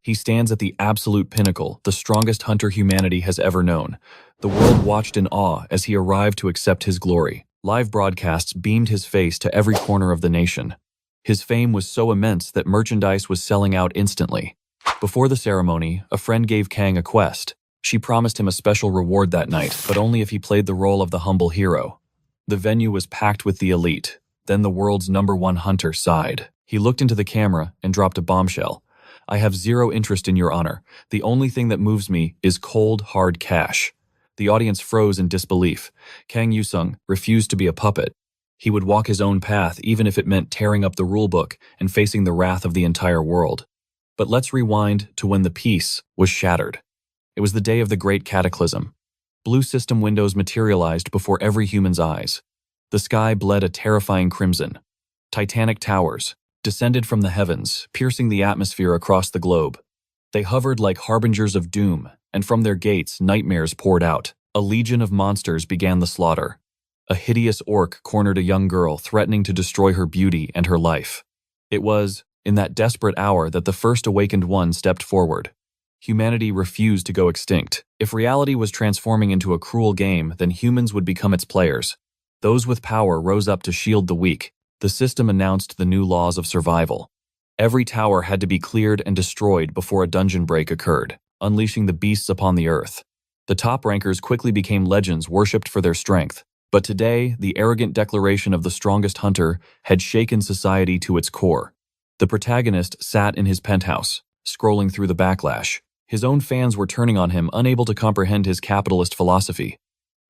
He stands at the absolute pinnacle, the strongest hunter humanity has ever known. The world watched in awe as he arrived to accept his glory. Live broadcasts beamed his face to every corner of the nation. His fame was so immense that merchandise was selling out instantly. Before the ceremony, a friend gave Kang a quest. She promised him a special reward that night, but only if he played the role of the humble hero. The venue was packed with the elite. Then the world's #1 hunter sighed. He looked into the camera and dropped a bombshell. I have zero interest in your honor. The only thing that moves me is cold, hard cash. The audience froze in disbelief. Kang Yusung refused to be a puppet. He would walk his own path even if it meant tearing up the rulebook and facing the wrath of the entire world. But let's rewind to when the peace was shattered. It was the day of the Great Cataclysm. Blue system windows materialized before every human's eyes. The sky bled a terrifying crimson. Titanic towers descended from the heavens, piercing the atmosphere across the globe. They hovered like harbingers of doom, and from their gates, nightmares poured out. A legion of monsters began the slaughter. A hideous orc cornered a young girl, threatening to destroy her beauty and her life. It was, in that desperate hour, that the first awakened one stepped forward. Humanity refused to go extinct. If reality was transforming into a cruel game, then humans would become its players. Those with power rose up to shield the weak. The system announced the new laws of survival. Every tower had to be cleared and destroyed before a dungeon break occurred, unleashing the beasts upon the earth. The top rankers quickly became legends worshipped for their strength. But today, the arrogant declaration of the strongest hunter had shaken society to its core. The protagonist sat in his penthouse, scrolling through the backlash. His own fans were turning on him, unable to comprehend his capitalist philosophy.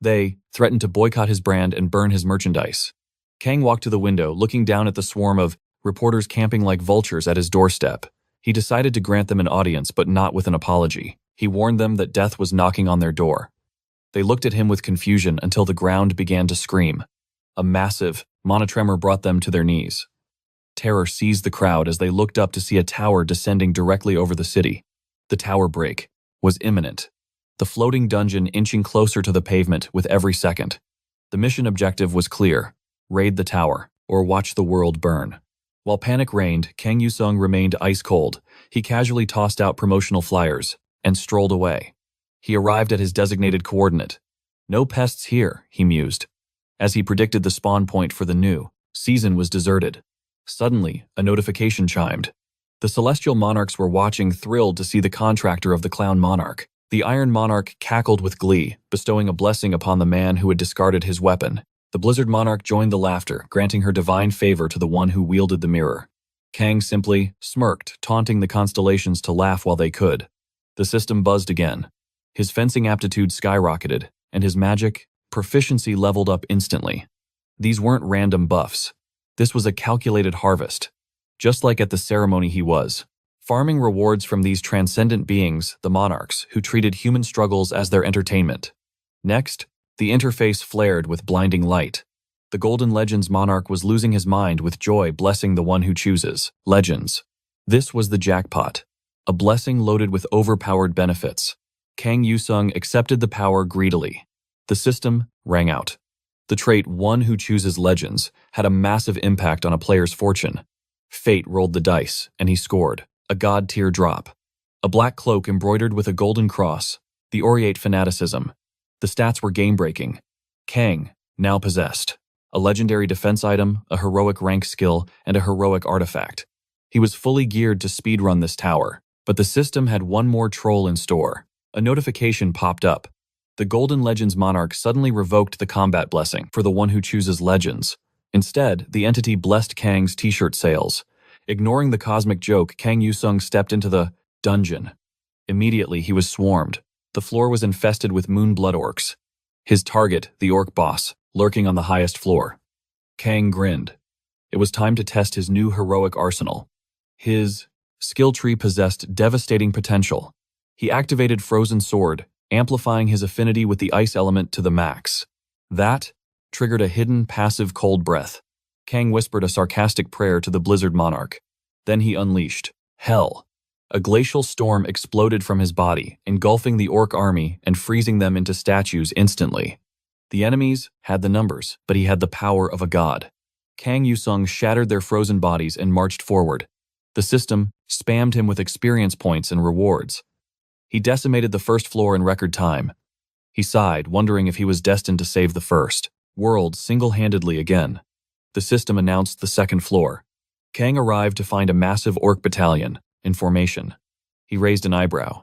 They threatened to boycott his brand and burn his merchandise. Kang walked to the window, looking down at the swarm of reporters camping like vultures at his doorstep. He decided to grant them an audience, but not with an apology. He warned them that death was knocking on their door. They looked at him with confusion until the ground began to scream. A massive monotremor brought them to their knees. Terror seized the crowd as they looked up to see a tower descending directly over the city. The tower break was imminent. The floating dungeon inching closer to the pavement with every second. The mission objective was clear: raid the tower, or watch the world burn. While panic reigned, Kang Yusung remained ice cold. He casually tossed out promotional flyers and strolled away. He arrived at his designated coordinate. No pests here, he mused. As he predicted, the spawn point for the new season was deserted. Suddenly, a notification chimed. The celestial monarchs were watching, thrilled to see the contractor of the clown monarch. The Iron Monarch cackled with glee, bestowing a blessing upon the man who had discarded his weapon. The Blizzard Monarch joined the laughter, granting her divine favor to the one who wielded the mirror. Kang simply smirked, taunting the constellations to laugh while they could. The system buzzed again. His fencing aptitude skyrocketed, and his magic proficiency leveled up instantly. These weren't random buffs. This was a calculated harvest. Just like at the ceremony he was farming rewards from these transcendent beings, the monarchs, who treated human struggles as their entertainment. Next, the interface flared with blinding light. The Golden Legends monarch was losing his mind with joy, blessing the one who chooses legends. This was the jackpot, a blessing loaded with overpowered benefits. Kang Yusung accepted the power greedily. The system rang out. The trait "one who chooses legends" had a massive impact on a player's fortune. Fate rolled the dice, and he scored a god-tier drop. A black cloak embroidered with a golden cross, the aureate fanaticism. The stats were game-breaking. Kang now possessed a legendary defense item, a heroic rank skill, and a heroic artifact. He was fully geared to speedrun this tower, but the system had one more troll in store. A notification popped up. The Golden Legends Monarch suddenly revoked the combat blessing for the one who chooses legends. Instead, the entity blessed Kang's t-shirt sales. Ignoring the cosmic joke, Kang Yusung stepped into the dungeon. Immediately, he was swarmed. The floor was infested with moon-blood orcs. His target, the orc boss, lurking on the highest floor. Kang grinned. It was time to test his new heroic arsenal. His skill tree possessed devastating potential. He activated Frozen Sword, amplifying his affinity with the ice element to the max. That triggered a hidden passive cold breath. Kang whispered a sarcastic prayer to the Blizzard Monarch. Then he unleashed hell. A glacial storm exploded from his body, engulfing the orc army and freezing them into statues instantly. The enemies had the numbers, but he had the power of a god. Kang Yusung shattered their frozen bodies and marched forward. The system spammed him with experience points and rewards. He decimated the first floor in record time. He sighed, wondering if he was destined to save the first world single-handedly again. The system announced the second floor. Kang arrived to find a massive orc battalion in formation. He raised an eyebrow.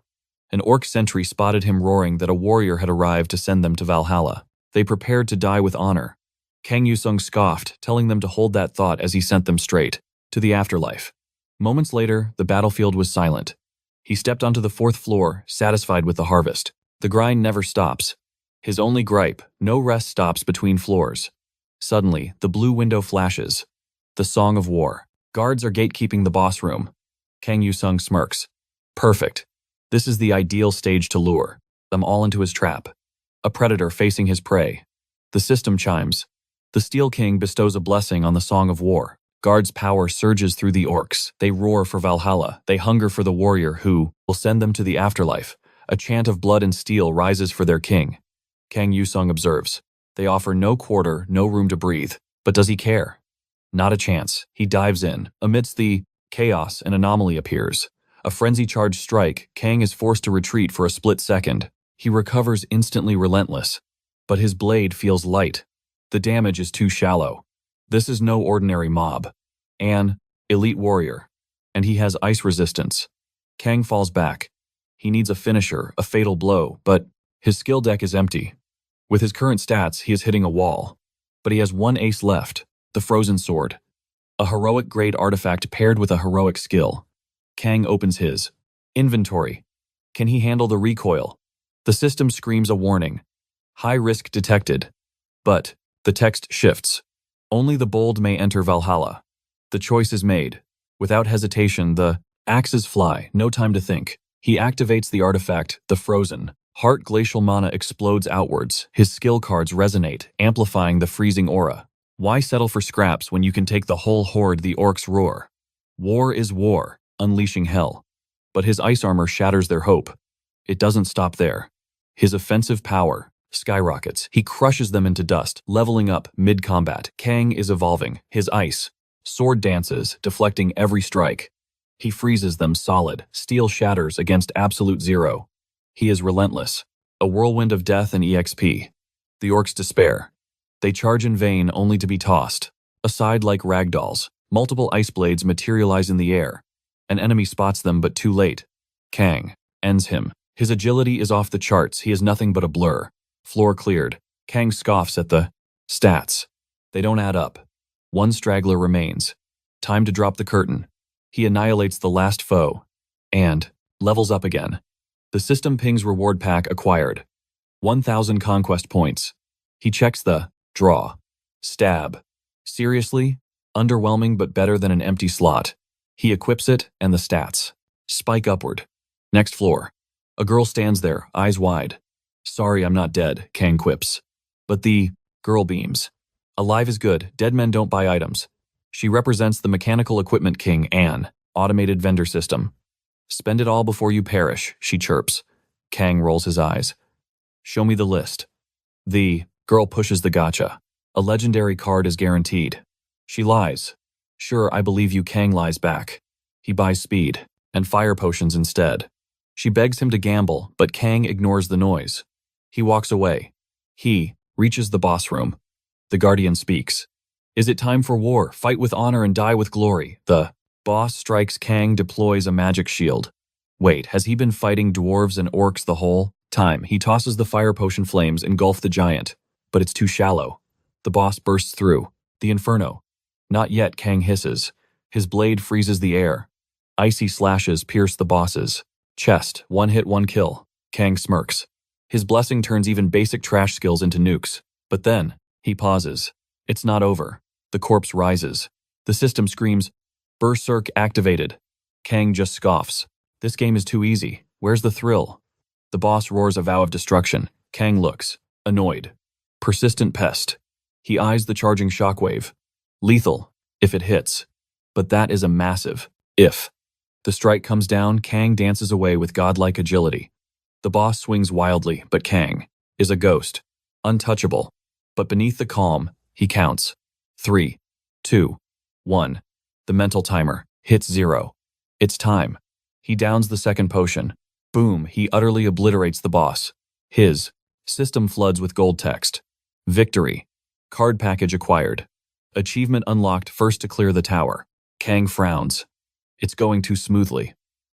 An orc sentry spotted him roaring that a warrior had arrived to send them to Valhalla. They prepared to die with honor. Kang Yusung scoffed, telling them to hold that thought as he sent them straight to the afterlife. Moments later, the battlefield was silent. He stepped onto the fourth floor, satisfied with the harvest. The grind never stops. His only gripe, no rest stops between floors. Suddenly, the blue window flashes. The Song of War. Guards are gatekeeping the boss room. Kang Yusung smirks. Perfect. This is the ideal stage to lure them all into his trap. A predator facing his prey. The system chimes. The Steel King bestows a blessing on the Song of War. Guards' power surges through the orcs. They roar for Valhalla. They hunger for the warrior who will send them to the afterlife. A chant of blood and steel rises for their king. Kang Yusung observes. They offer no quarter, no room to breathe. But does he care? Not a chance. He dives in. Amidst the chaos, an anomaly appears. A frenzy-charged strike. Kang is forced to retreat for a split second. He recovers instantly, relentless. But his blade feels light. The damage is too shallow. This is no ordinary mob. An elite warrior. And he has ice resistance. Kang falls back. He needs a finisher, a fatal blow, but his skill deck is empty. With his current stats, he is hitting a wall. But he has one ace left, the Frozen Sword. A heroic-grade artifact paired with a heroic skill. Kang opens his inventory. Can he handle the recoil? The system screams a warning. High risk detected. But the text shifts. Only the bold may enter Valhalla. The choice is made. Without hesitation, the axes fly, no time to think. He activates the artifact, the Frozen. Heart glacial mana explodes outwards. His skill cards resonate, amplifying the freezing aura. Why settle for scraps when you can take the whole horde? The orcs roar. War is war, unleashing hell. But his ice armor shatters their hope. It doesn't stop there. His offensive power skyrockets. He crushes them into dust, leveling up mid-combat. Kang is evolving. His ice sword dances, deflecting every strike. He freezes them solid. Steel shatters against absolute zero. He is relentless. A whirlwind of death and EXP. The orcs despair. They charge in vain only to be tossed aside like ragdolls. Multiple ice blades materialize in the air. An enemy spots them but too late. Kang ends him. His agility is off the charts. He is nothing but a blur. Floor cleared. Kang scoffs at the stats. They don't add up. One straggler remains. Time to drop the curtain. He annihilates the last foe. And levels up again. The system pings reward pack acquired. 1,000 conquest points. He checks the draw. Stab. Seriously? Underwhelming but better than an empty slot. He equips it and the stats spike upward. Next floor. A girl stands there, eyes wide. Sorry, I'm not dead, Kang quips. But the girl beams. Alive is good, dead men don't buy items. She represents the mechanical equipment king, An, automated vendor system. Spend it all before you perish, she chirps. Kang rolls his eyes. Show me the list. The girl pushes the gacha. A legendary card is guaranteed. She lies. Sure, I believe you. Kang lies back. He buys speed and fire potions instead. She begs him to gamble, but Kang ignores the noise. He walks away. He reaches the boss room. The Guardian speaks. Is it time for war? Fight with honor and die with glory. The boss strikes. Kang deploys a magic shield. Wait, has he been fighting dwarves and orcs the whole time? He tosses the fire potion. Flames engulf the giant, but it's too shallow. The boss bursts through. The inferno. Not yet, Kang hisses. His blade freezes the air. Icy slashes pierce the boss's chest. One hit, one kill. Kang smirks. His blessing turns even basic trash skills into nukes. But then, he pauses. It's not over. The corpse rises. The system screams, Berserk activated. Kang just scoffs. This game is too easy. Where's the thrill? The boss roars a vow of destruction. Kang looks, annoyed. Persistent pest. He eyes the charging shockwave. Lethal, if it hits. But that is a massive if. The strike comes down. Kang dances away with godlike agility. The boss swings wildly, but Kang is a ghost. Untouchable. But beneath the calm, he counts. 3, 2, 1. The mental timer hits 0. It's time. He downs the second potion. Boom, he utterly obliterates the boss. His system floods with gold text. Victory. Card package acquired. Achievement unlocked first to clear the tower. Kang frowns. It's going too smoothly.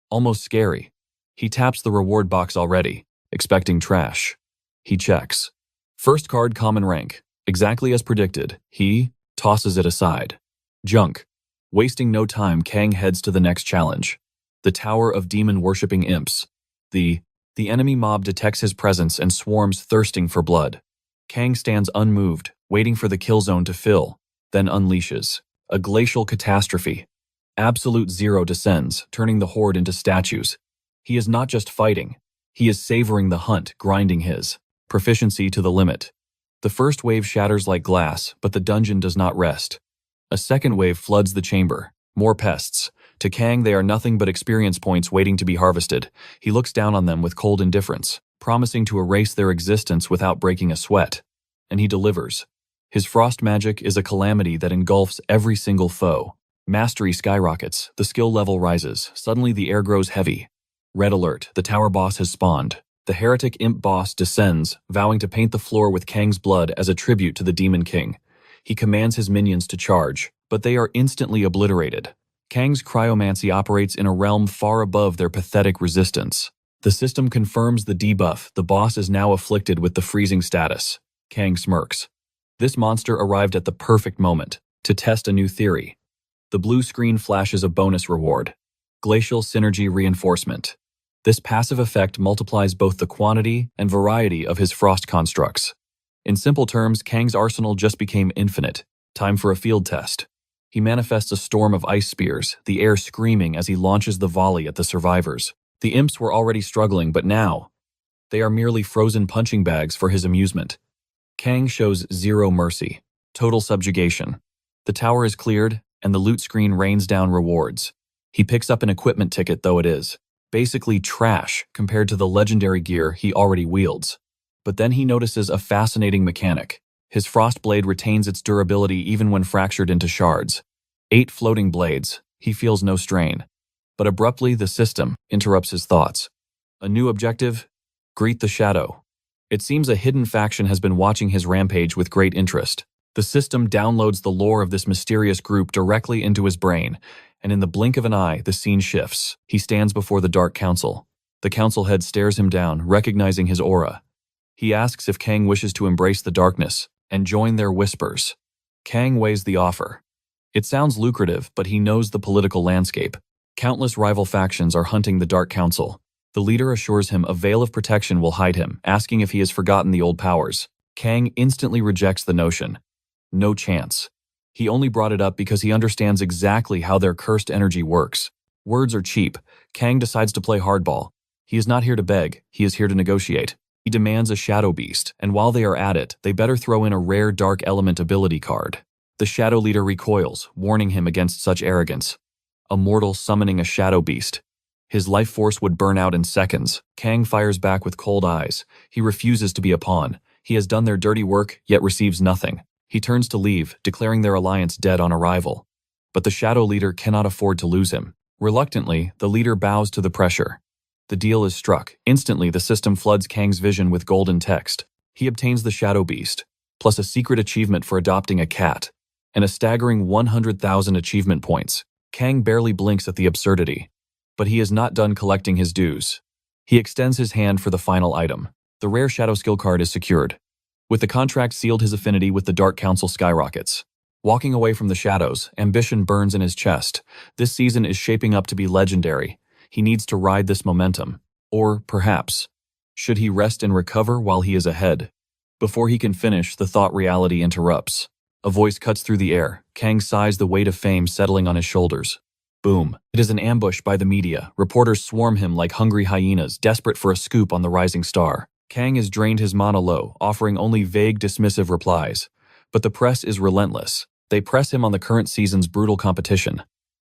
Almost scary. He taps the reward box already, expecting trash. He checks. First card common rank. Exactly as predicted. He tosses it aside. Junk. Wasting no time, Kang heads to the next challenge. The Tower of Demon-Worshipping Imps. The enemy mob detects his presence and swarms thirsting for blood. Kang stands unmoved, waiting for the kill zone to fill, then unleashes. A glacial catastrophe. Absolute Zero descends, turning the horde into statues. He is not just fighting. He is savoring the hunt, grinding his proficiency to the limit. The first wave shatters like glass, but the dungeon does not rest. A second wave floods the chamber. More pests. To Kang, they are nothing but experience points waiting to be harvested. He looks down on them with cold indifference, promising to erase their existence without breaking a sweat. And he delivers. His frost magic is a calamity that engulfs every single foe. Mastery skyrockets, the skill level rises, suddenly the air grows heavy. Red alert, the tower boss has spawned. The heretic imp boss descends, vowing to paint the floor with Kang's blood as a tribute to the Demon King. He commands his minions to charge, but they are instantly obliterated. Kang's cryomancy operates in a realm far above their pathetic resistance. The system confirms the debuff. The boss is now afflicted with the freezing status. Kang smirks. This monster arrived at the perfect moment to test a new theory. The blue screen flashes a bonus reward. Glacial Synergy Reinforcement. This passive effect multiplies both the quantity and variety of his frost constructs. In simple terms, Kang's arsenal just became infinite. Time for a field test. He manifests a storm of ice spears, the air screaming as he launches the volley at the survivors. The imps were already struggling, but now they are merely frozen punching bags for his amusement. Kang shows zero mercy. Total subjugation. The tower is cleared, and the loot screen rains down rewards. He picks up an equipment ticket, though it is basically trash compared to the legendary gear he already wields. But then he notices a fascinating mechanic. His frost blade retains its durability even when fractured into shards. 8 floating blades. He feels no strain. But abruptly, the system interrupts his thoughts. A new objective? Greet the Shadow. It seems a hidden faction has been watching his rampage with great interest. The system downloads the lore of this mysterious group directly into his brain, and in the blink of an eye, the scene shifts. He stands before the Dark Council. The council head stares him down, recognizing his aura. He asks if Kang wishes to embrace the darkness and join their whispers. Kang weighs the offer. It sounds lucrative, but he knows the political landscape. Countless rival factions are hunting the Dark Council. The leader assures him a veil of protection will hide him, asking if he has forgotten the old powers. Kang instantly rejects the notion. No chance. He only brought it up because he understands exactly how their cursed energy works. Words are cheap. Kang decides to play hardball. He is not here to beg, he is here to negotiate. He demands a Shadow Beast, and while they are at it, they better throw in a rare Dark Element ability card. The Shadow Leader recoils, warning him against such arrogance. A mortal summoning a Shadow Beast. His life force would burn out in seconds. Kang fires back with cold eyes. He refuses to be a pawn. He has done their dirty work, yet receives nothing. He turns to leave, declaring their alliance dead on arrival. But the Shadow Leader cannot afford to lose him. Reluctantly, the leader bows to the pressure. The deal is struck. Instantly, the system floods Kang's vision with golden text. He obtains the Shadow Beast, plus a secret achievement for adopting a cat, and a staggering 100,000 achievement points. Kang barely blinks at the absurdity. But he is not done collecting his dues. He extends his hand for the final item. The rare Shadow Skill card is secured. With the contract sealed, his affinity with the Dark Council skyrockets. Walking away from the shadows, ambition burns in his chest. This season is shaping up to be legendary. He needs to ride this momentum. Or, perhaps, should he rest and recover while he is ahead? Before he can finish, the thought reality interrupts. A voice cuts through the air. Kang sighs, the weight of fame settling on his shoulders. Boom. It is an ambush by the media. Reporters swarm him like hungry hyenas, desperate for a scoop on the rising star. Kang has drained his mana low, offering only vague, dismissive replies. But the press is relentless. They press him on the current season's brutal competition.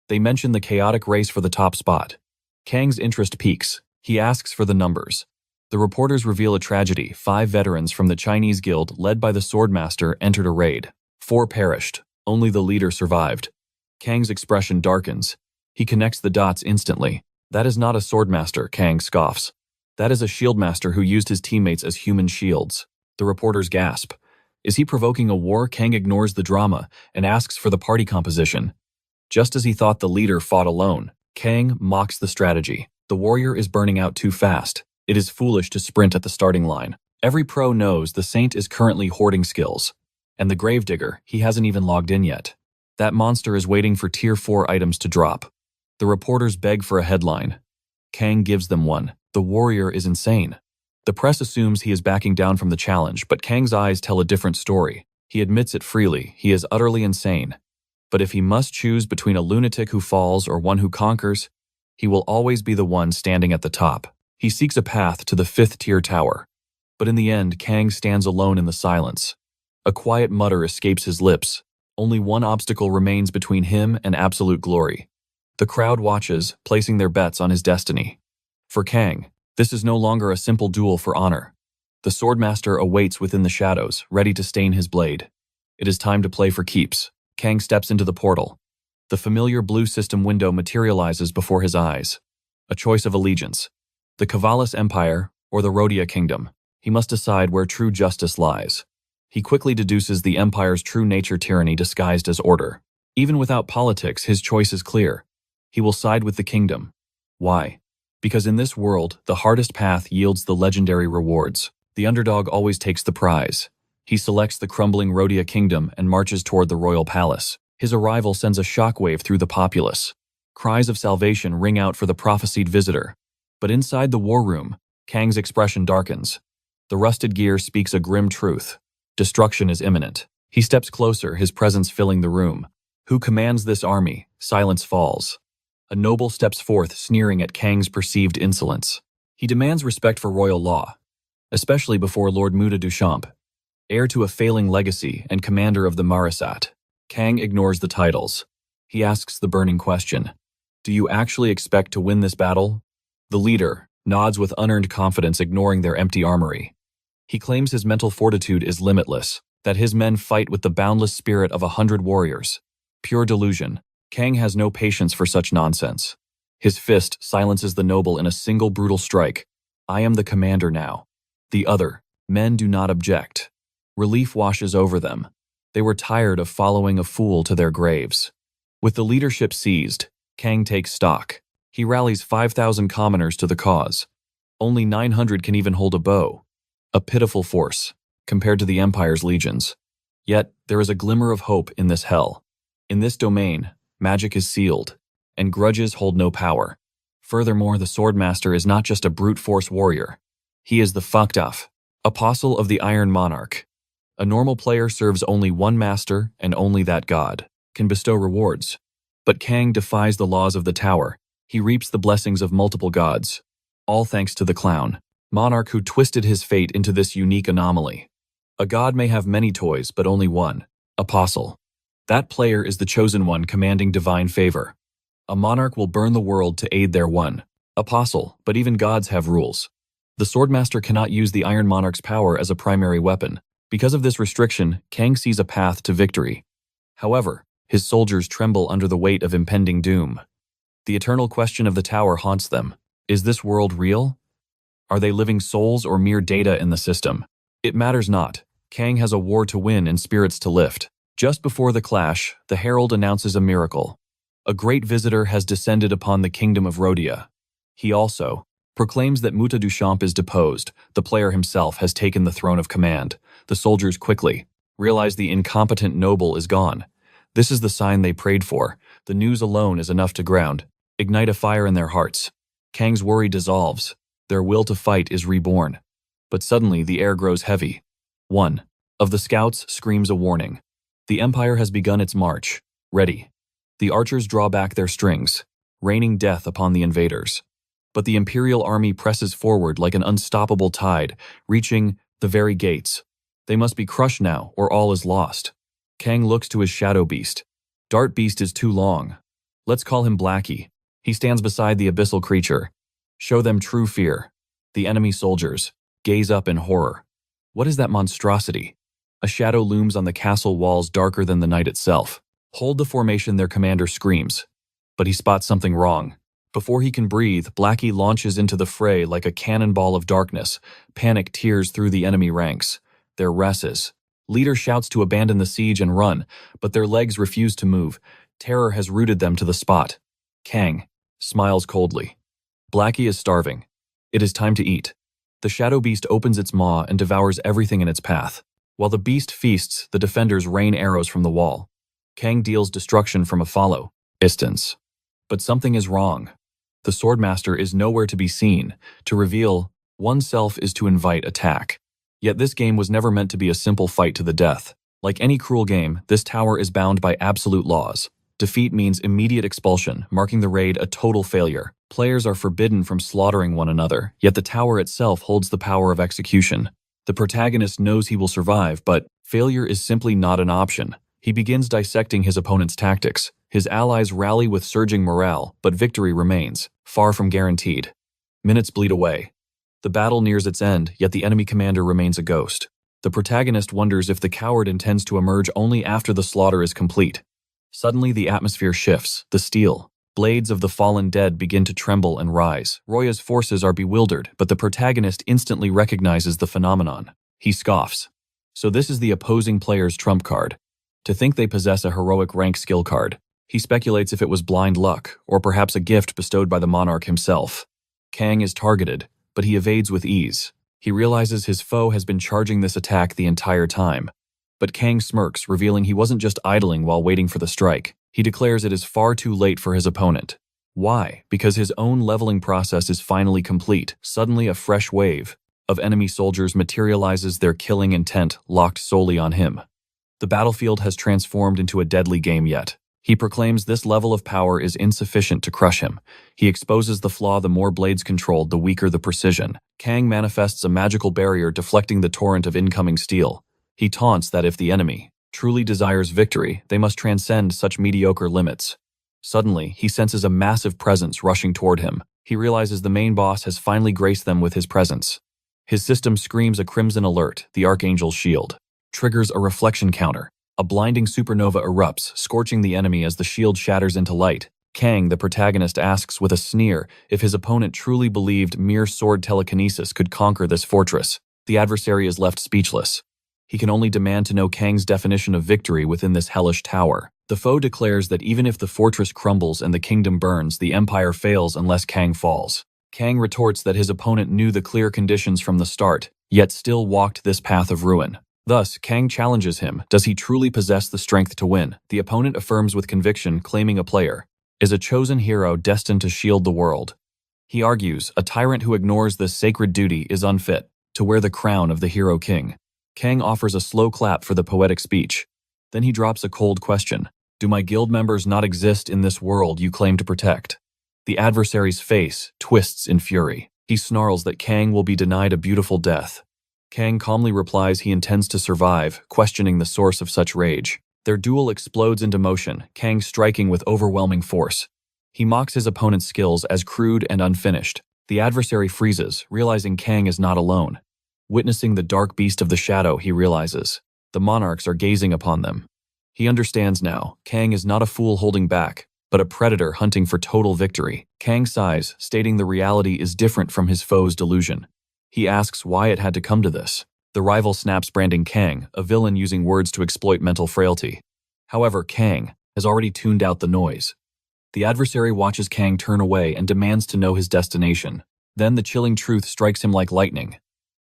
They mention the chaotic race for the top spot. Kang's interest peaks. He asks for the numbers. The reporters reveal a tragedy. 5 veterans from the Chinese guild, led by the Swordmaster, entered a raid. 4 perished. Only the leader survived. Kang's expression darkens. He connects the dots instantly. That is not a swordmaster, Kang scoffs. That is a shieldmaster who used his teammates as human shields. The reporters gasp. Is he provoking a war? Kang ignores the drama and asks for the party composition. Just as he thought the leader fought alone, Kang mocks the strategy. The warrior is burning out too fast. It is foolish to sprint at the starting line. Every pro knows the saint is currently hoarding skills. And the gravedigger, he hasn't even logged in yet. That monster is waiting for tier 4 items to drop. The reporters beg for a headline. Kang gives them one. The warrior is insane. The press assumes he is backing down from the challenge, but Kang's eyes tell a different story. He admits it freely. He is utterly insane. But if he must choose between a lunatic who falls or one who conquers, he will always be the one standing at the top. He seeks a path to the 5th tier tower. But in the end, Kang stands alone in the silence. A quiet mutter escapes his lips. Only one obstacle remains between him and absolute glory. The crowd watches, placing their bets on his destiny. For Kang, this is no longer a simple duel for honor. The swordmaster awaits within the shadows, ready to stain his blade. It is time to play for keeps. Kang steps into the portal. The familiar blue system window materializes before his eyes. A choice of allegiance. The Kavalis Empire or the Rhodia Kingdom. He must decide where true justice lies. He quickly deduces the Empire's true nature: tyranny disguised as order. Even without politics, his choice is clear. He will side with the kingdom. Why? Because in this world, the hardest path yields the legendary rewards. The underdog always takes the prize. He selects the crumbling Rhodia Kingdom and marches toward the royal palace. His arrival sends a shockwave through the populace. Cries of salvation ring out for the prophesied visitor. But inside the war room, Kang's expression darkens. The rusted gear speaks a grim truth. Destruction is imminent. He steps closer, his presence filling the room. Who commands this army? Silence falls. A noble steps forth, sneering at Kang's perceived insolence. He demands respect for royal law, especially before Lord Muta Duchamp, heir to a failing legacy and commander of the Marasat. Kang ignores the titles. He asks the burning question. Do you actually expect to win this battle? The leader nods with unearned confidence, ignoring their empty armory. He claims his mental fortitude is limitless, that his men fight with the boundless spirit of 100 warriors. Pure delusion. Kang has no patience for such nonsense. His fist silences the noble in a single brutal strike. I am the commander now. The other men do not object. Relief washes over them. They were tired of following a fool to their graves. With the leadership seized, Kang takes stock. He rallies 5,000 commoners to the cause. Only 900 can even hold a bow. A pitiful force, compared to the Empire's legions. Yet, there is a glimmer of hope in this hell. In this domain, magic is sealed, and grudges hold no power. Furthermore, the Swordmaster is not just a brute force warrior. He is the Fakhtaf, apostle of the Iron Monarch. A normal player serves only one master, and only that god can bestow rewards. But Kang defies the laws of the tower. He reaps the blessings of multiple gods. All thanks to the clown, Monarch, who twisted his fate into this unique anomaly. A god may have many toys, but only one, apostle. That player is the chosen one, commanding divine favor. A monarch will burn the world to aid their one, apostle, but even gods have rules. The Swordmaster cannot use the Iron Monarch's power as a primary weapon. Because of this restriction, Kang sees a path to victory. However, his soldiers tremble under the weight of impending doom. The eternal question of the tower haunts them. Is this world real? Are they living souls or mere data in the system? It matters not. Kang has a war to win and spirits to lift. Just before the clash, the herald announces a miracle. A great visitor has descended upon the kingdom of Rhodia. He also proclaims that Muta Duchamp is deposed. The player himself has taken the throne of command. The soldiers quickly realize the incompetent noble is gone. This is the sign they prayed for. The news alone is enough to ignite a fire in their hearts. Kang's worry dissolves. Their will to fight is reborn. But suddenly the air grows heavy. One of the scouts screams a warning. The Empire has begun its march. Ready. The archers draw back their strings, raining death upon the invaders. But the Imperial army presses forward like an unstoppable tide, reaching the very gates. They must be crushed now, or all is lost. Kang looks to his shadow beast. Dart Beast is too long. Let's call him Blackie. He stands beside the abyssal creature. Show them true fear. The enemy soldiers gaze up in horror. What is that monstrosity? A shadow looms on the castle walls, darker than the night itself. Hold the formation, their commander screams. But he spots something wrong. Before he can breathe, Blackie launches into the fray like a cannonball of darkness. Panic tears through the enemy ranks. Their reses. Leader shouts to abandon the siege and run, but their legs refuse to move. Terror has rooted them to the spot. Kang smiles coldly. Blackie is starving. It is time to eat. The shadow beast opens its maw and devours everything in its path. While the beast feasts, the defenders rain arrows from the wall. Kang deals destruction from a follow distance. But something is wrong. The Swordmaster is nowhere to be seen. To reveal oneself is to invite attack. Yet this game was never meant to be a simple fight to the death. Like any cruel game, this tower is bound by absolute laws. Defeat means immediate expulsion, marking the raid a total failure. Players are forbidden from slaughtering one another, yet the tower itself holds the power of execution. The protagonist knows he will survive, but failure is simply not an option. He begins dissecting his opponent's tactics. His allies rally with surging morale, but victory remains, far from guaranteed. Minutes bleed away. The battle nears its end, yet the enemy commander remains a ghost. The protagonist wonders if the coward intends to emerge only after the slaughter is complete. Suddenly the atmosphere shifts. The steel blades of the fallen dead begin to tremble and rise. Roya's forces are bewildered, but the protagonist instantly recognizes the phenomenon. He scoffs. So this is the opposing player's trump card. To think they possess a heroic rank skill card. He speculates if it was blind luck, or perhaps a gift bestowed by the Monarch himself. Kang is targeted, but he evades with ease. He realizes his foe has been charging this attack the entire time. But Kang smirks, revealing he wasn't just idling while waiting for the strike. He declares it is far too late for his opponent. Why? Because his own leveling process is finally complete. Suddenly a fresh wave of enemy soldiers materializes, their killing intent locked solely on him. The battlefield has transformed into a deadly game yet. He proclaims this level of power is insufficient to crush him. He exposes the flaw: the more blades controlled, the weaker the precision. Kang manifests a magical barrier deflecting the torrent of incoming steel. He taunts that if the enemy truly desires victory, they must transcend such mediocre limits. Suddenly, he senses a massive presence rushing toward him. He realizes the main boss has finally graced them with his presence. His system screams a crimson alert. The Archangel's shield triggers a reflection counter. A blinding supernova erupts, scorching the enemy as the shield shatters into light. Kang, the protagonist, asks with a sneer if his opponent truly believed mere sword telekinesis could conquer this fortress. The adversary is left speechless. He can only demand to know Kang's definition of victory within this hellish tower. The foe declares that even if the fortress crumbles and the kingdom burns, the empire fails unless Kang falls. Kang retorts that his opponent knew the clear conditions from the start, yet still walked this path of ruin. Thus, Kang challenges him. Does he truly possess the strength to win? The opponent affirms with conviction, claiming a player is a chosen hero destined to shield the world. He argues, a tyrant who ignores this sacred duty is unfit to wear the crown of the hero king. Kang offers a slow clap for the poetic speech. Then he drops a cold question. Do my guild members not exist in this world you claim to protect? The adversary's face twists in fury. He snarls that Kang will be denied a beautiful death. Kang calmly replies he intends to survive, questioning the source of such rage. Their duel explodes into motion, Kang striking with overwhelming force. He mocks his opponent's skills as crude and unfinished. The adversary freezes, realizing Kang is not alone. Witnessing the dark beast of the shadow, he realizes the monarchs are gazing upon them. He understands now, Kang is not a fool holding back, but a predator hunting for total victory. Kang sighs, stating the reality is different from his foe's delusion. He asks why it had to come to this. The rival snaps, branding Kang, a villain using words to exploit mental frailty. However, Kang has already tuned out the noise. The adversary watches Kang turn away and demands to know his destination. Then the chilling truth strikes him like lightning.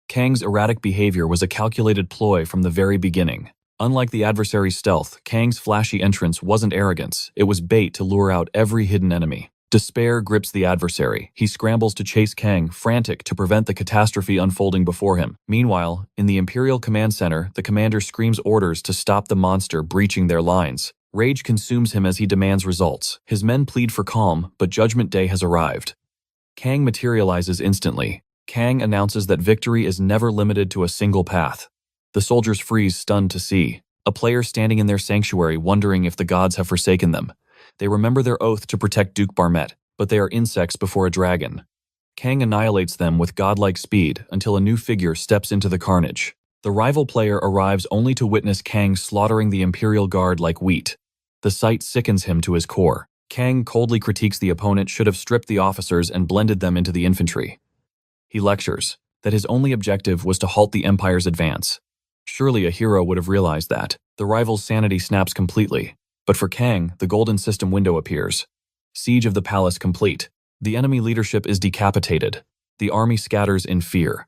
Kang's erratic behavior was a calculated ploy from the very beginning. Unlike the adversary's stealth, Kang's flashy entrance wasn't arrogance, it was bait to lure out every hidden enemy. Despair grips the adversary. He scrambles to chase Kang, frantic to prevent the catastrophe unfolding before him. Meanwhile, in the Imperial Command Center, the commander screams orders to stop the monster breaching their lines. Rage consumes him as he demands results. His men plead for calm, but Judgment Day has arrived. Kang materializes instantly. Kang announces that victory is never limited to a single path. The soldiers freeze, stunned to see a player standing in their sanctuary, wondering if the gods have forsaken them. They remember their oath to protect Duke Barmet, but they are insects before a dragon. Kang annihilates them with godlike speed until a new figure steps into the carnage. The rival player arrives only to witness Kang slaughtering the Imperial Guard like wheat. The sight sickens him to his core. Kang coldly critiques the opponent should have stripped the officers and blended them into the infantry. He lectures that his only objective was to halt the Empire's advance. Surely a hero would have realized that. The rival's sanity snaps completely. But for Kang, the golden system window appears. Siege of the palace complete. The enemy leadership is decapitated. The army scatters in fear.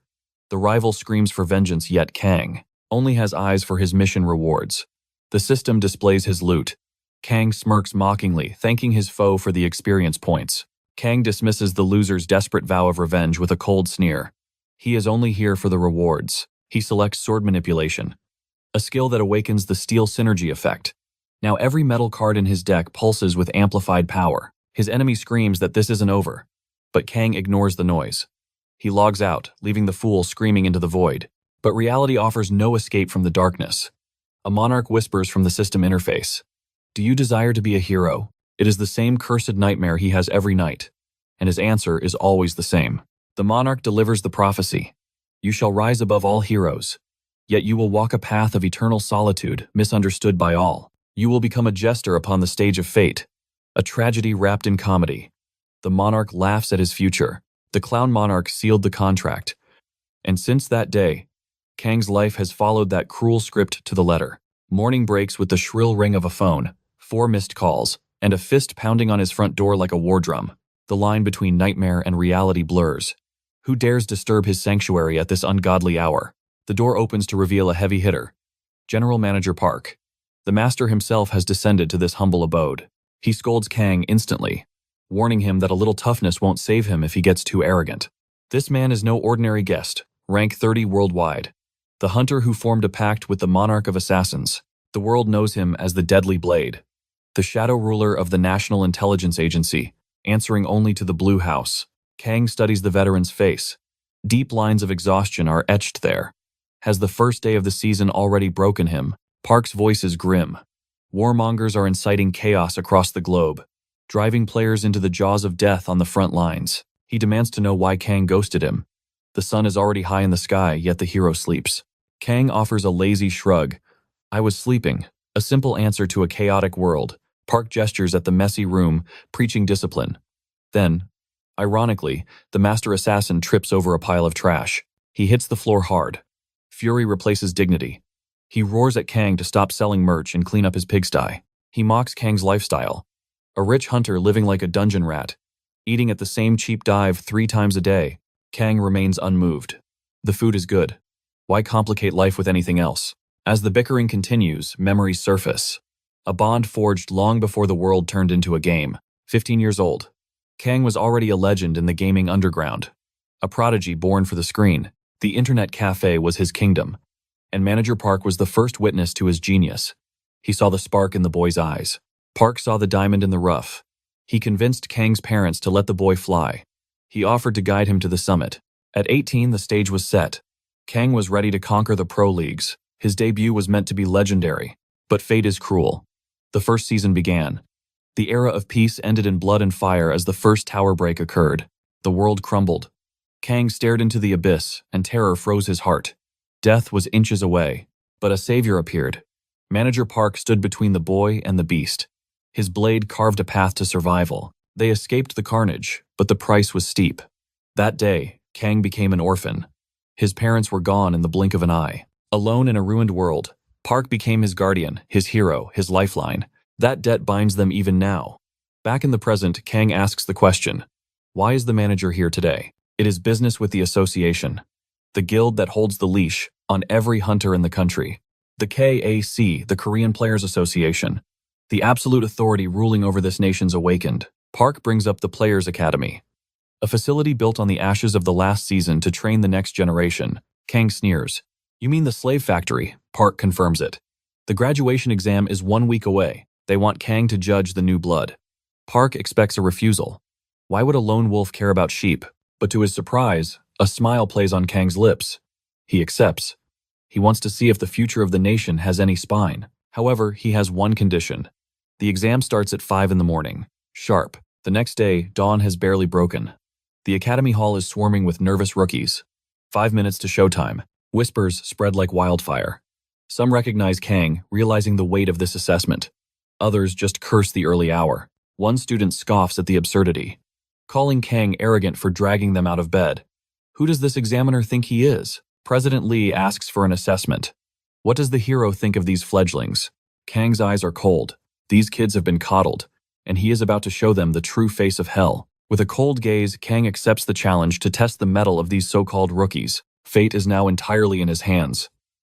The rival screams for vengeance, yet Kang only has eyes for his mission rewards. The system displays his loot. Kang smirks mockingly, thanking his foe for the experience points. Kang dismisses the loser's desperate vow of revenge with a cold sneer. He is only here for the rewards. He selects sword manipulation, a skill that awakens the steel synergy effect. Now every metal card in his deck pulses with amplified power. His enemy screams that this isn't over, but Kang ignores the noise. He logs out, leaving the fool screaming into the void. But reality offers no escape from the darkness. A monarch whispers from the system interface. Do you desire to be a hero? It is the same cursed nightmare he has every night. And his answer is always the same. The monarch delivers the prophecy. You shall rise above all heroes. Yet you will walk a path of eternal solitude, misunderstood by all. You will become a jester upon the stage of fate. A tragedy wrapped in comedy. The monarch laughs at his future. The clown monarch sealed the contract. And since that day, Kang's life has followed that cruel script to the letter. Morning breaks with the shrill ring of a phone, 4 missed calls, and a fist pounding on his front door like a war drum. The line between nightmare and reality blurs. Who dares disturb his sanctuary at this ungodly hour? The door opens to reveal a heavy hitter. General Manager Park. The master himself has descended to this humble abode. He scolds Kang instantly, warning him that a little toughness won't save him if he gets too arrogant. This man is no ordinary guest, rank 30 worldwide. The hunter who formed a pact with the monarch of assassins. The world knows him as the Deadly Blade. The shadow ruler of the National Intelligence Agency, answering only to the Blue House. Kang studies the veteran's face. Deep lines of exhaustion are etched there. Has the first day of the season already broken him? Park's voice is grim. Warmongers are inciting chaos across the globe, driving players into the jaws of death on the front lines. He demands to know why Kang ghosted him. The sun is already high in the sky, yet the hero sleeps. Kang offers a lazy shrug. I was sleeping. A simple answer to a chaotic world. Park gestures at the messy room, preaching discipline. Then, ironically, the master assassin trips over a pile of trash. He hits the floor hard. Fury replaces dignity. He roars at Kang to stop selling merch and clean up his pigsty. He mocks Kang's lifestyle. A rich hunter living like a dungeon rat, eating at the same cheap dive 3 times a day. Kang remains unmoved. The food is good. Why complicate life with anything else? As the bickering continues, memories surface. A bond forged long before the world turned into a game. 15 years old. Kang was already a legend in the gaming underground. A prodigy born for the screen. The internet cafe was his kingdom. And Manager Park was the first witness to his genius. He saw the spark in the boy's eyes. Park saw the diamond in the rough. He convinced Kang's parents to let the boy fly. He offered to guide him to the summit. At 18, the stage was set. Kang was ready to conquer the pro leagues. His debut was meant to be legendary. But fate is cruel. The first season began. The era of peace ended in blood and fire as the first tower break occurred. The world crumbled. Kang stared into the abyss, and terror froze his heart. Death was inches away, but a savior appeared. Manager Park stood between the boy and the beast. His blade carved a path to survival. They escaped the carnage, but the price was steep. That day, Kang became an orphan. His parents were gone in the blink of an eye. Alone in a ruined world, Park became his guardian, his hero, his lifeline. That debt binds them even now. Back in the present, Kang asks the question, why is the manager here today? It is business with the association, the guild that holds the leash on every hunter in the country. The KAC, the Korean Players Association, the absolute authority ruling over this nation's awakened. Park brings up the Players Academy, a facility built on the ashes of the last season to train the next generation. Kang sneers. You mean the slave factory? Park confirms it. The graduation exam is 1 week away. They want Kang to judge the new blood. Park expects a refusal. Why would a lone wolf care about sheep? But to his surprise, a smile plays on Kang's lips. He accepts. He wants to see if the future of the nation has any spine. However, he has one condition. The exam starts at 5 in the morning. Sharp. The next day, dawn has barely broken. The academy hall is swarming with nervous rookies. 5 minutes to showtime. Whispers spread like wildfire. Some recognize Kang, realizing the weight of this assessment. Others just curse the early hour. One student scoffs at the absurdity, calling Kang arrogant for dragging them out of bed. Who does this examiner think he is? President Lee asks for an assessment. What does the hero think of these fledglings? Kang's eyes are cold. These kids have been coddled, and he is about to show them the true face of hell. With a cold gaze, Kang accepts the challenge to test the mettle of these so-called rookies. Fate is now entirely in his hands.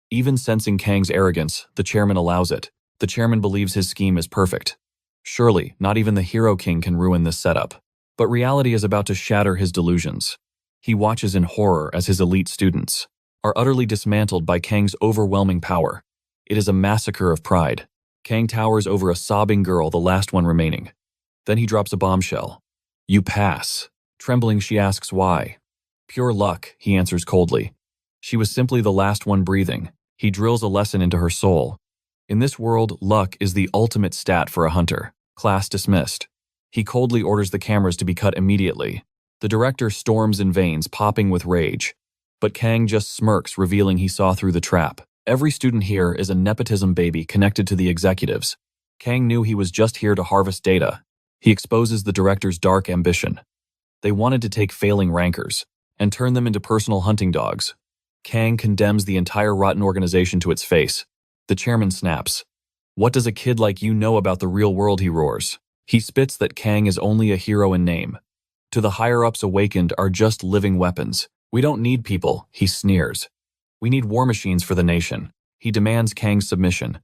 Even sensing Kang's arrogance, the chairman allows it. The chairman believes his scheme is perfect. Surely, not even the Hero King can ruin this setup. But reality is about to shatter his delusions. He watches in horror as his elite students are utterly dismantled by Kang's overwhelming power. It is a massacre of pride. Kang towers over a sobbing girl, the last one remaining. Then he drops a bombshell. You pass. Trembling, she asks why. Pure luck, he answers coldly. She was simply the last one breathing. He drills a lesson into her soul. In this world, luck is the ultimate stat for a hunter. Class dismissed. He coldly orders the cameras to be cut immediately. The director storms in veins, popping with rage. But Kang just smirks, revealing he saw through the trap. Every student here is a nepotism baby connected to the executives. Kang knew he was just here to harvest data. He exposes the director's dark ambition. They wanted to take failing rankers and turn them into personal hunting dogs. Kang condemns the entire rotten organization to its face. The chairman snaps. What does a kid like you know about the real world, he roars. He spits that Kang is only a hero in name. To the higher-ups, awakened are just living weapons. We don't need people, he sneers. We need war machines for the nation. He demands Kang's submission.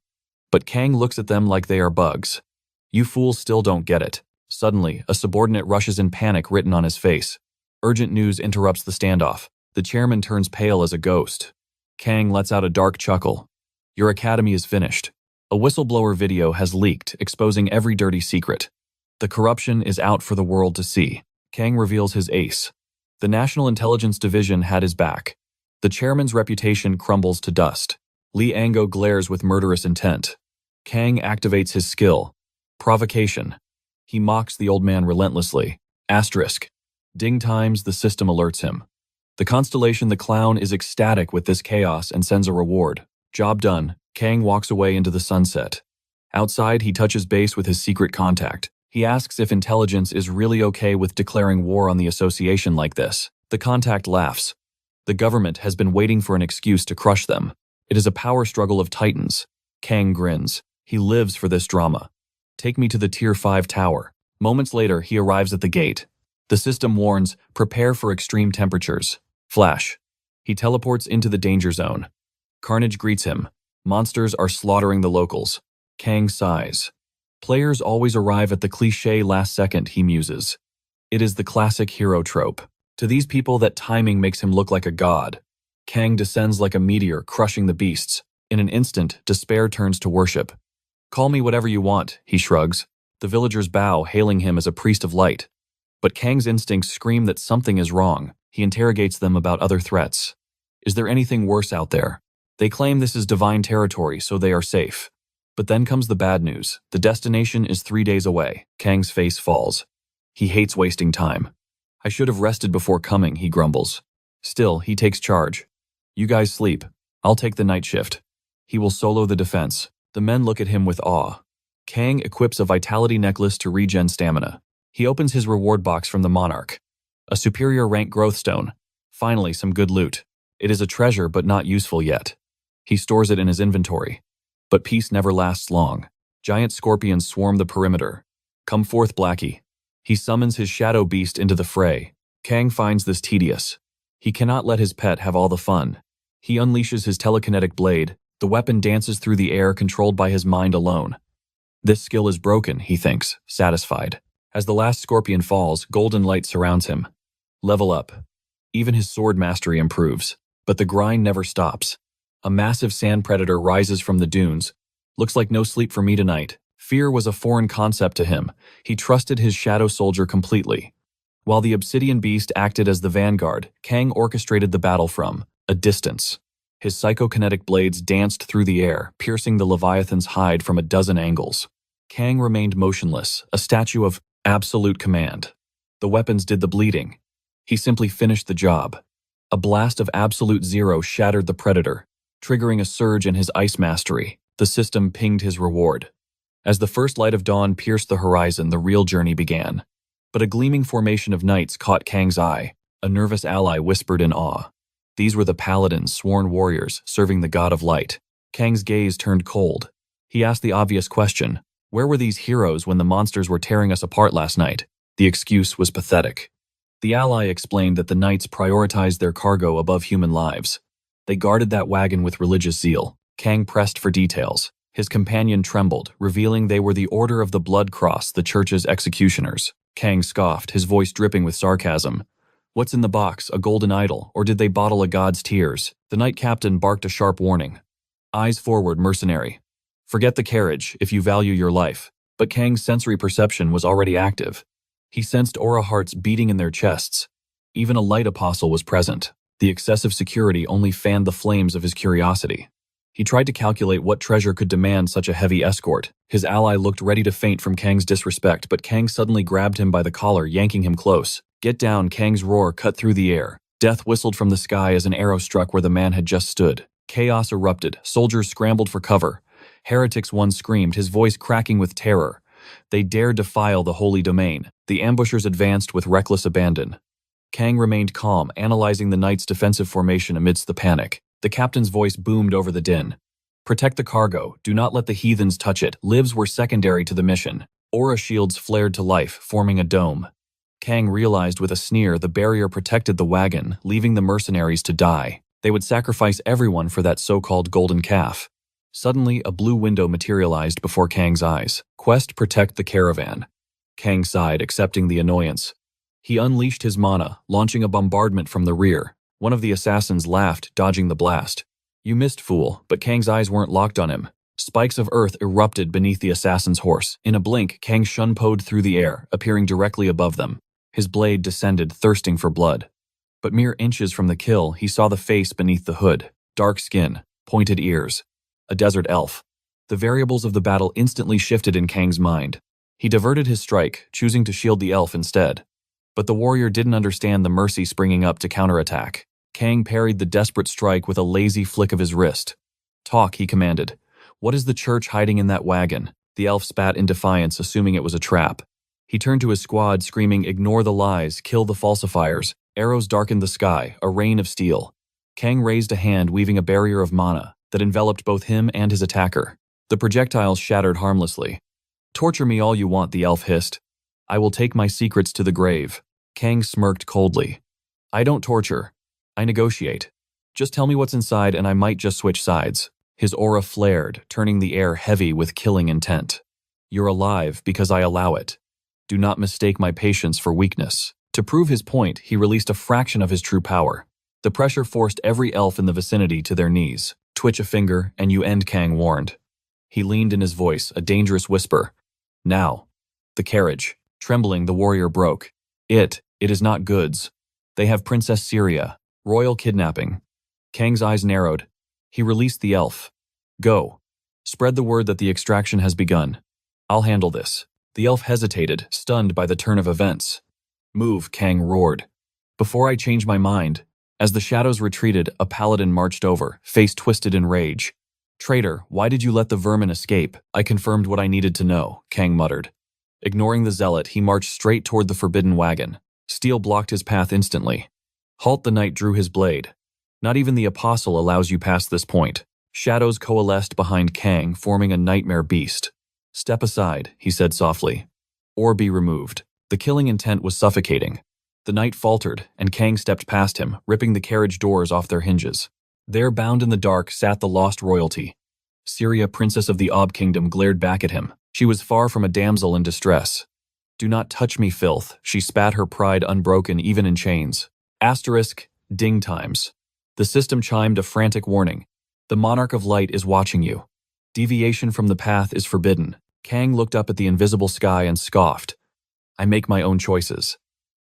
But Kang looks at them like they are bugs. You fools still don't get it. Suddenly, a subordinate rushes in, panic written on his face. Urgent news interrupts the standoff. The chairman turns pale as a ghost. Kang lets out a dark chuckle. Your academy is finished. A whistleblower video has leaked, exposing every dirty secret. The corruption is out for the world to see. Kang reveals his ace. The National Intelligence Division had his back. The chairman's reputation crumbles to dust. Lee Ango glares with murderous intent. Kang activates his skill. Provocation. He mocks the old man relentlessly. Asterisk. Ding times, the system alerts him. The constellation, the clown, is ecstatic with this chaos and sends a reward. Job done. Kang walks away into the sunset. Outside, he touches base with his secret contact. He asks if intelligence is really okay with declaring war on the association like this. The contact laughs. The government has been waiting for an excuse to crush them. It is a power struggle of titans. Kang grins. He lives for this drama. Take me to the Tier 5 tower. Moments later, he arrives at the gate. The system warns, prepare for extreme temperatures. Flash. He teleports into the danger zone. Carnage greets him. Monsters are slaughtering the locals. Kang sighs. Players always arrive at the cliché last second, he muses. It is the classic hero trope. To these people, that timing makes him look like a god. Kang descends like a meteor, crushing the beasts. In an instant, despair turns to worship. Call me whatever you want, he shrugs. The villagers bow, hailing him as a priest of light. But Kang's instincts scream that something is wrong. He interrogates them about other threats. Is there anything worse out there? They claim this is divine territory, so they are safe. But then comes the bad news. The destination is 3 days away. Kang's face falls. He hates wasting time. I should have rested before coming, he grumbles. Still, he takes charge. You guys sleep. I'll take the night shift. He will solo the defense. The men look at him with awe. Kang equips a vitality necklace to regen stamina. He opens his reward box from the Monarch. A superior rank growth stone. Finally, some good loot. It is a treasure, but not useful yet. He stores it in his inventory. But peace never lasts long. Giant scorpions swarm the perimeter. Come forth, Blackie. He summons his shadow beast into the fray. Kang finds this tedious. He cannot let his pet have all the fun. He unleashes his telekinetic blade. The weapon dances through the air, controlled by his mind alone. This skill is broken, he thinks, satisfied. As the last scorpion falls, golden light surrounds him. Level up. Even his sword mastery improves. But the grind never stops. A massive sand predator rises from the dunes. Looks like no sleep for me tonight. Fear was a foreign concept to him. He trusted his shadow soldier completely. While the obsidian beast acted as the vanguard, Kang orchestrated the battle from a distance. His psychokinetic blades danced through the air, piercing the Leviathan's hide from a dozen angles. Kang remained motionless, a statue of absolute command. The weapons did the bleeding. He simply finished the job. A blast of absolute zero shattered the predator, triggering a surge in his ice mastery. The system pinged his reward. As the first light of dawn pierced the horizon, the real journey began. But a gleaming formation of knights caught Kang's eye. A nervous ally whispered in awe. These were the paladins, sworn warriors, serving the god of light. Kang's gaze turned cold. He asked the obvious question, where were these heroes when the monsters were tearing us apart last night? The excuse was pathetic. The ally explained that the knights prioritized their cargo above human lives. They guarded that wagon with religious zeal. Kang pressed for details. His companion trembled, revealing they were the Order of the Blood Cross, the church's executioners. Kang scoffed, his voice dripping with sarcasm. What's in the box, a golden idol, or did they bottle a god's tears? The knight captain barked a sharp warning. Eyes forward, mercenary. Forget the carriage if you value your life. But Kang's sensory perception was already active. He sensed aura hearts beating in their chests. Even a light apostle was present. The excessive security only fanned the flames of his curiosity. He tried to calculate what treasure could demand such a heavy escort. His ally looked ready to faint from Kang's disrespect, but Kang suddenly grabbed him by the collar, yanking him close. Get down, Kang's roar cut through the air. Death whistled from the sky as an arrow struck where the man had just stood. Chaos erupted. Soldiers scrambled for cover. Heretics, one screamed, his voice cracking with terror. They dared defile the holy domain. The ambushers advanced with reckless abandon. Kang remained calm, analyzing the knight's defensive formation amidst the panic. The captain's voice boomed over the din. Protect the cargo. Do not let the heathens touch it. Lives were secondary to the mission. Aura shields flared to life, forming a dome. Kang realized with a sneer the barrier protected the wagon, leaving the mercenaries to die. They would sacrifice everyone for that so-called golden calf. Suddenly, a blue window materialized before Kang's eyes. Quest protect the caravan. Kang sighed, accepting the annoyance. He unleashed his mana, launching a bombardment from the rear. One of the assassins laughed, dodging the blast. You missed, fool, but Kang's eyes weren't locked on him. Spikes of earth erupted beneath the assassin's horse. In a blink, Kang shunpoed through the air, appearing directly above them. His blade descended, thirsting for blood. But mere inches from the kill, he saw the face beneath the hood. Dark skin, pointed ears. A desert elf. The variables of the battle instantly shifted in Kang's mind. He diverted his strike, choosing to shield the elf instead. But the warrior didn't understand the mercy springing up to counterattack. Kang parried the desperate strike with a lazy flick of his wrist. Talk, he commanded. What is the church hiding in that wagon? The elf spat in defiance, assuming it was a trap. He turned to his squad, screaming, ignore the lies, kill the falsifiers. Arrows darkened the sky, a rain of steel. Kang raised a hand, weaving a barrier of mana that enveloped both him and his attacker. The projectiles shattered harmlessly. Torture me all you want, the elf hissed. I will take my secrets to the grave. Kang smirked coldly. I don't torture. I negotiate. Just tell me what's inside and I might just switch sides. His aura flared, turning the air heavy with killing intent. You're alive because I allow it. Do not mistake my patience for weakness. To prove his point, he released a fraction of his true power. The pressure forced every elf in the vicinity to their knees. Twitch a finger and you end, Kang warned. He leaned in his voice, a dangerous whisper. Now. The carriage. Trembling, the warrior broke. It is not goods. They have Princess Syria. Royal kidnapping. Kang's eyes narrowed. He released the elf. Go. Spread the word that the extraction has begun. I'll handle this. The elf hesitated, stunned by the turn of events. Move, Kang roared. Before I change my mind. As the shadows retreated, a paladin marched over, face twisted in rage. Traitor, why did you let the vermin escape? I confirmed what I needed to know, Kang muttered. Ignoring the zealot, he marched straight toward the forbidden wagon. Steel blocked his path instantly. Halt, the knight drew his blade. Not even the apostle allows you past this point. Shadows coalesced behind Kang, forming a nightmare beast. Step aside, he said softly. Or be removed. The killing intent was suffocating. The knight faltered, and Kang stepped past him, ripping the carriage doors off their hinges. There, bound in the dark, sat the lost royalty. Syria, princess of the Ob kingdom, glared back at him. She was far from a damsel in distress. Do not touch me, filth, she spat, her pride unbroken even in chains. Asterisk, ding times. The system chimed a frantic warning. The monarch of light is watching you. Deviation from the path is forbidden. Kang looked up at the invisible sky and scoffed. I make my own choices.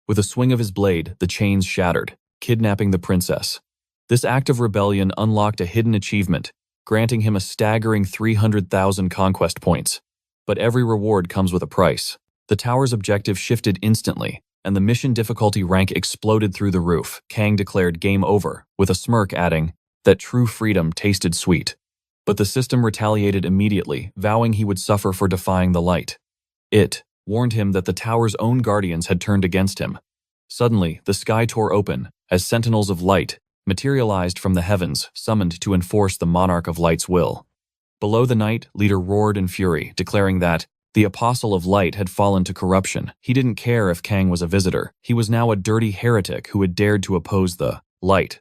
With a swing of his blade, the chains shattered, kidnapping the princess. This act of rebellion unlocked a hidden achievement, granting him a staggering 300,000 conquest points. But every reward comes with a price. The tower's objective shifted instantly, and the mission difficulty rank exploded through the roof. Kang declared game over, with a smirk adding that true freedom tasted sweet. but the system retaliated immediately, vowing he would suffer for defying the light. It warned him that the tower's own guardians had turned against him. Suddenly, the sky tore open, as sentinels of light materialized from the heavens, summoned to enforce the Monarch of Light's will. Below, the Night Leader roared in fury, declaring that the Apostle of Light had fallen to corruption. He didn't care if Kang was a visitor. He was now a dirty heretic who had dared to oppose the light.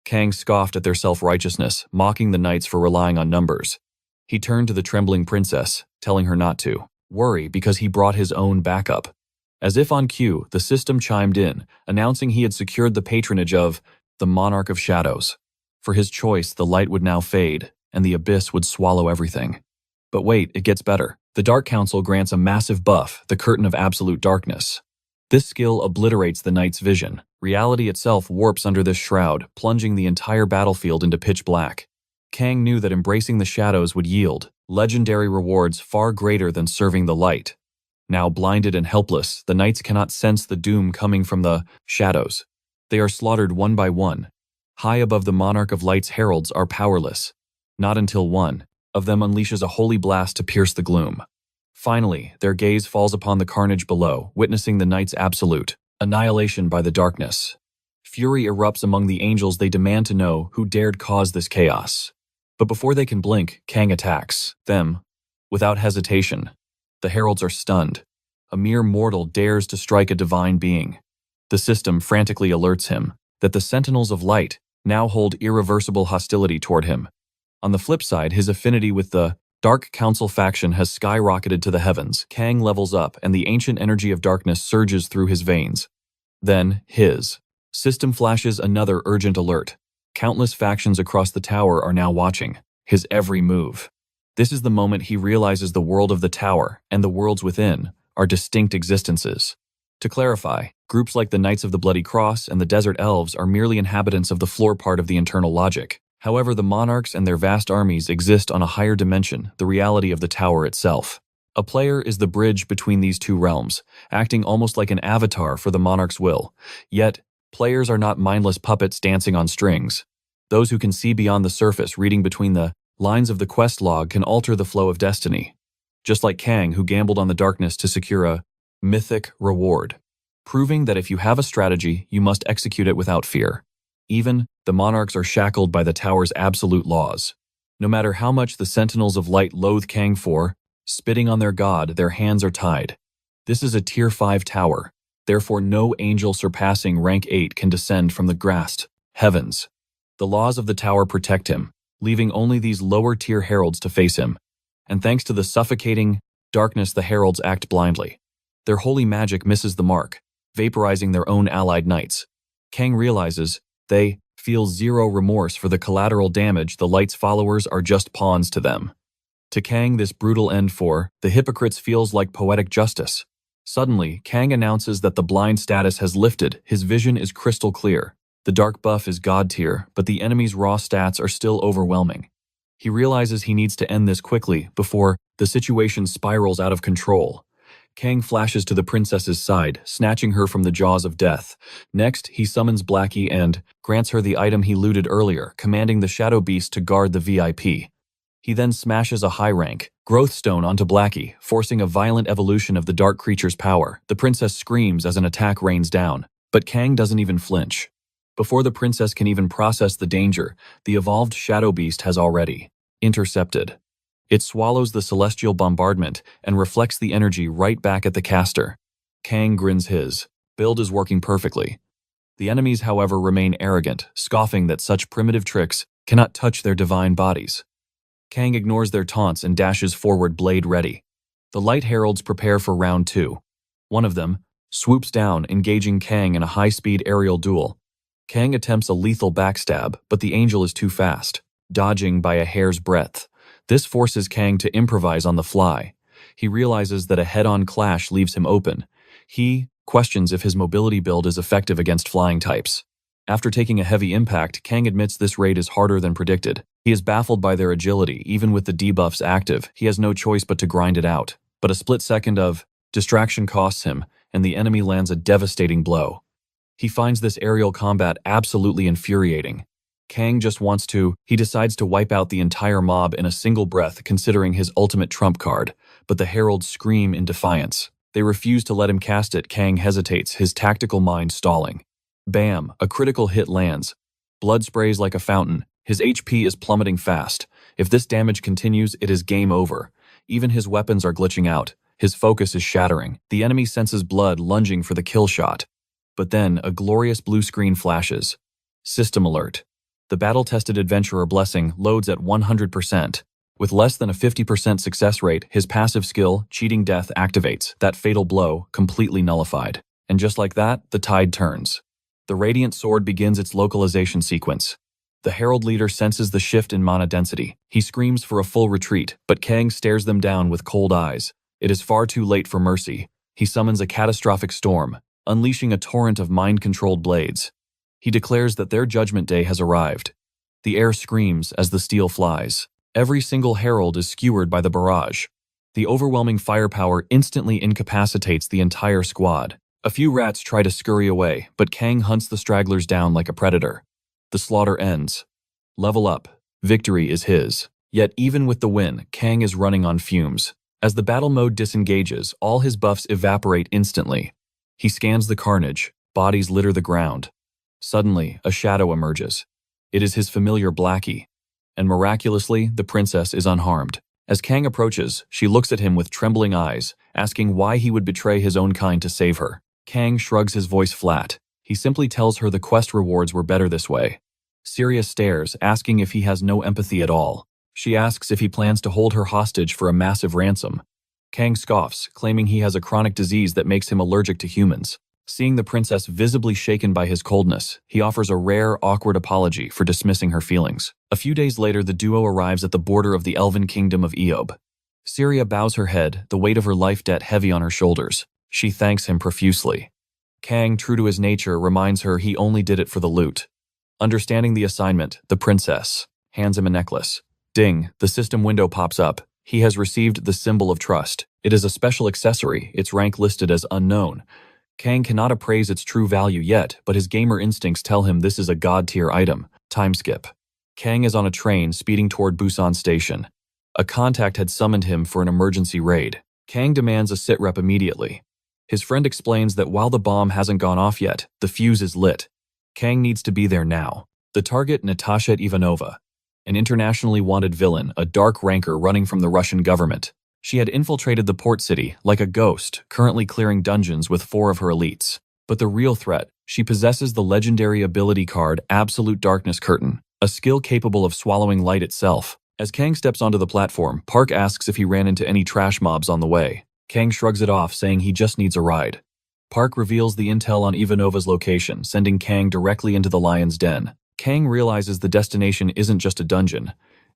Kang scoffed at their self-righteousness, mocking the knights for relying on numbers. He turned to the trembling princess, telling her not to worry because he brought his own backup. As if on cue, the system chimed in, announcing he had secured the patronage of the Monarch of Shadows. For his choice, the light would now fade, and the abyss would swallow everything. But wait, it gets better. The Dark Council grants a massive buff, the Curtain of Absolute Darkness. This skill obliterates the knight's vision. Reality itself warps under this shroud, plunging the entire battlefield into pitch black. Kang knew that embracing the shadows would yield legendary rewards far greater than serving the light. Now blinded and helpless, the knights cannot sense the doom coming from the shadows. They are slaughtered one by one. High above the Monarch of Light's heralds are powerless. Not until one of them unleashes a holy blast to pierce the gloom. Finally, their gaze falls upon the carnage below, witnessing the knight's absolute annihilation by the darkness. Fury erupts among the angels. They demand to know who dared cause this chaos. But before they can blink, Kang attacks them without hesitation. The heralds are stunned. A mere mortal dares to strike a divine being. The system frantically alerts him that the Sentinels of Light now hold irreversible hostility toward him. On the flip side, his affinity with the Dark Council faction has skyrocketed to the heavens. Kang levels up, and the ancient energy of darkness surges through his veins. Then, his system flashes another urgent alert. Countless factions across the tower are now watching his every move. This is the moment he realizes the world of the tower and the worlds within are distinct existences. To clarify, groups like the Knights of the Bloody Cross and the Desert Elves are merely inhabitants of the floor part of the internal logic. However, the monarchs and their vast armies exist on a higher dimension, the reality of the tower itself. A player is the bridge between these two realms, acting almost like an avatar for the monarch's will. Yet, players are not mindless puppets dancing on strings. Those who can see beyond the surface, reading between the lines of the quest log, can alter the flow of destiny. Just like Kang, who gambled on the darkness to secure a mythic reward, proving that if you have a strategy, you must execute it without fear. Even the monarchs are shackled by the tower's absolute laws. No matter how much the Sentinels of Light loathe Kang for spitting on their god, their hands are tied. This is a Tier 5 tower, therefore no angel surpassing rank 8 can descend from the grassed heavens. The laws of the tower protect him, leaving only these lower-tier heralds to face him. And thanks to the suffocating darkness, the heralds act blindly. Their holy magic misses the mark, vaporizing their own allied knights. Kang realizes they feel zero remorse for the collateral damage. The light's followers are just pawns to them. To Kang, this brutal end for the hypocrites feels like poetic justice. Suddenly, Kang announces that the blind status has lifted. His vision is crystal clear. The dark buff is god tier, but the enemy's raw stats are still overwhelming. He realizes he needs to end this quickly before the situation spirals out of control. Kang flashes to the princess's side, snatching her from the jaws of death. Next, he summons Blackie and grants her the item he looted earlier, commanding the Shadow Beast to guard the VIP. He then smashes a high-rank growth stone onto Blackie, forcing a violent evolution of the dark creature's power. The princess screams as an attack rains down, but Kang doesn't even flinch. Before the princess can even process the danger, the evolved Shadow Beast has already intercepted. It swallows the celestial bombardment and reflects the energy right back at the caster. Kang grins. His build is working perfectly. The enemies, however, remain arrogant, scoffing that such primitive tricks cannot touch their divine bodies. Kang ignores their taunts and dashes forward, blade ready. The Light Heralds prepare for round 2. One of them swoops down, engaging Kang in a high-speed aerial duel. Kang attempts a lethal backstab, but the angel is too fast, dodging by a hair's breadth. This forces Kang to improvise on the fly. He realizes that a head-on clash leaves him open. He questions if his mobility build is effective against flying types. After taking a heavy impact, Kang admits this raid is harder than predicted. He is baffled by their agility. Even with the debuffs active, he has no choice but to grind it out. But a split second of distraction costs him, and the enemy lands a devastating blow. He finds this aerial combat absolutely infuriating. Kang just wants to. He decides to wipe out the entire mob in a single breath, considering his ultimate trump card, but the heralds scream in defiance. They refuse to let him cast it. Kang hesitates, his tactical mind stalling. Bam, a critical hit lands. Blood sprays like a fountain. His HP is plummeting fast. If this damage continues, it is game over. Even his weapons are glitching out. His focus is shattering. The enemy senses blood, lunging for the kill shot. But then, a glorious blue screen flashes. System alert. The battle-tested adventurer blessing loads at 100%. With less than a 50% success rate, his passive skill, Cheating Death, activates. That fatal blow, completely nullified. And just like that, the tide turns. The Radiant Sword begins its localization sequence. The Herald leader senses the shift in mana density. He screams for a full retreat, but Kang stares them down with cold eyes. It is far too late for mercy. He summons a catastrophic storm, unleashing a torrent of mind-controlled blades. He declares that their judgment day has arrived. The air screams as the steel flies. Every single herald is skewered by the barrage. The overwhelming firepower instantly incapacitates the entire squad. A few rats try to scurry away, but Kang hunts the stragglers down like a predator. The slaughter ends. Level up. Victory is his. Yet even with the win, Kang is running on fumes. As the battle mode disengages, all his buffs evaporate instantly. He scans the carnage. Bodies litter the ground. Suddenly, a shadow emerges. It is his familiar Blackie. And miraculously, the princess is unharmed. As Kang approaches, she looks at him with trembling eyes, asking why he would betray his own kind to save her. Kang shrugs his voice flat. He simply tells her the quest rewards were better this way. Syria stares, asking if he has no empathy at all. She asks if he plans to hold her hostage for a massive ransom. Kang scoffs, claiming he has a chronic disease that makes him allergic to humans. Seeing the princess visibly shaken by his coldness, he offers a rare, awkward apology for dismissing her feelings. A few days later, the duo arrives at the border of the elven kingdom of Eob. Syria bows her head, the weight of her life debt heavy on her shoulders. She thanks him profusely. Kang, true to his nature, reminds her he only did it for the loot. Understanding the assignment, the princess hands him a necklace. Ding, the system window pops up. He has received the symbol of trust. It is a special accessory, its rank listed as unknown. Kang cannot appraise its true value yet, but his gamer instincts tell him this is a god-tier item. Time skip. Kang is on a train speeding toward Busan Station. A contact had summoned him for an emergency raid. Kang demands a sitrep immediately. His friend explains that while the bomb hasn't gone off yet, the fuse is lit. Kang needs to be there now. The target, Natasha Ivanova, an internationally wanted villain, a dark ranker running from the Russian government. She had infiltrated the port city, like a ghost, currently clearing dungeons with 4 of her elites. But the real threat, she possesses the legendary ability card Absolute Darkness Curtain, a skill capable of swallowing light itself. As Kang steps onto the platform, Park asks if he ran into any trash mobs on the way. Kang shrugs it off, saying he just needs a ride. Park reveals the intel on Ivanova's location, sending Kang directly into the lion's den. Kang realizes the destination isn't just a dungeon.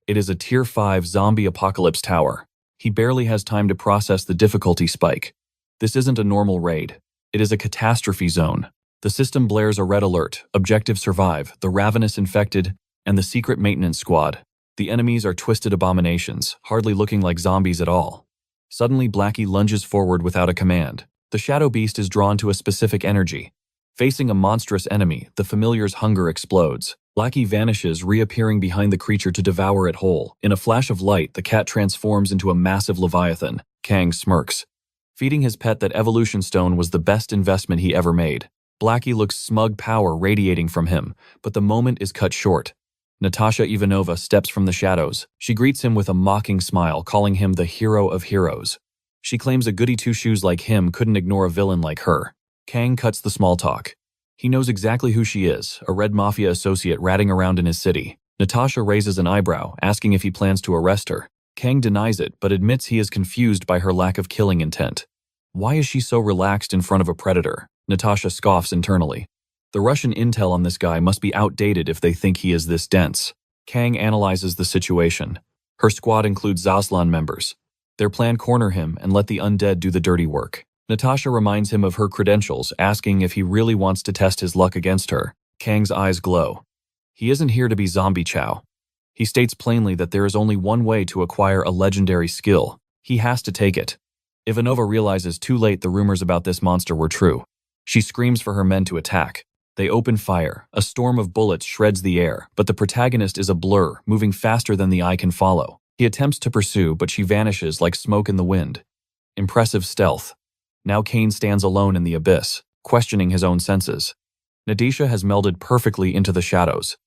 It is a Tier 5 zombie apocalypse tower. He barely has time to process the difficulty spike. This isn't a normal raid. It is a catastrophe zone. The system blares a red alert, Objective Survive, the Ravenous Infected, and the Secret Maintenance Squad. The enemies are twisted abominations, hardly looking like zombies at all. Suddenly, Blackie lunges forward without a command. The Shadow Beast is drawn to a specific energy. Facing a monstrous enemy, the familiar's hunger explodes. Blackie vanishes, reappearing behind the creature to devour it whole. In a flash of light, the cat transforms into a massive leviathan. Kang smirks. Feeding his pet that evolution stone was the best investment he ever made. Blackie looks smug power radiating from him, but the moment is cut short. Natasha Ivanova steps from the shadows. She greets him with a mocking smile, calling him the hero of heroes. She claims a goody two-shoes like him couldn't ignore a villain like her. Kang cuts the small talk. He knows exactly who she is, a Red Mafia associate ratting around in his city. Natasha raises an eyebrow, asking if he plans to arrest her. Kang denies it, but admits he is confused by her lack of killing intent. Why is she so relaxed in front of a predator? Natasha scoffs internally. The Russian intel on this guy must be outdated if they think he is this dense. Kang analyzes the situation. Her squad includes Zaslan members. Their plan: corner him and let the undead do the dirty work. Natasha reminds him of her credentials, asking if he really wants to test his luck against her. Kang's eyes glow. He isn't here to be zombie chow. He states plainly that there is only one way to acquire a legendary skill. He has to take it. Ivanova realizes too late the rumors about this monster were true. She screams for her men to attack. They open fire. A storm of bullets shreds the air, but the protagonist is a blur, moving faster than the eye can follow. He attempts to pursue, but she vanishes like smoke in the wind. Impressive stealth. Now Kane stands alone in the abyss, questioning his own senses. Nadisha has melded perfectly into the shadows.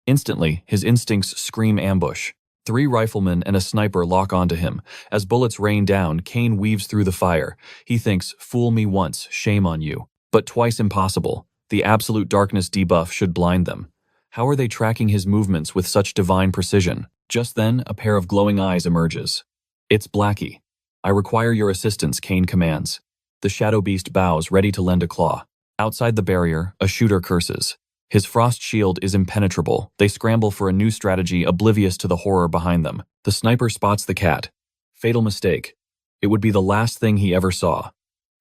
Instantly, his instincts scream ambush. 3 riflemen and a sniper lock onto him. As bullets rain down, Kane weaves through the fire. He thinks, fool me once, shame on you. But twice impossible. The absolute darkness debuff should blind them. How are they tracking his movements with such divine precision? Just then, a pair of glowing eyes emerges. It's Blackie. I require your assistance, Kane commands. The shadow beast bows, ready to lend a claw. Outside the barrier, a shooter curses. His frost shield is impenetrable. They scramble for a new strategy, oblivious to the horror behind them. The sniper spots the cat. Fatal mistake. It would be the last thing he ever saw.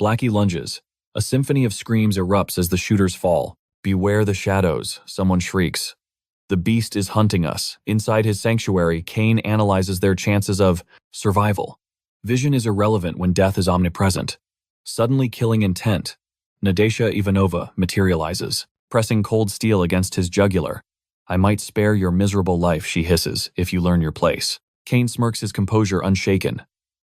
Blackie lunges. A symphony of screams erupts as the shooters fall. Beware the shadows, someone shrieks. The beast is hunting us. Inside his sanctuary, Kane analyzes their chances of survival. Vision is irrelevant when death is omnipresent. Suddenly killing intent. Nadesha Ivanova materializes, pressing cold steel against his jugular. I might spare your miserable life, she hisses, if you learn your place. Kane smirks, his composure unshaken.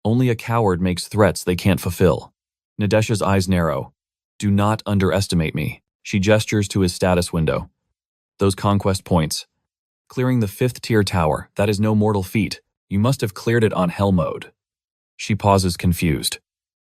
Only a coward makes threats they can't fulfill. Nadesha's eyes narrow. Do not underestimate me. She gestures to his status window. Those conquest points. Clearing the 5th tier tower, that is no mortal feat. You must have cleared it on hell mode. She pauses, confused.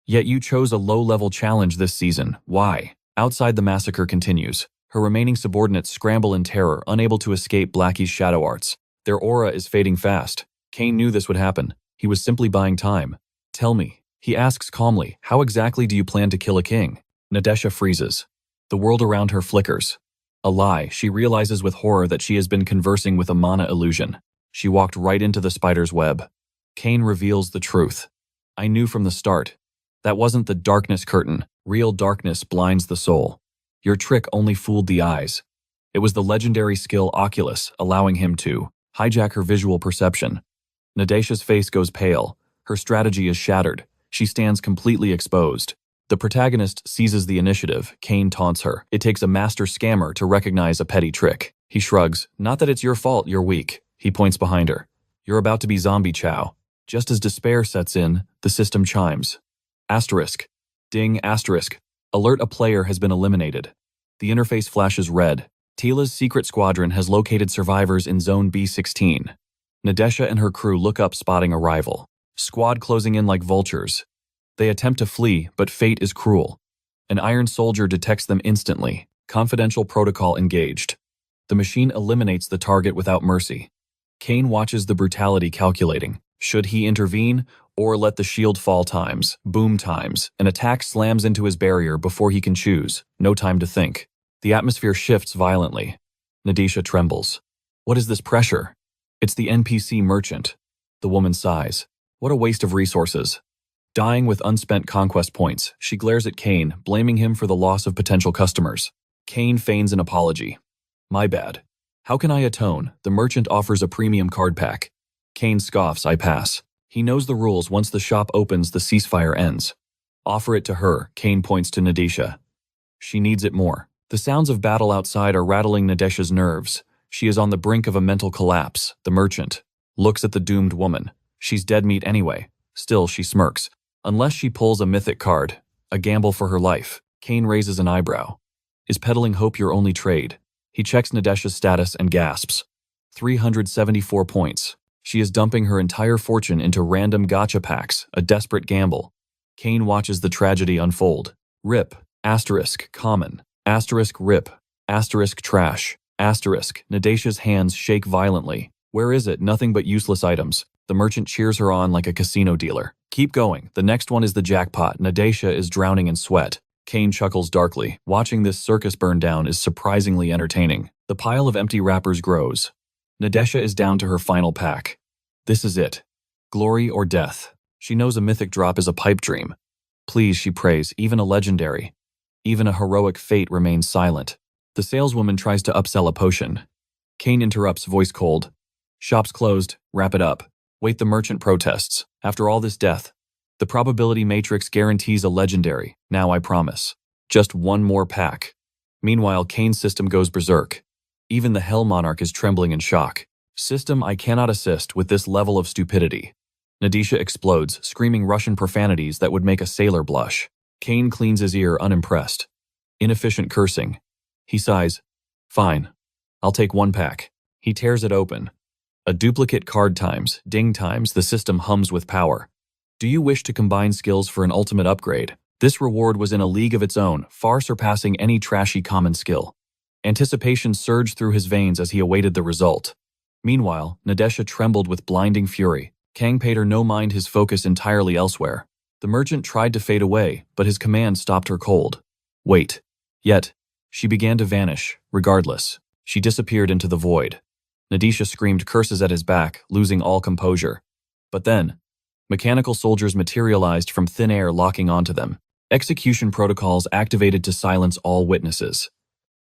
Yet you chose a low-level challenge this season. Why? Outside, the massacre continues. Her remaining subordinates scramble in terror, unable to escape Blackie's shadow arts. Their aura is fading fast. Kane knew this would happen. He was simply buying time. Tell me, he asks calmly, how exactly do you plan to kill a king? Nadesha freezes. The world around her flickers. A lie. She realizes with horror that she has been conversing with a mana illusion. She walked right into the spider's web. Kane reveals the truth. I knew from the start. That wasn't the darkness curtain. Real darkness blinds the soul. Your trick only fooled the eyes. It was the legendary skill Oculus, allowing him to hijack her visual perception. Nadesha's face goes pale. Her strategy is shattered. She stands completely exposed. The protagonist seizes the initiative. Kane taunts her. It takes a master scammer to recognize a petty trick. He shrugs. Not that it's your fault, you're weak. He points behind her. You're about to be zombie chow. Just as despair sets in, the system chimes. Asterisk. Ding, asterisk. Alert, a player has been eliminated. The interface flashes red. Tila's secret squadron has located survivors in Zone B16. Nadesha and her crew look up, spotting a rival. Squad closing in like vultures. They attempt to flee, but fate is cruel. An iron soldier detects them instantly. Confidential protocol engaged. The machine eliminates the target without mercy. Kane watches the brutality, calculating. Should he intervene, or let the shield fall times, boom times? An attack slams into his barrier before he can choose. No time to think. The atmosphere shifts violently. Nadesha trembles. What is this pressure? It's the NPC merchant. The woman sighs. What a waste of resources. Dying with unspent conquest points, she glares at Kane, blaming him for the loss of potential customers. Kane feigns an apology. My bad. How can I atone? The merchant offers a premium card pack. Kane scoffs. I pass. He knows the rules. Once the shop opens, the ceasefire ends. Offer it to her. Kane points to Nadesha. She needs it more. The sounds of battle outside are rattling Nadesha's nerves. She is on the brink of a mental collapse. The merchant looks at the doomed woman. She's dead meat anyway. Still, she smirks. Unless she pulls a mythic card. A gamble for her life. Kane raises an eyebrow. Is peddling hope your only trade? He checks Nadesha's status and gasps. 374 points. She is dumping her entire fortune into random gacha packs, a desperate gamble. Kane watches the tragedy unfold. Rip, asterisk, common, asterisk, rip, asterisk, trash, asterisk. Nadesha's hands shake violently. Where is it? Nothing but useless items. The merchant cheers her on like a casino dealer. Keep going. The next one is the jackpot. Nadesha is drowning in sweat. Kane chuckles darkly. Watching this circus burn down is surprisingly entertaining. The pile of empty wrappers grows. Nadesha is down to her final pack. This is it. Glory or death. She knows a mythic drop is a pipe dream. Please, she prays, even a legendary. Even a heroic fate remains silent. The saleswoman tries to upsell a potion. Kane interrupts, voice cold. Shop's closed. Wrap it up. Wait, the merchant protests. After all this death, the probability matrix guarantees a legendary. Now I promise. Just one more pack. Meanwhile, Kane's system goes berserk. Even the Hell Monarch is trembling in shock. System, I cannot assist with this level of stupidity. Nadisha explodes, screaming Russian profanities that would make a sailor blush. Kane cleans his ear, unimpressed. Inefficient cursing. He sighs. Fine. I'll take one pack. He tears it open. A duplicate card times, ding times, the system hums with power. Do you wish to combine skills for an ultimate upgrade? This reward was in a league of its own, far surpassing any trashy common skill. Anticipation surged through his veins as he awaited the result. Meanwhile, Nadesha trembled with blinding fury. Kang paid her no mind, his focus entirely elsewhere. The merchant tried to fade away, but his command stopped her cold. Wait. Yet, she began to vanish, regardless. She disappeared into the void. Nadisha screamed curses at his back, losing all composure. But then, mechanical soldiers materialized from thin air, locking onto them. Execution protocols activated to silence all witnesses.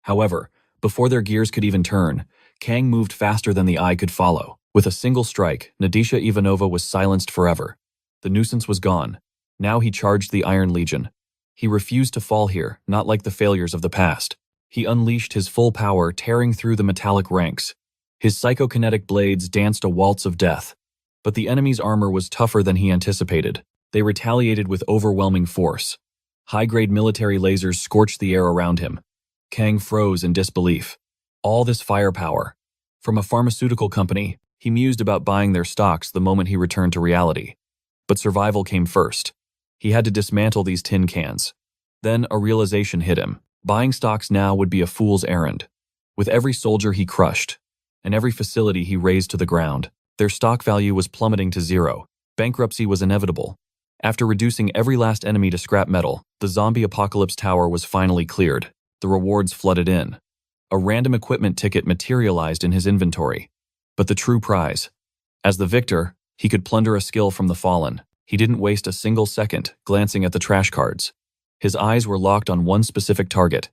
However, before their gears could even turn, Kang moved faster than the eye could follow. With a single strike, Nadisha Ivanova was silenced forever. The nuisance was gone. Now he charged the Iron Legion. He refused to fall here, not like the failures of the past. He unleashed his full power, tearing through the metallic ranks. His psychokinetic blades danced a waltz of death. But the enemy's armor was tougher than he anticipated. They retaliated with overwhelming force. High-grade military lasers scorched the air around him. Kang froze in disbelief. All this firepower. From a pharmaceutical company, he mused about buying their stocks the moment he returned to reality. But survival came first. He had to dismantle these tin cans. Then a realization hit him. Buying stocks now would be a fool's errand. With every soldier he crushed, and every facility he razed to the ground, their stock value was plummeting to zero. Bankruptcy was inevitable. After reducing every last enemy to scrap metal, the zombie apocalypse tower was finally cleared. The rewards flooded in. A random equipment ticket materialized in his inventory. But the true prize. As the victor, he could plunder a skill from the fallen. He didn't waste a single second glancing at the trash cards. His eyes were locked on one specific target.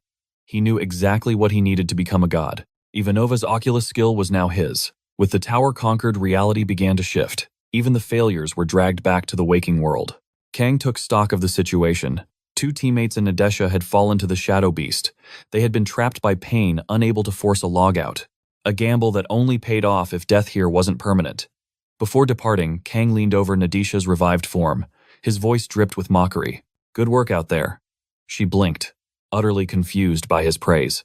He knew exactly what he needed to become a god. Ivanova's Oculus skill was now his. With the tower conquered, reality began to shift. Even the failures were dragged back to the waking world. Kang took stock of the situation. Two teammates in Nadesha had fallen to the Shadow Beast. They had been trapped by pain, unable to force a logout. A gamble that only paid off if death here wasn't permanent. Before departing, Kang leaned over Nadesha's revived form. His voice dripped with mockery. Good work out there. She blinked, utterly confused by his praise.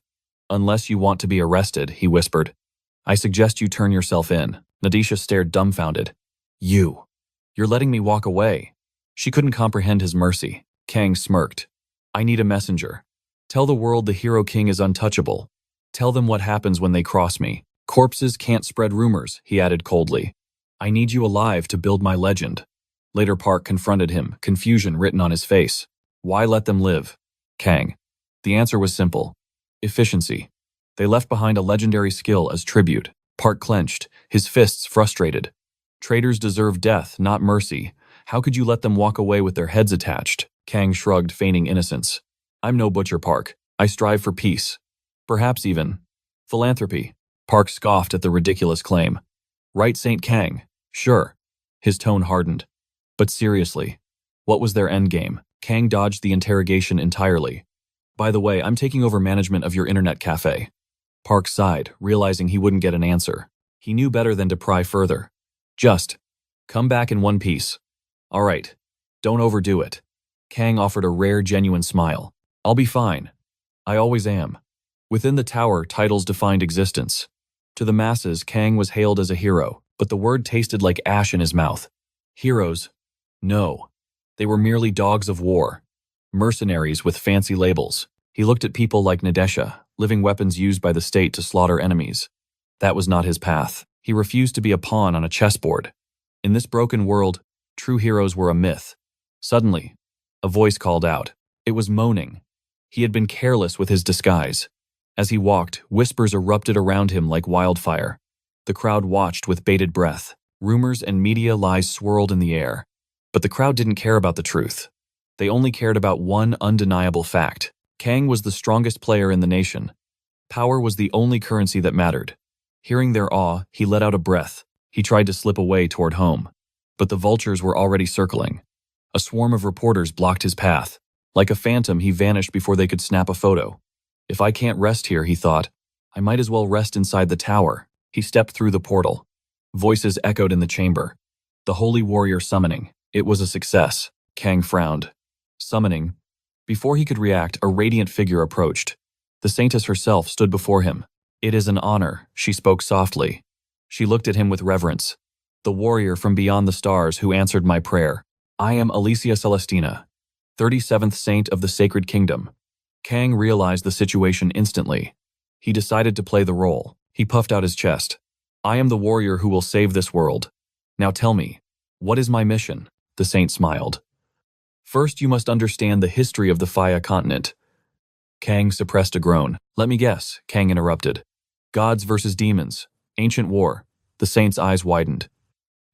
Unless you want to be arrested, he whispered. I suggest you turn yourself in. Nadesha stared dumbfounded. You're letting me walk away. She couldn't comprehend his mercy. Kang smirked. I need a messenger. Tell the world the Hero King is untouchable. Tell them what happens when they cross me. Corpses can't spread rumors, he added coldly. I need you alive to build my legend. Later Park confronted him, confusion written on his face. Why let them live? Kang. The answer was simple. Efficiency. They left behind a legendary skill as tribute. Park clenched, his fists frustrated. Traitors deserve death, not mercy. How could you let them walk away with their heads attached? Kang shrugged, feigning innocence. I'm no butcher, Park. I strive for peace. Perhaps even philanthropy. Park scoffed at the ridiculous claim. Right, Saint Kang? Sure. His tone hardened. But seriously, what was their endgame? Kang dodged the interrogation entirely. By the way, I'm taking over management of your internet cafe. Park sighed, realizing he wouldn't get an answer. He knew better than to pry further. Just come back in one piece. All right. Don't overdo it. Kang offered a rare, genuine smile. I'll be fine. I always am. Within the tower, titles defined existence. To the masses, Kang was hailed as a hero, but the word tasted like ash in his mouth. Heroes? No. They were merely dogs of war. Mercenaries with fancy labels. He looked at people like Nadesha, living weapons used by the state to slaughter enemies. That was not his path. He refused to be a pawn on a chessboard. In this broken world, true heroes were a myth. Suddenly, a voice called out. It was moaning. He had been careless with his disguise. As he walked, whispers erupted around him like wildfire. The crowd watched with bated breath. Rumors and media lies swirled in the air. But the crowd didn't care about the truth. They only cared about one undeniable fact. Kang was the strongest player in the nation. Power was the only currency that mattered. Hearing their awe, he let out a breath. He tried to slip away toward home. But the vultures were already circling. A swarm of reporters blocked his path. Like a phantom, he vanished before they could snap a photo. If I can't rest here, he thought, I might as well rest inside the tower. He stepped through the portal. Voices echoed in the chamber. The holy warrior summoning. It was a success. Kang frowned. Summoning. Before he could react, a radiant figure approached. The saintess herself stood before him. It is an honor, she spoke softly. She looked at him with reverence. The warrior from beyond the stars who answered my prayer. I am Alicia Celestina, 37th saint of the Sacred Kingdom. Kang realized the situation instantly. He decided to play the role. He puffed out his chest. I am the warrior who will save this world. Now tell me, what is my mission? The saint smiled. First, you must understand the history of the Phaya continent. Kang suppressed a groan. Let me guess, Kang interrupted. Gods versus demons. Ancient war. The saint's eyes widened.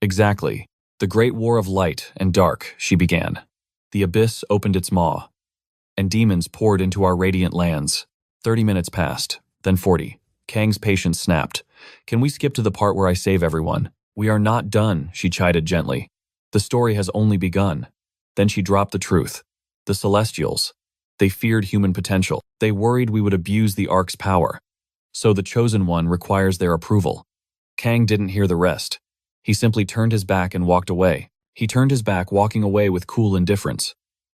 Exactly. The great war of light and dark, she began. The abyss opened its maw, and demons poured into our radiant lands. 30 minutes passed, then 40. Kang's patience snapped. Can we skip to the part where I save everyone? We are not done, she chided gently. The story has only begun. Then she dropped the truth. The Celestials. They feared human potential. They worried we would abuse the Ark's power. So the Chosen One requires their approval. Kang didn't hear the rest. He simply turned his back and walked away. He turned his back, walking away with cool indifference.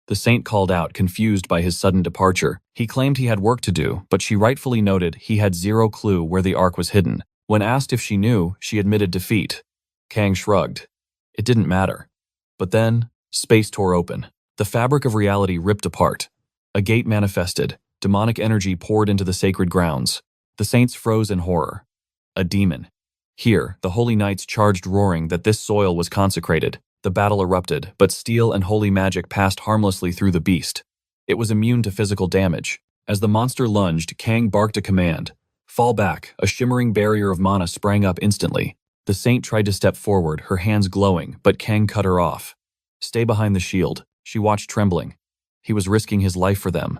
The saint called out, confused by his sudden departure. He claimed he had work to do, but she rightfully noted he had zero clue where the Ark was hidden. When asked if she knew, she admitted defeat. Kang shrugged. It didn't matter. But then, space tore open. The fabric of reality ripped apart. A gate manifested. Demonic energy poured into the sacred grounds. The saints froze in horror. A demon. Here, the holy knights charged, roaring that this soil was consecrated. The battle erupted, but steel and holy magic passed harmlessly through the beast. It was immune to physical damage. As the monster lunged, Kang barked a command. Fall back. A shimmering barrier of mana sprang up instantly. The saint tried to step forward, her hands glowing, but Kang cut her off. Stay behind the shield. She watched, trembling. He was risking his life for them.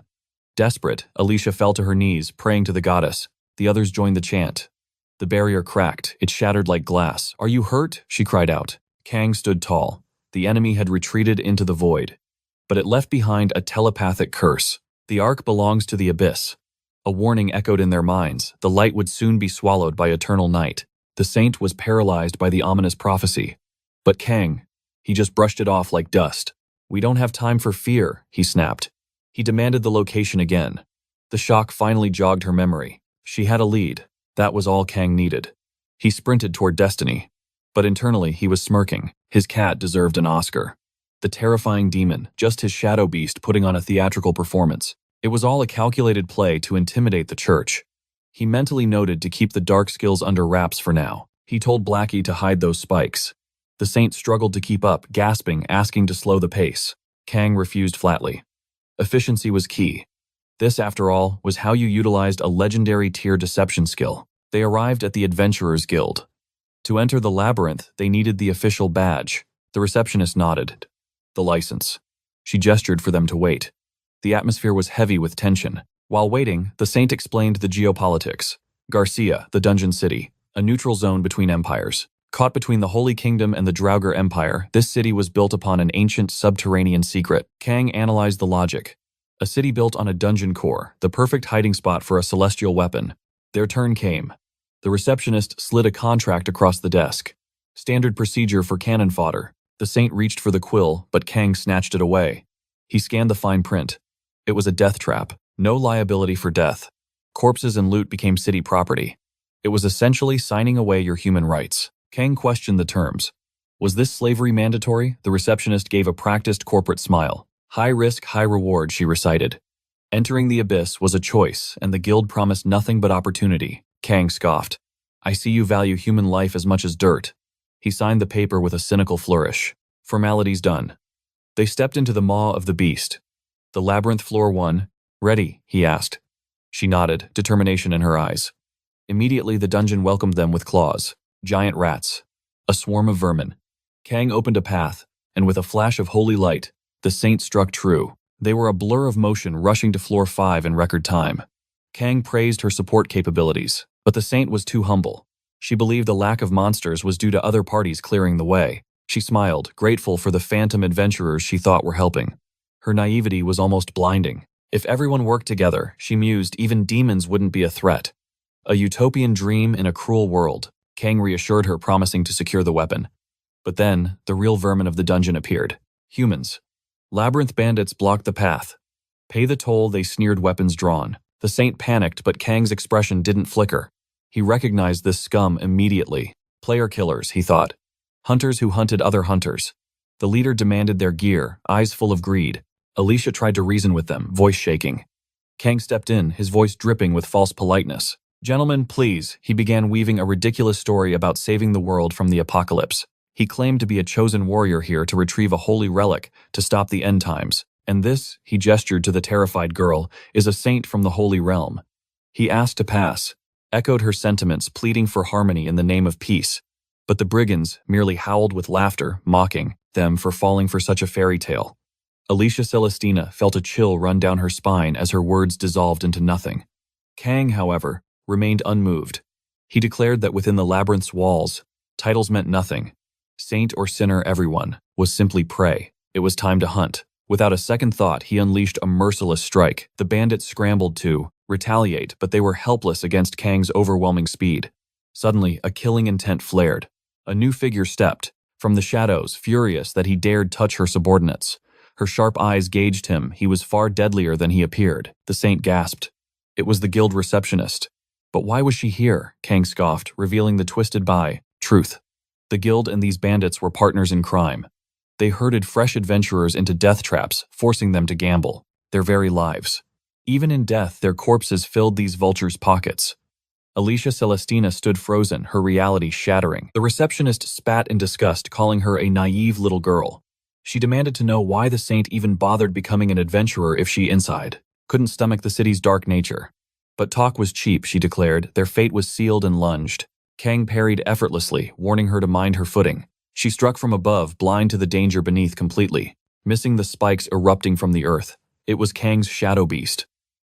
Desperate, Alicia fell to her knees, praying to the goddess. The others joined the chant. The barrier cracked. It shattered like glass. Are you hurt? She cried out. Kang stood tall. The enemy had retreated into the void. But it left behind a telepathic curse. The Ark belongs to the abyss. A warning echoed in their minds. The light would soon be swallowed by eternal night. The saint was paralyzed by the ominous prophecy. But Kang, he just brushed it off like dust. We don't have time for fear, he snapped. He demanded the location again. The shock finally jogged her memory. She had a lead. That was all Kang needed. He sprinted toward destiny. But internally, he was smirking. His cat deserved an Oscar. The terrifying demon, just his shadow beast putting on a theatrical performance. It was all a calculated play to intimidate the church. He mentally noted to keep the dark skills under wraps for now. He told Blackie to hide those spikes. The saint struggled to keep up, gasping, asking to slow the pace. Kang refused flatly. Efficiency was key. This, after all, was how you utilized a legendary tier deception skill. They arrived at the Adventurers Guild. To enter the labyrinth, they needed the official badge. The receptionist nodded. The license. She gestured for them to wait. The atmosphere was heavy with tension. While waiting, the saint explained the geopolitics. Garcia, the dungeon city, a neutral zone between empires. Caught between the Holy Kingdom and the Draugr Empire, this city was built upon an ancient subterranean secret. Kang analyzed the logic. A city built on a dungeon core, the perfect hiding spot for a celestial weapon. Their turn came. The receptionist slid a contract across the desk. Standard procedure for cannon fodder. The saint reached for the quill, but Kang snatched it away. He scanned the fine print. It was a death trap. No liability for death. Corpses and loot became city property. It was essentially signing away your human rights. Kang questioned the terms. Was this slavery mandatory? The receptionist gave a practiced corporate smile. High risk, high reward, she recited. Entering the abyss was a choice, and the guild promised nothing but opportunity. Kang scoffed. I see you value human life as much as dirt. He signed the paper with a cynical flourish. Formalities done. They stepped into the maw of the beast. The labyrinth floor 1. Ready? He asked. She nodded, determination in her eyes. Immediately the dungeon welcomed them with claws. Giant rats. A swarm of vermin. Kang opened a path, and with a flash of holy light, the saint struck true. They were a blur of motion rushing to floor 5 in record time. Kang praised her support capabilities, but the saint was too humble. She believed the lack of monsters was due to other parties clearing the way. She smiled, grateful for the phantom adventurers she thought were helping. Her naivety was almost blinding. If everyone worked together, she mused, even demons wouldn't be a threat. A utopian dream in a cruel world, Kang reassured her, promising to secure the weapon. But then, the real vermin of the dungeon appeared. Humans. Labyrinth bandits blocked the path. Pay the toll, they sneered, weapons drawn. The saint panicked, but Kang's expression didn't flicker. He recognized this scum immediately. Player killers, he thought. Hunters who hunted other hunters. The leader demanded their gear, eyes full of greed. Alicia tried to reason with them, voice shaking. Kang stepped in, his voice dripping with false politeness. Gentlemen, please, he began, weaving a ridiculous story about saving the world from the apocalypse. He claimed to be a chosen warrior here to retrieve a holy relic to stop the end times. And this, he gestured to the terrified girl, is a saint from the Holy Realm. He asked to pass, echoed her sentiments, pleading for harmony in the name of peace. But the brigands merely howled with laughter, mocking them for falling for such a fairy tale. Alicia Celestina felt a chill run down her spine as her words dissolved into nothing. Kang, however, remained unmoved. He declared that within the labyrinth's walls, titles meant nothing. Saint or sinner, everyone was simply prey. It was time to hunt. Without a second thought, he unleashed a merciless strike. The bandits scrambled to retaliate, but they were helpless against Kang's overwhelming speed. Suddenly, a killing intent flared. A new figure stepped from the shadows, furious that he dared touch her subordinates. Her sharp eyes gauged him. He was far deadlier than he appeared. The saint gasped. It was the guild receptionist. But why was she here? Kang scoffed, revealing the twisted truth. The guild and these bandits were partners in crime. They herded fresh adventurers into death traps, forcing them to gamble their very lives. Even in death, their corpses filled these vultures' pockets. Alicia Celestina stood frozen, her reality shattering. The receptionist spat in disgust, calling her a naive little girl. She demanded to know why the saint even bothered becoming an adventurer if she inside couldn't stomach the city's dark nature. But talk was cheap, she declared. Their fate was sealed and lunged. Kang parried effortlessly, warning her to mind her footing. She struck from above, blind to the danger beneath completely, missing the spikes erupting from the earth. It was Kang's shadow beast.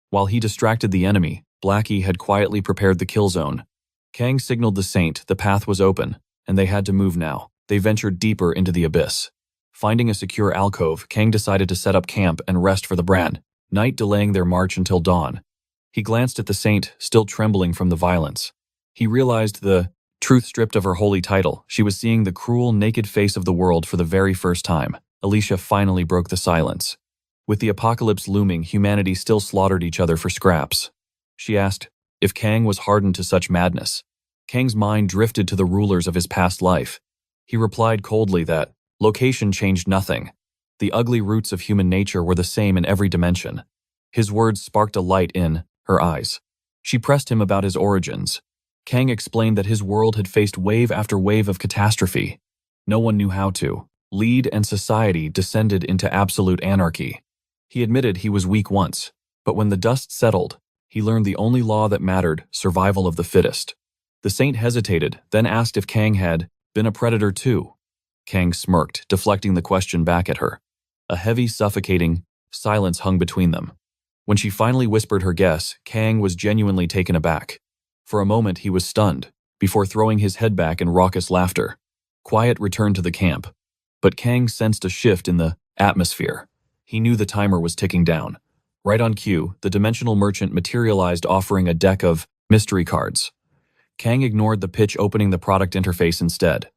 While he distracted the enemy, Blackie had quietly prepared the kill zone. Kang signaled the saint the path was open, and they had to move now. They ventured deeper into the abyss. Finding a secure alcove, Kang decided to set up camp and rest for the brand, night delaying their march until dawn. He glanced at the saint, still trembling from the violence. He realized the truth stripped of her holy title. She was seeing the cruel, naked face of the world for the very first time. Alicia finally broke the silence. With the apocalypse looming, humanity still slaughtered each other for scraps. She asked if Kang was hardened to such madness. Kang's mind drifted to the rulers of his past life. He replied coldly that location changed nothing. The ugly roots of human nature were the same in every dimension. His words sparked a light in her eyes. She pressed him about his origins. Kang explained that his world had faced wave after wave of catastrophe. No one knew how to lead, and society descended into absolute anarchy. He admitted he was weak once, but when the dust settled, he learned the only law that mattered, survival of the fittest. The saint hesitated, then asked if Kang had been a predator too. Kang smirked, deflecting the question back at her. A heavy, suffocating silence hung between them. When she finally whispered her guess, Kang was genuinely taken aback. For a moment he was stunned, before throwing his head back in raucous laughter. Quiet returned to the camp, but Kang sensed a shift in the atmosphere. He knew the timer was ticking down. Right on cue, the dimensional merchant materialized, offering a deck of mystery cards. Kang ignored the pitch, opening the product interface instead.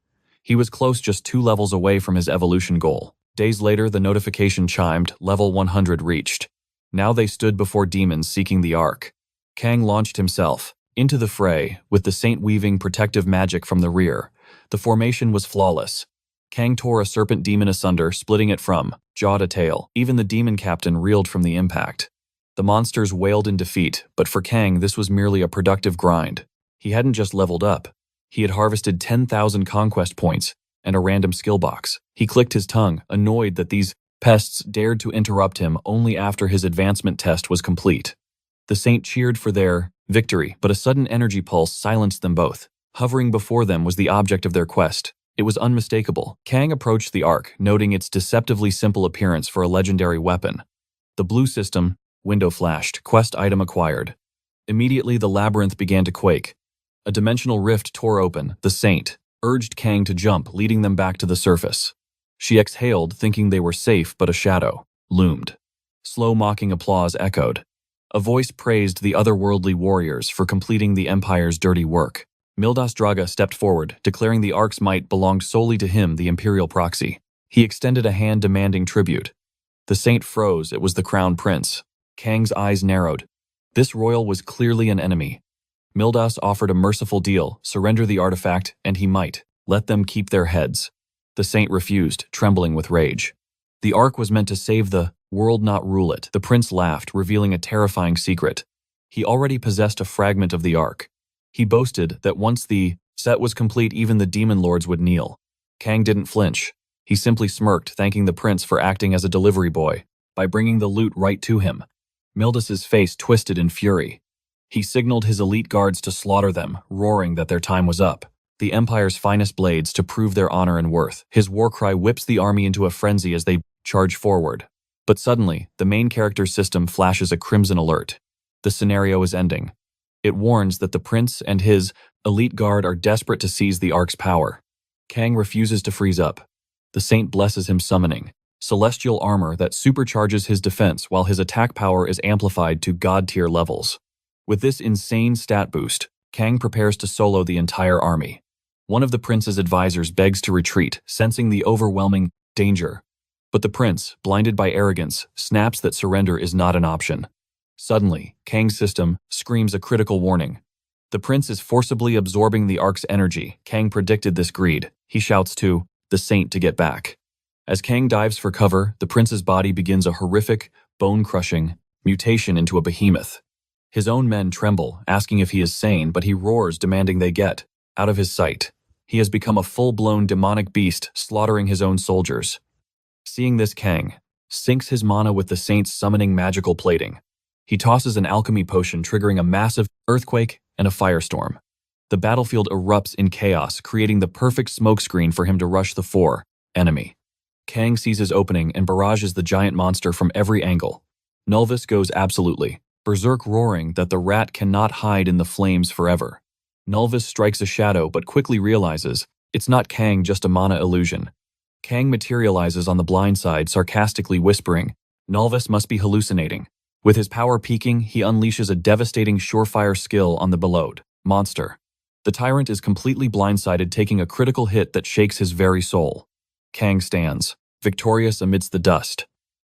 He was close, just 2 levels away from his evolution goal. Days later, the notification chimed, level 100 reached. Now they stood before demons seeking the Ark. Kang launched himself into the fray, with the saint weaving protective magic from the rear. The formation was flawless. Kang tore a serpent demon asunder, splitting it from jaw to tail. Even the demon captain reeled from the impact. The monsters wailed in defeat, but for Kang this was merely a productive grind. He hadn't just leveled up. He had harvested 10,000 conquest points and a random skill box. He clicked his tongue, annoyed that these pests dared to interrupt him only after his advancement test was complete. The saint cheered for their victory, but a sudden energy pulse silenced them both. Hovering before them was the object of their quest. It was unmistakable. Kang approached the Ark, noting its deceptively simple appearance for a legendary weapon. The blue system window flashed, quest item acquired. Immediately the labyrinth began to quake. A dimensional rift tore open. The saint urged Kang to jump, leading them back to the surface. She exhaled, thinking they were safe, but a shadow loomed. Slow mocking applause echoed. A voice praised the otherworldly warriors for completing the Empire's dirty work. Mildas Draga stepped forward, declaring the Ark's might belonged solely to him, the Imperial proxy. He extended a hand demanding tribute. The saint froze. It was the crown prince. Kang's eyes narrowed. This royal was clearly an enemy. Mildas offered a merciful deal: surrender the artifact, and he might let them keep their heads. The saint refused, trembling with rage. The Ark was meant to save the world, not rule it. The prince laughed, revealing a terrifying secret. He already possessed a fragment of the Ark. He boasted that once the set was complete, even the demon lords would kneel. Kang didn't flinch. He simply smirked, thanking the prince for acting as a delivery boy by bringing the loot right to him. Mildas's face twisted in fury. He signaled his elite guards to slaughter them, roaring that their time was up. The Empire's finest blades to prove their honor and worth. His war cry whips the army into a frenzy as they charge forward. But suddenly, the main character's system flashes a crimson alert. The scenario is ending. It warns that the prince and his elite guard are desperate to seize the Ark's power. Kang refuses to freeze up. The saint blesses him, summoning celestial armor that supercharges his defense while his attack power is amplified to god-tier levels. With this insane stat boost, Kang prepares to solo the entire army. One of the prince's advisors begs to retreat, sensing the overwhelming danger. But the prince, blinded by arrogance, snaps that surrender is not an option. Suddenly, Kang's system screams a critical warning. The prince is forcibly absorbing the Ark's energy. Kang predicted this greed. He shouts to the saint to get back. As Kang dives for cover, the prince's body begins a horrific, bone-crushing mutation into a behemoth. His own men tremble, asking if he is sane, but he roars, demanding they get out of his sight. He has become a full-blown demonic beast, slaughtering his own soldiers. Seeing this, Kang sinks his mana with the saint's summoning magical plating. He tosses an alchemy potion, triggering a massive earthquake and a firestorm. The battlefield erupts in chaos, creating the perfect smokescreen for him to rush the enemy. Kang sees his opening and barrages the giant monster from every angle. Nulvis goes absolutely berserk, roaring that the rat cannot hide in the flames forever. Nulvis strikes a shadow but quickly realizes it's not Kang, just a mana illusion. Kang materializes on the blind side, sarcastically whispering, "Nulvis must be hallucinating." With his power peaking, he unleashes a devastating surefire skill on the beloved monster. The tyrant is completely blindsided, taking a critical hit that shakes his very soul. Kang stands, victorious amidst the dust.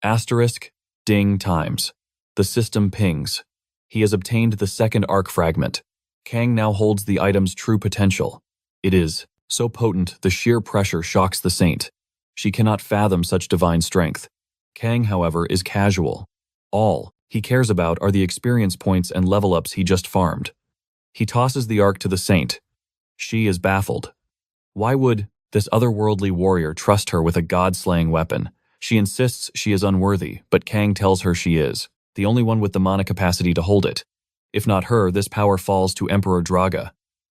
Asterisk, ding times. The system pings. He has obtained the second Ark fragment. Kang now holds the item's true potential. It is so potent, the sheer pressure shocks the saint. She cannot fathom such divine strength. Kang, however, is casual. All he cares about are the experience points and level-ups he just farmed. He tosses the Ark to the saint. She is baffled. Why would this otherworldly warrior trust her with a god-slaying weapon? She insists she is unworthy, but Kang tells her she is the only one with the mana capacity to hold it. If not her, this power falls to Emperor Draga.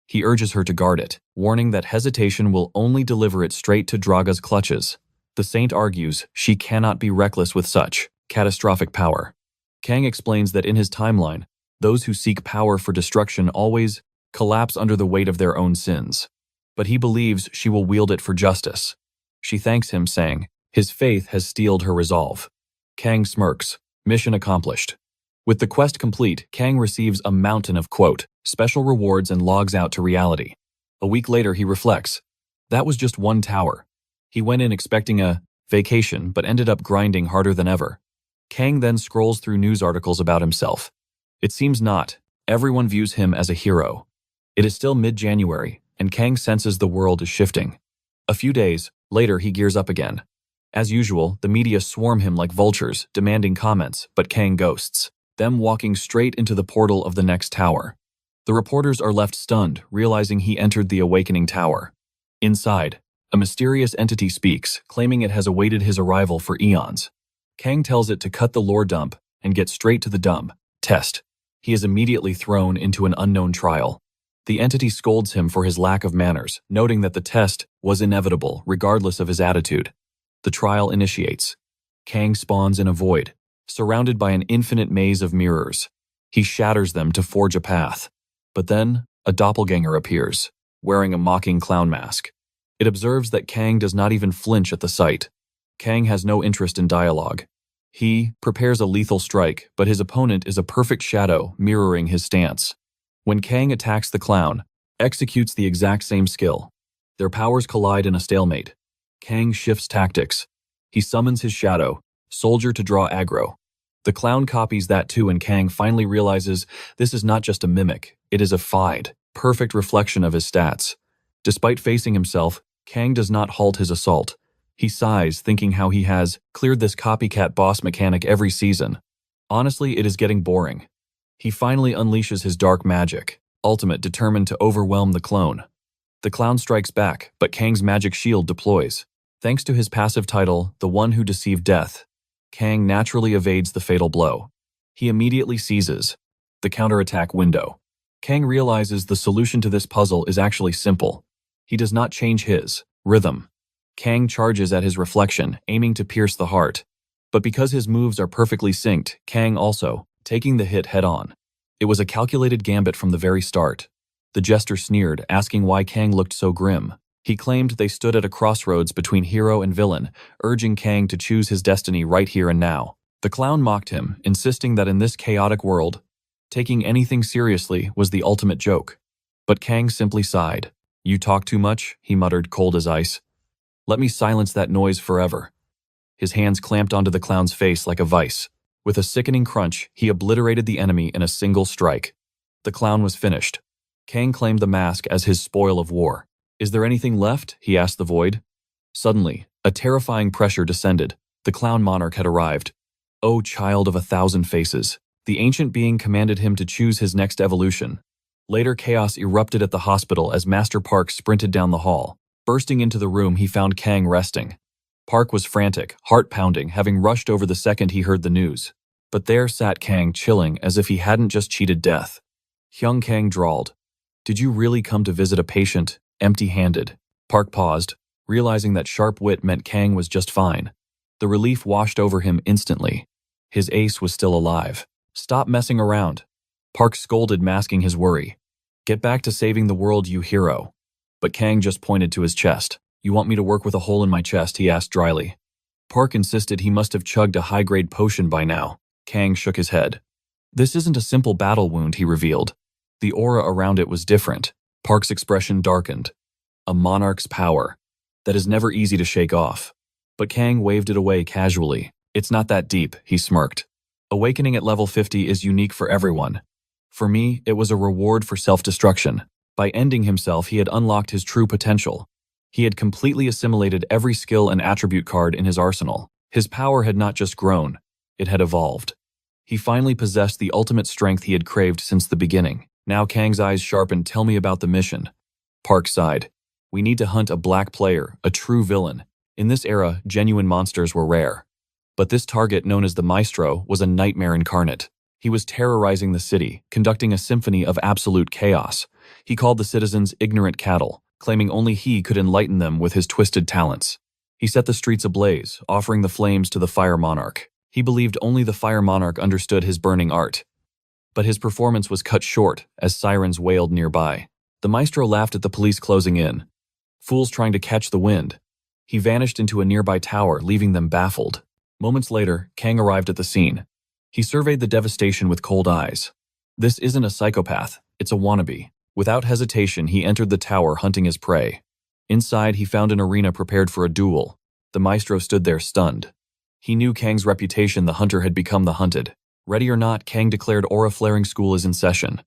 He urges her to guard it, warning that hesitation will only deliver it straight to Draga's clutches. The saint argues she cannot be reckless with such catastrophic power. Kang explains that in his timeline, those who seek power for destruction always collapse under the weight of their own sins. But he believes she will wield it for justice. She thanks him, saying his faith has steeled her resolve. Kang smirks. Mission accomplished. With the quest complete, Kang receives a mountain of, quote, special rewards and logs out to reality. A week later, he reflects. That was just one tower. He went in expecting a vacation, but ended up grinding harder than ever. Kang then scrolls through news articles about himself. It seems not. Everyone views him as a hero. It is still mid-January, and Kang senses the world is shifting. A few days later, he gears up again. As usual, the media swarm him like vultures, demanding comments, but Kang ghosts them, walking straight into the portal of the next tower. The reporters are left stunned, realizing he entered the awakening tower. Inside, a mysterious entity speaks, claiming it has awaited his arrival for eons. Kang tells it to cut the lore dump and get straight to the dumb test. He is immediately thrown into an unknown trial. The entity scolds him for his lack of manners, noting that the test was inevitable, regardless of his attitude. The trial initiates. Kang spawns in a void, surrounded by an infinite maze of mirrors. He shatters them to forge a path. But then, a doppelganger appears, wearing a mocking clown mask. It observes that Kang does not even flinch at the sight. Kang has no interest in dialogue. He prepares a lethal strike, but his opponent is a perfect shadow mirroring his stance. When Kang attacks the clown, executes the exact same skill. Their powers collide in a stalemate. Kang shifts tactics. He summons his shadow, soldier to draw aggro. The clown copies that too, and Kang finally realizes this is not just a mimic, it is a fide, perfect reflection of his stats. Despite facing himself, Kang does not halt his assault. He sighs, thinking how he has cleared this copycat boss mechanic every season. Honestly, it is getting boring. He finally unleashes his dark magic, ultimate determined to overwhelm the clone. The clown strikes back, but Kang's magic shield deploys. Thanks to his passive title, The One Who Deceived Death, Kang naturally evades the fatal blow. He immediately seizes the counterattack window. Kang realizes the solution to this puzzle is actually simple. He does not change his rhythm. Kang charges at his reflection, aiming to pierce the heart. But because his moves are perfectly synced, Kang also, taking the hit head-on. It was a calculated gambit from the very start. The jester sneered, asking why Kang looked so grim. He claimed they stood at a crossroads between hero and villain, urging Kang to choose his destiny right here and now. The clown mocked him, insisting that in this chaotic world, taking anything seriously was the ultimate joke. But Kang simply sighed. "You talk too much," he muttered, cold as ice. "Let me silence that noise forever." His hands clamped onto the clown's face like a vice. With a sickening crunch, he obliterated the enemy in a single strike. The clown was finished. Kang claimed the mask as his spoil of war. "Is there anything left?" he asked the void. Suddenly, a terrifying pressure descended. The clown monarch had arrived. O child of 1,000 faces. The ancient being commanded him to choose his next evolution. Later, chaos erupted at the hospital as Master Park sprinted down the hall. Bursting into the room, he found Kang resting. Park was frantic, heart pounding, having rushed over the second he heard the news. But there sat Kang, chilling as if he hadn't just cheated death. Hyung Kang drawled, "Did you really come to visit a patient, empty-handed?" Park paused, realizing that sharp wit meant Kang was just fine. The relief washed over him instantly. His ace was still alive. "Stop messing around." Park scolded, masking his worry. "Get back to saving the world, you hero." But Kang just pointed to his chest. "You want me to work with a hole in my chest?" he asked dryly. Park insisted he must have chugged a high-grade potion by now. Kang shook his head. "This isn't a simple battle wound," he revealed. The aura around it was different. Park's expression darkened. A monarch's power. That is never easy to shake off. But Kang waved it away casually. "It's not that deep," he smirked. "Awakening at level 50 is unique for everyone. For me, it was a reward for self-destruction. By ending himself, he had unlocked his true potential. He had completely assimilated every skill and attribute card in his arsenal. His power had not just grown, it had evolved. He finally possessed the ultimate strength he had craved since the beginning. Now Kang's eyes sharpened. "Tell me about the mission." Park sighed. "We need to hunt a black player, a true villain. In this era, genuine monsters were rare. But this target, known as the Maestro, was a nightmare incarnate. He was terrorizing the city, conducting a symphony of absolute chaos. He called the citizens ignorant cattle, claiming only he could enlighten them with his twisted talents. He set the streets ablaze, offering the flames to the Fire Monarch. He believed only the Fire Monarch understood his burning art. But his performance was cut short as sirens wailed nearby. The Maestro laughed at the police closing in. Fools trying to catch the wind. He vanished into a nearby tower, leaving them baffled. Moments later, Kang arrived at the scene. He surveyed the devastation with cold eyes. This isn't a psychopath, it's a wannabe. Without hesitation, he entered the tower, hunting his prey. Inside, he found an arena prepared for a duel. The Maestro stood there, stunned. He knew Kang's reputation. The hunter had become the hunted. Ready or not, Kang declared Aura Flaring School is in session.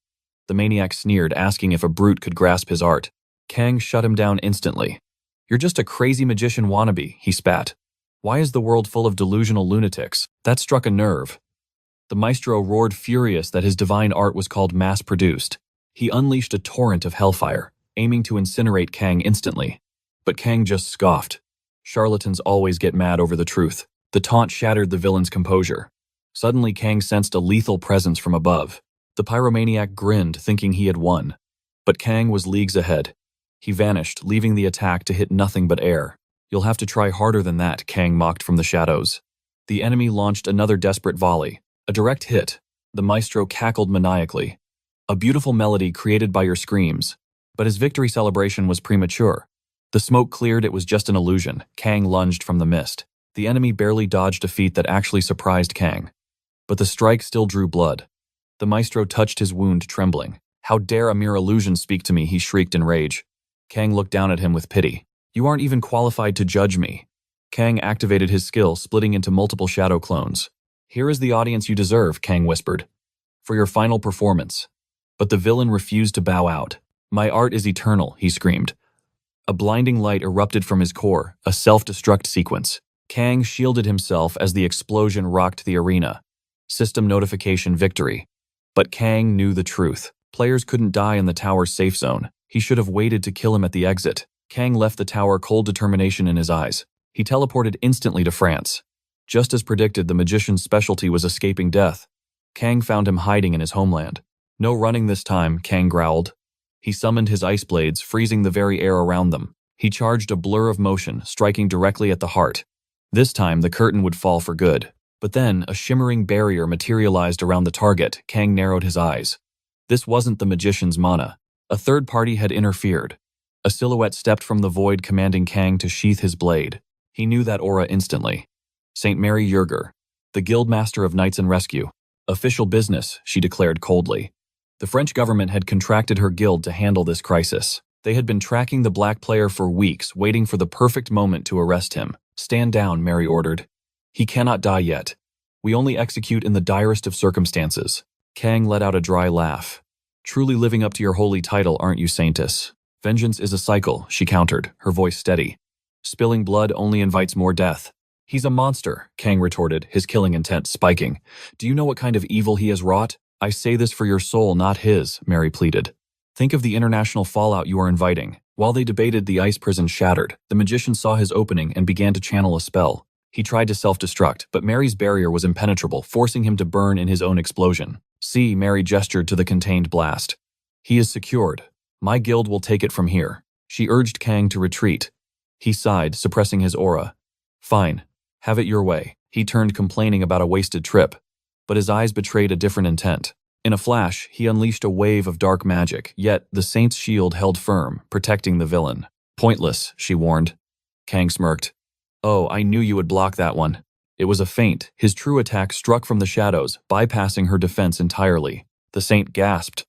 The maniac sneered, asking if a brute could grasp his art. Kang shut him down instantly. "You're just a crazy magician wannabe," he spat. "Why is the world full of delusional lunatics?" That struck a nerve. The Maestro roared, furious that his divine art was called mass-produced. He unleashed a torrent of hellfire, aiming to incinerate Kang instantly. But Kang just scoffed. Charlatans always get mad over the truth. The taunt shattered the villain's composure. Suddenly, Kang sensed a lethal presence from above. The pyromaniac grinned, thinking he had won. But Kang was leagues ahead. He vanished, leaving the attack to hit nothing but air. "You'll have to try harder than that," Kang mocked from the shadows. The enemy launched another desperate volley. A direct hit. The Maestro cackled maniacally. "A beautiful melody created by your screams." But his victory celebration was premature. The smoke cleared. It was just an illusion. Kang lunged from the mist. The enemy barely dodged a feat that actually surprised Kang. But the strike still drew blood. The maestro touched his wound, trembling. "How dare a mere illusion speak to me?" he shrieked in rage. Kang looked down at him with pity. "You aren't even qualified to judge me." Kang activated his skill, splitting into multiple shadow clones. "Here is the audience you deserve," Kang whispered, "for your final performance." But the villain refused to bow out. "My art is eternal," he screamed. A blinding light erupted from his core, a self-destruct sequence. Kang shielded himself as the explosion rocked the arena. System notification: victory. But Kang knew the truth. Players couldn't die in the tower's safe zone. He should have waited to kill him at the exit. Kang left the tower, cold determination in his eyes. He teleported instantly to France. Just as predicted, the magician's specialty was escaping death. Kang found him hiding in his homeland. "No running this time," Kang growled. He summoned his ice blades, freezing the very air around them. He charged a blur of motion, striking directly at the heart. This time, the curtain would fall for good. But then, a shimmering barrier materialized around the target. Kang narrowed his eyes. This wasn't the magician's mana. A third party had interfered. A silhouette stepped from the void, commanding Kang to sheath his blade. He knew that aura instantly. St. Mary Yerger, the Guildmaster of Knights and Rescue. "Official business," she declared coldly. The French government had contracted her guild to handle this crisis. They had been tracking the black player for weeks, waiting for the perfect moment to arrest him. "Stand down," Mary ordered. "He cannot die yet. We only execute in the direst of circumstances." Kang let out a dry laugh. "Truly living up to your holy title, aren't you, Saintess?" "Vengeance is a cycle," she countered, her voice steady. "Spilling blood only invites more death." "He's a monster," Kang retorted, his killing intent spiking. "Do you know what kind of evil he has wrought?" "I say this for your soul, not his," Mary pleaded. "Think of the international fallout you are inviting." While they debated, the ice prison shattered. The magician saw his opening and began to channel a spell. He tried to self-destruct, but Mary's barrier was impenetrable, forcing him to burn in his own explosion. "See," Mary gestured to the contained blast. "He is secured. My guild will take it from here." She urged Kang to retreat. He sighed, suppressing his aura. "Fine. Have it your way." He turned, complaining about a wasted trip. But his eyes betrayed a different intent. In a flash, he unleashed a wave of dark magic, yet the saint's shield held firm, protecting the villain. "Pointless," she warned. Kang smirked. "Oh, I knew you would block that one." It was a feint. His true attack struck from the shadows, bypassing her defense entirely. The saint gasped.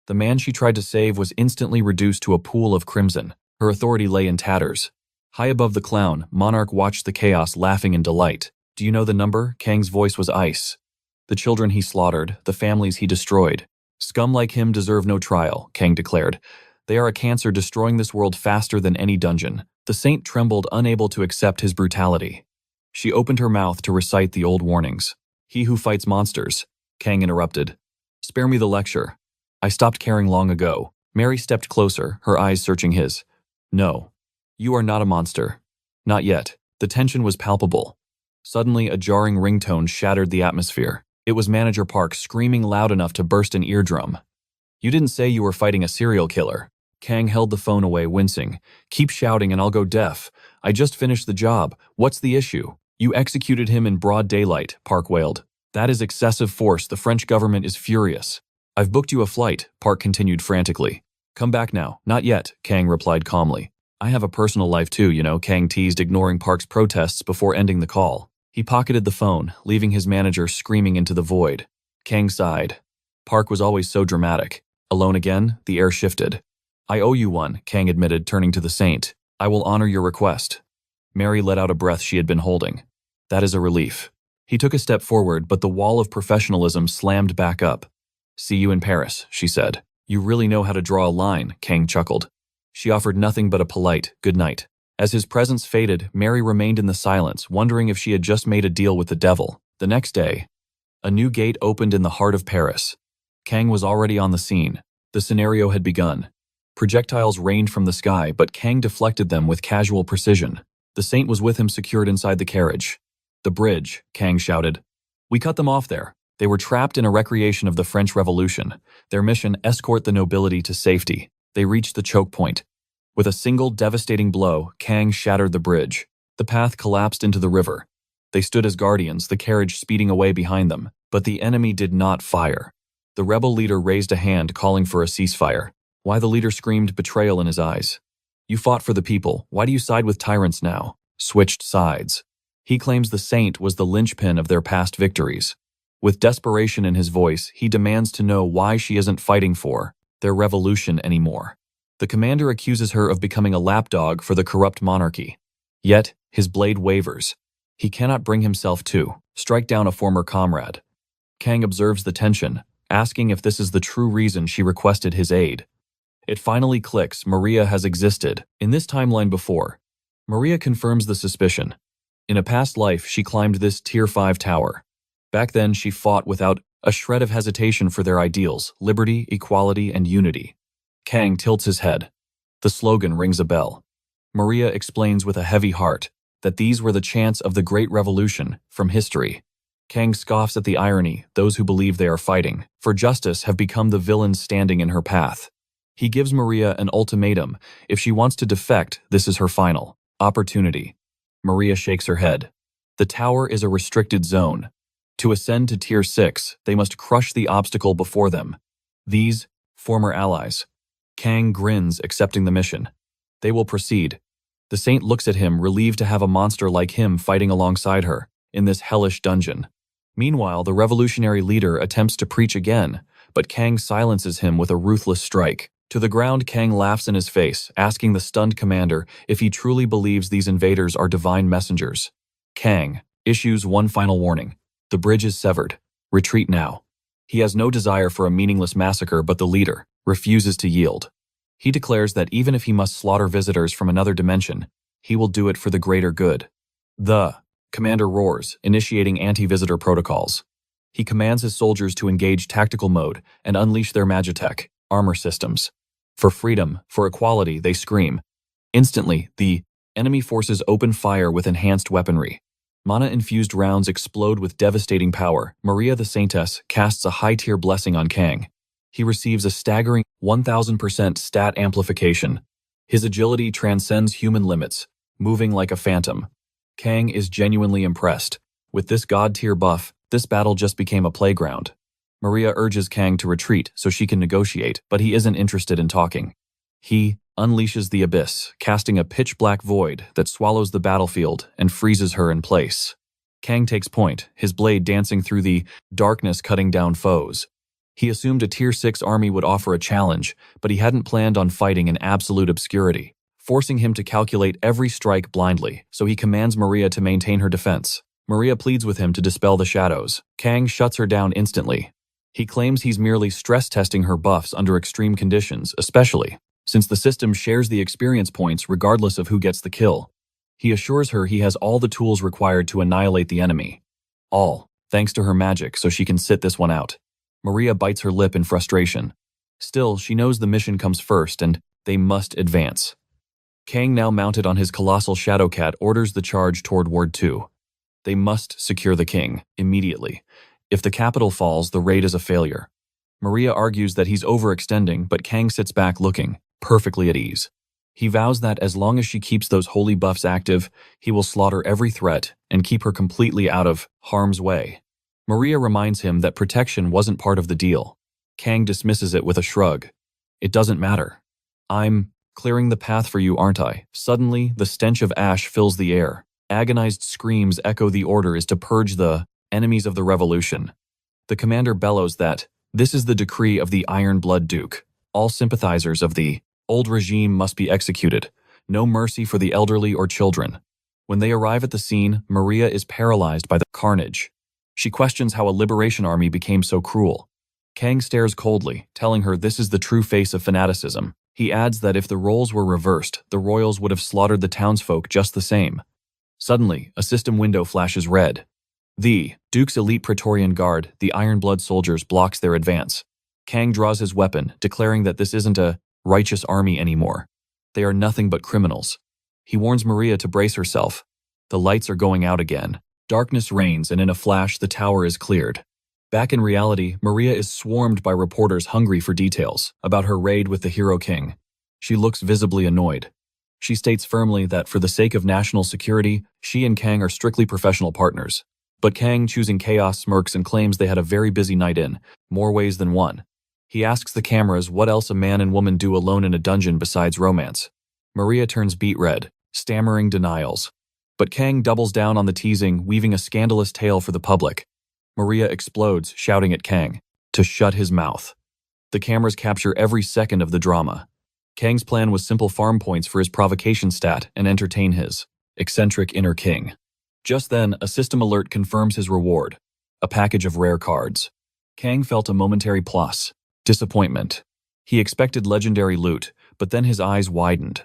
The man she tried to save was instantly reduced to a pool of crimson. Her authority lay in tatters. High above the clown, Monarch watched the chaos, laughing in delight. "Do you know the number?" Kang's voice was ice. "The children he slaughtered, the families he destroyed. Scum like him deserve no trial," Kang declared. "They are a cancer, destroying this world faster than any dungeon." The saint trembled, unable to accept his brutality. She opened her mouth to recite the old warnings. "He who fights monsters," Kang interrupted. "Spare me the lecture. I stopped caring long ago." Mary stepped closer, her eyes searching his. "No. You are not a monster. Not yet." The tension was palpable. Suddenly, a jarring ringtone shattered the atmosphere. It was Manager Park screaming loud enough to burst an eardrum. "You didn't say you were fighting a serial killer." Kang held the phone away, wincing. "Keep shouting and I'll go deaf. I just finished the job. What's the issue?" "You executed him in broad daylight," Park wailed. "That is excessive force. The French government is furious." "I've booked you a flight," Park continued frantically. "Come back now." "Not yet," Kang replied calmly. "I have a personal life too, you know," Kang teased, ignoring Park's protests before ending the call. He pocketed the phone, leaving his manager screaming into the void. Kang sighed. Park was always so dramatic. Alone again, the air shifted. "I owe you one," Kang admitted, turning to the saint. "I will honor your request." Mary let out a breath she had been holding. "That is a relief." He took a step forward, but the wall of professionalism slammed back up. "See you in Paris," she said. "You really know how to draw a line," Kang chuckled. She offered nothing but a polite good night. As his presence faded, Mary remained in the silence, wondering if she had just made a deal with the devil. The next day, a new gate opened in the heart of Paris. Kang was already on the scene. The scenario had begun. Projectiles rained from the sky, but Kang deflected them with casual precision. The saint was with him, secured inside the carriage. "The bridge," Kang shouted. "We cut them off there. They were trapped in a recreation of the French Revolution. Their mission: escort the nobility to safety. They reached the choke point. With a single devastating blow, Kang shattered the bridge. The path collapsed into the river. They stood as guardians, the carriage speeding away behind them. But the enemy did not fire. The rebel leader raised a hand, calling for a ceasefire. Why, the leader screamed, betrayal in his eyes. "You fought for the people. Why do you side with tyrants now?" "Switched sides." He claims the saint was the linchpin of their past victories. With desperation in his voice, he demands to know why she isn't fighting for their revolution anymore. The commander accuses her of becoming a lapdog for the corrupt monarchy. Yet, his blade wavers. He cannot bring himself to strike down a former comrade. Kang observes the tension, asking if this is the true reason she requested his aid. It finally clicks. Maria has existed in this timeline before. Maria confirms the suspicion. In a past life, she climbed this Tier 5 tower. Back then, she fought without a shred of hesitation for their ideals: liberty, equality, and unity. Kang tilts his head. The slogan rings a bell. Maria explains with a heavy heart that these were the chants of the Great Revolution from history. Kang scoffs at the irony. Those who believe they are fighting for justice have become the villains standing in her path. He gives Maria an ultimatum. If she wants to defect, this is her final opportunity. Maria shakes her head. The tower is a restricted zone. To ascend to Tier 6, they must crush the obstacle before them. These, former allies. Kang grins, accepting the mission. They will proceed. The saint looks at him, relieved to have a monster like him fighting alongside her in this hellish dungeon. Meanwhile, the revolutionary leader attempts to preach again, but Kang silences him with a ruthless strike. To the ground, Kang laughs in his face, asking the stunned commander if he truly believes these invaders are divine messengers. Kang issues one final warning. The bridge is severed. Retreat now. He has no desire for a meaningless massacre, but the leader refuses to yield. He declares that even if he must slaughter visitors from another dimension, he will do it for the greater good. The commander roars, initiating anti-visitor protocols. He commands his soldiers to engage tactical mode and unleash their magitech armor systems. For freedom, for equality, they scream. Instantly, the enemy forces open fire with enhanced weaponry. Mana-infused rounds explode with devastating power. Maria the Saintess casts a high-tier blessing on Kang. He receives a staggering 1000% stat amplification. His agility transcends human limits, moving like a phantom. Kang is genuinely impressed. With this god-tier buff, this battle just became a playground. Maria urges Kang to retreat so she can negotiate, but he isn't interested in talking. He unleashes the abyss, casting a pitch-black void that swallows the battlefield and freezes her in place. Kang takes point, his blade dancing through the darkness, cutting down foes. He assumed a Tier 6 army would offer a challenge, but he hadn't planned on fighting in absolute obscurity, forcing him to calculate every strike blindly, so he commands Maria to maintain her defense. Maria pleads with him to dispel the shadows. Kang shuts her down instantly. He claims he's merely stress-testing her buffs under extreme conditions, especially since the system shares the experience points regardless of who gets the kill. He assures her he has all the tools required to annihilate the enemy. All, thanks to her magic, so she can sit this one out. Maria bites her lip in frustration. Still, she knows the mission comes first, and they must advance. Kang, now mounted on his colossal Shadowcat, orders the charge toward Ward 2. They must secure the king, immediately. If the capital falls, the raid is a failure. Maria argues that he's overextending, but Kang sits back looking perfectly at ease. He vows that as long as she keeps those holy buffs active, he will slaughter every threat and keep her completely out of harm's way. Maria reminds him that protection wasn't part of the deal. Kang dismisses it with a shrug. It doesn't matter. I'm clearing the path for you, aren't I? Suddenly, the stench of ash fills the air. Agonized screams echo. The order is to purge the enemies of the revolution. The commander bellows that this is the decree of the Iron Blood Duke. All sympathizers of the old regime must be executed. No mercy for the elderly or children. When they arrive at the scene, Maria is paralyzed by the carnage. She questions how a liberation army became so cruel. Kang stares coldly, telling her this is the true face of fanaticism. He adds that if the roles were reversed, the royals would have slaughtered the townsfolk just the same. Suddenly, a system window flashes red. The Duke's elite Praetorian Guard, the Iron Blood soldiers, blocks their advance. Kang draws his weapon, declaring that this isn't a righteous army anymore. They are nothing but criminals. He warns Maria to brace herself. The lights are going out again. Darkness reigns, and in a flash, the tower is cleared. Back in reality, Maria is swarmed by reporters hungry for details about her raid with the Hero King. She looks visibly annoyed. She states firmly that for the sake of national security, she and Kang are strictly professional partners. But Kang, choosing chaos, smirks and claims they had a very busy night in more ways than one. He asks the cameras what else a man and woman do alone in a dungeon besides romance. Maria turns beet red, stammering denials. But Kang doubles down on the teasing, weaving a scandalous tale for the public. Maria explodes, shouting at Kang to shut his mouth. The cameras capture every second of the drama. Kang's plan was simple farm points for his provocation stat and entertain his eccentric inner king. Just then, a system alert confirms his reward, a package of rare cards. Kang felt a momentary plus, disappointment. He expected legendary loot, but then his eyes widened.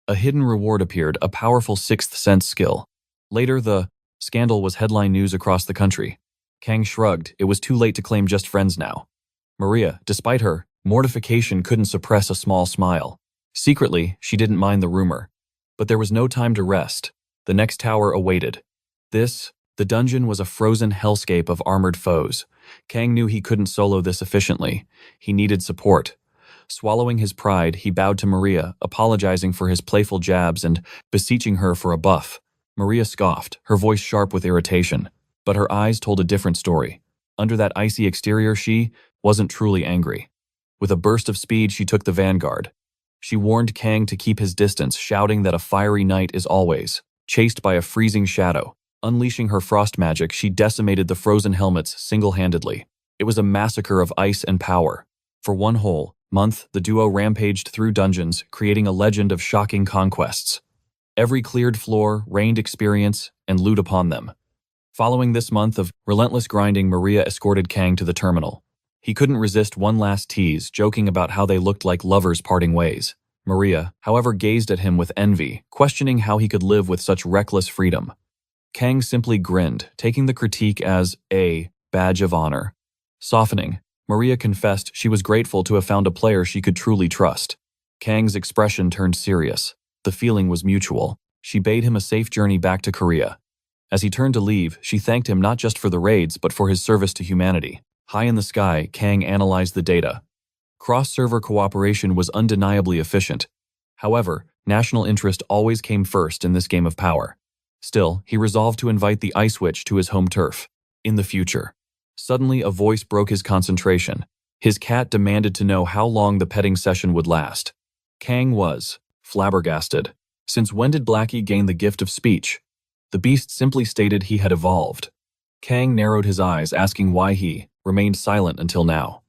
A hidden reward appeared, a powerful sixth sense skill. Later, the scandal was headline news across the country. Kang shrugged. It was too late to claim just friends now. Maria, despite her mortification, couldn't suppress a small smile. Secretly, she didn't mind the rumor. But there was no time to rest. The next tower awaited. The dungeon was a frozen hellscape of armored foes. Kang knew he couldn't solo this efficiently. He needed support. Swallowing his pride, he bowed to Maria, apologizing for his playful jabs and beseeching her for a buff. Maria scoffed, her voice sharp with irritation. But her eyes told a different story. Under that icy exterior, she wasn't truly angry. With a burst of speed, she took the vanguard. She warned Kang to keep his distance, shouting that a fiery night is always chased by a freezing shadow. Unleashing her frost magic, she decimated the frozen helmets single-handedly. It was a massacre of ice and power. For one whole month, the duo rampaged through dungeons, creating a legend of shocking conquests. Every cleared floor rained experience and loot upon them. Following this month of relentless grinding, Maria escorted Kang to the terminal. He couldn't resist one last tease, joking about how they looked like lovers parting ways. Maria, however, gazed at him with envy, questioning how he could live with such reckless freedom. Kang simply grinned, taking the critique as a badge of honor. Softening, Maria confessed she was grateful to have found a player she could truly trust. Kang's expression turned serious. The feeling was mutual. She bade him a safe journey back to Korea. As he turned to leave, she thanked him not just for the raids but for his service to humanity. High in the sky, Kang analyzed the data. Cross-server cooperation was undeniably efficient. However, national interest always came first in this game of power. Still, he resolved to invite the Ice Witch to his home turf. In the future. Suddenly, a voice broke his concentration. His cat demanded to know how long the petting session would last. Kang was flabbergasted. Since when did Blackie gain the gift of speech? The beast simply stated he had evolved. Kang narrowed his eyes, asking why he remained silent until now.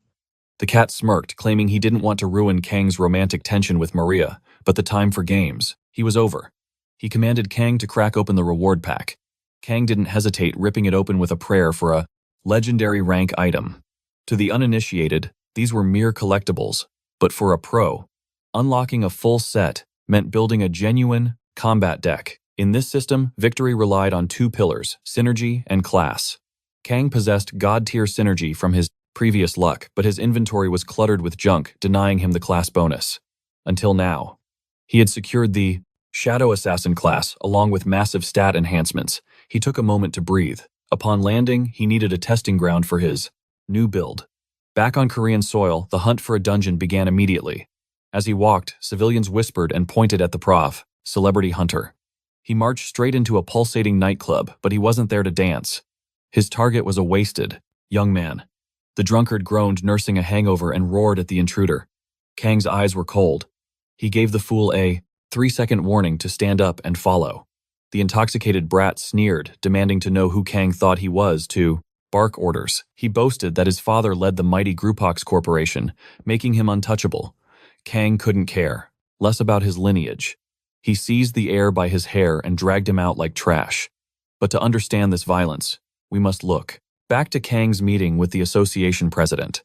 The cat smirked, claiming he didn't want to ruin Kang's romantic tension with Maria, but the time for games, he was over. He commanded Kang to crack open the reward pack. Kang didn't hesitate, ripping it open with a prayer for a legendary rank item. To the uninitiated, these were mere collectibles, but for a pro, unlocking a full set meant building a genuine combat deck. In this system, victory relied on two pillars, synergy and class. Kang possessed god-tier synergy from his previous luck, but his inventory was cluttered with junk, denying him the class bonus. Until now. He had secured the Shadow Assassin class, along with massive stat enhancements. He took a moment to breathe. Upon landing, he needed a testing ground for his new build. Back on Korean soil, the hunt for a dungeon began immediately. As he walked, civilians whispered and pointed at the prof, celebrity hunter. He marched straight into a pulsating nightclub, but he wasn't there to dance. His target was a wasted young man. The drunkard groaned, nursing a hangover, and roared at the intruder. Kang's eyes were cold. He gave the fool a 3-second warning to stand up and follow. The intoxicated brat sneered, demanding to know who Kang thought he was to bark orders. He boasted that his father led the mighty Grupox Corporation, making him untouchable. Kang couldn't care, less about his lineage. He seized the heir by his hair and dragged him out like trash. But to understand this violence, we must look back to Kang's meeting with the association president.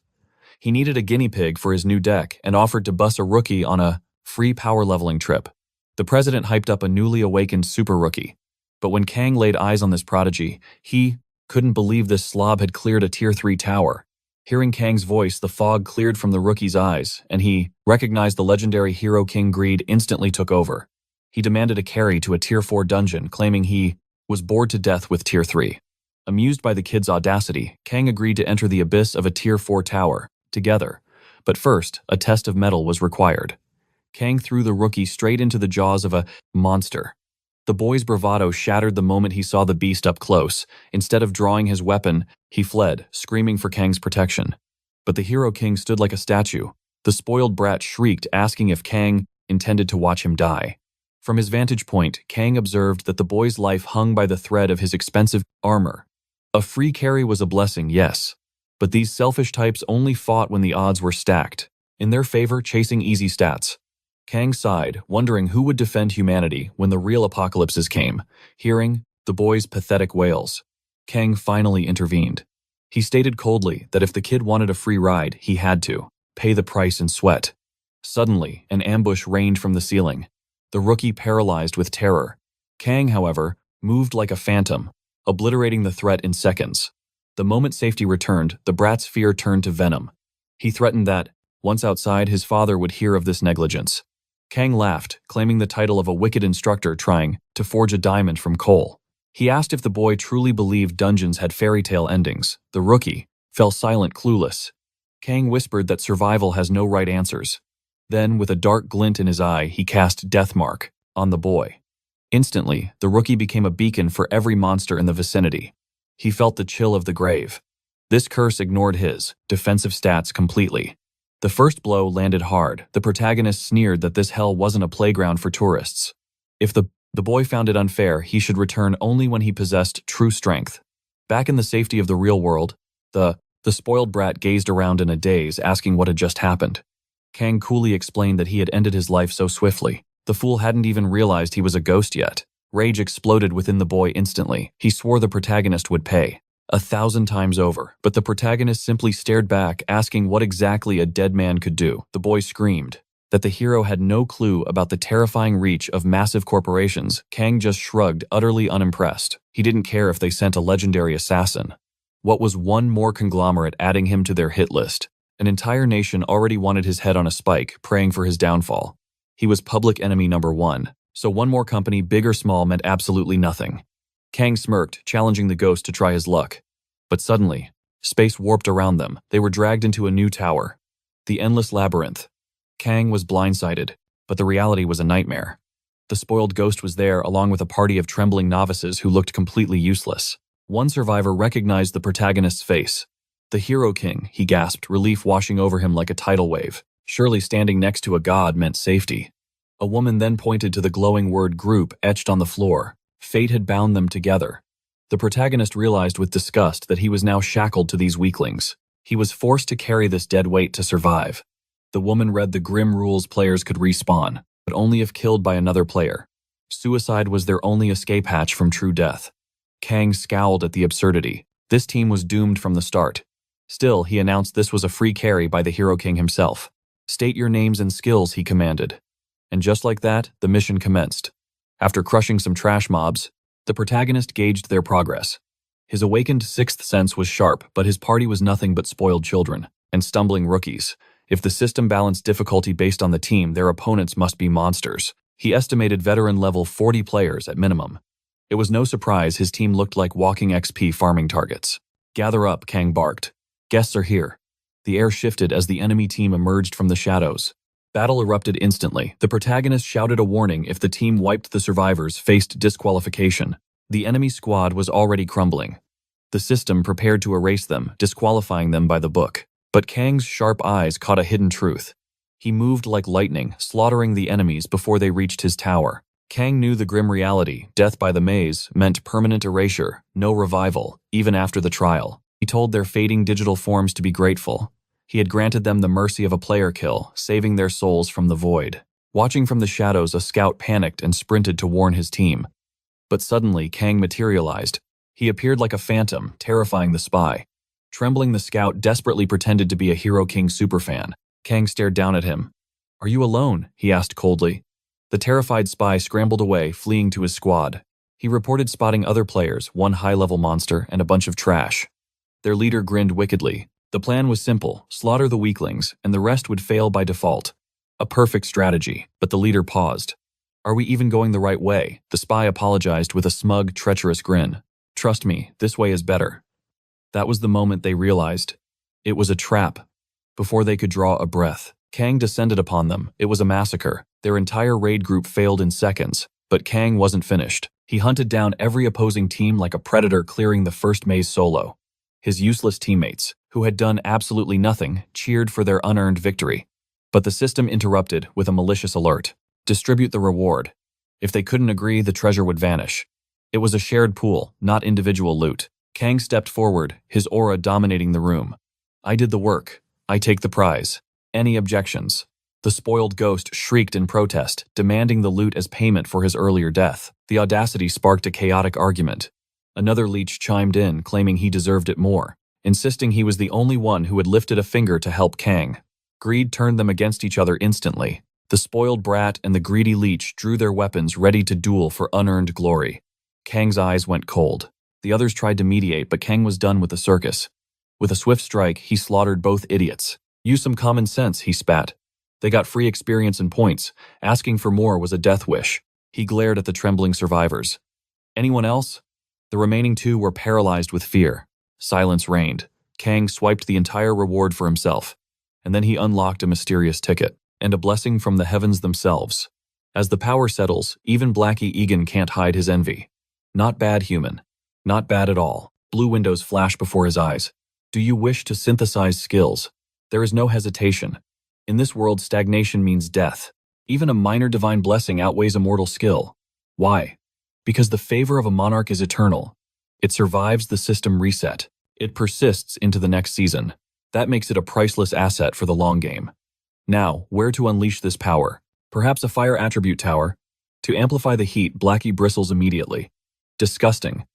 He needed a guinea pig for his new deck and offered to bus a rookie on a free power leveling trip. The president hyped up a newly awakened super rookie. But when Kang laid eyes on this prodigy, he couldn't believe this slob had cleared a tier 3 tower. Hearing Kang's voice, the fog cleared from the rookie's eyes, and he recognized the legendary hero King Greed instantly took over. He demanded a carry to a tier 4 dungeon, claiming he was bored to death with tier 3. Amused by the kid's audacity, Kang agreed to enter the abyss of a tier 4 tower, together. But first, a test of mettle was required. Kang threw the rookie straight into the jaws of a monster. The boy's bravado shattered the moment he saw the beast up close. Instead of drawing his weapon, he fled, screaming for Kang's protection. But the hero king stood like a statue. The spoiled brat shrieked, asking if Kang intended to watch him die. From his vantage point, Kang observed that the boy's life hung by the thread of his expensive armor. A free carry was a blessing, yes, but these selfish types only fought when the odds were stacked, in their favor chasing easy stats. Kang sighed, wondering who would defend humanity when the real apocalypses came. Hearing the boy's pathetic wails, Kang finally intervened. He stated coldly that if the kid wanted a free ride, he had to pay the price in sweat. Suddenly, an ambush rained from the ceiling, the rookie paralyzed with terror. Kang, however, moved like a phantom, obliterating the threat in seconds. The moment safety returned, the brat's fear turned to venom. He threatened that, once outside, his father would hear of this negligence. Kang laughed, claiming the title of a wicked instructor trying to forge a diamond from coal. He asked if the boy truly believed dungeons had fairy tale endings. The rookie fell silent, clueless. Kang whispered that survival has no right answers. Then, with a dark glint in his eye, he cast Deathmark on the boy. Instantly, the rookie became a beacon for every monster in the vicinity. He felt the chill of the grave. This curse ignored his defensive stats completely. The first blow landed hard. The protagonist sneered that this hell wasn't a playground for tourists. If the boy found it unfair, he should return only when he possessed true strength. Back in the safety of the real world, the spoiled brat gazed around in a daze, asking what had just happened. Kang coolly explained that he had ended his life so swiftly. The fool hadn't even realized he was a ghost yet. Rage exploded within the boy instantly. He swore the protagonist would pay 1,000 times over, but the protagonist simply stared back, asking what exactly a dead man could do. The boy screamed that the hero had no clue about the terrifying reach of massive corporations. Kang just shrugged, utterly unimpressed. He didn't care if they sent a legendary assassin. What was one more conglomerate adding him to their hit list? An entire nation already wanted his head on a spike, praying for his downfall. He was public enemy number one, so one more company, big or small, meant absolutely nothing. Kang smirked, challenging the ghost to try his luck. But suddenly, space warped around them. They were dragged into a new tower. The endless labyrinth. Kang was blindsided, but the reality was a nightmare. The spoiled ghost was there, along with a party of trembling novices who looked completely useless. One survivor recognized the protagonist's face. The Hero King, he gasped, relief washing over him like a tidal wave. Surely standing next to a god meant safety. A woman then pointed to the glowing word group etched on the floor. Fate had bound them together. The protagonist realized with disgust that he was now shackled to these weaklings. He was forced to carry this dead weight to survive. The woman read the grim rules: players could respawn, but only if killed by another player. Suicide was their only escape hatch from true death. Kang scowled at the absurdity. This team was doomed from the start. Still, he announced this was a free carry by the Hero King himself. State your names and skills, he commanded. And just like that, the mission commenced. After crushing some trash mobs, the protagonist gauged their progress. His awakened sixth sense was sharp, but his party was nothing but spoiled children and stumbling rookies. If the system balanced difficulty based on the team, their opponents must be monsters. He estimated veteran level 40 players at minimum. It was no surprise his team looked like walking XP farming targets. Gather up, Kang barked. Guests are here. The air shifted as the enemy team emerged from the shadows. Battle erupted instantly. The protagonist shouted a warning if the team wiped the survivors faced disqualification. The enemy squad was already crumbling. The system prepared to erase them, disqualifying them by the book. But Kang's sharp eyes caught a hidden truth. He moved like lightning, slaughtering the enemies before they reached his tower. Kang knew the grim reality. Death by the maze meant permanent erasure, no revival, even after the trial. He told their fading digital forms to be grateful. He had granted them the mercy of a player kill, saving their souls from the void. Watching from the shadows, a scout panicked and sprinted to warn his team. But suddenly, Kang materialized. He appeared like a phantom, terrifying the spy. Trembling, the scout desperately pretended to be a Hero King superfan. Kang stared down at him. "Are you alone?" he asked coldly. The terrified spy scrambled away, fleeing to his squad. He reported spotting other players, one high-level monster and a bunch of trash. Their leader grinned wickedly. The plan was simple: slaughter the weaklings, and the rest would fail by default. A perfect strategy, but the leader paused. "Are we even going the right way?" The spy apologized with a smug, treacherous grin. "Trust me, this way is better." That was the moment they realized. It was a trap. Before they could draw a breath, Kang descended upon them. It was a massacre. Their entire raid group failed in seconds, but Kang wasn't finished. He hunted down every opposing team like a predator clearing the first maze solo. His useless teammates, who had done absolutely nothing, cheered for their unearned victory. But the system interrupted with a malicious alert. "Distribute the reward." If they couldn't agree, the treasure would vanish. It was a shared pool, not individual loot. Kang stepped forward, his aura dominating the room. I did the work. I take the prize. Any objections? The spoiled ghost shrieked in protest, demanding the loot as payment for his earlier death. The audacity sparked a chaotic argument. Another leech chimed in, claiming he deserved it more, insisting he was the only one who had lifted a finger to help Kang. Greed turned them against each other instantly. The spoiled brat and the greedy leech drew their weapons, ready to duel for unearned glory. Kang's eyes went cold. The others tried to mediate, but Kang was done with the circus. With a swift strike, he slaughtered both idiots. Use some common sense, he spat. They got free experience and points. Asking for more was a death wish. He glared at the trembling survivors. Anyone else? The remaining two were paralyzed with fear. Silence reigned. Kang swiped the entire reward for himself, and then he unlocked a mysterious ticket, and a blessing from the heavens themselves. As the power settles, even Blackie Egan can't hide his envy. Not bad, human. Not bad at all. Blue windows flash before his eyes. Do you wish to synthesize skills? There is no hesitation. In this world, stagnation means death. Even a minor divine blessing outweighs a mortal skill. Why? Because the favor of a monarch is eternal. It survives the system reset. It persists into the next season. That makes it a priceless asset for the long game. Now, where to unleash this power? Perhaps a fire attribute tower? To amplify the heat, Blackie bristles immediately. Disgusting.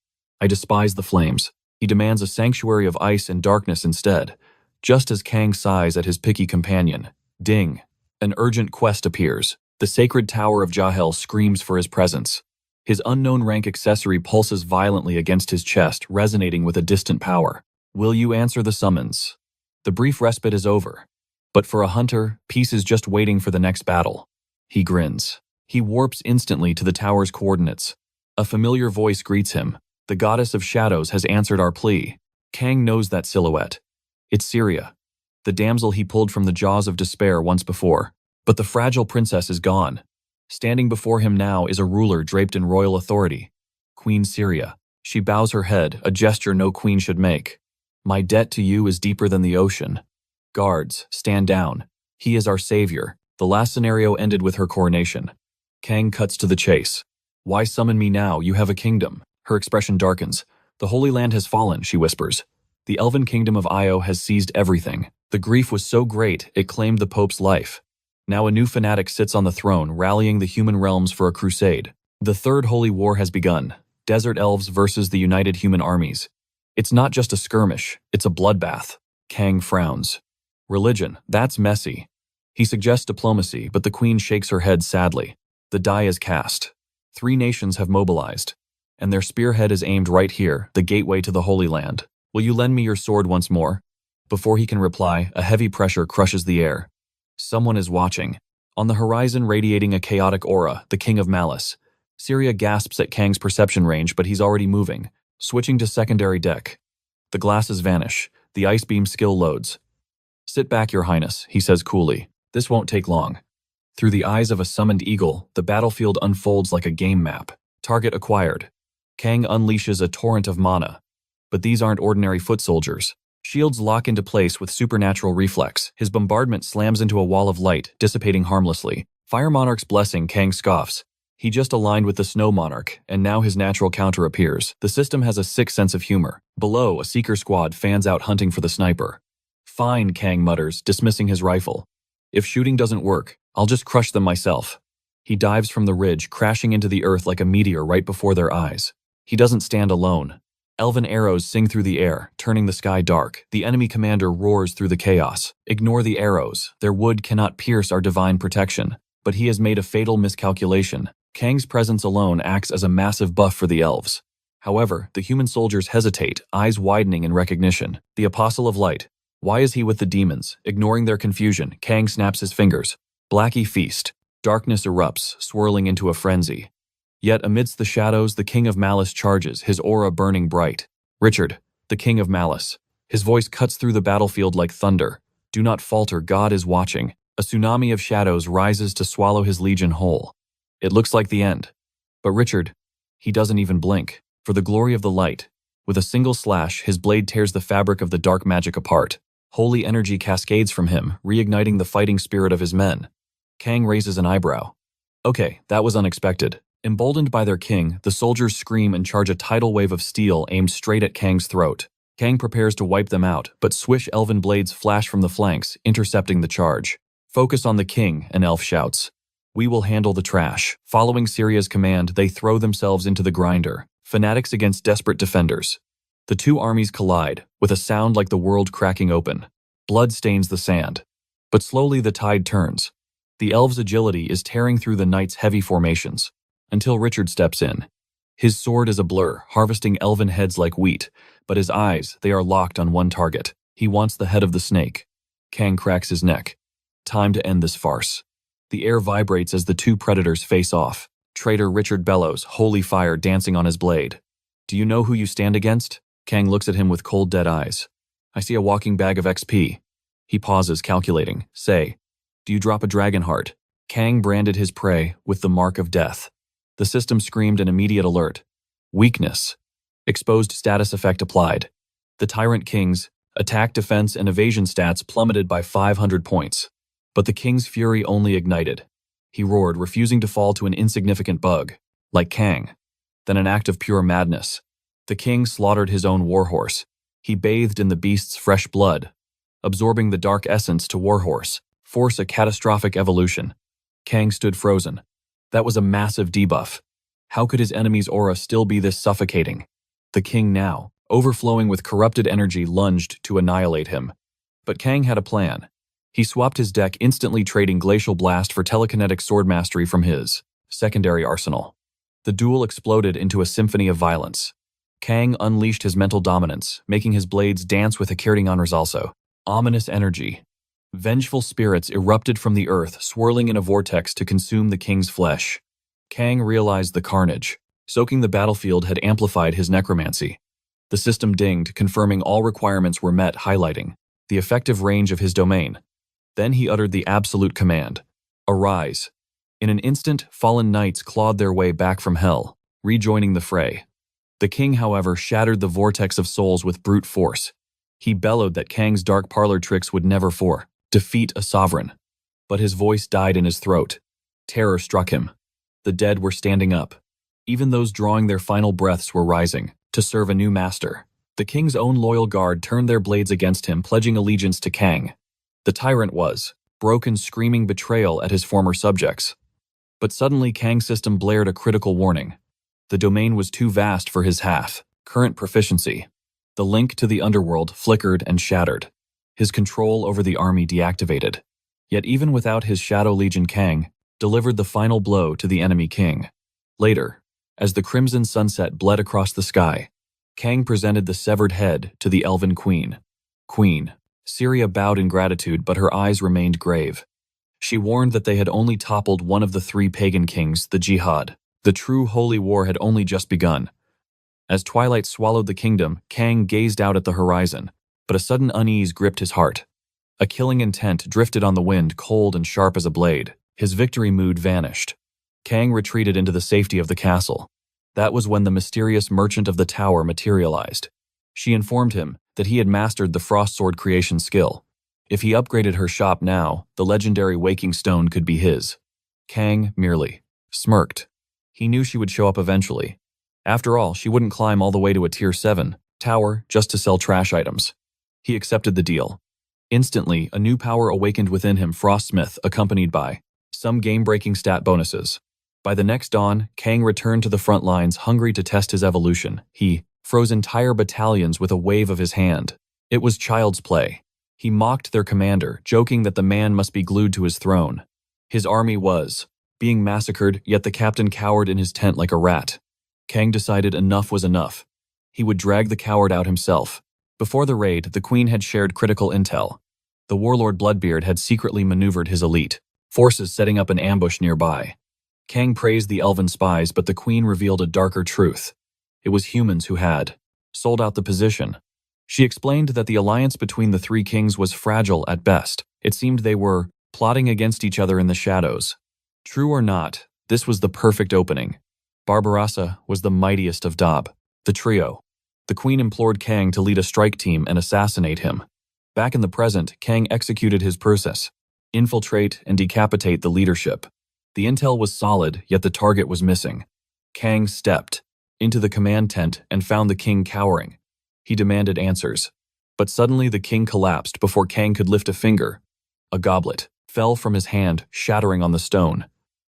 I despise the flames. He demands a sanctuary of ice and darkness instead, just as Kang sighs at his picky companion. Ding. An urgent quest appears. The sacred tower of Jahel screams for his presence. His unknown rank accessory pulses violently against his chest, resonating with a distant power. Will you answer the summons? The brief respite is over. But for a hunter, peace is just waiting for the next battle. He grins. He warps instantly to the tower's coordinates. A familiar voice greets him. The goddess of shadows has answered our plea. Kang knows that silhouette. It's Syria, the damsel he pulled from the jaws of despair once before. But the fragile princess is gone. Standing before him now is a ruler draped in royal authority. Queen Syria. She bows her head, a gesture no queen should make. My debt to you is deeper than the ocean. Guards, stand down. He is our savior. The last scenario ended with her coronation. Kang cuts to the chase. Why summon me now? You have a kingdom. Her expression darkens. The Holy Land has fallen, she whispers. The elven kingdom of Io has seized everything. The grief was so great, it claimed the Pope's life. Now a new fanatic sits on the throne, rallying the human realms for a crusade. The Third Holy War has begun. Desert elves versus the united human armies. It's not just a skirmish, it's a bloodbath. Kang frowns. Religion, that's messy. He suggests diplomacy, but the queen shakes her head sadly. The die is cast. 3 nations have mobilized, and their spearhead is aimed right here, the gateway to the Holy Land. Will you lend me your sword once more? Before he can reply, a heavy pressure crushes the air. Someone is watching. On the horizon, radiating a chaotic aura, the King of Malice. Syria gasps at Kang's perception range, but he's already moving. Switching to secondary deck. The glasses vanish. The ice beam skill loads. Sit back, Your Highness, he says coolly. This won't take long. Through the eyes of a summoned eagle, the battlefield unfolds like a game map. Target acquired. Kang unleashes a torrent of mana. But these aren't ordinary foot soldiers. Shields lock into place with supernatural reflex. His bombardment slams into a wall of light, dissipating harmlessly. Fire Monarch's blessing, Kang scoffs. He just aligned with the Snow Monarch, and now his natural counter appears. The system has a sick sense of humor. Below, a seeker squad fans out hunting for the sniper. Fine, Kang mutters, dismissing his rifle. If shooting doesn't work, I'll just crush them myself. He dives from the ridge, crashing into the earth like a meteor right before their eyes. He doesn't stand alone. Elven arrows sing through the air, turning the sky dark. The enemy commander roars through the chaos. Ignore the arrows. Their wood cannot pierce our divine protection. But he has made a fatal miscalculation. Kang's presence alone acts as a massive buff for the elves. However, the human soldiers hesitate, eyes widening in recognition. The Apostle of Light. Why is he with the demons? Ignoring their confusion, Kang snaps his fingers. Blackie feast. Darkness erupts, swirling into a frenzy. Yet amidst the shadows, the King of Malice charges, his aura burning bright. Richard, the King of Malice. His voice cuts through the battlefield like thunder. Do not falter, God is watching. A tsunami of shadows rises to swallow his legion whole. It looks like the end. But Richard, he doesn't even blink. For the glory of the light. With a single slash, his blade tears the fabric of the dark magic apart. Holy energy cascades from him, reigniting the fighting spirit of his men. Kang raises an eyebrow. Okay, that was unexpected. Emboldened by their king, the soldiers scream and charge a tidal wave of steel aimed straight at Kang's throat. Kang prepares to wipe them out, but swish elven blades flash from the flanks, intercepting the charge. "Focus on the king," an elf shouts. "We will handle the trash." Following Syria's command, they throw themselves into the grinder. Fanatics against desperate defenders. The two armies collide, with a sound like the world cracking open. Blood stains the sand. But slowly the tide turns. The elves' agility is tearing through the knight's heavy formations, until Richard steps in. His sword is a blur, harvesting elven heads like wheat, but his eyes, they are locked on one target. He wants the head of the snake. Kang cracks his neck. Time to end this farce. The air vibrates as the two predators face off. Traitor Richard bellows, holy fire dancing on his blade. "Do you know who you stand against?" Kang looks at him with cold, dead eyes. "I see a walking bag of XP. He pauses, calculating. "Say, do you drop a dragon heart?" Kang branded his prey with the mark of death. The system screamed an immediate alert. Weakness. Exposed status effect applied. The Tyrant King's attack, defense, and evasion stats plummeted by 500 points. But the king's fury only ignited. He roared, refusing to fall to an insignificant bug, like Kang. Then an act of pure madness. The king slaughtered his own warhorse. He bathed in the beast's fresh blood, absorbing the dark essence to warhorse, force a catastrophic evolution. Kang stood frozen. That was a massive debuff. How could his enemy's aura still be this suffocating? The king now, overflowing with corrupted energy, lunged to annihilate him. But Kang had a plan. He swapped his deck, instantly trading Glacial Blast for telekinetic sword mastery from his secondary arsenal. The duel exploded into a symphony of violence. Kang unleashed his mental dominance, making his blades dance with Akirtingan's also. Ominous energy. Vengeful spirits erupted from the earth, swirling in a vortex to consume the king's flesh. Kang realized the carnage. Soaking the battlefield had amplified his necromancy. The system dinged, confirming all requirements were met, highlighting the effective range of his domain. Then he uttered the absolute command. Arise. In an instant, fallen knights clawed their way back from hell, rejoining the fray. The king, however, shattered the vortex of souls with brute force. He bellowed that Kang's dark parlor tricks would never defeat a sovereign. But his voice died in his throat. Terror struck him. The dead were standing up. Even those drawing their final breaths were rising, to serve a new master. The king's own loyal guard turned their blades against him, pledging allegiance to Kang. The tyrant was broken, screaming betrayal at his former subjects. But suddenly Kang's system blared a critical warning. The domain was too vast for his current proficiency. The link to the underworld flickered and shattered. His control over the army deactivated. Yet even without his Shadow Legion, Kang delivered the final blow to the enemy king. Later, as the crimson sunset bled across the sky, Kang presented the severed head to the elven queen. Syria bowed in gratitude, but her eyes remained grave. She warned that they had only toppled one of the three pagan kings, the jihad. The true holy war had only just begun. As twilight swallowed the kingdom, Kang gazed out at the horizon, but a sudden unease gripped his heart. A killing intent drifted on the wind, cold and sharp as a blade. His victory mood vanished. Kang retreated into the safety of the castle. That was when the mysterious merchant of the tower materialized. She informed him that he had mastered the frost sword creation skill. If he upgraded her shop now, the legendary Waking Stone could be his. Kang merely smirked. He knew she would show up eventually. After all, she wouldn't climb all the way to a Tier 7 tower just to sell trash items. He accepted the deal. Instantly, a new power awakened within him, Frostsmith, accompanied by some game-breaking stat bonuses. By the next dawn, Kang returned to the front lines, hungry to test his evolution. He froze entire battalions with a wave of his hand. It was child's play. He mocked their commander, joking that the man must be glued to his throne. His army was being massacred, yet the captain cowered in his tent like a rat. Kang decided enough was enough. He would drag the coward out himself. Before the raid, the queen had shared critical intel. The warlord Bloodbeard had secretly maneuvered his elite forces, setting up an ambush nearby. Kang praised the elven spies, but the queen revealed a darker truth. It was humans who had sold out the position. She explained that the alliance between the three kings was fragile at best. It seemed they were plotting against each other in the shadows. True or not, this was the perfect opening. Barbarossa was the mightiest of Dab, the trio. The queen implored Kang to lead a strike team and assassinate him. Back in the present, Kang executed his process: infiltrate and decapitate the leadership. The intel was solid, yet the target was missing. Kang stepped into the command tent and found the king cowering. He demanded answers. But suddenly the king collapsed before Kang could lift a finger. A goblet fell from his hand, shattering on the stone.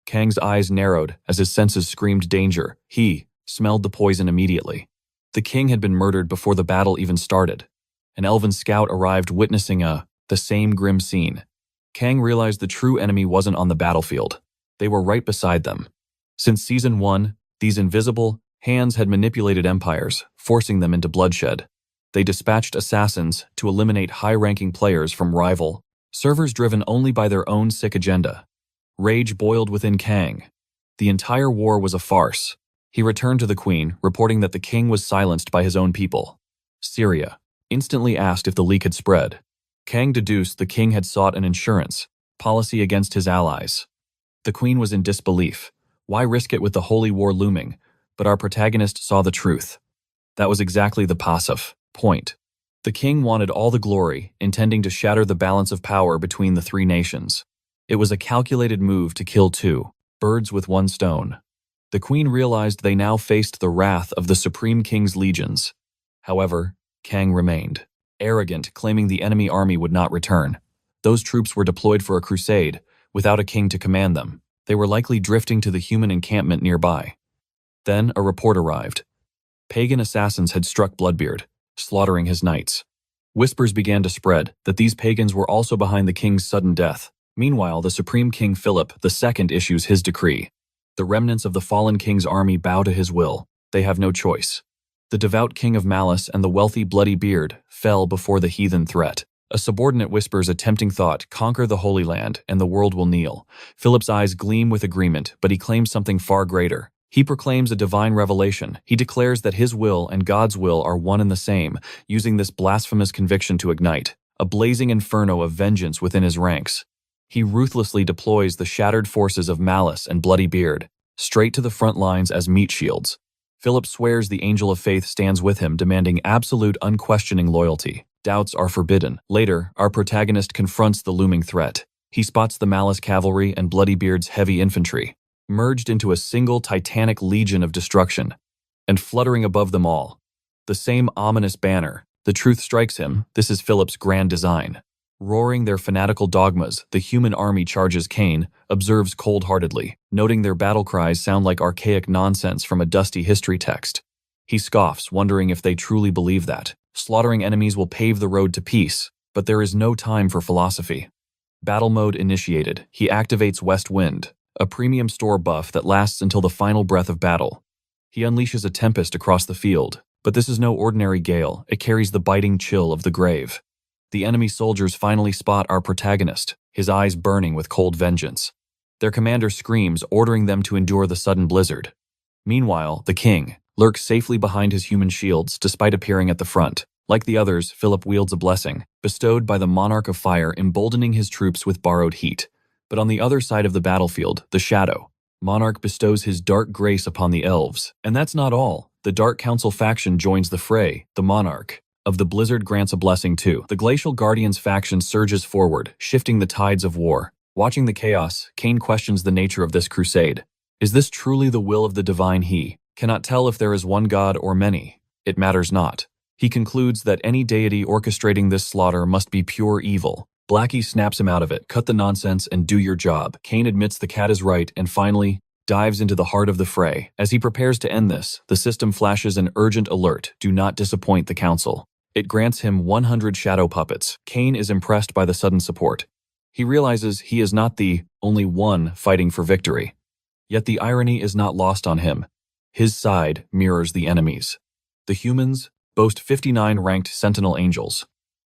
Kang's eyes narrowed as his senses screamed danger. He smelled the poison immediately. The king had been murdered before the battle even started. An elven scout arrived witnessing the same grim scene. Kang realized the true enemy wasn't on the battlefield. They were right beside them. Since Season 1, these invisible hands had manipulated empires, forcing them into bloodshed. They dispatched assassins to eliminate high-ranking players from rival servers driven only by their own sick agenda. Rage boiled within Kang. The entire war was a farce. He returned to the queen, reporting that the king was silenced by his own people. Syria instantly asked if the leak had spread. Kang deduced the king had sought an insurance policy against his allies. The queen was in disbelief. Why risk it with the holy war looming? But our protagonist saw the truth. That was exactly the passive point. The king wanted all the glory, intending to shatter the balance of power between the three nations. It was a calculated move to kill two birds with one stone. The queen realized they now faced the wrath of the Supreme King's legions. However, Kang remained arrogant, claiming the enemy army would not return. Those troops were deployed for a crusade, without a king to command them. They were likely drifting to the human encampment nearby. Then a report arrived. Pagan assassins had struck Bloodbeard, slaughtering his knights. Whispers began to spread that these pagans were also behind the king's sudden death. Meanwhile, the Supreme King Philip II issues his decree. The remnants of the fallen king's army bow to his will. They have no choice. The devout king of malice and the wealthy Bloody Beard fell before the heathen threat. A subordinate whispers a tempting thought: conquer the Holy Land, and the world will kneel. Philip's eyes gleam with agreement, but he claims something far greater. He proclaims a divine revelation. He declares that his will and God's will are one and the same, using this blasphemous conviction to ignite a blazing inferno of vengeance within his ranks. He ruthlessly deploys the shattered forces of Malice and Bloody Beard straight to the front lines as meat shields. Philip swears the Angel of Faith stands with him, demanding absolute, unquestioning loyalty. Doubts are forbidden. Later, our protagonist confronts the looming threat. He spots the Malice cavalry and Bloody Beard's heavy infantry, merged into a single titanic legion of destruction. And fluttering above them all, the same ominous banner. The truth strikes him: this is Philip's grand design. Roaring their fanatical dogmas, the human army charges. Kane observes cold-heartedly, noting their battle cries sound like archaic nonsense from a dusty history text. He scoffs, wondering if they truly believe that slaughtering enemies will pave the road to peace, but there is no time for philosophy. Battle mode initiated. He activates West Wind, a premium store buff that lasts until the final breath of battle. He unleashes a tempest across the field, but this is no ordinary gale. It carries the biting chill of the grave. The enemy soldiers finally spot our protagonist, his eyes burning with cold vengeance. Their commander screams, ordering them to endure the sudden blizzard. Meanwhile, the king lurks safely behind his human shields despite appearing at the front. Like the others, Philip wields a blessing, bestowed by the Monarch of Fire, emboldening his troops with borrowed heat. But on the other side of the battlefield, the Shadow Monarch bestows his dark grace upon the elves. And that's not all. The Dark Council faction joins the fray. The Monarch of the Blizzard grants a blessing too. The Glacial Guardians faction surges forward, shifting the tides of war. Watching the chaos, Kane questions the nature of this crusade. Is this truly the will of the divine? He cannot tell if there is one god or many. It matters not. He concludes that any deity orchestrating this slaughter must be pure evil. Blackie snaps him out of it. Cut the nonsense and do your job. Kane admits the cat is right and finally dives into the heart of the fray. As he prepares to end this, the system flashes an urgent alert: do not disappoint the council. It grants him 100 shadow puppets. Kane is impressed by the sudden support. He realizes he is not the only one fighting for victory. Yet the irony is not lost on him. His side mirrors the enemy's. The humans boast 59 ranked Sentinel Angels.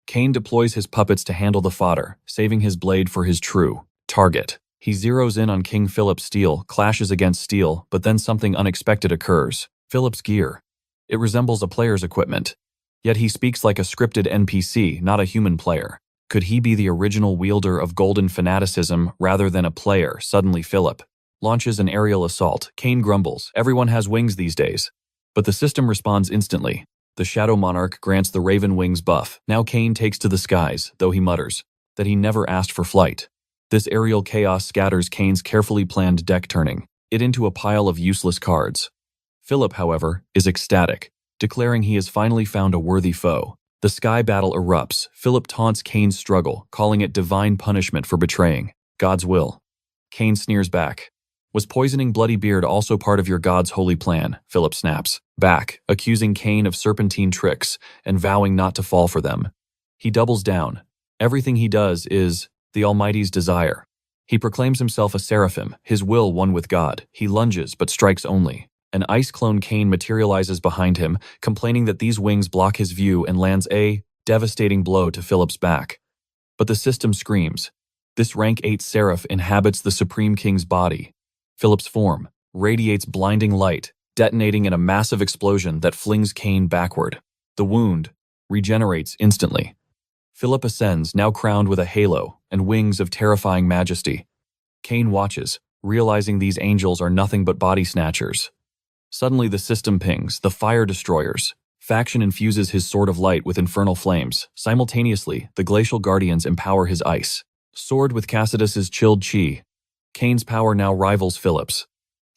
Kane deploys his puppets to handle the fodder, saving his blade for his true target. He zeroes in on King Philip's steel, clashes against steel, but then something unexpected occurs. Philip's gear. It resembles a player's equipment. Yet he speaks like a scripted NPC, not a human player. Could he be the original wielder of golden fanaticism rather than a player? Suddenly Philip launches an aerial assault. Kane grumbles, everyone has wings these days. But the system responds instantly. The Shadow Monarch grants the Raven Wings buff. Now Kane takes to the skies, though he mutters that he never asked for flight. This aerial chaos scatters Kane's carefully planned deck, turning it into a pile of useless cards. Philip, however, is ecstatic, declaring he has finally found a worthy foe. The sky battle erupts. Philip taunts Kane's struggle, calling it divine punishment for betraying God's will. Kane sneers back. Was poisoning Bloody Beard also part of your God's holy plan? Philip snaps back, accusing Kane of serpentine tricks and vowing not to fall for them. He doubles down. Everything he does is the Almighty's desire. He proclaims himself a seraphim, his will one with God. He lunges but strikes only. An ice clone Kane materializes behind him, complaining that these wings block his view, and lands a devastating blow to Philip's back. But the system screams. This rank 8 seraph inhabits the Supreme King's body. Philip's form radiates blinding light, detonating in a massive explosion that flings Kane backward. The wound regenerates instantly. Philip ascends, now crowned with a halo and wings of terrifying majesty. Kane watches, realizing these angels are nothing but body snatchers. Suddenly the system pings, the fire destroyers. Faction infuses his sword of light with infernal flames. Simultaneously, the glacial guardians empower his ice sword with Cassidus's chilled chi. Kane's power now rivals Philip's.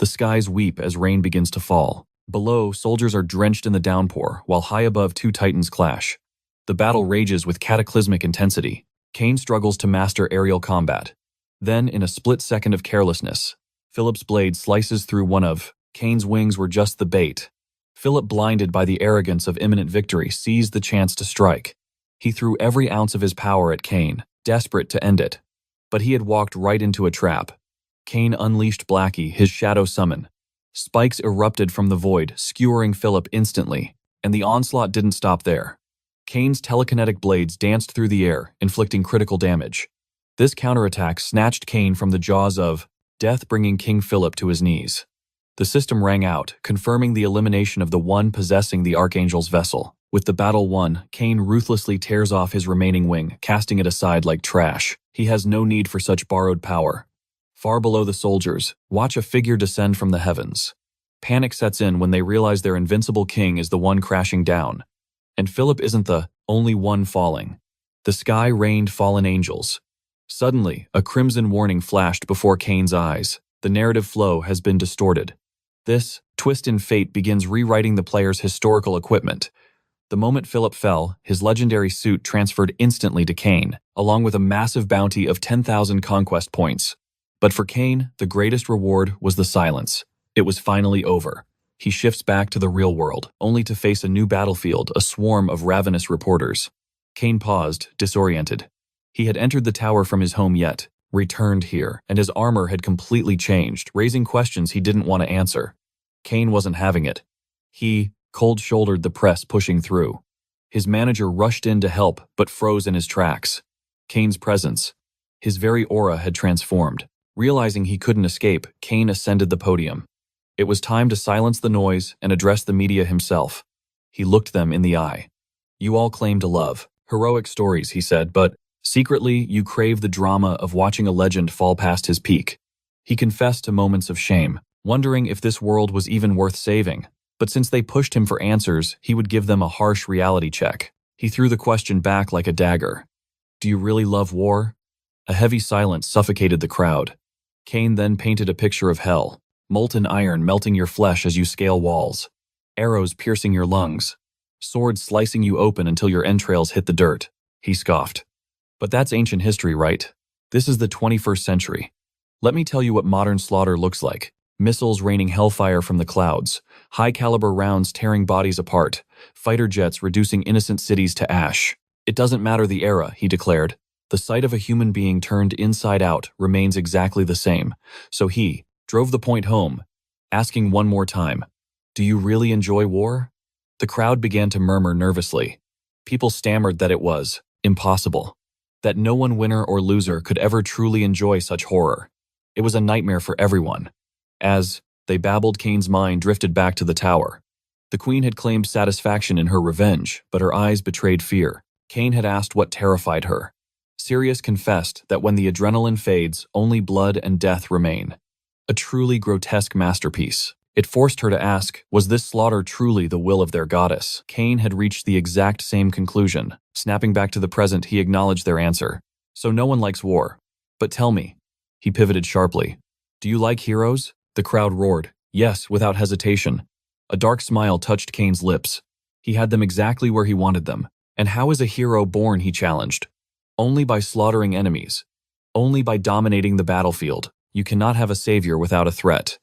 The skies weep as rain begins to fall. Below, soldiers are drenched in the downpour, while high above 2 titans clash. The battle rages with cataclysmic intensity. Kane struggles to master aerial combat. Then, in a split second of carelessness, Philip's blade slices through one of Kane's wings. Were just the bait. Philip, blinded by the arrogance of imminent victory, seized the chance to strike. He threw every ounce of his power at Kane, desperate to end it. But he had walked right into a trap. Kane unleashed Blackie, his shadow summon. Spikes erupted from the void, skewering Philip instantly, and the onslaught didn't stop there. Kane's telekinetic blades danced through the air, inflicting critical damage. This counterattack snatched Kane from the jaws of death, bringing King Philip to his knees. The system rang out, confirming the elimination of the one possessing the Archangel's vessel. With the battle won, Kane ruthlessly tears off his remaining wing, casting it aside like trash. He has no need for such borrowed power. Far below the soldiers, watch a figure descend from the heavens. Panic sets in when they realize their invincible king is the one crashing down. And Philip isn't the only one falling. The sky rained fallen angels. Suddenly, a crimson warning flashed before Kane's eyes. The narrative flow has been distorted. This twist in fate begins rewriting the player's historical equipment. The moment Philip fell, his legendary suit transferred instantly to Kane, along with a massive bounty of 10,000 conquest points. But for Kane, the greatest reward was the silence. It was finally over. He shifts back to the real world, only to face a new battlefield, a swarm of ravenous reporters. Kane paused, disoriented. He had entered the tower from his home yet, returned here, and his armor had completely changed, raising questions he didn't want to answer. Kane wasn't having it. He cold-shouldered the press pushing through. His manager rushed in to help, but froze in his tracks. Kane's presence, his very aura had transformed. Realizing he couldn't escape, Kane ascended the podium. It was time to silence the noise and address the media himself. He looked them in the eye. You all claim to love heroic stories, he said, but secretly you crave the drama of watching a legend fall past his peak. He confessed to moments of shame, wondering if this world was even worth saving. But since they pushed him for answers, he would give them a harsh reality check. He threw the question back like a dagger. Do you really love war? A heavy silence suffocated the crowd. Kane then painted a picture of hell. Molten iron melting your flesh as you scale walls. Arrows piercing your lungs. Swords slicing you open until your entrails hit the dirt. He scoffed. But that's ancient history, right? This is the 21st century. Let me tell you what modern slaughter looks like. Missiles raining hellfire from the clouds. High-caliber rounds tearing bodies apart. Fighter jets reducing innocent cities to ash. It doesn't matter the era, he declared. The sight of a human being turned inside out remains exactly the same. So he drove the point home, asking one more time, do you really enjoy war? The crowd began to murmur nervously. People stammered that it was impossible, that no one winner or loser could ever truly enjoy such horror. It was a nightmare for everyone. As they babbled, Kane's mind drifted back to the tower. The queen had claimed satisfaction in her revenge, but her eyes betrayed fear. Kane had asked what terrified her. Sirius confessed that when the adrenaline fades, only blood and death remain. A truly grotesque masterpiece. It forced her to ask, was this slaughter truly the will of their goddess? Kane had reached the exact same conclusion. Snapping back to the present, he acknowledged their answer. So no one likes war. But tell me, he pivoted sharply. Do you like heroes? The crowd roared. Yes, without hesitation. A dark smile touched Kane's lips. He had them exactly where he wanted them. And how is a hero born, he challenged. Only by slaughtering enemies. Only by dominating the battlefield. You cannot have a savior without a threat.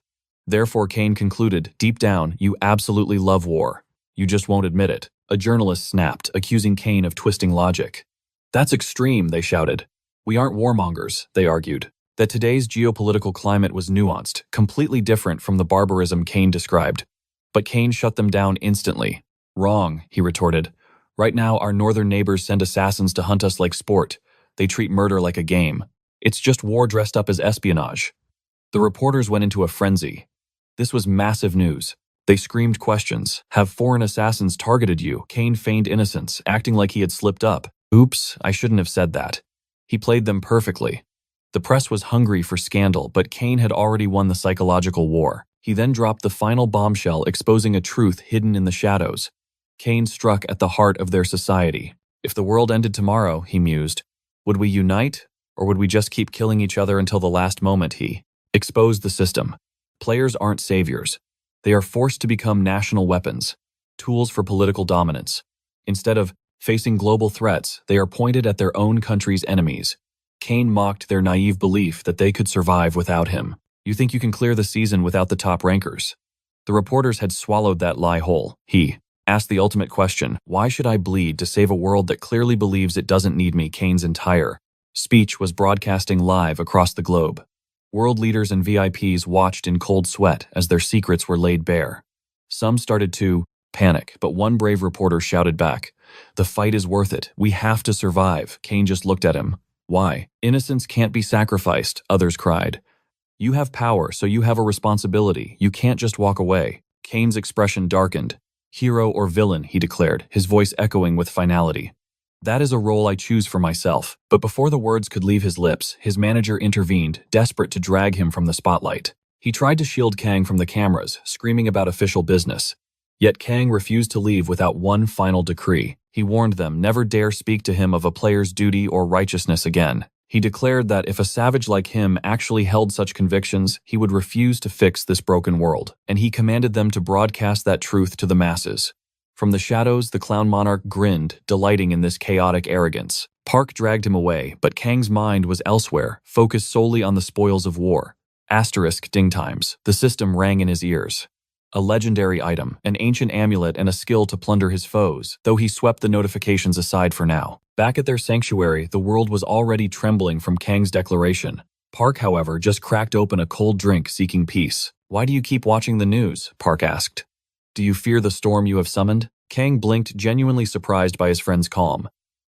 Therefore, Kane concluded, deep down, you absolutely love war. You just won't admit it. A journalist snapped, accusing Kane of twisting logic. That's extreme, they shouted. We aren't warmongers, they argued. That today's geopolitical climate was nuanced, completely different from the barbarism Kane described. But Kane shut them down instantly. Wrong, he retorted. Right now, our northern neighbors send assassins to hunt us like sport. They treat murder like a game. It's just war dressed up as espionage. The reporters went into a frenzy. This was massive news. They screamed questions. Have foreign assassins targeted you? Kane feigned innocence, acting like he had slipped up. Oops, I shouldn't have said that. He played them perfectly. The press was hungry for scandal, but Kane had already won the psychological war. He then dropped the final bombshell, exposing a truth hidden in the shadows. Kane struck at the heart of their society. If the world ended tomorrow, he mused, would we unite, or would we just keep killing each other until the last moment? He exposed the system. Players aren't saviors. They are forced to become national weapons, tools for political dominance. Instead of facing global threats, they are pointed at their own country's enemies. Kane mocked their naive belief that they could survive without him. You think you can clear the season without the top rankers? The reporters had swallowed that lie whole. He asked the ultimate question, why should I bleed to save a world that clearly believes it doesn't need me? Kane's entire speech was broadcasting live across the globe. World leaders and VIPs watched in cold sweat as their secrets were laid bare. Some started to panic, but one brave reporter shouted back, the fight is worth it. We have to survive. Kane just looked at him. Why? Innocence can't be sacrificed, others cried. You have power, so you have a responsibility. You can't just walk away. Kane's expression darkened. Hero or villain, he declared, his voice echoing with finality. That is a role I choose for myself. But before the words could leave his lips, his manager intervened, desperate to drag him from the spotlight. He tried to shield Kang from the cameras, screaming about official business. Yet Kang refused to leave without one final decree. He warned them never dare speak to him of a player's duty or righteousness again. He declared that if a savage like him actually held such convictions, he would refuse to fix this broken world, and he commanded them to broadcast that truth to the masses. From the shadows, the clown monarch grinned, delighting in this chaotic arrogance. Park dragged him away, but Kang's mind was elsewhere, focused solely on the spoils of war. Asterisk ding times. The system rang in his ears. A legendary item, an ancient amulet, and a skill to plunder his foes, though he swept the notifications aside for now. Back at their sanctuary, the world was already trembling from Kang's declaration. Park, however, just cracked open a cold drink seeking peace. Why do you keep watching the news? Park asked. Do you fear the storm you have summoned? Kang blinked, genuinely surprised by his friend's calm.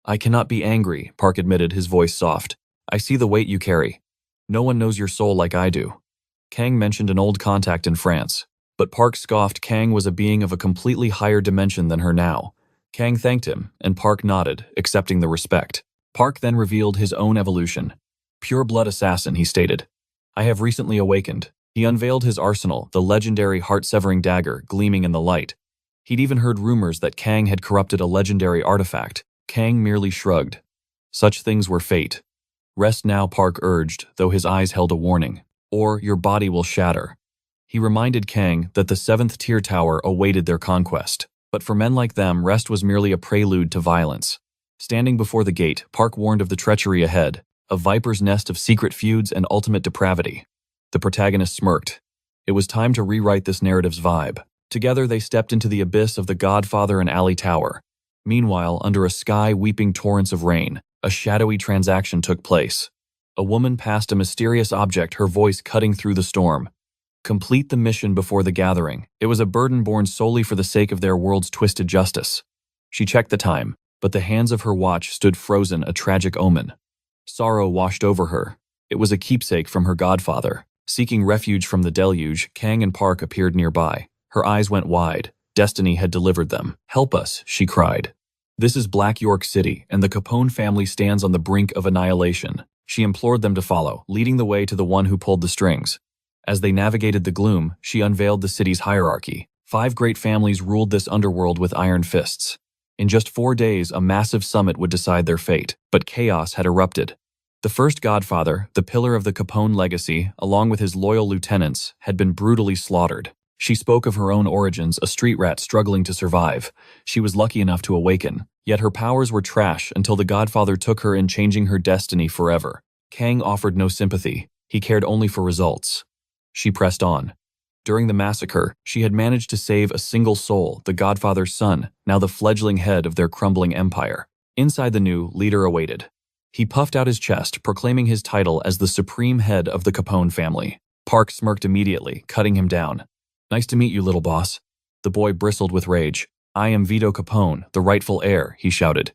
I cannot be angry, Park admitted, his voice soft. I see the weight you carry. No one knows your soul like I do. Kang mentioned an old contact in France. But Park scoffed. Kang was a being of a completely higher dimension than her now. Kang thanked him, and Park nodded, accepting the respect. Park then revealed his own evolution. Pure-blood assassin, he stated. I have recently awakened. He unveiled his arsenal, the legendary heart-severing dagger gleaming in the light. He'd even heard rumors that Kang had corrupted a legendary artifact. Kang merely shrugged. Such things were fate. Rest now, Park urged, though his eyes held a warning. Or your body will shatter. He reminded Kang that the 7th tier tower awaited their conquest. But for men like them, rest was merely a prelude to violence. Standing before the gate, Park warned of the treachery ahead, a viper's nest of secret feuds and ultimate depravity. The protagonist smirked. It was time to rewrite this narrative's vibe. Together they stepped into the abyss of the Godfather and Alley Tower. Meanwhile, under a sky weeping torrents of rain, a shadowy transaction took place. A woman passed a mysterious object, her voice cutting through the storm. Complete the mission before the gathering. It was a burden borne solely for the sake of their world's twisted justice. She checked the time, but the hands of her watch stood frozen, a tragic omen. Sorrow washed over her. It was a keepsake from her godfather. Seeking refuge from the deluge, Kang and Park appeared nearby. Her eyes went wide. Destiny had delivered them. Help us, she cried. This is Black York City, and the Capone family stands on the brink of annihilation. She implored them to follow, leading the way to the one who pulled the strings. As they navigated the gloom, she unveiled the city's hierarchy. 5 great families ruled this underworld with iron fists. In just 4 days, a massive summit would decide their fate, but chaos had erupted. The first godfather, the pillar of the Capone legacy, along with his loyal lieutenants, had been brutally slaughtered. She spoke of her own origins, a street rat struggling to survive. She was lucky enough to awaken, yet her powers were trash until the godfather took her in, changing her destiny forever. Kang offered no sympathy. He cared only for results. She pressed on. During the massacre, she had managed to save a single soul, the godfather's son, now the fledgling head of their crumbling empire. Inside, the new leader awaited. He puffed out his chest, proclaiming his title as the supreme head of the Capone family. Park smirked immediately, cutting him down. "Nice to meet you, little boss." The boy bristled with rage. "I am Vito Capone, the rightful heir," he shouted.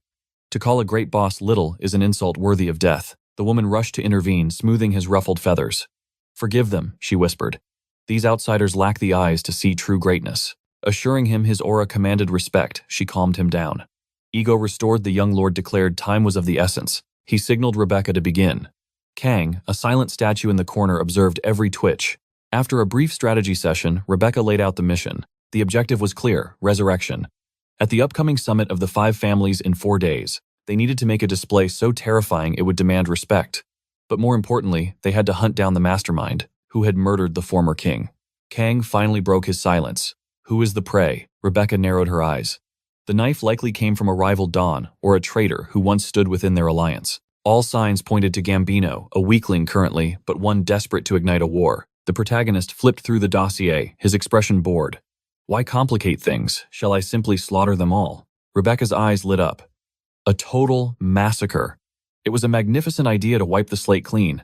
To call a great boss little is an insult worthy of death. The woman rushed to intervene, smoothing his ruffled feathers. "Forgive them," she whispered. "These outsiders lack the eyes to see true greatness." Assuring him his aura commanded respect, she calmed him down. Ego restored, the young lord declared time was of the essence. He signaled Rebecca to begin. Kang, a silent statue in the corner, observed every twitch. After a brief strategy session, Rebecca laid out the mission. The objective was clear: resurrection. At the upcoming summit of the 5 families in 4 days, they needed to make a display so terrifying it would demand respect. But more importantly, they had to hunt down the mastermind, who had murdered the former king. Kang finally broke his silence. "Who is the prey?" Rebecca narrowed her eyes. The knife likely came from a rival Don or a traitor who once stood within their alliance. All signs pointed to Gambino, a weakling currently, but one desperate to ignite a war. The protagonist flipped through the dossier, his expression bored. "Why complicate things? Shall I simply slaughter them all?" Rebecca's eyes lit up. A total massacre. It was a magnificent idea to wipe the slate clean.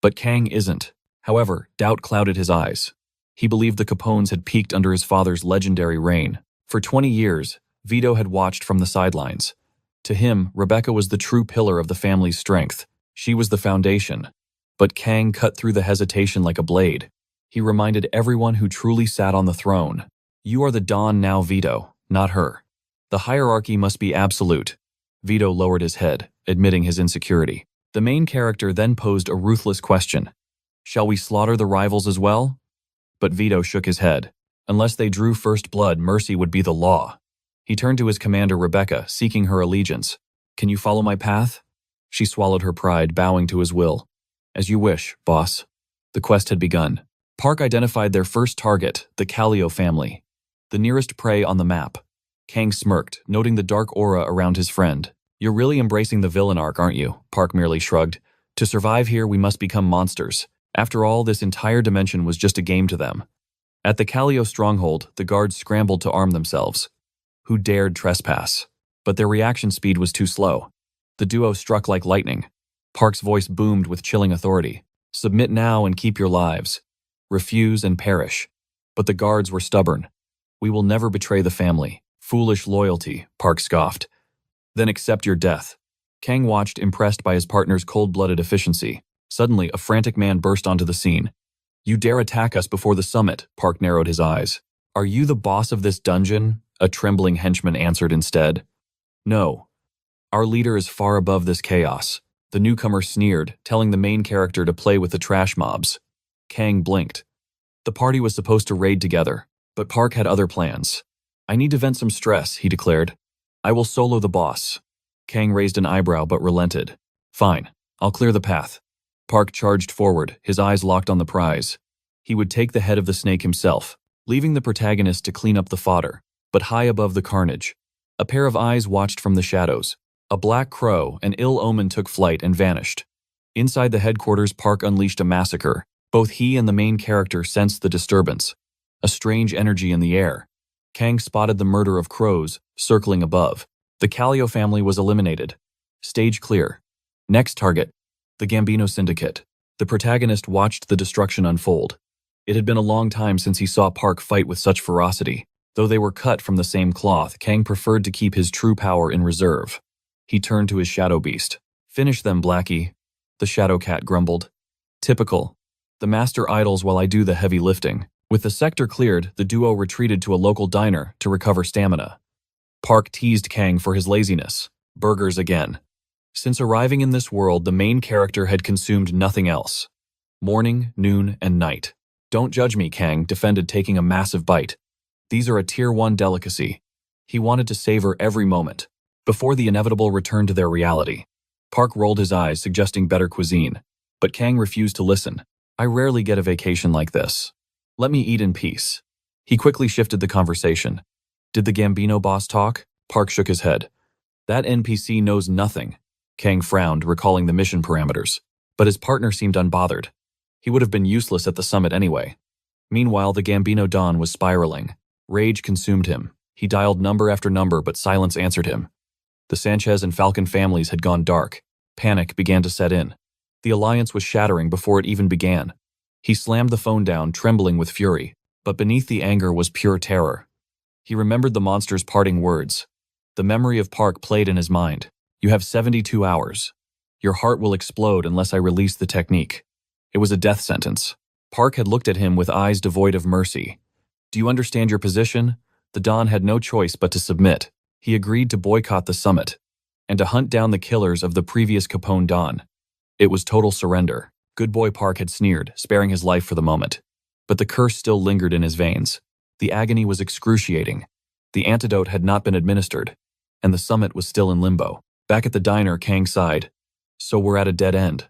But Kang isn't. However, doubt clouded his eyes. He believed the Capones had peaked under his father's legendary reign. For 20 years, Vito had watched from the sidelines. To him, Rebecca was the true pillar of the family's strength. She was the foundation. But Kang cut through the hesitation like a blade. He reminded everyone who truly sat on the throne. "You are the Don now, Vito, not her. The hierarchy must be absolute." Vito lowered his head, admitting his insecurity. The main character then posed a ruthless question. "Shall we slaughter the rivals as well?" But Vito shook his head. Unless they drew first blood, mercy would be the law. He turned to his commander, Rebecca, seeking her allegiance. "Can you follow my path?" She swallowed her pride, bowing to his will. "As you wish, boss." The quest had begun. Park identified their first target, the Callio family, the nearest prey on the map. Kang smirked, noting the dark aura around his friend. "You're really embracing the villain arc, aren't you?" Park merely shrugged. "To survive here, we must become monsters. After all, this entire dimension was just a game to them." At the Callio stronghold, the guards scrambled to arm themselves. Who dared trespass? But their reaction speed was too slow. The duo struck like lightning. Park's voice boomed with chilling authority. "Submit now and keep your lives. Refuse and perish." But the guards were stubborn. "We will never betray the family." "Foolish loyalty," Park scoffed. "Then accept your death." Kang watched, impressed by his partner's cold-blooded efficiency. Suddenly, a frantic man burst onto the scene. "You dare attack us before the summit?" Park narrowed his eyes. "Are you the boss of this dungeon?" A trembling henchman answered instead. "No. Our leader is far above this chaos." The newcomer sneered, telling the main character to play with the trash mobs. Kang blinked. The party was supposed to raid together, but Park had other plans. "I need to vent some stress," he declared. "I will solo the boss." Kang raised an eyebrow but relented. "Fine, I'll clear the path." Park charged forward, his eyes locked on the prize. He would take the head of the snake himself, leaving the protagonist to clean up the fodder. But high above the carnage, a pair of eyes watched from the shadows. A black crow, an ill omen, took flight and vanished. Inside the headquarters, Park unleashed a massacre. Both he and the main character sensed the disturbance, a strange energy in the air. Kang spotted the murder of crows, circling above. The Callio family was eliminated. Stage clear. Next target, the Gambino Syndicate. The protagonist watched the destruction unfold. It had been a long time since he saw Park fight with such ferocity. Though they were cut from the same cloth, Kang preferred to keep his true power in reserve. He turned to his shadow beast. "Finish them, Blackie," the shadow cat grumbled. "Typical. The master idles while I do the heavy lifting." With the sector cleared, the duo retreated to a local diner to recover stamina. Park teased Kang for his laziness. Burgers again. Since arriving in this world, the main character had consumed nothing else. Morning, noon, and night. "Don't judge me," Kang defended, taking a massive bite. "These are a Tier 1 delicacy." He wanted to savor every moment, before the inevitable returned to their reality. Park rolled his eyes, suggesting better cuisine. But Kang refused to listen. I rarely get a vacation like this. Let me eat in peace. He quickly shifted the conversation. Did the Gambino boss talk? Park shook his head. That NPC knows nothing. Kang frowned, recalling the mission parameters. But his partner seemed unbothered. He would have been useless at the summit anyway. Meanwhile, the Gambino Don was spiraling. Rage consumed him. He dialed number after number, but silence answered him. The Sanchez and Falcon families had gone dark. Panic began to set in. The alliance was shattering before it even began. He slammed the phone down, trembling with fury. But beneath the anger was pure terror. He remembered the monster's parting words. The memory of Park played in his mind. You have 72 hours. Your heart will explode unless I release the technique. It was a death sentence. Park had looked at him with eyes devoid of mercy. Do you understand your position? The Don had no choice but to submit. He agreed to boycott the summit and to hunt down the killers of the previous Capone Don. It was total surrender. Good boy Park had sneered, sparing his life for the moment. But the curse still lingered in his veins. The agony was excruciating. The antidote had not been administered, and the summit was still in limbo. Back at the diner, Kang sighed. So we're at a dead end.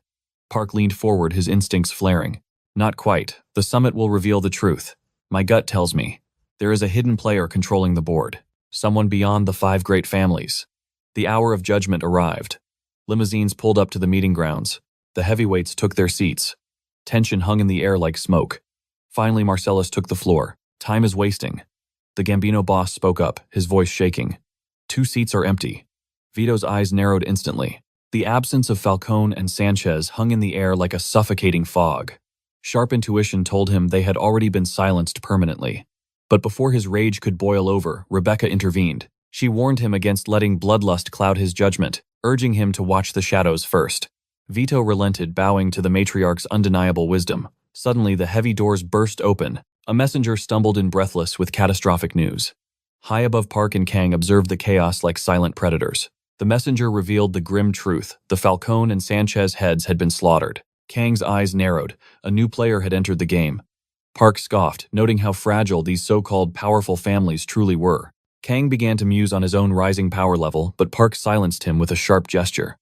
Park leaned forward, his instincts flaring. Not quite. The summit will reveal the truth. My gut tells me. There is a hidden player controlling the board. Someone beyond the 5 great families. The hour of judgment arrived. Limousines pulled up to the meeting grounds. The heavyweights took their seats. Tension hung in the air like smoke. Finally, Marcellus took the floor. Time is wasting. The Gambino boss spoke up, his voice shaking. 2 seats are empty. Vito's eyes narrowed instantly. The absence of Falcone and Sanchez hung in the air like a suffocating fog. Sharp intuition told him they had already been silenced permanently. But before his rage could boil over, Rebecca intervened. She warned him against letting bloodlust cloud his judgment, urging him to watch the shadows first. Vito relented, bowing to the matriarch's undeniable wisdom. Suddenly, the heavy doors burst open. A messenger stumbled in breathless with catastrophic news. High above Park and Kang observed the chaos like silent predators. The messenger revealed the grim truth. The Falcone and Sanchez heads had been slaughtered. Kang's eyes narrowed. A new player had entered the game. Park scoffed, noting how fragile these so-called powerful families truly were. Kang began to muse on his own rising power level, but Park silenced him with a sharp gesture.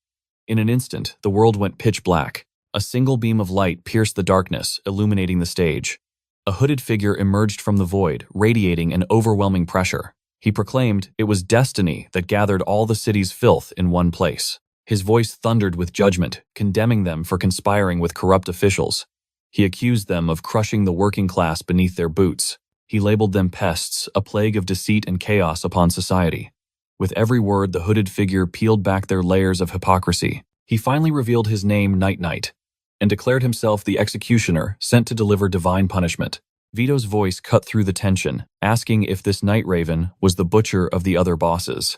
In an instant, the world went pitch black. A single beam of light pierced the darkness, illuminating the stage. A hooded figure emerged from the void, radiating an overwhelming pressure. He proclaimed it was destiny that gathered all the city's filth in one place. His voice thundered with judgment, condemning them for conspiring with corrupt officials. He accused them of crushing the working class beneath their boots. He labeled them pests, a plague of deceit and chaos upon society. With every word, the hooded figure peeled back their layers of hypocrisy. He finally revealed his name, Night Knight, and declared himself the executioner sent to deliver divine punishment. Vito's voice cut through the tension, asking if this Night Raven was the butcher of the other bosses.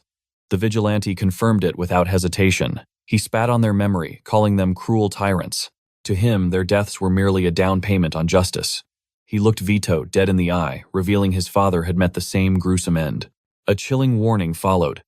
The vigilante confirmed it without hesitation. He spat on their memory, calling them cruel tyrants. To him, their deaths were merely a down payment on justice. He looked Vito dead in the eye, revealing his father had met the same gruesome end. A chilling warning followed.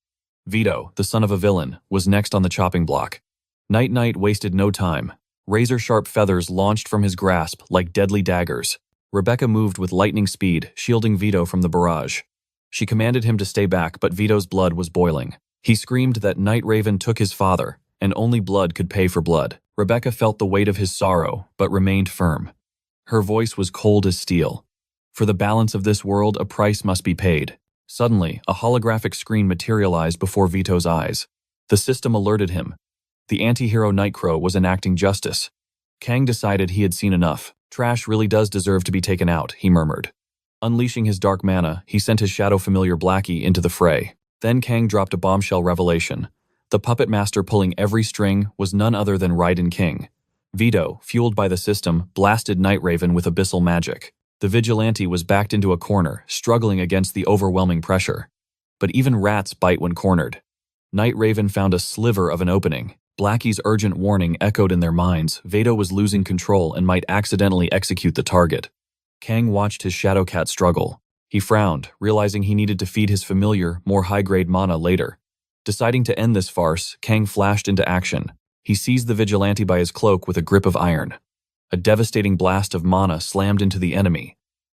Vito, the son of a villain, was next on the chopping block. Night Knight wasted no time. Razor-sharp feathers launched from his grasp like deadly daggers. Rebecca moved with lightning speed, shielding Vito from the barrage. She commanded him to stay back, but Vito's blood was boiling. He screamed that Night Raven took his father, and only blood could pay for blood. Rebecca felt the weight of his sorrow, but remained firm. Her voice was cold as steel. For the balance of this world, a price must be paid. Suddenly, a holographic screen materialized before Vito's eyes. The system alerted him. The anti-hero Nightcrow was enacting justice. Kang decided he had seen enough. Trash really does deserve to be taken out, he murmured. Unleashing his dark mana, he sent his shadow familiar Blackie into the fray. Then Kang dropped a bombshell revelation. The puppet master pulling every string was none other than Raiden King. Vito, fueled by the system, blasted Night Raven with abyssal magic. The vigilante was backed into a corner, struggling against the overwhelming pressure. But even rats bite when cornered. Night Raven found a sliver of an opening. Blackie's urgent warning echoed in their minds. Vito was losing control and might accidentally execute the target. Kang watched his Shadow Cat struggle. He frowned, realizing he needed to feed his familiar, more high-grade mana later. Deciding to end this farce, Kang flashed into action. He seized the vigilante by his cloak with a grip of iron. A devastating blast of mana slammed into the enemy.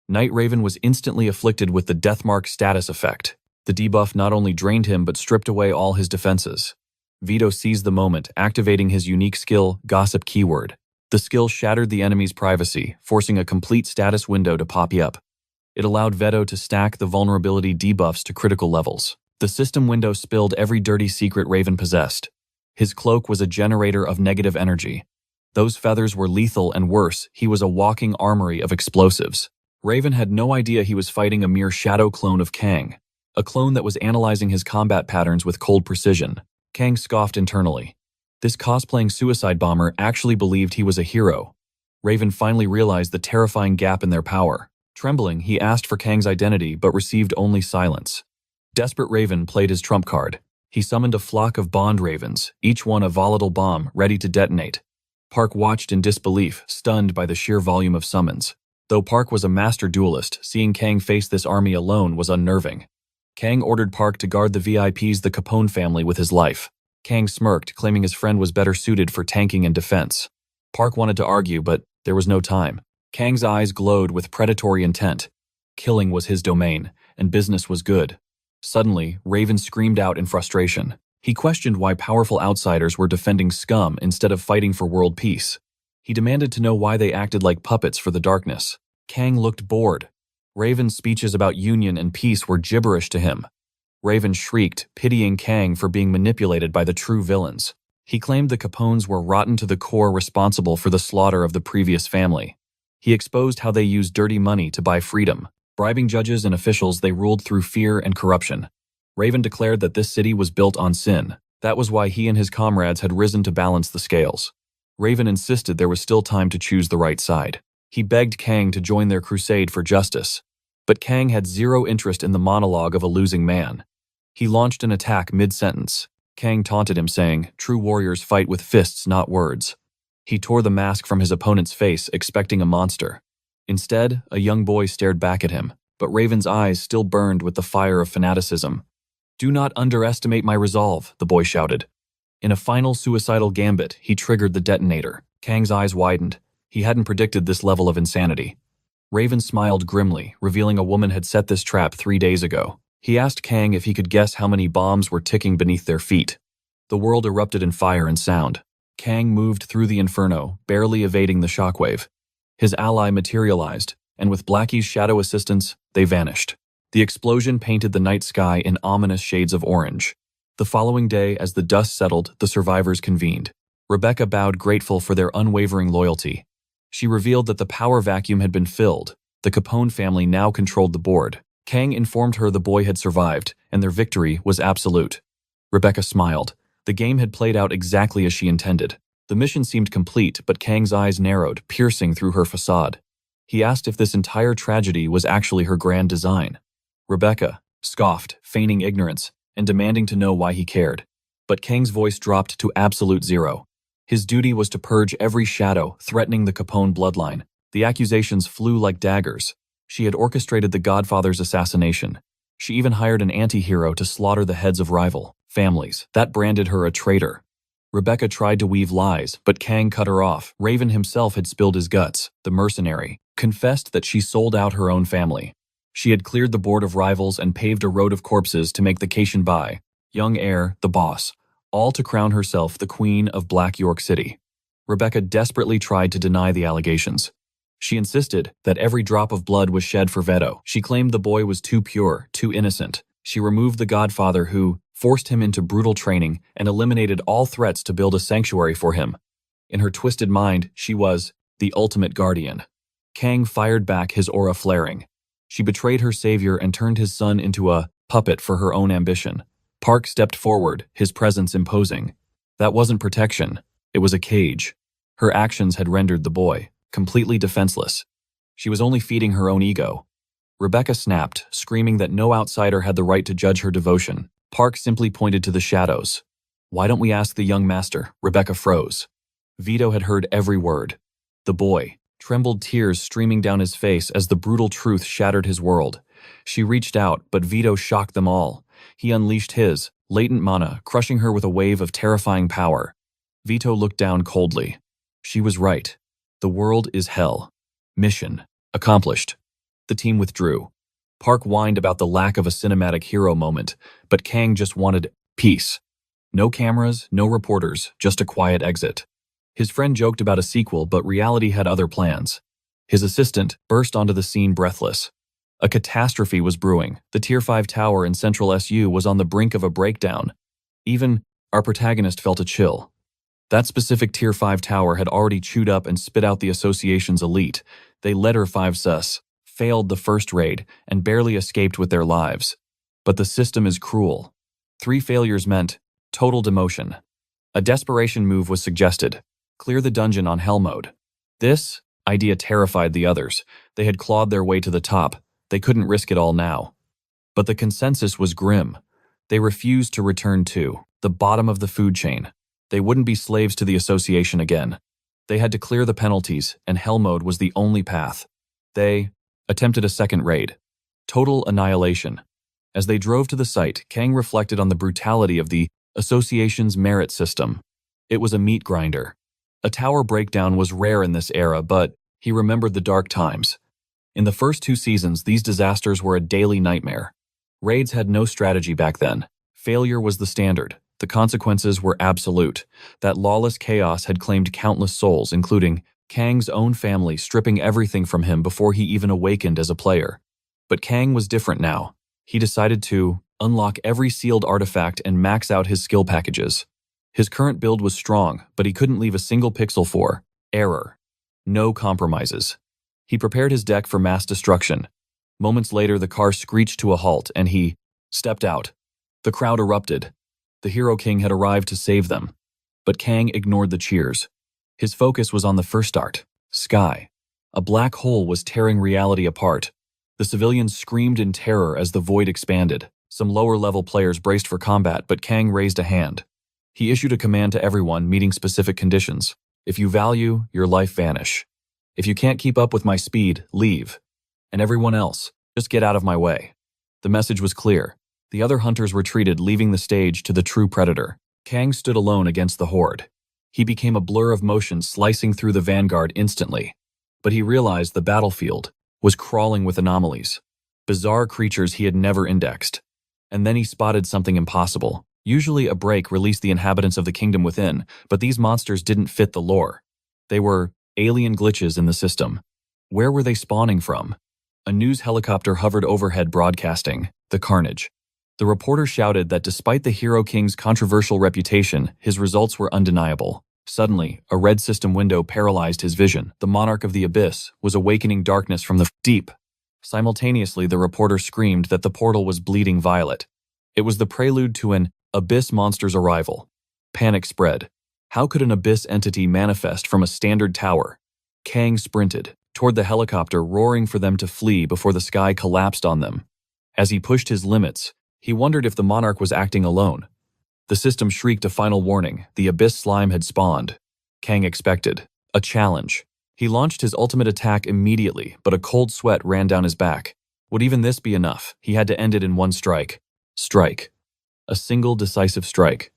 Night Raven was instantly afflicted with the Deathmark status effect. The debuff not only drained him but stripped away all his defenses. Vito seized the moment, activating his unique skill, Gossip Keyword. The skill shattered the enemy's privacy, forcing a complete status window to pop up. It allowed Veto to stack the vulnerability debuffs to critical levels. The system window spilled every dirty secret Raven possessed. His cloak was a generator of negative energy. Those feathers were lethal, and worse, he was a walking armory of explosives. Raven had no idea he was fighting a mere shadow clone of Kang, a clone that was analyzing his combat patterns with cold precision. Kang scoffed internally. This cosplaying suicide bomber actually believed he was a hero. Raven finally realized the terrifying gap in their power. Trembling, he asked for Kang's identity but received only silence. Desperate Raven played his trump card. He summoned a flock of Bond Ravens, each one a volatile bomb ready to detonate. Park watched in disbelief, stunned by the sheer volume of summons. Though Park was a master duelist, seeing Kang face this army alone was unnerving. Kang ordered Park to guard the VIPs, the Capone family, with his life. Kang smirked, claiming his friend was better suited for tanking and defense. Park wanted to argue, but there was no time. Kang's eyes glowed with predatory intent. Killing was his domain, and business was good. Suddenly, Raven screamed out in frustration. He questioned why powerful outsiders were defending scum instead of fighting for world peace. He demanded to know why they acted like puppets for the darkness. Kang looked bored. Raven's speeches about union and peace were gibberish to him. Raven shrieked, pitying Kang for being manipulated by the true villains. He claimed the Capones were rotten to the core, responsible for the slaughter of the previous family. He exposed how they used dirty money to buy freedom. Bribing judges and officials, they ruled through fear and corruption. Raven declared that this city was built on sin. That was why he and his comrades had risen to balance the scales. Raven insisted there was still time to choose the right side. He begged Kang to join their crusade for justice. But Kang had zero interest in the monologue of a losing man. He launched an attack mid-sentence. Kang taunted him, saying, "True warriors fight with fists, not words." He tore the mask from his opponent's face, expecting a monster. Instead, a young boy stared back at him, but Raven's eyes still burned with the fire of fanaticism. "Do not underestimate my resolve," the boy shouted. In a final suicidal gambit, he triggered the detonator. Kang's eyes widened. He hadn't predicted this level of insanity. Raven smiled grimly, revealing a woman had set this trap 3 days ago. He asked Kang if he could guess how many bombs were ticking beneath their feet. The world erupted in fire and sound. Kang moved through the inferno, barely evading the shockwave. His ally materialized, and with Blackie's shadow assistance, they vanished. The explosion painted the night sky in ominous shades of orange. The following day, as the dust settled, the survivors convened. Rebecca bowed, grateful for their unwavering loyalty. She revealed that the power vacuum had been filled. The Capone family now controlled the board. Kang informed her the boy had survived, and their victory was absolute. Rebecca smiled. The game had played out exactly as she intended. The mission seemed complete, but Kang's eyes narrowed, piercing through her facade. He asked if this entire tragedy was actually her grand design. Rebecca scoffed, feigning ignorance, and demanding to know why he cared. But Kang's voice dropped to absolute zero. His duty was to purge every shadow threatening the Capone bloodline. The accusations flew like daggers. She had orchestrated the Godfather's assassination. She even hired an anti-hero to slaughter the heads of rival families. That branded her a traitor. Rebecca tried to weave lies, but Kang cut her off. Raven himself had spilled his guts. The mercenary confessed that she sold out her own family. She had cleared the board of rivals and paved a road of corpses to make the Cation Bai, young heir, the boss, all to crown herself the queen of Black York City. Rebecca desperately tried to deny the allegations. She insisted that every drop of blood was shed for Veto. She claimed the boy was too pure, too innocent. She removed the Godfather who forced him into brutal training and eliminated all threats to build a sanctuary for him. In her twisted mind, she was the ultimate guardian. Kang fired back, his aura flaring. She betrayed her savior and turned his son into a puppet for her own ambition. Park stepped forward, his presence imposing. That wasn't protection. It was a cage. Her actions had rendered the boy completely defenseless. She was only feeding her own ego. Rebecca snapped, screaming that no outsider had the right to judge her devotion. Park simply pointed to the shadows. "Why don't we ask the young master?" Rebecca froze. Vito had heard every word. The boy trembled, tears streaming down his face as the brutal truth shattered his world. She reached out, but Vito shocked them all. He unleashed his latent mana, crushing her with a wave of terrifying power. Vito looked down coldly. She was right. The world is hell. Mission accomplished. The team withdrew. Park whined about the lack of a cinematic hero moment, but Kang just wanted peace. No cameras, no reporters, just a quiet exit. His friend joked about a sequel, but reality had other plans. His assistant burst onto the scene breathless. A catastrophe was brewing. The Tier 5 tower in Central SU was on the brink of a breakdown. Even our protagonist felt a chill. That specific Tier 5 tower had already chewed up and spit out the association's elite. They led her 5 sus, failed the first raid, and barely escaped with their lives. But the system is cruel. 3 failures meant total demotion. A desperation move was suggested. Clear the dungeon on hell mode. This idea terrified the others. They had clawed their way to the top. They couldn't risk it all now. But the consensus was grim. They refused to return to the bottom of the food chain. They wouldn't be slaves to the association again. They had to clear the penalties, and hell mode was the only path. They attempted a second raid. Total annihilation. As they drove to the site, Kang reflected on the brutality of the association's merit system. It was a meat grinder. A tower breakdown was rare in this era, but he remembered the dark times. In the first 2 seasons, these disasters were a daily nightmare. Raids had no strategy back then. Failure was the standard. The consequences were absolute. That lawless chaos had claimed countless souls, including Kang's own family, stripping everything from him before he even awakened as a player. But Kang was different now. He decided to unlock every sealed artifact and max out his skill packages. His current build was strong, but he couldn't leave a single pixel for error. No compromises. He prepared his deck for mass destruction. Moments later, the car screeched to a halt and he stepped out. The crowd erupted. The Hero King had arrived to save them. But Kang ignored the cheers. His focus was on the first art, Sky. A black hole was tearing reality apart. The civilians screamed in terror as the void expanded. Some lower-level players braced for combat, but Kang raised a hand. He issued a command to everyone, meeting specific conditions. If you value your life, vanish. If you can't keep up with my speed, leave. And everyone else, just get out of my way. The message was clear. The other hunters retreated, leaving the stage to the true predator. Kang stood alone against the horde. He became a blur of motion, slicing through the vanguard instantly. But he realized the battlefield was crawling with anomalies. Bizarre creatures he had never indexed. And then he spotted something impossible. Usually a break released the inhabitants of the kingdom within, but these monsters didn't fit the lore. They were alien glitches in the system. Where were they spawning from? A news helicopter hovered overhead, broadcasting the carnage. The reporter shouted that despite the Hero King's controversial reputation, his results were undeniable. Suddenly, a red system window paralyzed his vision. The Monarch of the Abyss was awakening darkness from the deep. Simultaneously, the reporter screamed that the portal was bleeding violet. It was the prelude to an Abyss monster's arrival. Panic spread. How could an Abyss entity manifest from a standard tower? Kang sprinted toward the helicopter, roaring for them to flee before the sky collapsed on them. As he pushed his limits, he wondered if the Monarch was acting alone. The system shrieked a final warning. The Abyss slime had spawned. Kang expected a challenge. He launched his ultimate attack immediately, but a cold sweat ran down his back. Would even this be enough? He had to end it in one strike. Strike. A single decisive strike.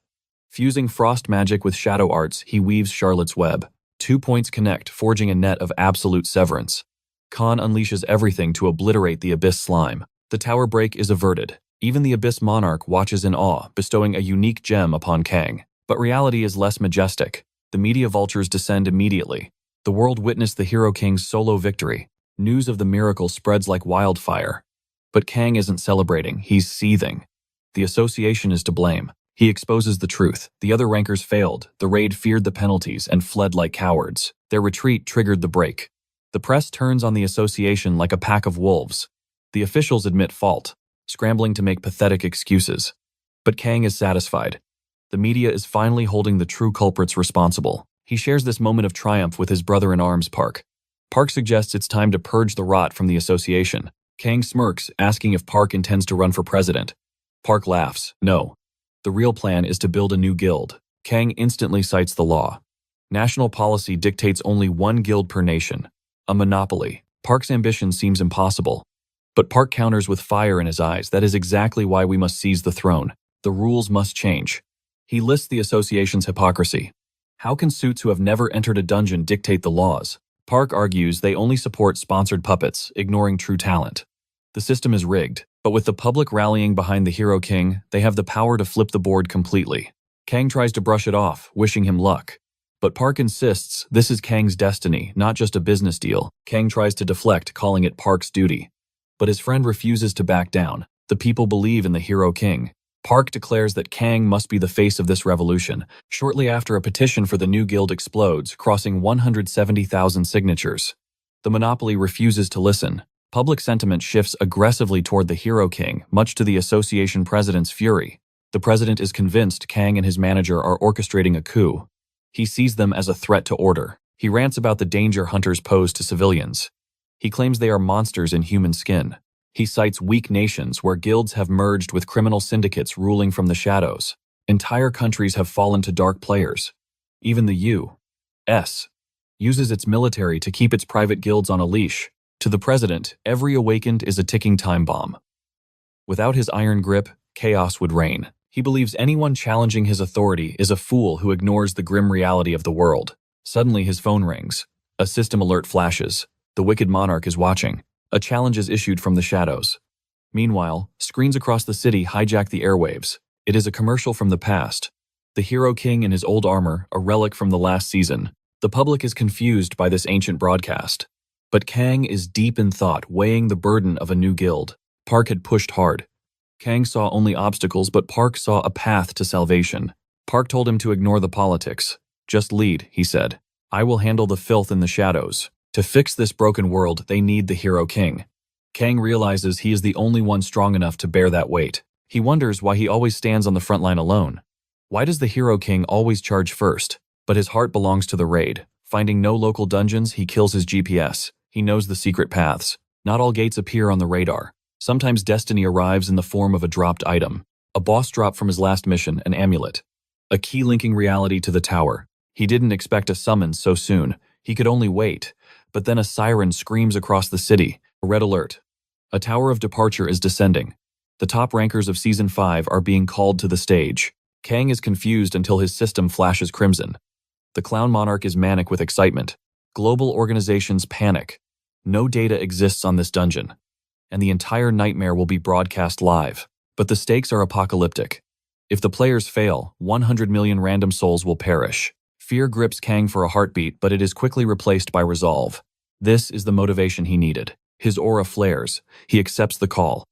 Fusing frost magic with shadow arts, he weaves Charlotte's web. 2 points connect, forging a net of absolute severance. Khan unleashes everything to obliterate the Abyss slime. The tower break is averted. Even the Abyss Monarch watches in awe, bestowing a unique gem upon Kang. But reality is less majestic. The media vultures descend immediately. The world witnessed the Hero King's solo victory. News of the miracle spreads like wildfire. But Kang isn't celebrating, he's seething. The association is to blame. He exposes the truth. The other rankers failed. The raid feared the penalties and fled like cowards. Their retreat triggered the break. The press turns on the association like a pack of wolves. The officials admit fault, scrambling to make pathetic excuses. But Kang is satisfied. The media is finally holding the true culprits responsible. He shares this moment of triumph with his brother-in-arms, Park. Park suggests it's time to purge the rot from the association. Kang smirks, asking if Park intends to run for president. Park laughs. No. The real plan is to build a new guild. Kang instantly cites the law. National policy dictates only one guild per nation. A monopoly. Park's ambition seems impossible. But Park counters with fire in his eyes. That is exactly why we must seize the throne. The rules must change. He lists the association's hypocrisy. How can suits who have never entered a dungeon dictate the laws? Park argues they only support sponsored puppets, ignoring true talent. The system is rigged, but with the public rallying behind the Hero King, they have the power to flip the board completely. Kang tries to brush it off, wishing him luck. But Park insists this is Kang's destiny, not just a business deal. Kang tries to deflect, calling it Park's duty. But his friend refuses to back down. The people believe in the Hero King. Park declares that Kang must be the face of this revolution. Shortly after, a petition for the new guild explodes, crossing 170,000 signatures. The monopoly refuses to listen. Public sentiment shifts aggressively toward the Hero King, much to the association president's fury. The president is convinced Kang and his manager are orchestrating a coup. He sees them as a threat to order. He rants about the danger hunters pose to civilians. He claims they are monsters in human skin. He cites weak nations where guilds have merged with criminal syndicates ruling from the shadows. Entire countries have fallen to dark players. Even the U.S. uses its military to keep its private guilds on a leash. To the president, every awakened is a ticking time bomb. Without his iron grip, chaos would reign. He believes anyone challenging his authority is a fool who ignores the grim reality of the world. Suddenly his phone rings. A system alert flashes. The wicked monarch is watching. A challenge is issued from the shadows. Meanwhile, screens across the city hijack the airwaves. It is a commercial from the past. The Hero King in his old armor, a relic from the last season. The public is confused by this ancient broadcast. But Kang is deep in thought, weighing the burden of a new guild. Park had pushed hard. Kang saw only obstacles, but Park saw a path to salvation. Park told him to ignore the politics. Just lead, he said. I will handle the filth in the shadows. To fix this broken world, they need the Hero King. Kang realizes he is the only one strong enough to bear that weight. He wonders why he always stands on the front line alone. Why does the Hero King always charge first? But his heart belongs to the raid. Finding no local dungeons, he kills his GPS. He knows the secret paths. Not all gates appear on the radar. Sometimes destiny arrives in the form of a dropped item. A boss drop from his last mission, an amulet. A key linking reality to the tower. He didn't expect a summons so soon. He could only wait. But then a siren screams across the city. A red alert. A tower of departure is descending. The top rankers of Season 5 are being called to the stage. Kang is confused until his system flashes crimson. The Clown Monarch is manic with excitement. Global organizations panic. No data exists on this dungeon. And the entire nightmare will be broadcast live. But the stakes are apocalyptic. If the players fail, 100 million random souls will perish. Fear grips Kang for a heartbeat, but it is quickly replaced by resolve. This is the motivation he needed. His aura flares. He accepts the call.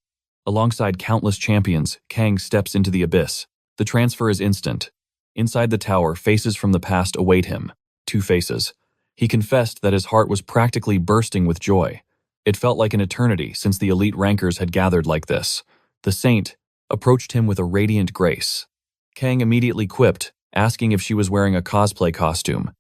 Alongside countless champions, Kang steps into the abyss. The transfer is instant. Inside the tower, faces from the past await him. 2 faces. He confessed that his heart was practically bursting with joy. It felt like an eternity since the elite rankers had gathered like this. The saint approached him with a radiant grace. Kang immediately quipped, asking if she was wearing a cosplay costume.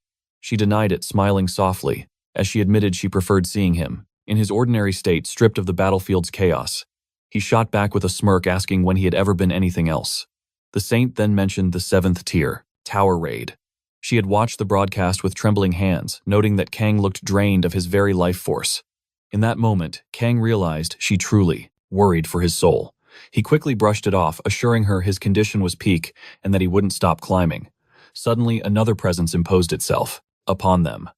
She denied it, smiling softly, as she admitted she preferred seeing him, in his ordinary state, stripped of the battlefield's chaos. He shot back with a smirk, asking when he had ever been anything else. The saint then mentioned the 7th tier, Tower Raid. She had watched the broadcast with trembling hands, noting that Kang looked drained of his very life force. In that moment, Kang realized she truly worried for his soul. He quickly brushed it off, assuring her his condition was peak and that he wouldn't stop climbing. Suddenly, another presence imposed itself upon them.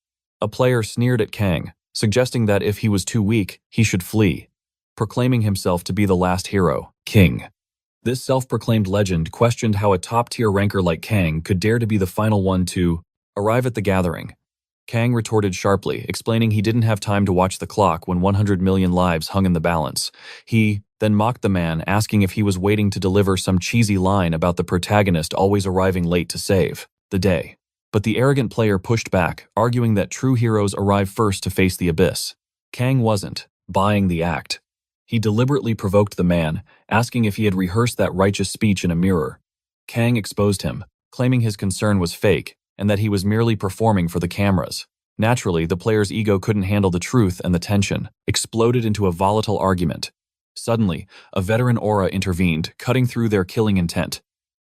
A player sneered at Kang, suggesting that if he was too weak, he should flee, proclaiming himself to be the last hero, King. This self-proclaimed legend questioned how a top-tier ranker like Kang could dare to be the final one to arrive at the gathering. Kang retorted sharply, explaining he didn't have time to watch the clock when 100 million lives hung in the balance. He then mocked the man, asking if he was waiting to deliver some cheesy line about the protagonist always arriving late to save the day. But the arrogant player pushed back, arguing that true heroes arrive first to face the abyss. Kang wasn't buying the act. He deliberately provoked the man, asking if he had rehearsed that righteous speech in a mirror. Kang exposed him, claiming his concern was fake, and that he was merely performing for the cameras. Naturally, the player's ego couldn't handle the truth, and the tension exploded into a volatile argument. Suddenly, a veteran aura intervened, cutting through their killing intent.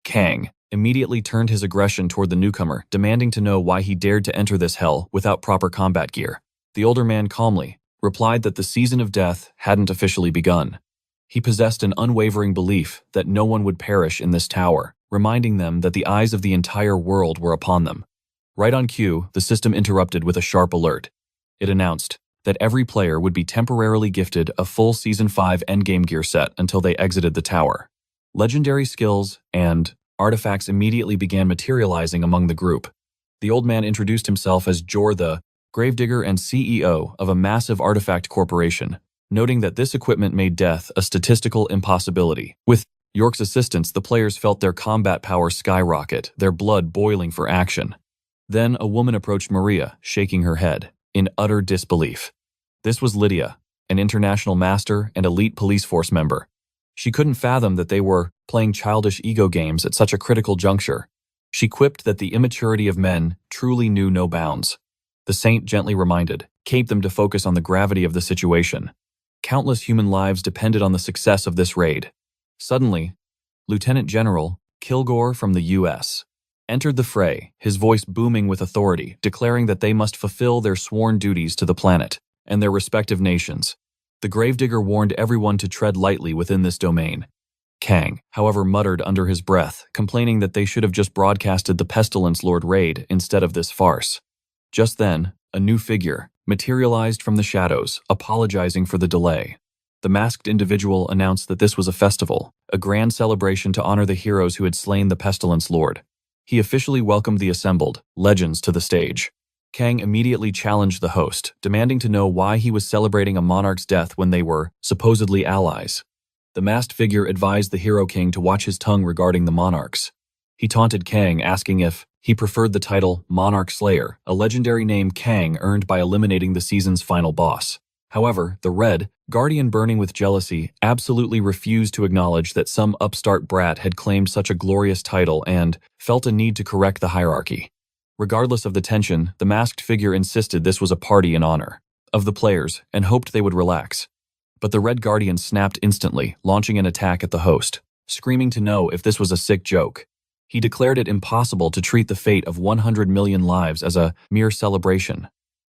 Kang immediately turned his aggression toward the newcomer, demanding to know why he dared to enter this hell without proper combat gear. The older man calmly replied that the season of death hadn't officially begun. He possessed an unwavering belief that no one would perish in this tower, reminding them that the eyes of the entire world were upon them. Right on cue, the system interrupted with a sharp alert. It announced that every player would be temporarily gifted a full Season 5 endgame gear set until they exited the tower. Legendary skills and Artifacts immediately began materializing among the group. The old man introduced himself as Jor the gravedigger and CEO of a massive artifact corporation, noting that this equipment made death a statistical impossibility. With York's assistance, the players felt their combat power skyrocket, their blood boiling for action. Then a woman approached Maria, shaking her head, in utter disbelief. This was Lydia, an international master and elite police force member. She couldn't fathom that they were playing childish ego games at such a critical juncture. She quipped that the immaturity of men truly knew no bounds. The saint gently reminded, kept them to focus on the gravity of the situation. Countless human lives depended on the success of this raid. Suddenly, Lieutenant General Kilgore from the U.S. entered the fray, his voice booming with authority, declaring that they must fulfill their sworn duties to the planet and their respective nations. The gravedigger warned everyone to tread lightly within this domain. Kang, however, muttered under his breath, complaining that they should have just broadcasted the Pestilence Lord raid instead of this farce. Just then, a new figure materialized from the shadows, apologizing for the delay. The masked individual announced that this was a festival, a grand celebration to honor the heroes who had slain the Pestilence Lord. He officially welcomed the assembled legends to the stage. Kang immediately challenged the host, demanding to know why he was celebrating a monarch's death when they were supposedly allies. The masked figure advised the Hero King to watch his tongue regarding the monarchs. He taunted Kang, asking if he preferred the title Monarch Slayer, a legendary name Kang earned by eliminating the season's final boss. However, the Red Guardian, burning with jealousy, absolutely refused to acknowledge that some upstart brat had claimed such a glorious title and felt a need to correct the hierarchy. Regardless of the tension, the masked figure insisted this was a party in honor of the players and hoped they would relax. But the Red Guardian snapped instantly, launching an attack at the host, screaming to know if this was a sick joke. He declared it impossible to treat the fate of 100 million lives as a mere celebration.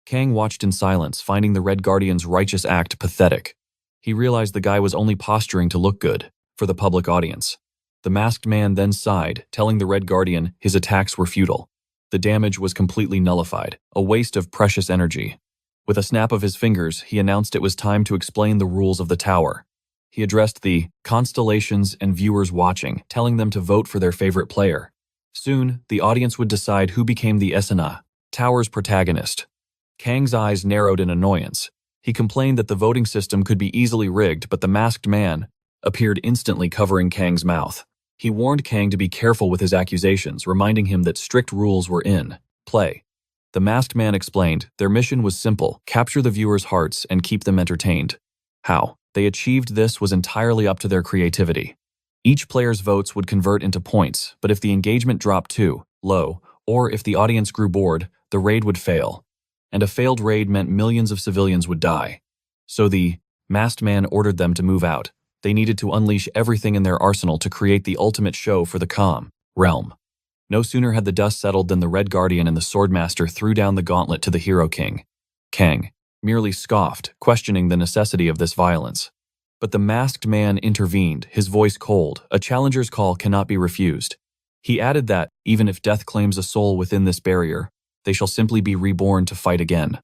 Kang watched in silence, finding the Red Guardian's righteous act pathetic. He realized the guy was only posturing to look good for the public audience. The masked man then sighed, telling the Red Guardian his attacks were futile. The damage was completely nullified, a waste of precious energy. With a snap of his fingers, he announced it was time to explain the rules of the tower. He addressed the constellations and viewers watching, telling them to vote for their favorite player. Soon, the audience would decide who became the Esena tower's protagonist. Kang's eyes narrowed in annoyance. He complained that the voting system could be easily rigged, but the masked man appeared instantly, covering Kang's mouth. He warned Kang to be careful with his accusations, reminding him that strict rules were in play. The masked man explained their mission was simple: capture the viewers' hearts and keep them entertained. How they achieved this was entirely up to their creativity. Each player's votes would convert into points, but if the engagement dropped too low, or if the audience grew bored, the raid would fail. And a failed raid meant millions of civilians would die. So the masked man ordered them to move out. They needed to unleash everything in their arsenal to create the ultimate show for the calm realm. No sooner had the dust settled than the Red Guardian and the Swordmaster threw down the gauntlet to the Hero King. Kang merely scoffed, questioning the necessity of this violence. But the masked man intervened, his voice cold. A challenger's call cannot be refused. He added that, even if death claims a soul within this barrier, they shall simply be reborn to fight again.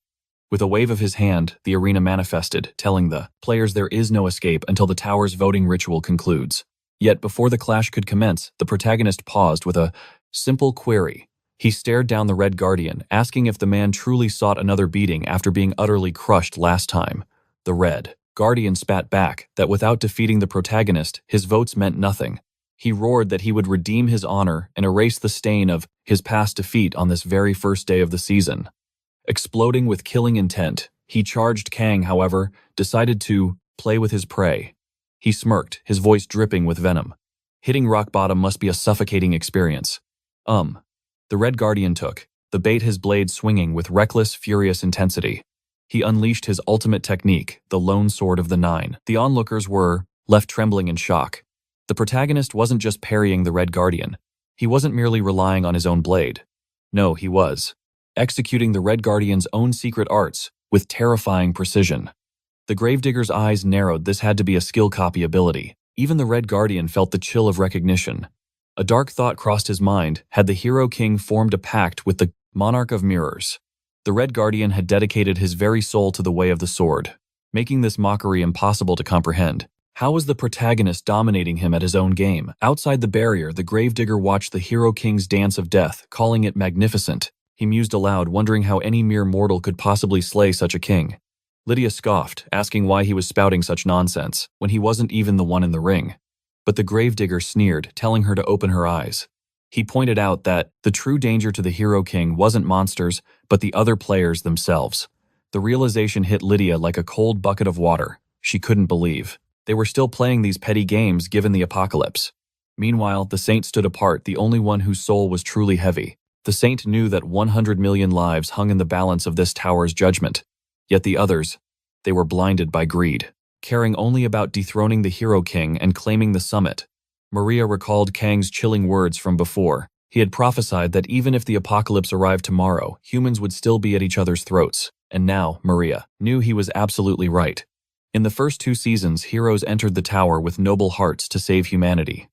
With a wave of his hand, the arena manifested, telling the players there is no escape until the tower's voting ritual concludes. Yet before the clash could commence, the protagonist paused with a simple query. He stared down the Red Guardian, asking if the man truly sought another beating after being utterly crushed last time. The Red Guardian spat back that without defeating the protagonist, his votes meant nothing. He roared that he would redeem his honor and erase the stain of his past defeat on this very first day of the season. Exploding with killing intent, he charged. Kang, however, decided to play with his prey. He smirked, his voice dripping with venom. Hitting rock bottom must be a suffocating experience. The Red Guardian took the bait, his blade swinging with reckless, furious intensity. He unleashed his ultimate technique, the Lone Sword of the Nine. The onlookers were left trembling in shock. The protagonist wasn't just parrying the Red Guardian. He wasn't merely relying on his own blade. No, he was executing the Red Guardian's own secret arts with terrifying precision. The Gravedigger's eyes narrowed. This had to be a skill copy ability. Even the Red Guardian felt the chill of recognition. A dark thought crossed his mind. Had the Hero King formed a pact with the Monarch of Mirrors? The Red Guardian had dedicated his very soul to the way of the sword, making this mockery impossible to comprehend. How was the protagonist dominating him at his own game? Outside the barrier, the gravedigger watched the Hero King's dance of death, calling it magnificent. He mused aloud, wondering how any mere mortal could possibly slay such a king. Lydia scoffed, asking why he was spouting such nonsense, when he wasn't even the one in the ring. But the gravedigger sneered, telling her to open her eyes. He pointed out that the true danger to the Hero King wasn't monsters, but the other players themselves. The realization hit Lydia like a cold bucket of water. She couldn't believe they were still playing these petty games given the apocalypse. Meanwhile, the saint stood apart, the only one whose soul was truly heavy. The saint knew that 100 million lives hung in the balance of this tower's judgment. Yet the others, they were blinded by greed, caring only about dethroning the Hero King and claiming the summit. Maria recalled Kang's chilling words from before. He had prophesied that even if the apocalypse arrived tomorrow, humans would still be at each other's throats. And now, Maria knew he was absolutely right. In the first 2 seasons, heroes entered the tower with noble hearts to save humanity.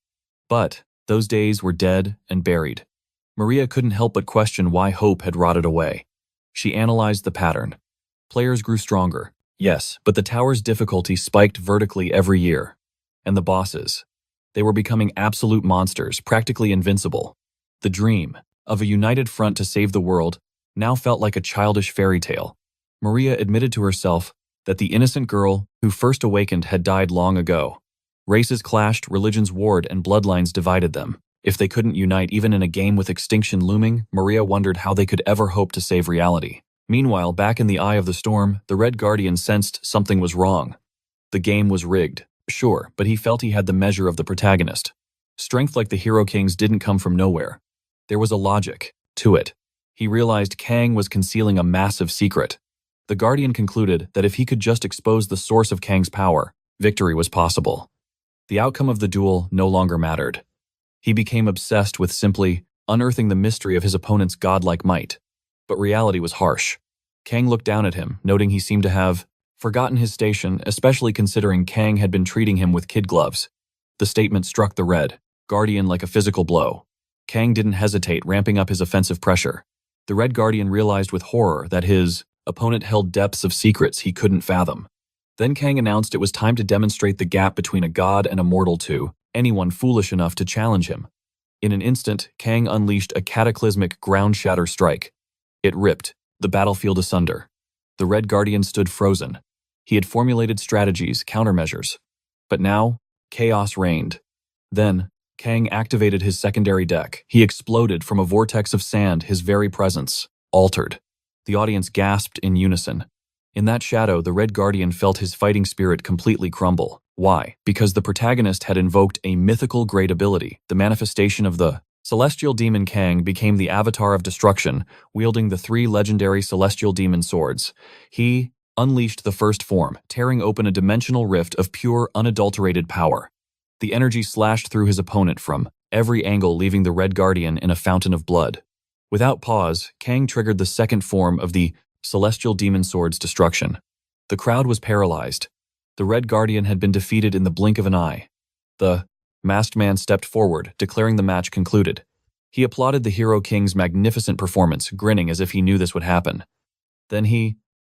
But those days were dead and buried. Maria couldn't help but question why hope had rotted away. She analyzed the pattern. Players grew stronger, yes, but the tower's difficulty spiked vertically every year. And the bosses, they were becoming absolute monsters, practically invincible. The dream of a united front to save the world now felt like a childish fairy tale. Maria admitted to herself that the innocent girl who first awakened had died long ago. Races clashed, religions warred, and bloodlines divided them. If they couldn't unite even in a game with extinction looming, Maria wondered how they could ever hope to save reality. Meanwhile, back in the eye of the storm, the Red Guardian sensed something was wrong. The game was rigged, sure, but he felt he had the measure of the protagonist. Strength like the Hero King's didn't come from nowhere. There was a logic to it. He realized Kang was concealing a massive secret. The Guardian concluded that if he could just expose the source of Kang's power, victory was possible. The outcome of the duel no longer mattered. He became obsessed with simply unearthing the mystery of his opponent's godlike might. But reality was harsh. Kang looked down at him, noting he seemed to have forgotten his station, especially considering Kang had been treating him with kid gloves. The statement struck the Red Guardian like a physical blow. Kang didn't hesitate, ramping up his offensive pressure. The Red Guardian realized with horror that his opponent held depths of secrets he couldn't fathom. Then Kang announced it was time to demonstrate the gap between a god and a mortal to anyone foolish enough to challenge him. In an instant, Kang unleashed a cataclysmic ground-shatter strike. It ripped the battlefield asunder. The Red Guardian stood frozen. He had formulated strategies, countermeasures. But now, chaos reigned. Then, Kang activated his secondary deck. He exploded from a vortex of sand, his very presence altered. The audience gasped in unison. In that shadow, the Red Guardian felt his fighting spirit completely crumble. Why? Because the protagonist had invoked a mythical great ability. The manifestation of the celestial demon Kang became the avatar of destruction, wielding the 3 legendary celestial demon swords. He unleashed the first form, tearing open a dimensional rift of pure, unadulterated power. The energy slashed through his opponent from every angle, leaving the Red Guardian in a fountain of blood. Without pause, Kang triggered the second form of the celestial demon sword's destruction. The crowd was paralyzed. The Red Guardian had been defeated in the blink of an eye. The masked man stepped forward, declaring the match concluded. He applauded the Hero King's magnificent performance, grinning as if he knew this would happen. Then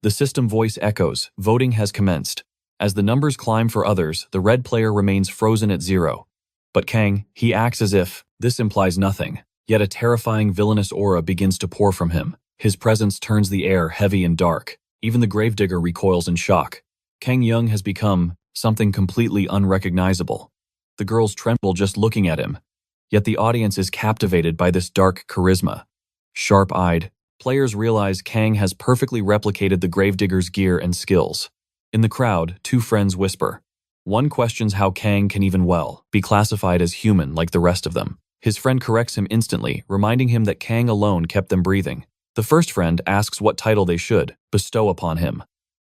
the system voice echoes, voting has commenced. As the numbers climb for others, the red player remains frozen at 0. But Kang, he acts as if this implies nothing. Yet a terrifying villainous aura begins to pour from him. His presence turns the air heavy and dark. Even the gravedigger recoils in shock. Kang Young has become something completely unrecognizable. The girls tremble just looking at him. Yet the audience is captivated by this dark charisma. Sharp-eyed, players realize Kang has perfectly replicated the gravedigger's gear and skills. In the crowd, 2 friends whisper. One questions how Kang can even be classified as human like the rest of them. His friend corrects him instantly, reminding him that Kang alone kept them breathing. The first friend asks what title they should bestow upon him.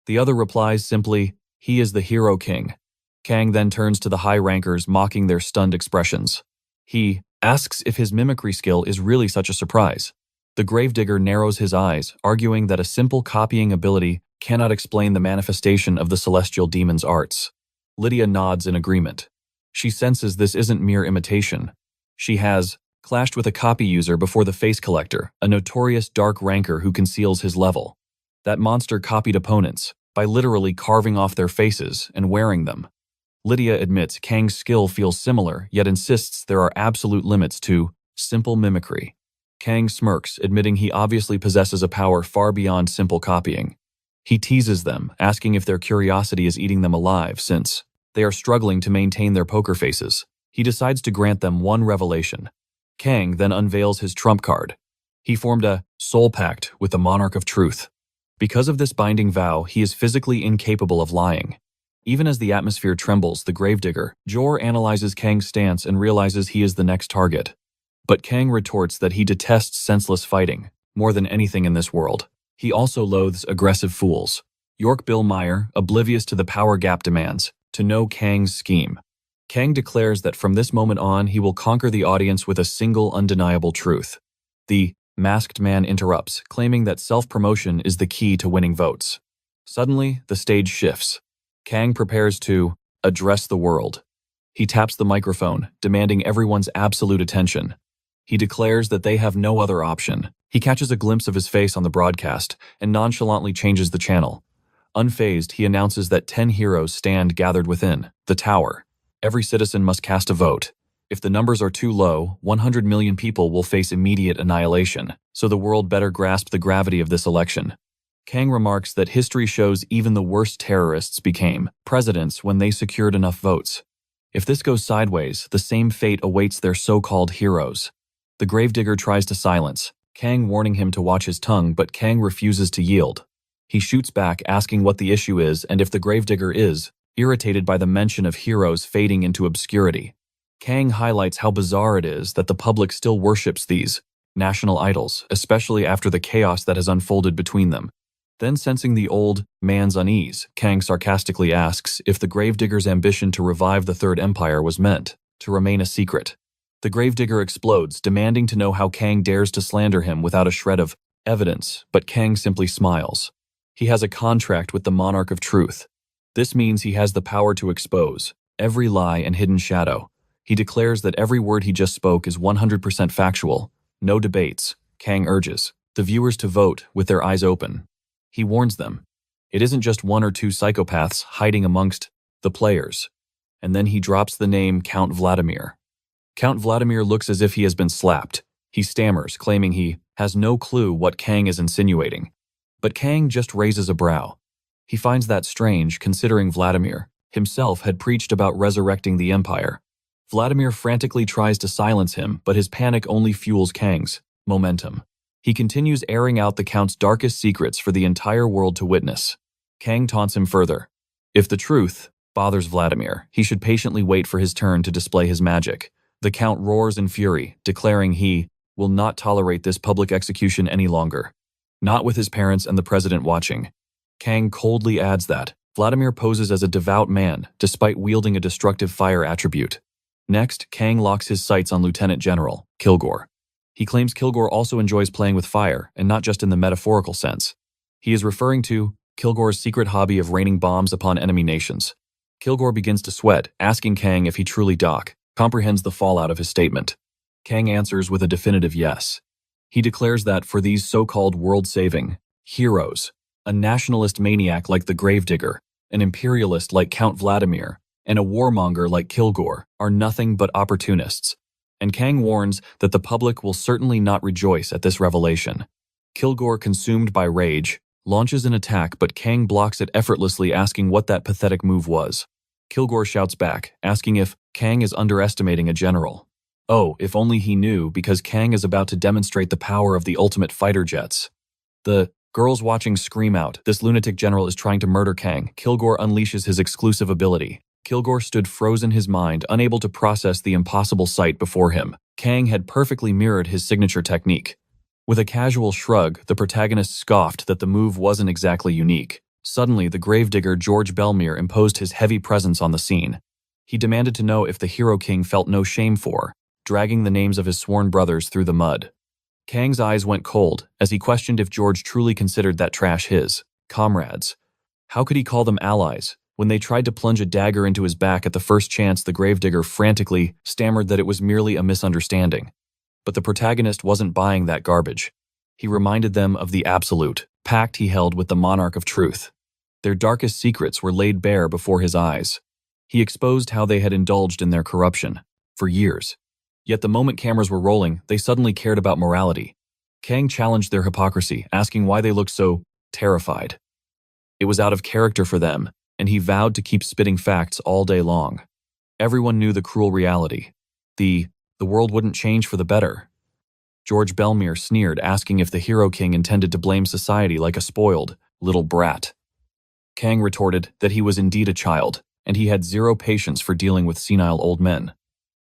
The other replies simply, he is the Hero King. Kang then turns to the high rankers, mocking their stunned expressions. He asks if his mimicry skill is really such a surprise. The gravedigger narrows his eyes, arguing that a simple copying ability cannot explain the manifestation of the celestial demon's arts. Lydia nods in agreement. She senses this isn't mere imitation. She has clashed with a copy user before the Face Collector, a notorious dark ranker who conceals his level. That monster copied opponents by literally carving off their faces and wearing them. Lydia admits Kang's skill feels similar, yet insists there are absolute limits to simple mimicry. Kang smirks, admitting he obviously possesses a power far beyond simple copying. He teases them, asking if their curiosity is eating them alive since they are struggling to maintain their poker faces. He decides to grant them one revelation. Kang then unveils his trump card. He formed a soul pact with the Monarch of Truth. Because of this binding vow, he is physically incapable of lying. Even as the atmosphere trembles, the gravedigger, Jor analyzes Kang's stance and realizes he is the next target. But Kang retorts that he detests senseless fighting more than anything in this world. He also loathes aggressive fools. York Bill Meyer, oblivious to the power gap demands, to know Kang's scheme. Kang declares that from this moment on, he will conquer the audience with a single undeniable truth. The masked man interrupts, claiming that self-promotion is the key to winning votes. Suddenly, the stage shifts. Kang prepares to address the world. He taps the microphone, demanding everyone's absolute attention. He declares that they have no other option. He catches a glimpse of his face on the broadcast and nonchalantly changes the channel. Unfazed, he announces that 10 heroes stand gathered within the tower. Every citizen must cast a vote. If the numbers are too low, 100 million people will face immediate annihilation, so the world better grasp the gravity of this election. Kang remarks that history shows even the worst terrorists became presidents when they secured enough votes. If this goes sideways, the same fate awaits their so-called heroes. The gravedigger tries to silence, Kang warning him to watch his tongue, but Kang refuses to yield. He shoots back, asking what the issue is and if the gravedigger is irritated by the mention of heroes fading into obscurity. Kang highlights how bizarre it is that the public still worships these national idols, especially after the chaos that has unfolded between them. Then, sensing the old man's unease, Kang sarcastically asks if the gravedigger's ambition to revive the Third Empire was meant to remain a secret. The gravedigger explodes, demanding to know how Kang dares to slander him without a shred of evidence, but Kang simply smiles. He has a contract with the Monarch of Truth. This means he has the power to expose every lie and hidden shadow. He declares that every word he just spoke is 100% factual. No debates. Kang urges the viewers to vote with their eyes open. He warns them. It isn't just one or two psychopaths hiding amongst the players. And then he drops the name Count Vladimir. Count Vladimir looks as if he has been slapped. He stammers, claiming he has no clue what Kang is insinuating. But Kang just raises a brow. He finds that strange, considering Vladimir himself had preached about resurrecting the Empire. Vladimir frantically tries to silence him, but his panic only fuels Kang's momentum. He continues airing out the Count's darkest secrets for the entire world to witness. Kang taunts him further. If the truth bothers Vladimir, he should patiently wait for his turn to display his magic. The Count roars in fury, declaring he will not tolerate this public execution any longer. Not with his parents and the president watching. Kang coldly adds that Vladimir poses as a devout man, despite wielding a destructive fire attribute. Next, Kang locks his sights on Lieutenant General Kilgore. He claims Kilgore also enjoys playing with fire, and not just in the metaphorical sense. He is referring to Kilgore's secret hobby of raining bombs upon enemy nations. Kilgore begins to sweat, asking Kang if he truly comprehends the fallout of his statement. Kang answers with a definitive yes. He declares that for these so-called world-saving heroes, a nationalist maniac like the Gravedigger, an imperialist like Count Vladimir, and a warmonger like Kilgore are nothing but opportunists. And Kang warns that the public will certainly not rejoice at this revelation. Kilgore, consumed by rage, launches an attack, but Kang blocks it effortlessly, asking what that pathetic move was. Kilgore shouts back, asking if Kang is underestimating a general. Oh, if only he knew, because Kang is about to demonstrate the power of the ultimate fighter jets. The girls watching scream out, this lunatic general is trying to murder Kang. Kilgore unleashes his exclusive ability. Kilgore stood frozen, his mind unable to process the impossible sight before him. Kang had perfectly mirrored his signature technique. With a casual shrug, the protagonist scoffed that the move wasn't exactly unique. Suddenly, the gravedigger George Belmere imposed his heavy presence on the scene. He demanded to know if the Hero King felt no shame for dragging the names of his sworn brothers through the mud. Kang's eyes went cold as he questioned if George truly considered that trash his comrades. How could he call them allies? When they tried to plunge a dagger into his back at the first chance, the gravedigger frantically stammered that it was merely a misunderstanding. But the protagonist wasn't buying that garbage. He reminded them of the absolute pact he held with the Monarch of Truth. Their darkest secrets were laid bare before his eyes. He exposed how they had indulged in their corruption for years. Yet the moment cameras were rolling, they suddenly cared about morality. Kang challenged their hypocrisy, asking why they looked so terrified. It was out of character for them, and he vowed to keep spitting facts all day long. Everyone knew the cruel reality. The world wouldn't change for the better. George Belmere sneered, asking if the Hero King intended to blame society like a spoiled little brat. Kang retorted that he was indeed a child, and he had zero patience for dealing with senile old men.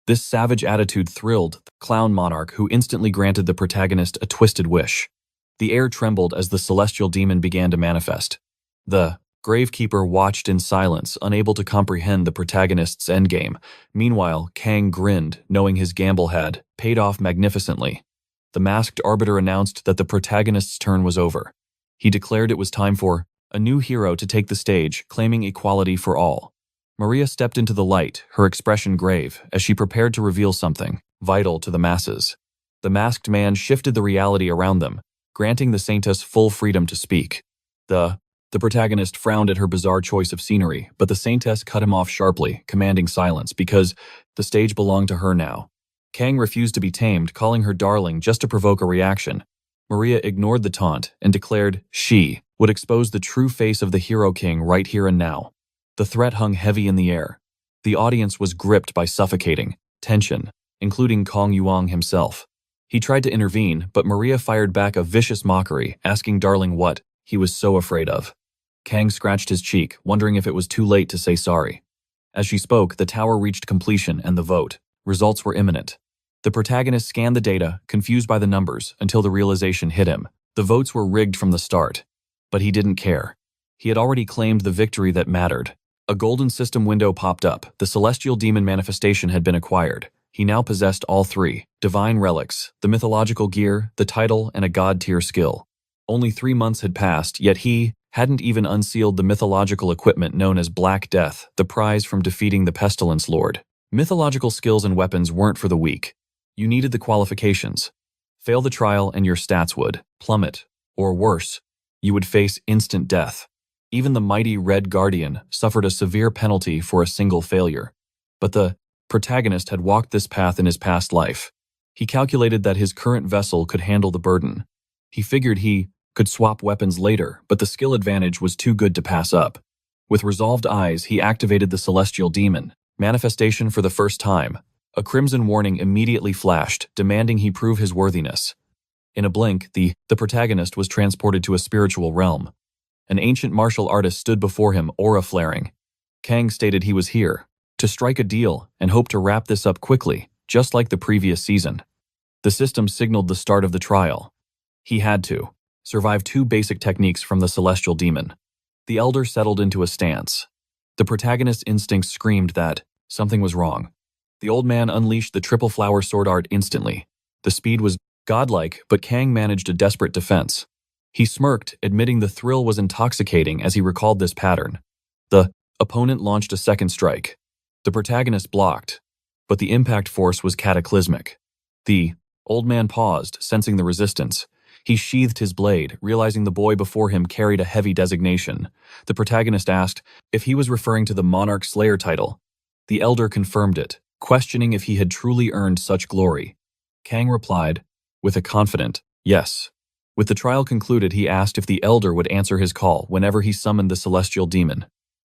This savage attitude thrilled the clown monarch, who instantly granted the protagonist a twisted wish. The air trembled as the celestial demon began to manifest. The gravekeeper watched in silence, unable to comprehend the protagonist's endgame. Meanwhile, Kang grinned, knowing his gamble had paid off magnificently. The masked arbiter announced that the protagonist's turn was over. He declared it was time for a new hero to take the stage, claiming equality for all. Maria stepped into the light, her expression grave, as she prepared to reveal something vital to the masses. The masked man shifted the reality around them, granting the Saintess full freedom to speak. The protagonist frowned at her bizarre choice of scenery, but the Saintess cut him off sharply, commanding silence because the stage belonged to her now. Kang refused to be tamed, calling her darling just to provoke a reaction. Maria ignored the taunt and declared she would expose the true face of the Hero King right here and now. The threat hung heavy in the air. The audience was gripped by suffocating tension, including Kong Yuang himself. He tried to intervene, but Maria fired back a vicious mockery, asking Darling what he was so afraid of. Kang scratched his cheek, wondering if it was too late to say sorry. As she spoke, the tower reached completion and the vote. Results were imminent. The protagonist scanned the data, confused by the numbers, until the realization hit him. The votes were rigged from the start. But he didn't care. He had already claimed the victory that mattered. A golden system window popped up. The celestial demon manifestation had been acquired. He now possessed all three: divine relics, the mythological gear, the title, and a god-tier skill. Only 3 months had passed, yet he hadn't even unsealed the mythological equipment known as Black Death, the prize from defeating the Pestilence Lord. Mythological skills and weapons weren't for the weak. You needed the qualifications. Fail the trial and your stats would plummet, or worse, you would face instant death. Even the mighty Red Guardian suffered a severe penalty for a single failure. But the protagonist had walked this path in his past life. He calculated that his current vessel could handle the burden. He figured he could swap weapons later, but the skill advantage was too good to pass up. With resolved eyes, he activated the celestial demon manifestation for the first time. A crimson warning immediately flashed, demanding he prove his worthiness. In a blink, the protagonist was transported to a spiritual realm. An ancient martial artist stood before him, aura flaring. Kang stated he was here to strike a deal and hoped to wrap this up quickly, just like the previous season. The system signaled the start of the trial. He had to survive 2 basic techniques from the celestial demon. The elder settled into a stance. The protagonist's instincts screamed that something was wrong. The old man unleashed the triple flower sword art instantly. The speed was godlike, but Kang managed a desperate defense. He smirked, admitting the thrill was intoxicating as he recalled this pattern. The opponent launched a second strike. The protagonist blocked, but the impact force was cataclysmic. The old man paused, sensing the resistance. He sheathed his blade, realizing the boy before him carried a heavy designation. The protagonist asked if he was referring to the Monarch Slayer title. The elder confirmed it, questioning if he had truly earned such glory. Kang replied with a confident yes. With the trial concluded, he asked if the elder would answer his call whenever he summoned the celestial demon.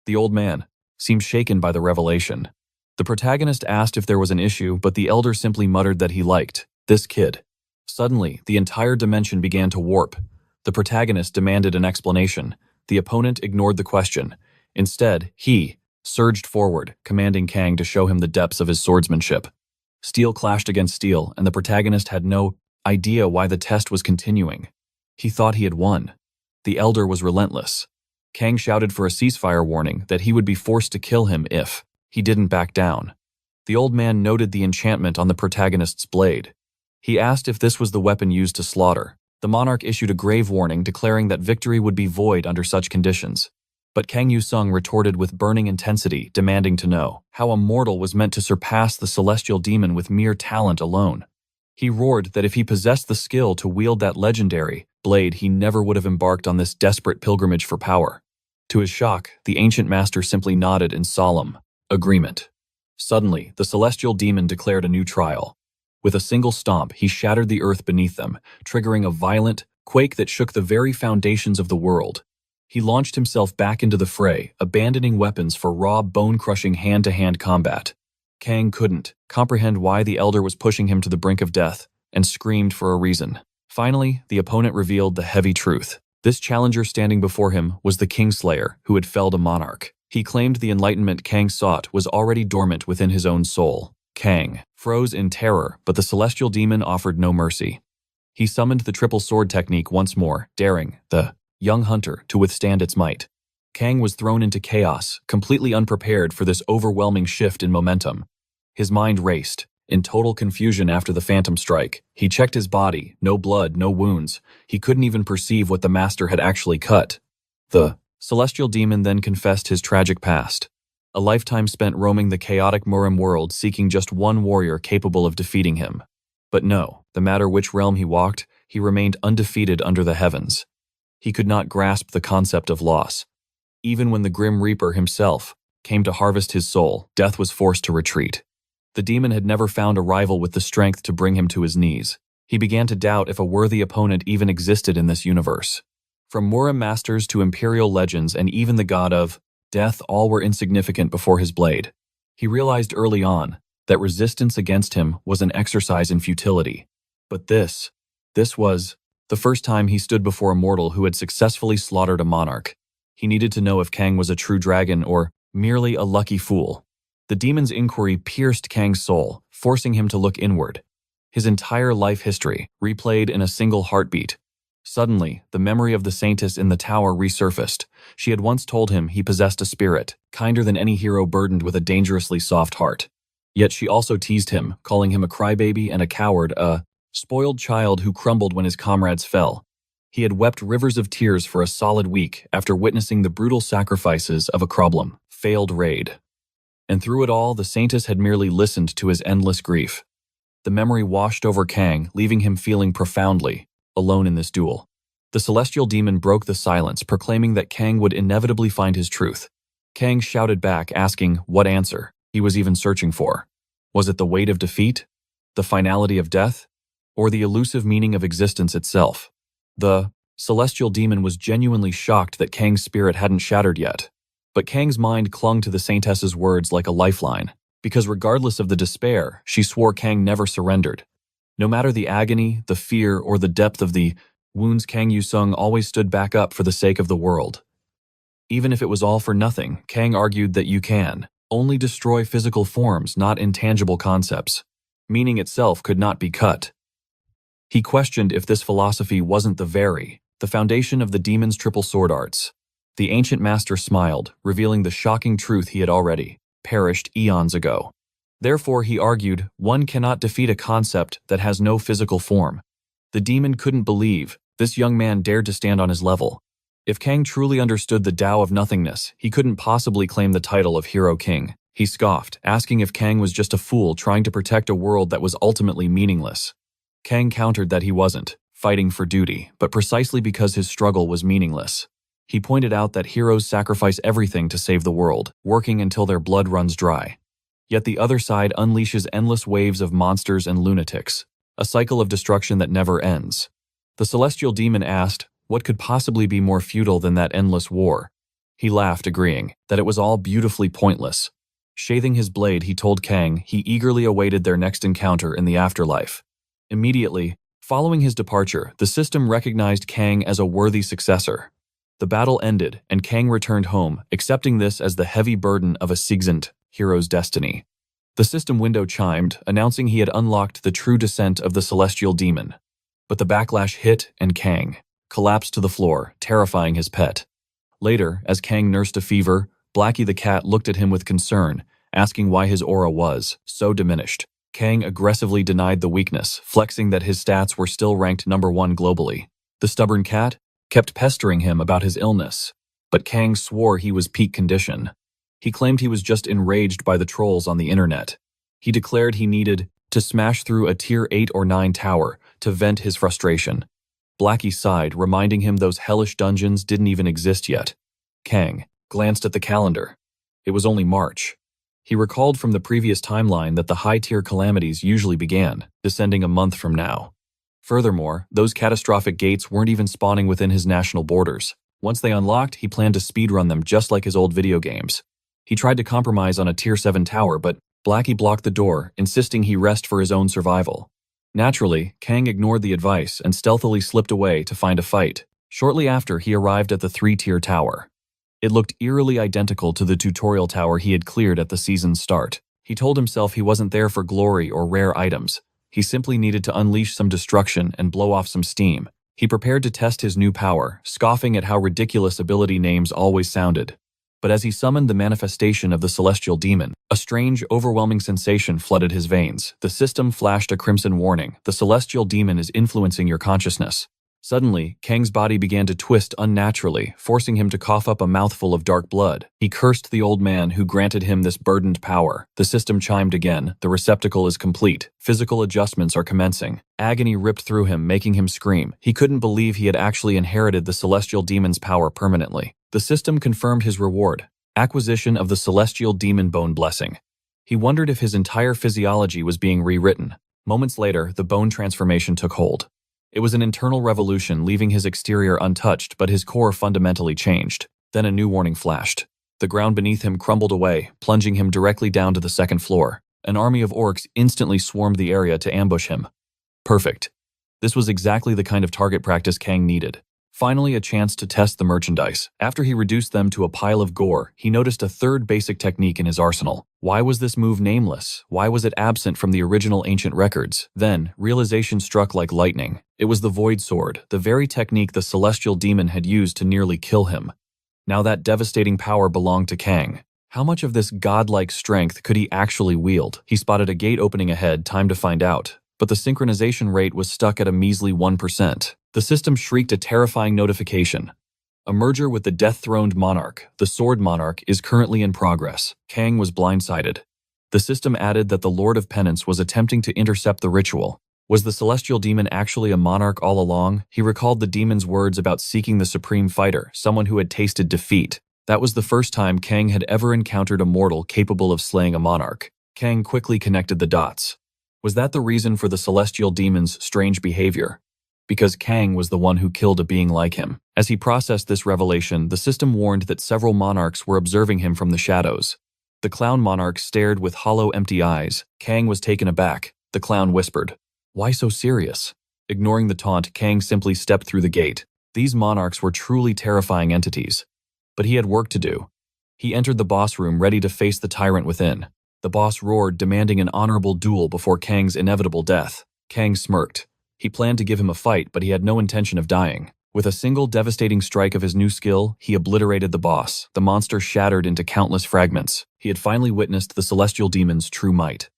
The old man seemed shaken by the revelation. The protagonist asked if there was an issue, but the elder simply muttered that he liked this kid. Suddenly, the entire dimension began to warp. The protagonist demanded an explanation. The opponent ignored the question. Instead, he surged forward, commanding Kang to show him the depths of his swordsmanship. Steel clashed against steel, and the protagonist had no idea why the test was continuing. He thought he had won. The elder was relentless. Kang shouted for a ceasefire, warning that he would be forced to kill him if he didn't back down. The old man noted the enchantment on the protagonist's blade. He asked if this was the weapon used to slaughter. The monarch issued a grave warning, declaring that victory would be void under such conditions. But Kang Yu-sung retorted with burning intensity, demanding to know how a mortal was meant to surpass the celestial demon with mere talent alone. He roared that if he possessed the skill to wield that legendary blade, he never would have embarked on this desperate pilgrimage for power. To his shock, the ancient master simply nodded in solemn Agreement. Suddenly, the celestial demon declared a new trial. With a single stomp, he shattered the earth beneath them, triggering a violent quake that shook the very foundations of the world. He launched himself back into the fray, abandoning weapons for raw, bone-crushing hand-to-hand combat. Kang couldn't comprehend why the Elder was pushing him to the brink of death, and screamed for a reason. Finally, the opponent revealed the heavy truth. This challenger standing before him was the Kingslayer who had felled a monarch. He claimed the enlightenment Kang sought was already dormant within his own soul. Kang froze in terror, but the celestial demon offered no mercy. He summoned the triple sword technique once more, daring the young hunter to withstand its might. Kang was thrown into chaos, completely unprepared for this overwhelming shift in momentum. His mind raced, in total confusion after the phantom strike. He checked his body, no blood, no wounds. He couldn't even perceive what the master had actually cut. The celestial demon then confessed his tragic past. A lifetime spent roaming the chaotic Murim world seeking just one warrior capable of defeating him. But no matter which realm he walked, he remained undefeated under the heavens. He could not grasp the concept of loss. Even when the Grim Reaper himself came to harvest his soul, death was forced to retreat. The demon had never found a rival with the strength to bring him to his knees. He began to doubt if a worthy opponent even existed in this universe. From Murim masters to imperial legends and even the god of death, all were insignificant before his blade. He realized early on that resistance against him was an exercise in futility. But this was the first time he stood before a mortal who had successfully slaughtered a monarch. He needed to know if Kang was a true dragon or merely a lucky fool. The demon's inquiry pierced Kang's soul, forcing him to look inward. His entire life history replayed in a single heartbeat. Suddenly, the memory of the saintess in the tower resurfaced. She had once told him he possessed a spirit, kinder than any hero burdened with a dangerously soft heart. Yet she also teased him, calling him a crybaby and a coward, a spoiled child who crumbled when his comrades fell. He had wept rivers of tears for a solid week after witnessing the brutal sacrifices of a failed raid. And through it all, the saintess had merely listened to his endless grief. The memory washed over Kang, leaving him feeling profoundly alone in this duel. The celestial demon broke the silence, proclaiming that Kang would inevitably find his truth. Kang shouted back, asking what answer he was even searching for. Was it the weight of defeat, the finality of death, or the elusive meaning of existence itself? The celestial demon was genuinely shocked that Kang's spirit hadn't shattered yet. But Kang's mind clung to the saintess's words like a lifeline, because regardless of the despair, she swore Kang never surrendered. No matter the agony, the fear, or the depth of the wounds, Kang Yusung always stood back up for the sake of the world. Even if it was all for nothing, Kang argued that you can only destroy physical forms, not intangible concepts. Meaning itself could not be cut. He questioned if this philosophy wasn't the foundation of the demon's triple sword arts. The ancient master smiled, revealing the shocking truth he had already perished eons ago. Therefore, he argued, one cannot defeat a concept that has no physical form. The demon couldn't believe this young man dared to stand on his level. If Kang truly understood the Tao of nothingness, he couldn't possibly claim the title of Hero King. He scoffed, asking if Kang was just a fool trying to protect a world that was ultimately meaningless. Kang countered that he wasn't fighting for duty, but precisely because his struggle was meaningless. He pointed out that heroes sacrifice everything to save the world, working until their blood runs dry. Yet the other side unleashes endless waves of monsters and lunatics, a cycle of destruction that never ends. The celestial demon asked, what could possibly be more futile than that endless war? He laughed, agreeing that it was all beautifully pointless. Sheathing his blade, he told Kang he eagerly awaited their next encounter in the afterlife. Immediately, following his departure, the system recognized Kang as a worthy successor. The battle ended, and Kang returned home, accepting this as the heavy burden of a Sigzant hero's destiny. The system window chimed, announcing he had unlocked the true descent of the celestial demon. But the backlash hit, and Kang collapsed to the floor, terrifying his pet. Later, as Kang nursed a fever, Blackie the cat looked at him with concern, asking why his aura was so diminished. Kang aggressively denied the weakness, flexing that his stats were still ranked #1 globally. The stubborn cat kept pestering him about his illness, but Kang swore he was peak condition. He claimed he was just enraged by the trolls on the internet. He declared he needed to smash through a tier 8 or 9 tower to vent his frustration. Blackie sighed, reminding him those hellish dungeons didn't even exist yet. Kang glanced at the calendar. It was only March. He recalled from the previous timeline that the high-tier calamities usually began, descending a month from now. Furthermore, those catastrophic gates weren't even spawning within his national borders. Once they unlocked, he planned to speedrun them just like his old video games. He tried to compromise on a Tier 7 tower, but Blackie blocked the door, insisting he rest for his own survival. Naturally, Kang ignored the advice and stealthily slipped away to find a fight. Shortly after, he arrived at the 3-tier tower. It looked eerily identical to the tutorial tower he had cleared at the season's start. He told himself he wasn't there for glory or rare items. He simply needed to unleash some destruction and blow off some steam. He prepared to test his new power, scoffing at how ridiculous ability names always sounded. But as he summoned the manifestation of the celestial demon, a strange, overwhelming sensation flooded his veins. The system flashed a crimson warning. The celestial demon is influencing your consciousness. Suddenly, Kang's body began to twist unnaturally, forcing him to cough up a mouthful of dark blood. He cursed the old man who granted him this burdened power. The system chimed again. The receptacle is complete. Physical adjustments are commencing. Agony ripped through him, making him scream. He couldn't believe he had actually inherited the celestial demon's power permanently. The system confirmed his reward: acquisition of the celestial demon bone blessing. He wondered if his entire physiology was being rewritten. Moments later, the bone transformation took hold. It was an internal revolution, leaving his exterior untouched, but his core fundamentally changed. Then a new warning flashed. The ground beneath him crumbled away, plunging him directly down to the second floor. An army of orcs instantly swarmed the area to ambush him. Perfect. This was exactly the kind of target practice Kang needed. Finally, a chance to test the merchandise. After he reduced them to a pile of gore, he noticed a third basic technique in his arsenal. Why was this move nameless? Why was it absent from the original ancient records? Then, realization struck like lightning. It was the Void Sword, the very technique the celestial demon had used to nearly kill him. Now that devastating power belonged to Kang. How much of this godlike strength could he actually wield? He spotted a gate opening ahead, time to find out. But the synchronization rate was stuck at a measly 1%. The system shrieked a terrifying notification. A merger with the death-throned Monarch, the Sword Monarch, is currently in progress. Kang was blindsided. The system added that the Lord of Penance was attempting to intercept the ritual. Was the celestial demon actually a monarch all along? He recalled the demon's words about seeking the supreme fighter, someone who had tasted defeat. That was the first time Kang had ever encountered a mortal capable of slaying a monarch. Kang quickly connected the dots. Was that the reason for the celestial demon's strange behavior? Because Kang was the one who killed a being like him. As he processed this revelation, the system warned that several monarchs were observing him from the shadows. The clown monarch stared with hollow, empty eyes. Kang was taken aback. The clown whispered, "Why so serious?" Ignoring the taunt, Kang simply stepped through the gate. These monarchs were truly terrifying entities. But he had work to do. He entered the boss room, ready to face the tyrant within. The boss roared, demanding an honorable duel before Kang's inevitable death. Kang smirked. He planned to give him a fight, but he had no intention of dying. With a single devastating strike of his new skill, he obliterated the boss. The monster shattered into countless fragments. He had finally witnessed the celestial demon's true might.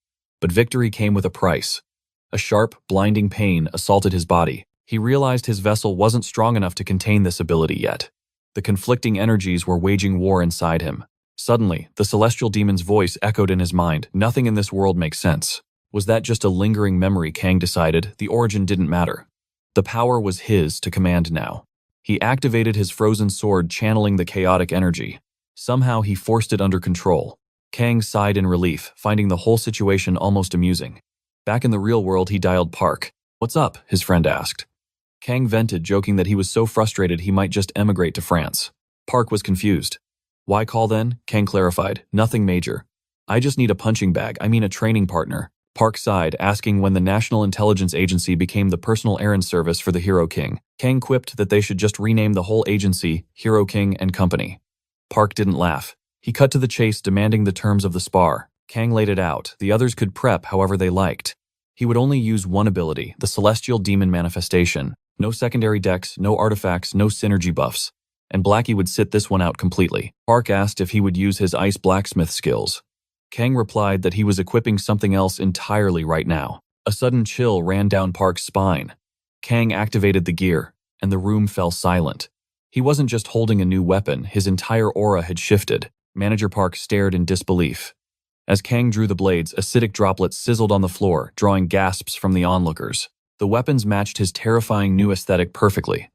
But victory came with a price. A sharp, blinding pain assaulted his body. He realized his vessel wasn't strong enough to contain this ability yet. The conflicting energies were waging war inside him. Suddenly, the celestial demon's voice echoed in his mind. Nothing in this world makes sense. Was that just a lingering memory? Kang decided. The origin didn't matter. The power was his to command now. He activated his frozen sword, channeling the chaotic energy. Somehow he forced it under control. Kang sighed in relief, finding the whole situation almost amusing. Back in the real world, he dialed Park. "What's up?" his friend asked. Kang vented, joking that he was so frustrated he might just emigrate to France. Park was confused. "Why call then?" Kang clarified. "Nothing major. I just need a punching bag, a training partner." Park sighed, asking when the National Intelligence Agency became the personal errand service for the Hero King. Kang quipped that they should just rename the whole agency Hero King and Company. Park didn't laugh. He cut to the chase, demanding the terms of the spar. Kang laid it out. The others could prep however they liked. He would only use one ability, the Celestial Demon Manifestation. No secondary decks, no artifacts, no synergy buffs. And Blackie would sit this one out completely. Park asked if he would use his ice blacksmith skills. Kang replied that he was equipping something else entirely right now. A sudden chill ran down Park's spine. Kang activated the gear, and the room fell silent. He wasn't just holding a new weapon, his entire aura had shifted. Manager Park stared in disbelief. As Kang drew the blades, acidic droplets sizzled on the floor, drawing gasps from the onlookers. The weapons matched his terrifying new aesthetic perfectly.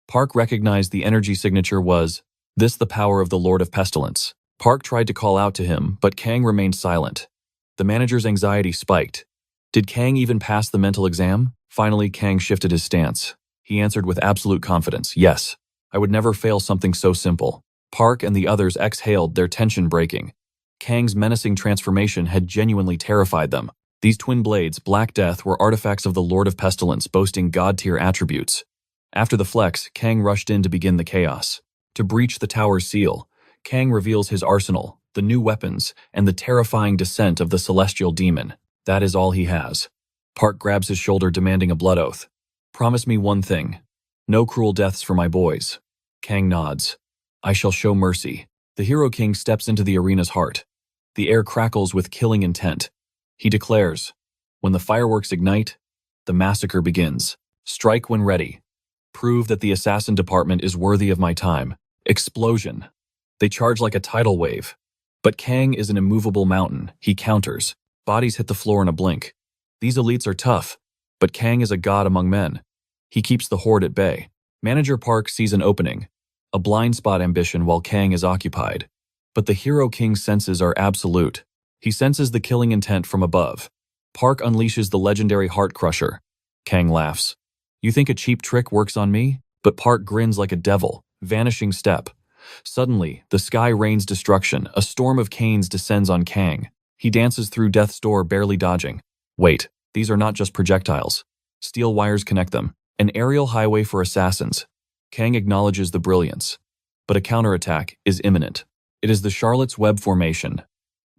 Park recognized the energy signature was, "This the power of the Lord of Pestilence." Park tried to call out to him, but Kang remained silent. The manager's anxiety spiked. Did Kang even pass the mental exam? Finally, Kang shifted his stance. He answered with absolute confidence, yes. I would never fail something so simple. Park and the others exhaled, their tension breaking. Kang's menacing transformation had genuinely terrified them. These twin blades, Black Death, were artifacts of the Lord of Pestilence, boasting god-tier attributes. After the flex, Kang rushed in to begin the chaos. To breach the tower's seal, Kang reveals his arsenal, the new weapons, and the terrifying descent of the celestial demon. That is all he has. Park grabs his shoulder, demanding a blood oath. Promise me one thing. No cruel deaths for my boys. Kang nods. I shall show mercy. The Hero King steps into the arena's heart. The air crackles with killing intent. He declares, when the fireworks ignite, the massacre begins. Strike when ready. Prove that the assassin department is worthy of my time. Explosion. They charge like a tidal wave. But Kang is an immovable mountain. He counters. Bodies hit the floor in a blink. These elites are tough, but Kang is a god among men. He keeps the horde at bay. Manager Park sees an opening, a blind spot ambition while Kang is occupied. But the Hero King's senses are absolute. He senses the killing intent from above. Park unleashes the legendary Heart Crusher. Kang laughs. You think a cheap trick works on me? But Park grins like a devil. Vanishing step. Suddenly, the sky rains destruction. A storm of canes descends on Kang. He dances through death's door, barely dodging. Wait, these are not just projectiles. Steel wires connect them. An aerial highway for assassins. Kang acknowledges the brilliance. But a counterattack is imminent. It is the Charlotte's Web formation.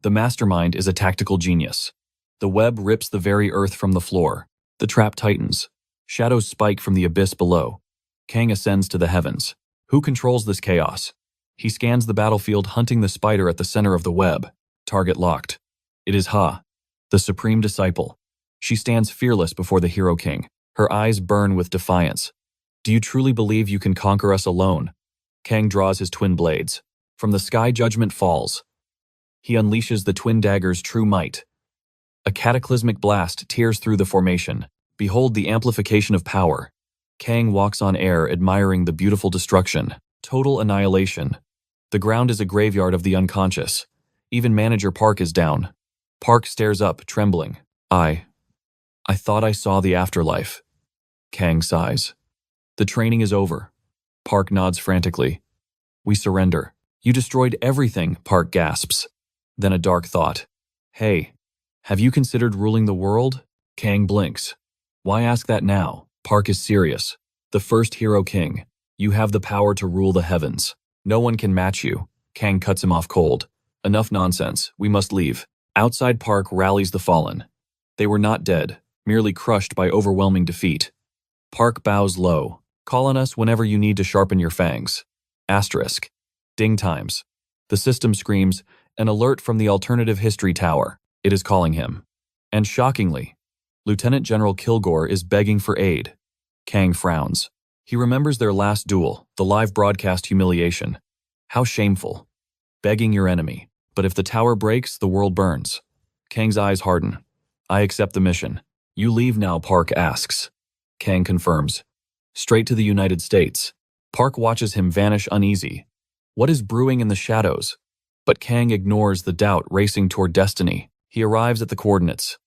The mastermind is a tactical genius. The web rips the very earth from the floor. The trap tightens. Shadows spike from the abyss below. Kang ascends to the heavens. Who controls this chaos? He scans the battlefield, hunting the spider at the center of the web. Target locked. It is Ha, the supreme disciple. She stands fearless before the Hero King. Her eyes burn with defiance. Do you truly believe you can conquer us alone? Kang draws his twin blades. From the sky, judgment falls. He unleashes the twin dagger's true might. A cataclysmic blast tears through the formation. Behold the amplification of power. Kang walks on air, admiring the beautiful destruction. Total annihilation. The ground is a graveyard of the unconscious. Even Manager Park is down. Park stares up, trembling. I thought I saw the afterlife. Kang sighs. The training is over. Park nods frantically. We surrender. You destroyed everything, Park gasps. Then a dark thought. Hey, have you considered ruling the world? Kang blinks. Why ask that now? Park is serious. The first Hero King. You have the power to rule the heavens. No one can match you. Kang cuts him off cold. Enough nonsense. We must leave. Outside, Park rallies the fallen. They were not dead, merely crushed by overwhelming defeat. Park bows low. Call on us whenever you need to sharpen your fangs. Asterisk. Ding times. The system screams, an alert from the alternative history tower. It is calling him. And shockingly, Lieutenant General Kilgore is begging for aid. Kang frowns. He remembers their last duel, the live broadcast humiliation. How shameful. Begging your enemy. But if the tower breaks, the world burns. Kang's eyes harden. I accept the mission. You leave now, Park asks. Kang confirms. Straight to the United States. Park watches him vanish uneasy. What is brewing in the shadows? But Kang ignores the doubt racing toward destiny. He arrives at the coordinates.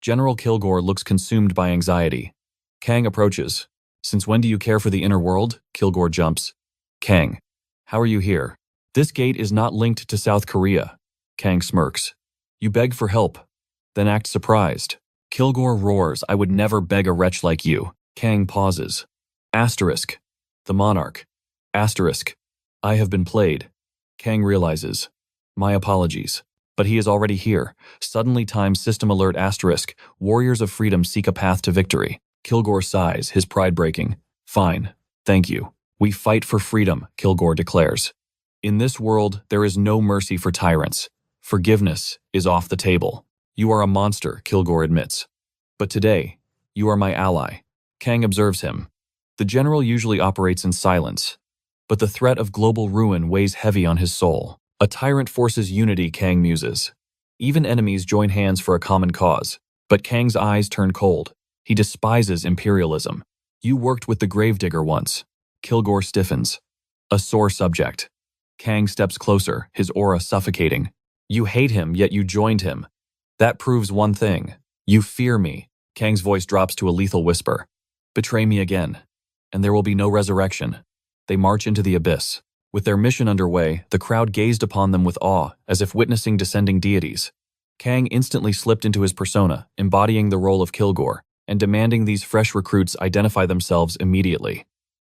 General Kilgore looks consumed by anxiety. Kang approaches. Since when do you care for the inner world? Kilgore jumps. Kang, how are you here? This gate is not linked to South Korea. Kang smirks. You beg for help, then act surprised. Kilgore roars, I would never beg a wretch like you. Kang pauses. Asterisk. The Monarch. Asterisk. I have been played. Kang realizes. My apologies. But he is already here. Suddenly times system alert asterisk. Warriors of freedom seek a path to victory. Kilgore sighs, his pride breaking. Fine. Thank you. We fight for freedom, Kilgore declares. In this world, there is no mercy for tyrants. Forgiveness is off the table. You are a monster, Kilgore admits. But today, you are my ally. Kang observes him. The general usually operates in silence, but the threat of global ruin weighs heavy on his soul. A tyrant forces unity, Kang muses. Even enemies join hands for a common cause. But Kang's eyes turn cold. He despises imperialism. You worked with the gravedigger once. Kilgore stiffens. A sore subject. Kang steps closer, his aura suffocating. You hate him, yet you joined him. That proves one thing. You fear me. Kang's voice drops to a lethal whisper. Betray me again, and there will be no resurrection. They march into the abyss. With their mission underway, the crowd gazed upon them with awe, as if witnessing descending deities. Kang instantly slipped into his persona, embodying the role of Kilgore, and demanding these fresh recruits identify themselves immediately.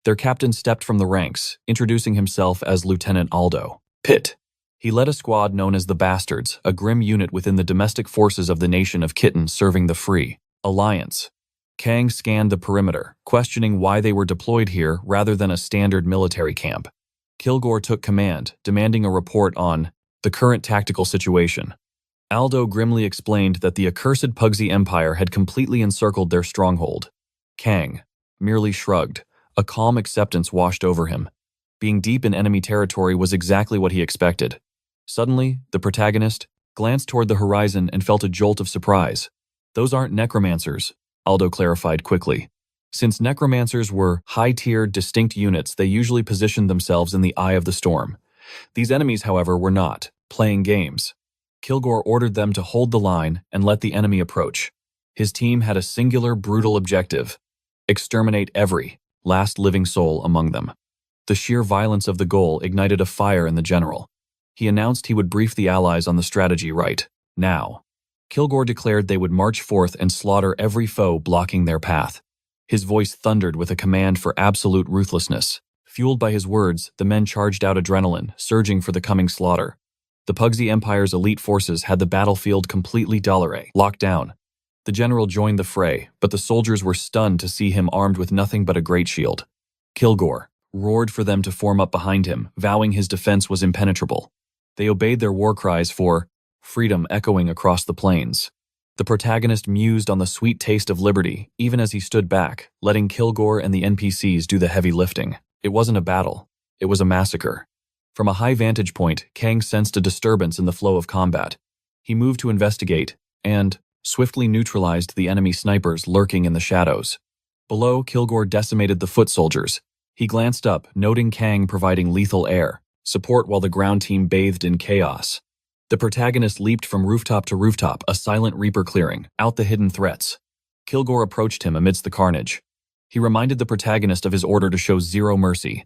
Their captain stepped from the ranks, introducing himself as Lieutenant Aldo Pitt. He led a squad known as the Bastards, a grim unit within the domestic forces of the nation of Kitten serving the Free Alliance. Kang scanned the perimeter, questioning why they were deployed here rather than a standard military camp. Kilgore took command, demanding a report on the current tactical situation. Aldo grimly explained that the accursed Pugsy Empire had completely encircled their stronghold. Kang merely shrugged. A calm acceptance washed over him. Being deep in enemy territory was exactly what he expected. Suddenly, the protagonist glanced toward the horizon and felt a jolt of surprise. Those aren't necromancers, Aldo clarified quickly. Since necromancers were high-tiered, distinct units, they usually positioned themselves in the eye of the storm. These enemies, however, were not playing games. Kilgore ordered them to hold the line and let the enemy approach. His team had a singular, brutal objective: exterminate every last living soul among them. The sheer violence of the goal ignited a fire in the general. He announced he would brief the allies on the strategy right now. Kilgore declared they would march forth and slaughter every foe blocking their path. His voice thundered with a command for absolute ruthlessness. Fueled by his words, the men charged out, adrenaline surging for the coming slaughter. The Pugsy Empire's elite forces had the battlefield completely locked down. The general joined the fray, but the soldiers were stunned to see him armed with nothing but a great shield. Kilgore roared for them to form up behind him, vowing his defense was impenetrable. They obeyed, their war cries for freedom echoing across the plains. The protagonist mused on the sweet taste of liberty, even as he stood back, letting Kilgore and the NPCs do the heavy lifting. It wasn't a battle. It was a massacre. From a high vantage point, Kang sensed a disturbance in the flow of combat. He moved to investigate, and swiftly neutralized the enemy snipers lurking in the shadows. Below, Kilgore decimated the foot soldiers. He glanced up, noting Kang providing lethal air support while the ground team bathed in chaos. The protagonist leaped from rooftop to rooftop, a silent reaper clearing out the hidden threats. Kilgore approached him amidst the carnage. He reminded the protagonist of his order to show zero mercy.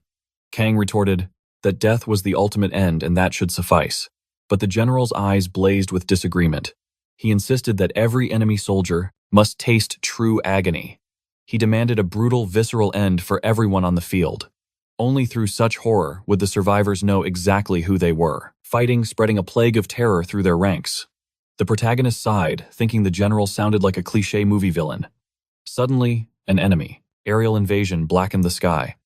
Kang retorted that death was the ultimate end and that should suffice. But the general's eyes blazed with disagreement. He insisted that every enemy soldier must taste true agony. He demanded a brutal, visceral end for everyone on the field. Only through such horror would the survivors know exactly who they were, fighting, spreading a plague of terror through their ranks. The protagonist sighed, thinking the general sounded like a cliché movie villain. Suddenly, an enemy, aerial invasion, blackened the sky.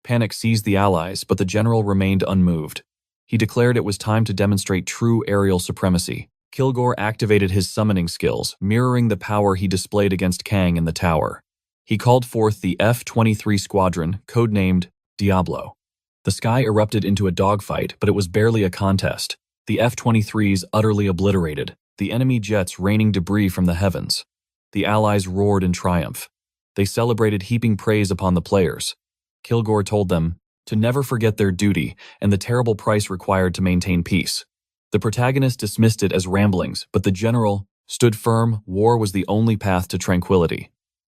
Panic seized the allies, but the general remained unmoved. He declared it was time to demonstrate true aerial supremacy. Kilgore activated his summoning skills, mirroring the power he displayed against Kang in the tower. He called forth the F-23 squadron, codenamed Diablo. The sky erupted into a dogfight, but it was barely a contest. The F-23s utterly obliterated, the enemy jets raining debris from the heavens. The allies roared in triumph. They celebrated, heaping praise upon the players. Kilgore told them to never forget their duty and the terrible price required to maintain peace. The protagonist dismissed it as ramblings, but the general stood firm. War was the only path to tranquility.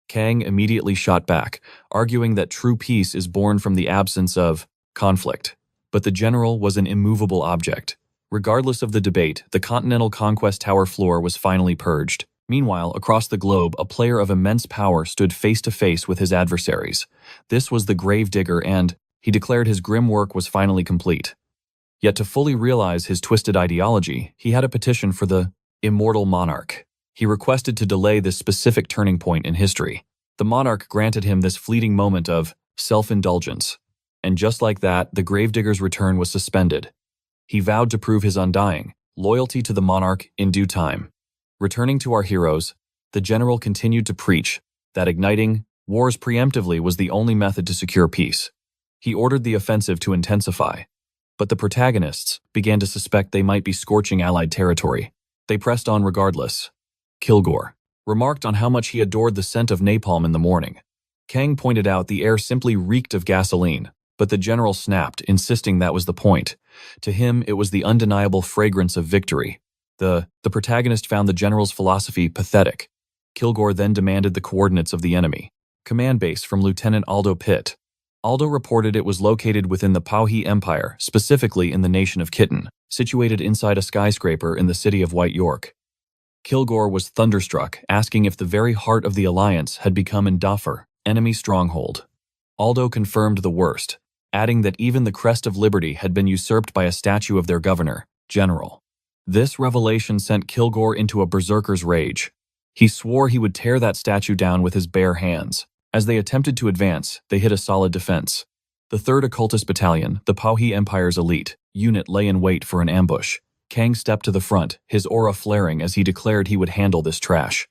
Kang immediately shot back, arguing that true peace is born from the absence of conflict. But the general was an immovable object. Regardless of the debate, the Continental Conquest Tower floor was finally purged. Meanwhile, across the globe, a player of immense power stood face to face with his adversaries. This was the Gravedigger, and he declared his grim work was finally complete. Yet to fully realize his twisted ideology, he had a petition for the immortal Monarch. He requested to delay this specific turning point in history. The Monarch granted him this fleeting moment of self-indulgence. And just like that, the Gravedigger's return was suspended. He vowed to prove his undying loyalty to the Monarch in due time. Returning to our heroes, the general continued to preach that igniting wars preemptively was the only method to secure peace. He ordered the offensive to intensify. But the protagonists began to suspect they might be scorching Allied territory. They pressed on regardless. Kilgore remarked on how much he adored the scent of napalm in the morning. Kang pointed out the air simply reeked of gasoline. But the general snapped, insisting that was the point. To him, it was the undeniable fragrance of victory. The protagonist found the general's philosophy pathetic. Kilgore then demanded the coordinates of the enemy. Command base from Lieutenant Aldo Pitt. Aldo reported it was located within the Pauhi Empire, specifically in the nation of Kitten, situated inside a skyscraper in the city of White York. Kilgore was thunderstruck, asking if the very heart of the alliance had become in Dafur, enemy stronghold. Aldo confirmed the worst, adding that even the crest of liberty had been usurped by a statue of their governor, General. This revelation sent Kilgore into a berserker's rage. He swore he would tear that statue down with his bare hands. As they attempted to advance, they hit a solid defense. The 3rd Occultist Battalion, the Pauhi Empire's elite unit, lay in wait for an ambush. Kang stepped to the front, his aura flaring as he declared he would handle this trash.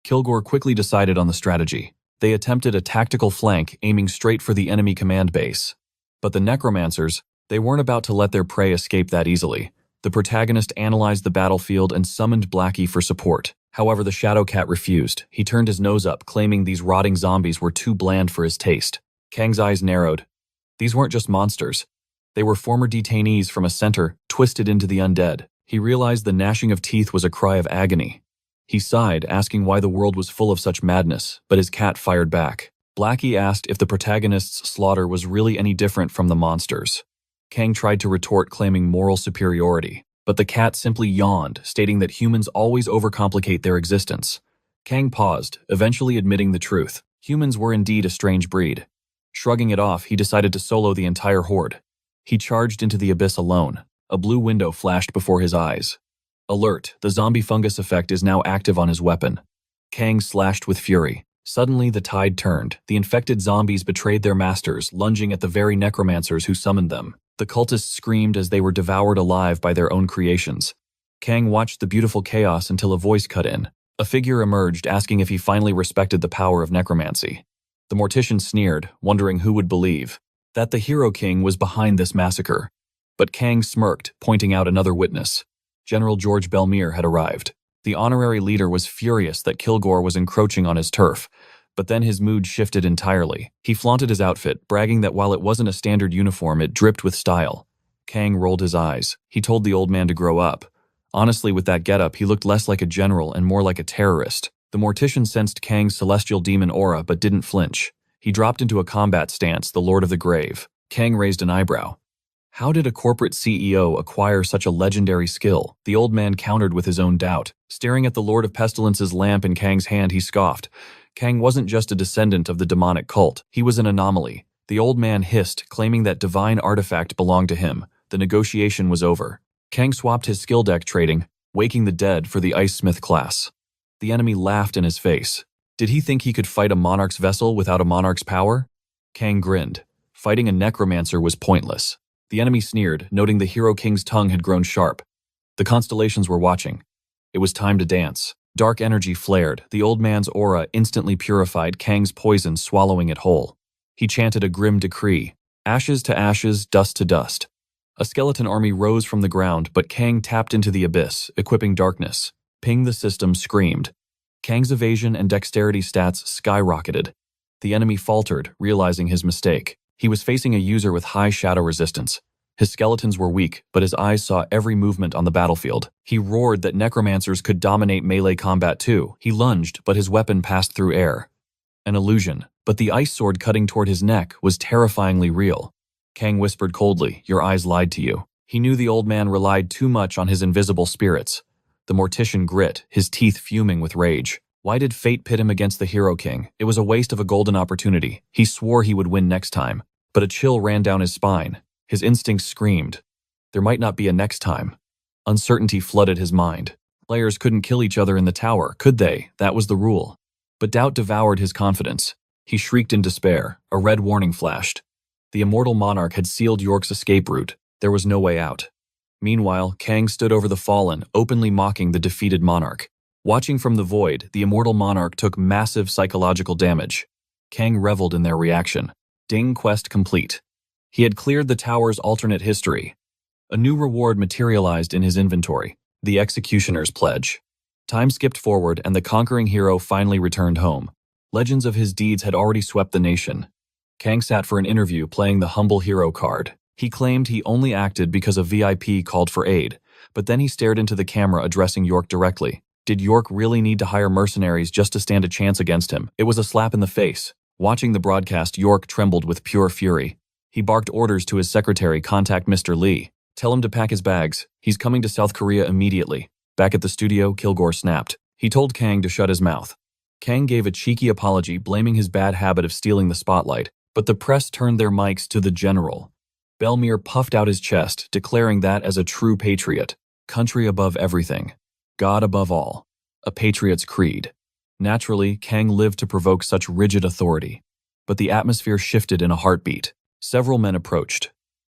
Kilgore quickly decided on the strategy. They attempted a tactical flank, aiming straight for the enemy command base. But the necromancers, they weren't about to let their prey escape that easily. The protagonist analyzed the battlefield and summoned Blackie for support. However, the Shadowcat refused. He turned his nose up, claiming these rotting zombies were too bland for his taste. Kang's eyes narrowed. These weren't just monsters. They were former detainees from a center, twisted into the undead. He realized the gnashing of teeth was a cry of agony. He sighed, asking why the world was full of such madness, but his cat fired back. Blackie asked if the protagonist's slaughter was really any different from the monsters. Kang tried to retort, claiming moral superiority, but the cat simply yawned, stating that humans always overcomplicate their existence. Kang paused, eventually admitting the truth. Humans were indeed a strange breed. Shrugging it off, he decided to solo the entire horde. He charged into the abyss alone. A blue window flashed before his eyes. Alert, the zombie fungus effect is now active on his weapon. Kang slashed with fury. Suddenly, the tide turned. The infected zombies betrayed their masters, lunging at the very necromancers who summoned them. The cultists screamed as they were devoured alive by their own creations. Kang watched the beautiful chaos until a voice cut in. A figure emerged, asking if he finally respected the power of necromancy. The mortician sneered, wondering who would believe that the Hero King was behind this massacre. But Kang smirked, pointing out another witness. General George Belmere had arrived. The honorary leader was furious that Kilgore was encroaching on his turf, but then his mood shifted entirely. He flaunted his outfit, bragging that while it wasn't a standard uniform, it dripped with style. Kang rolled his eyes. He told the old man to grow up. Honestly, with that getup, he looked less like a general and more like a terrorist. The mortician sensed Kang's celestial demon aura but didn't flinch. He dropped into a combat stance, the Lord of the Grave. Kang raised an eyebrow. How did a corporate CEO acquire such a legendary skill? The old man countered with his own doubt. Staring at the Lord of Pestilence's lamp in Kang's hand, he scoffed. Kang wasn't just a descendant of the demonic cult. He was an anomaly. The old man hissed, claiming that divine artifact belonged to him. The negotiation was over. Kang swapped his skill deck trading, waking the dead for the Ice Smith class. The enemy laughed in his face. Did he think he could fight a Monarch's vessel without a Monarch's power? Kang grinned. Fighting a necromancer was pointless. The enemy sneered, noting the Hero King's tongue had grown sharp. The constellations were watching. It was time to dance. Dark energy flared. The old man's aura instantly purified Kang's poison, swallowing it whole. He chanted a grim decree. Ashes to ashes, dust to dust. A skeleton army rose from the ground, but Kang tapped into the abyss, equipping darkness. Ping the system screamed. Kang's evasion and dexterity stats skyrocketed. The enemy faltered, realizing his mistake. He was facing a user with high shadow resistance. His skeletons were weak, but his eyes saw every movement on the battlefield. He roared that necromancers could dominate melee combat too. He lunged, but his weapon passed through air. An illusion, but the ice sword cutting toward his neck was terrifyingly real. Kang whispered coldly, "Your eyes lied to you." He knew the old man relied too much on his invisible spirits. The mortician grit, his teeth fuming with rage. Why did fate pit him against the Hero King? It was a waste of a golden opportunity. He swore he would win next time. But a chill ran down his spine. His instincts screamed. There might not be a next time. Uncertainty flooded his mind. Players couldn't kill each other in the tower, could they? That was the rule. But doubt devoured his confidence. He shrieked in despair. A red warning flashed. The immortal Monarch had sealed York's escape route. There was no way out. Meanwhile, Kang stood over the fallen, openly mocking the defeated Monarch. Watching from the void, the immortal Monarch took massive psychological damage. Kang reveled in their reaction. Ding, quest complete. He had cleared the tower's alternate history. A new reward materialized in his inventory, the Executioner's Pledge. Time skipped forward and the conquering hero finally returned home. Legends of his deeds had already swept the nation. Kang sat for an interview playing the humble hero card. He claimed he only acted because a VIP called for aid, but then he stared into the camera addressing York directly. Did York really need to hire mercenaries just to stand a chance against him? It was a slap in the face. Watching the broadcast, York trembled with pure fury. He barked orders to his secretary, contact Mr. Lee. Tell him to pack his bags. He's coming to South Korea immediately. Back at the studio, Kilgore snapped. He told Kang to shut his mouth. Kang gave a cheeky apology, blaming his bad habit of stealing the spotlight, but the press turned their mics to the general. Belmere puffed out his chest, declaring that as a true patriot. Country above everything. God above all. A patriot's creed. Naturally, Kang lived to provoke such rigid authority. But the atmosphere shifted in a heartbeat. Several men approached.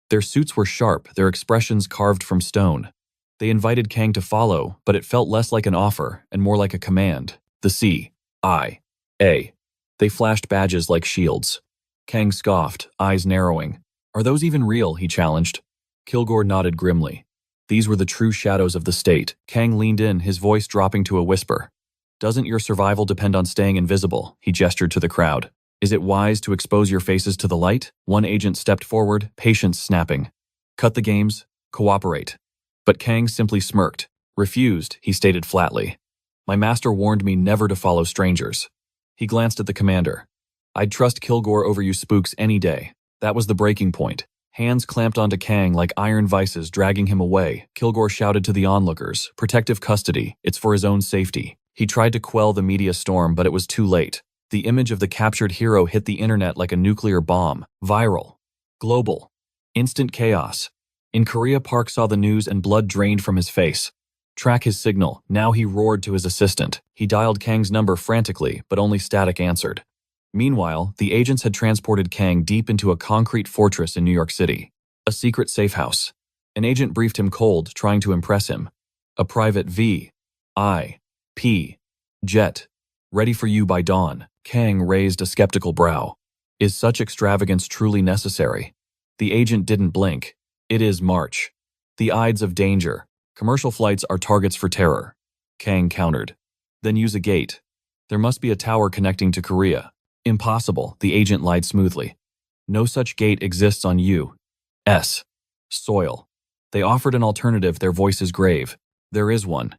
Their suits were sharp, their expressions carved from stone. They invited Kang to follow, but it felt less like an offer and more like a command. The CIA. They flashed badges like shields. Kang scoffed, eyes narrowing. Are those even real? He challenged. Kilgore nodded grimly. These were the true shadows of the state. Kang leaned in, his voice dropping to a whisper. Doesn't your survival depend on staying invisible? He gestured to the crowd. Is it wise to expose your faces to the light? One agent stepped forward, patience snapping. Cut the games, cooperate. But Kang simply smirked. Refused, he stated flatly. My master warned me never to follow strangers. He glanced at the commander. I'd trust Kilgore over you spooks any day. That was the breaking point. Hands clamped onto Kang like iron vices, dragging him away. Kilgore shouted to the onlookers, protective custody, it's for his own safety. He tried to quell the media storm, but it was too late. The image of the captured hero hit the internet like a nuclear bomb. Viral. Global. Instant chaos. In Korea, Park saw the news and blood drained from his face. Track his signal. Now he roared to his assistant. He dialed Kang's number frantically, but only static answered. Meanwhile, the agents had transported Kang deep into a concrete fortress in New York City. A secret safe house. An agent briefed him cold, trying to impress him. A private VIP jet. Ready for you by dawn. Kang raised a skeptical brow. Is such extravagance truly necessary? The agent didn't blink. It is March. The Ides of danger. Commercial flights are targets for terror. Kang countered. Then use a gate. There must be a tower connecting to Korea. Impossible, the agent lied smoothly. No such gate exists on U.S. soil. They offered an alternative, their voices grave. There is one.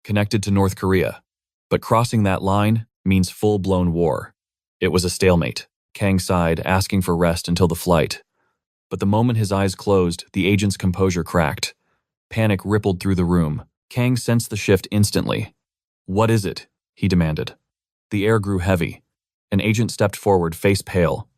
Connected to North Korea. But crossing that line means full-blown war. It was a stalemate. Kang sighed, asking for rest until the flight. But the moment his eyes closed, the agent's composure cracked. Panic rippled through the room. Kang sensed the shift instantly. What is it? He demanded. The air grew heavy. An agent stepped forward, face pale.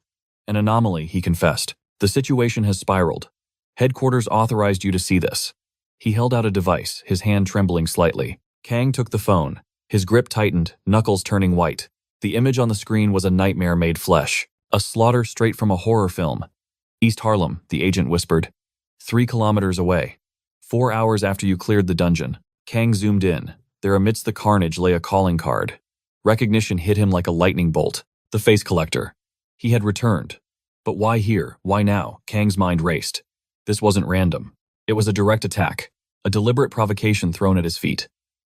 An anomaly, he confessed. The situation has spiraled. Headquarters authorized you to see this. He held out a device, his hand trembling slightly. Kang took the phone. His grip tightened, knuckles turning white. The image on the screen was a nightmare made flesh. A slaughter straight from a horror film. East Harlem, the agent whispered. 3 kilometers away. 4 hours after you cleared the dungeon. Kang zoomed in. There amidst the carnage lay a calling card. Recognition hit him like a lightning bolt. The face collector. He had returned. But why here? Why now? Kang's mind raced. This wasn't random. It was a direct attack. A deliberate provocation thrown at his feet.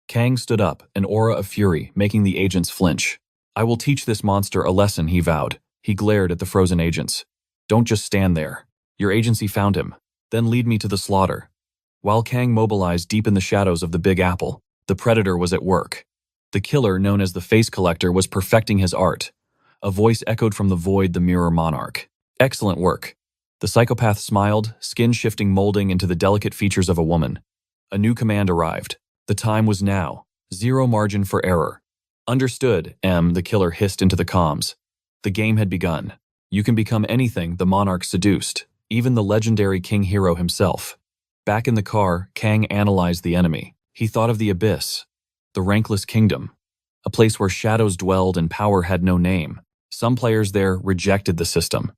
Kang stood up, an aura of fury, making the agents flinch. I will teach this monster a lesson, he vowed. He glared at the frozen agents. Don't just stand there. Your agency found him. Then lead me to the slaughter. While Kang mobilized deep in the shadows of the Big Apple, the predator was at work. The killer, known as the face collector, was perfecting his art. A voice echoed from the void, the mirror monarch. Excellent work. The psychopath smiled, skin shifting, molding into the delicate features of a woman. A new command arrived. The time was now. 0 margin for error. Understood, the killer hissed into the comms. The game had begun. You can become anything, the monarch seduced, even the legendary king hero himself. Back in the car, Kang analyzed the enemy. He thought of the abyss, the rankless kingdom, a place where shadows dwelled and power had no name. Some players there rejected the system.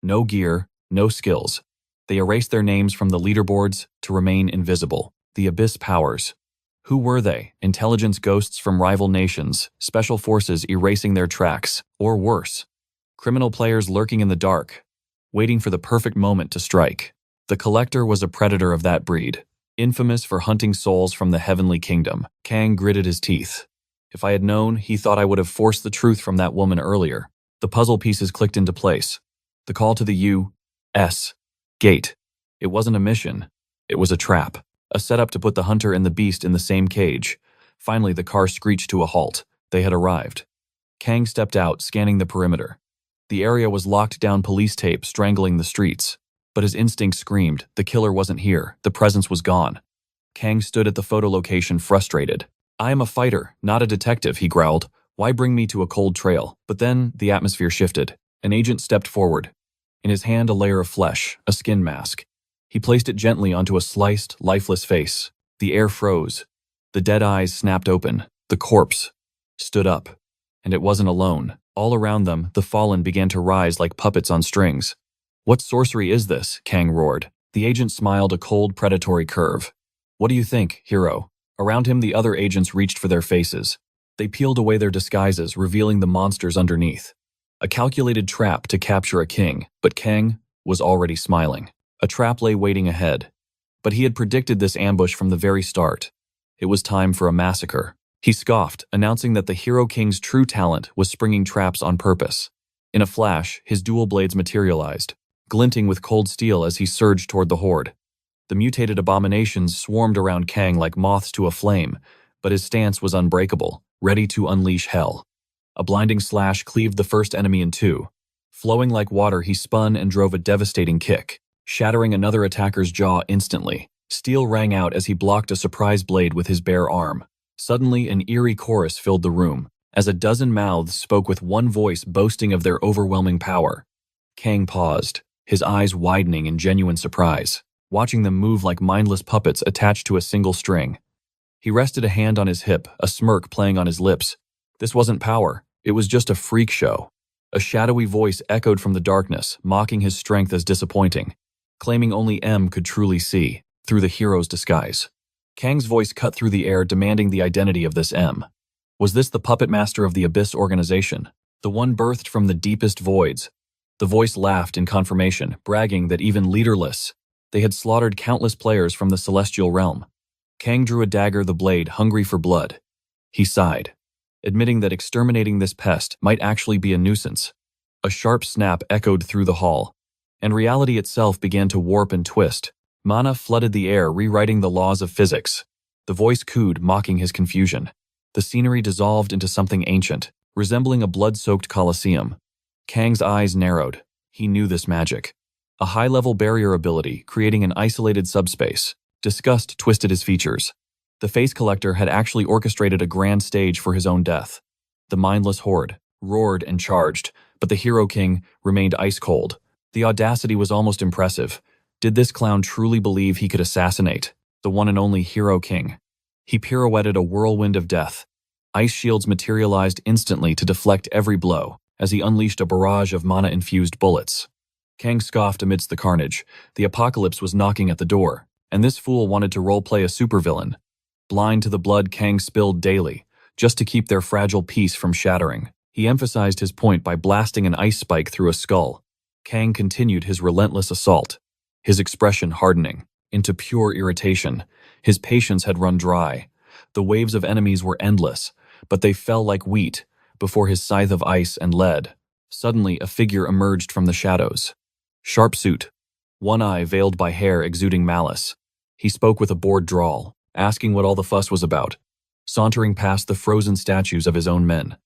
No gear, no skills. They erased their names from the leaderboards to remain invisible. The abyss powers. Who were they? Intelligence ghosts from rival nations, special forces erasing their tracks, or worse, criminal players lurking in the dark, waiting for the perfect moment to strike. The collector was a predator of that breed, infamous for hunting souls from the heavenly kingdom. Kang gritted his teeth. If I had known, he thought I would have forced the truth from that woman earlier. The puzzle pieces clicked into place. The call to the U.S. gate. It wasn't a mission. It was a trap. A setup to put the hunter and the beast in the same cage. Finally, the car screeched to a halt. They had arrived. Kang stepped out, scanning the perimeter. The area was locked down, police tape strangling the streets. But his instinct screamed, the killer wasn't here, the presence was gone. Kang stood at the photo location, frustrated. "I am a fighter, not a detective," he growled. "Why bring me to a cold trail?" But then, the atmosphere shifted. An agent stepped forward. In his hand, a layer of flesh, a skin mask. He placed it gently onto a sliced, lifeless face. The air froze. The dead eyes snapped open. The corpse stood up. And it wasn't alone. All around them, the fallen began to rise like puppets on strings. "What sorcery is this?" Kang roared. The agent smiled a cold, predatory curve. "What do you think, hero?" Around him, the other agents reached for their faces. They peeled away their disguises, revealing the monsters underneath. A calculated trap to capture a king, but Kang was already smiling. A trap lay waiting ahead. But he had predicted this ambush from the very start. It was time for a massacre. He scoffed, announcing that the Hero King's true talent was springing traps on purpose. In a flash, his dual blades materialized, glinting with cold steel as he surged toward the horde. The mutated abominations swarmed around Kang like moths to a flame, but his stance was unbreakable, ready to unleash hell. A blinding slash cleaved the first enemy in two. Flowing like water, he spun and drove a devastating kick, shattering another attacker's jaw instantly. Steel rang out as he blocked a surprise blade with his bare arm. Suddenly, an eerie chorus filled the room, as a dozen mouths spoke with one voice boasting of their overwhelming power. Kang paused, his eyes widening in genuine surprise, watching them move like mindless puppets attached to a single string. He rested a hand on his hip, a smirk playing on his lips. This wasn't power, it was just a freak show. A shadowy voice echoed from the darkness, mocking his strength as disappointing, claiming only M could truly see, through the hero's disguise. Kang's voice cut through the air, demanding the identity of this M. Was this the puppet master of the Abyss organization? The one birthed from the deepest voids? The voice laughed in confirmation, bragging that even leaderless, they had slaughtered countless players from the celestial realm. Kang drew a dagger, the blade hungry for blood. He sighed, admitting that exterminating this pest might actually be a nuisance. A sharp snap echoed through the hall, and reality itself began to warp and twist. Mana flooded the air, rewriting the laws of physics. The voice cooed, mocking his confusion. The scenery dissolved into something ancient, resembling a blood-soaked coliseum. Kang's eyes narrowed. He knew this magic. A high-level barrier ability, creating an isolated subspace. Disgust twisted his features. The face collector had actually orchestrated a grand stage for his own death. The mindless horde roared and charged, but the Hero King remained ice-cold. The audacity was almost impressive. Did this clown truly believe he could assassinate the one and only Hero King? He pirouetted a whirlwind of death. Ice shields materialized instantly to deflect every blow as he unleashed a barrage of mana-infused bullets. Kang scoffed amidst the carnage. The apocalypse was knocking at the door, and this fool wanted to roleplay a supervillain. Blind to the blood Kang spilled daily, just to keep their fragile peace from shattering. He emphasized his point by blasting an ice spike through a skull. Kang continued his relentless assault, his expression hardening into pure irritation. His patience had run dry. The waves of enemies were endless, but they fell like wheat before his scythe of ice and lead. Suddenly, a figure emerged from the shadows. Sharp suit, one eye veiled by hair exuding malice. He spoke with a bored drawl, asking what all the fuss was about, sauntering past the frozen statues of his own men.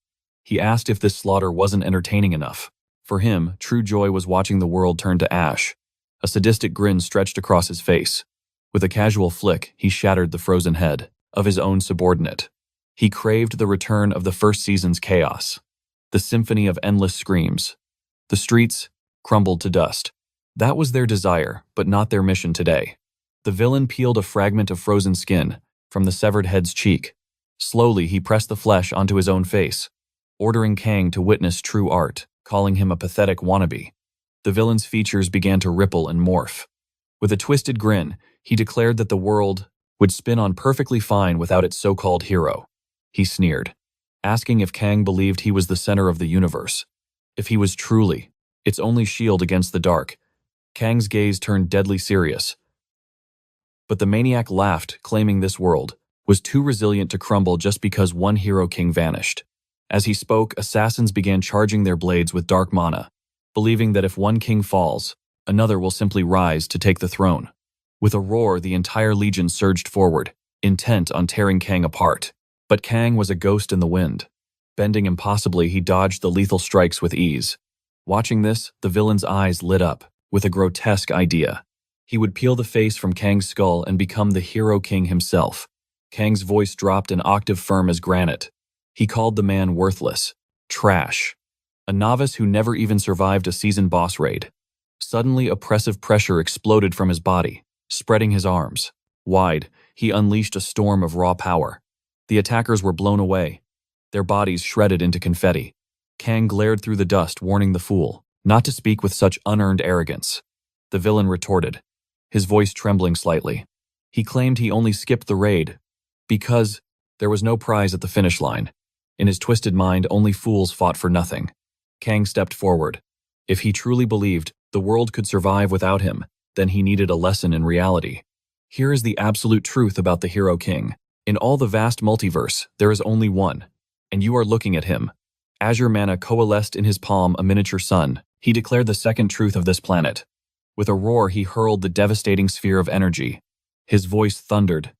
He asked if this slaughter wasn't entertaining enough. For him, true joy was watching the world turn to ash. A sadistic grin stretched across his face. With a casual flick, he shattered the frozen head of his own subordinate. He craved the return of the first season's chaos, the symphony of endless screams. The streets crumbled to dust. That was their desire, but not their mission today. The villain peeled a fragment of frozen skin from the severed head's cheek. Slowly, he pressed the flesh onto his own face, ordering Kang to witness true art, calling him a pathetic wannabe. The villain's features began to ripple and morph. With a twisted grin, he declared that the world would spin on perfectly fine without its so-called hero. He sneered, asking if Kang believed he was the center of the universe. If he was truly its only shield against the dark. Kang's gaze turned deadly serious. But the maniac laughed, claiming this world was too resilient to crumble just because one Hero King vanished. As he spoke, assassins began charging their blades with dark mana, believing that if one king falls, another will simply rise to take the throne. With a roar, the entire legion surged forward, intent on tearing Kang apart. But Kang was a ghost in the wind. Bending impossibly, he dodged the lethal strikes with ease. Watching this, the villain's eyes lit up with a grotesque idea. He would peel the face from Kang's skull and become the hero king himself. Kang's voice dropped an octave firm as granite. He called the man worthless, trash, a novice who never even survived a seasoned boss raid. Suddenly, oppressive pressure exploded from his body. Spreading his arms wide, he unleashed a storm of raw power. The attackers were blown away, their bodies shredded into confetti. Kang glared through the dust, warning the fool not to speak with such unearned arrogance. The villain retorted, his voice trembling slightly. He claimed he only skipped the raid because there was no prize at the finish line. In his twisted mind, only fools fought for nothing. Kang stepped forward. If he truly believed the world could survive without him, then he needed a lesson in reality. Here is the absolute truth about the Hero King. In all the vast multiverse, there is only one, and you are looking at him. Azure Mana coalesced in his palm a miniature sun. He declared the second truth of this planet. With a roar, he hurled the devastating sphere of energy. His voice thundered.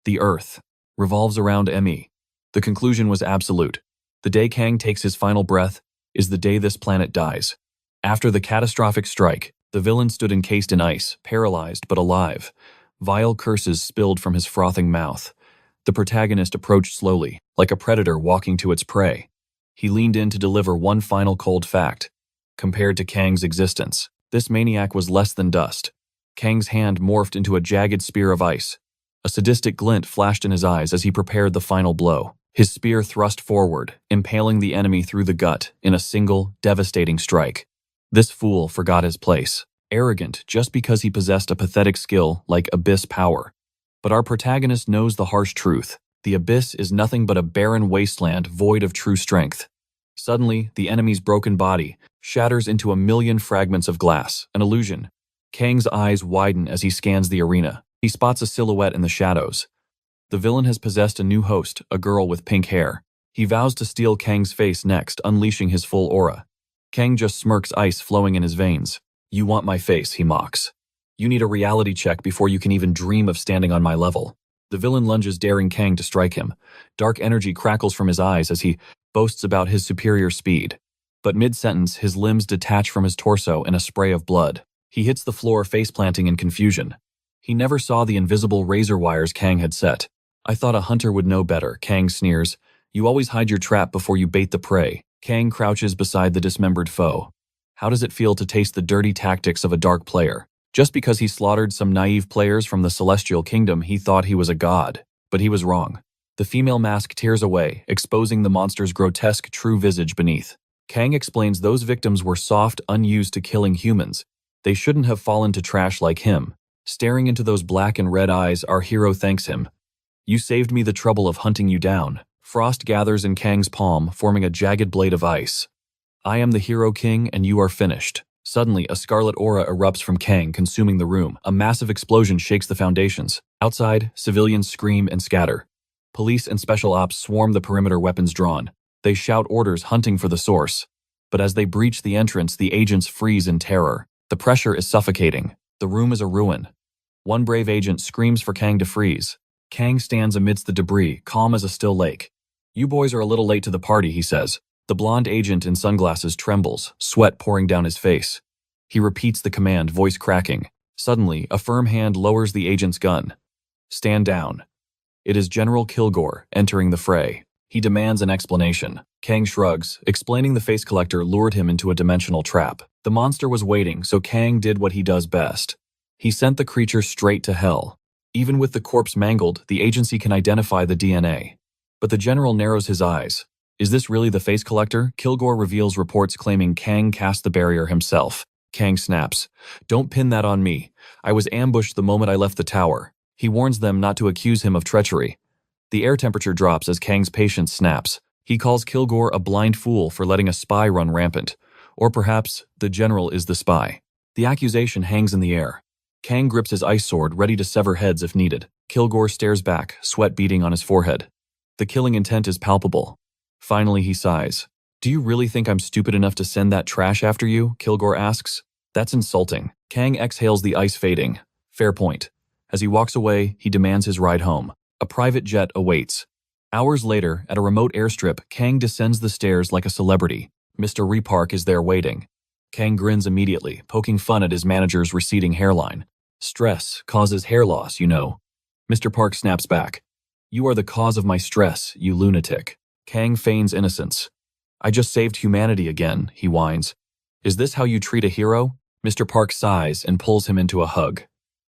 The Earth revolves around Me. The conclusion was absolute. The day Kang takes his final breath is the day this planet dies. After the catastrophic strike, the villain stood encased in ice, paralyzed but alive. Vile curses spilled from his frothing mouth. The protagonist approached slowly, like a predator walking to its prey. He leaned in to deliver one final cold fact. Compared to Kang's existence, this maniac was less than dust. Kang's hand morphed into a jagged spear of ice. A sadistic glint flashed in his eyes as he prepared the final blow. His spear thrust forward, impaling the enemy through the gut in a single, devastating strike. This fool forgot his place, arrogant just because he possessed a pathetic skill like Abyss power. But our protagonist knows the harsh truth. The Abyss is nothing but a barren wasteland void of true strength. Suddenly, the enemy's broken body shatters into a million fragments of glass, an illusion. Kang's eyes widen as he scans the arena. He spots a silhouette in the shadows. The villain has possessed a new host, a girl with pink hair. He vows to steal Kang's face next, unleashing his full aura. Kang just smirks, ice flowing in his veins. You want my face, he mocks. You need a reality check before you can even dream of standing on my level. The villain lunges, daring Kang to strike him. Dark energy crackles from his eyes as he boasts about his superior speed. But mid-sentence, his limbs detach from his torso in a spray of blood. He hits the floor, face-planting in confusion. He never saw the invisible razor wires Kang had set. I thought a hunter would know better, Kang sneers. You always hide your trap before you bait the prey. Kang crouches beside the dismembered foe. How does it feel to taste the dirty tactics of a dark player? Just because he slaughtered some naive players from the Celestial Kingdom, he thought he was a god. But he was wrong. The female mask tears away, exposing the monster's grotesque true visage beneath. Kang explains those victims were soft, unused to killing humans. They shouldn't have fallen to trash like him. Staring into those black and red eyes, our hero thanks him. You saved me the trouble of hunting you down. Frost gathers in Kang's palm, forming a jagged blade of ice. I am the Hero King, and you are finished. Suddenly, a scarlet aura erupts from Kang, consuming the room. A massive explosion shakes the foundations. Outside, civilians scream and scatter. Police and special ops swarm the perimeter, weapons drawn. They shout orders, hunting for the source. But as they breach the entrance, the agents freeze in terror. The pressure is suffocating. The room is a ruin. One brave agent screams for Kang to freeze. Kang stands amidst the debris, calm as a still lake. You boys are a little late to the party, he says. The blonde agent in sunglasses trembles, sweat pouring down his face. He repeats the command, voice cracking. Suddenly, a firm hand lowers the agent's gun. Stand down. It is General Kilgore entering the fray. He demands an explanation. Kang shrugs, explaining the face collector lured him into a dimensional trap. The monster was waiting, so Kang did what he does best. He sent the creature straight to hell. Even with the corpse mangled, the agency can identify the DNA. But the general narrows his eyes. Is this really the face collector? Kilgore reveals reports claiming Kang cast the barrier himself. Kang snaps. Don't pin that on me. I was ambushed the moment I left the tower. He warns them not to accuse him of treachery. The air temperature drops as Kang's patience snaps. He calls Kilgore a blind fool for letting a spy run rampant. Or perhaps the general is the spy. The accusation hangs in the air. Kang grips his ice sword, ready to sever heads if needed. Kilgore stares back, sweat beading on his forehead. The killing intent is palpable. Finally, he sighs. Do you really think I'm stupid enough to send that trash after you? Kilgore asks. That's insulting. Kang exhales, the ice fading. Fair point. As he walks away, he demands his ride home. A private jet awaits. Hours later, at a remote airstrip, Kang descends the stairs like a celebrity. Mr. Repark is there waiting. Kang grins immediately, poking fun at his manager's receding hairline. Stress causes hair loss, you know. Mr. Park snaps back. You are the cause of my stress, you lunatic. Kang feigns innocence. I just saved humanity again, he whines. Is this how you treat a hero? Mr. Park sighs and pulls him into a hug.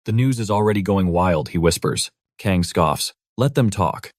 The news is already going wild, he whispers. Kang scoffs. Let them talk.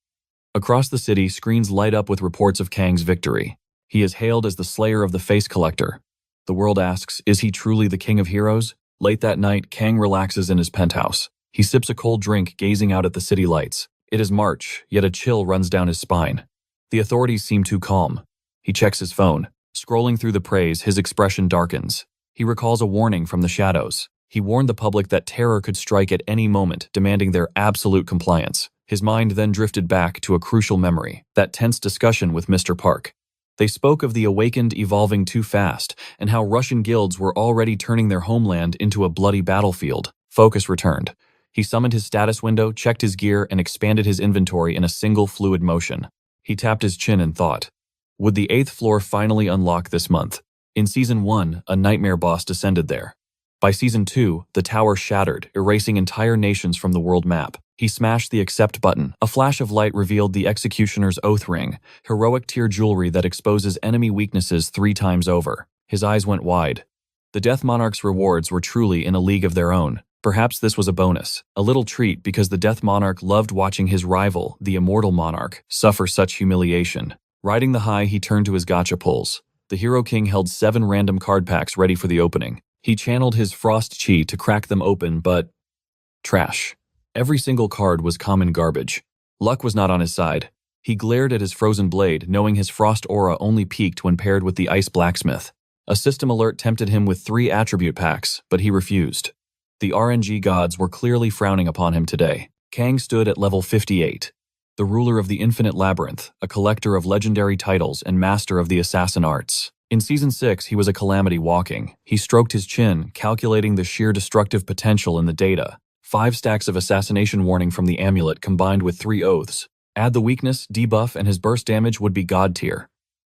Across the city, screens light up with reports of Kang's victory. He is hailed as the slayer of the face collector. The world asks, is he truly the king of heroes? Late that night, Kang relaxes in his penthouse. He sips a cold drink, gazing out at the city lights. It is March, yet a chill runs down his spine. The authorities seem too calm. He checks his phone. Scrolling through the praise, his expression darkens. He recalls a warning from the shadows. He warned the public that terror could strike at any moment, demanding their absolute compliance. His mind then drifted back to a crucial memory, that tense discussion with Mr. Park. They spoke of the awakened evolving too fast, and how Russian guilds were already turning their homeland into a bloody battlefield. Focus returned. He summoned his status window, checked his gear, and expanded his inventory in a single fluid motion. He tapped his chin and thought, would the 8th floor finally unlock this month? In Season 1, a nightmare boss descended there. By Season 2, the tower shattered, erasing entire nations from the world map. He smashed the accept button. A flash of light revealed the Executioner's Oath Ring, heroic tier jewelry that exposes enemy weaknesses 3 times over. His eyes went wide. The Death Monarch's rewards were truly in a league of their own. Perhaps this was a bonus, a little treat because the Death Monarch loved watching his rival, the Immortal Monarch, suffer such humiliation. Riding the high, he turned to his gacha pulls. The Hero King held 7 random card packs ready for the opening. He channeled his frost chi to crack them open, but trash. Every single card was common garbage. Luck was not on his side. He glared at his frozen blade, knowing his frost aura only peaked when paired with the ice blacksmith. A system alert tempted him with 3 attribute packs, but he refused. The RNG gods were clearly frowning upon him today. Kang stood at level 58. The ruler of the Infinite Labyrinth, a collector of legendary titles and master of the assassin arts. In Season 6, he was a calamity walking. He stroked his chin, calculating the sheer destructive potential in the data. 5 stacks of assassination warning from the amulet combined with 3 oaths. Add the weakness, debuff, and his burst damage would be god tier.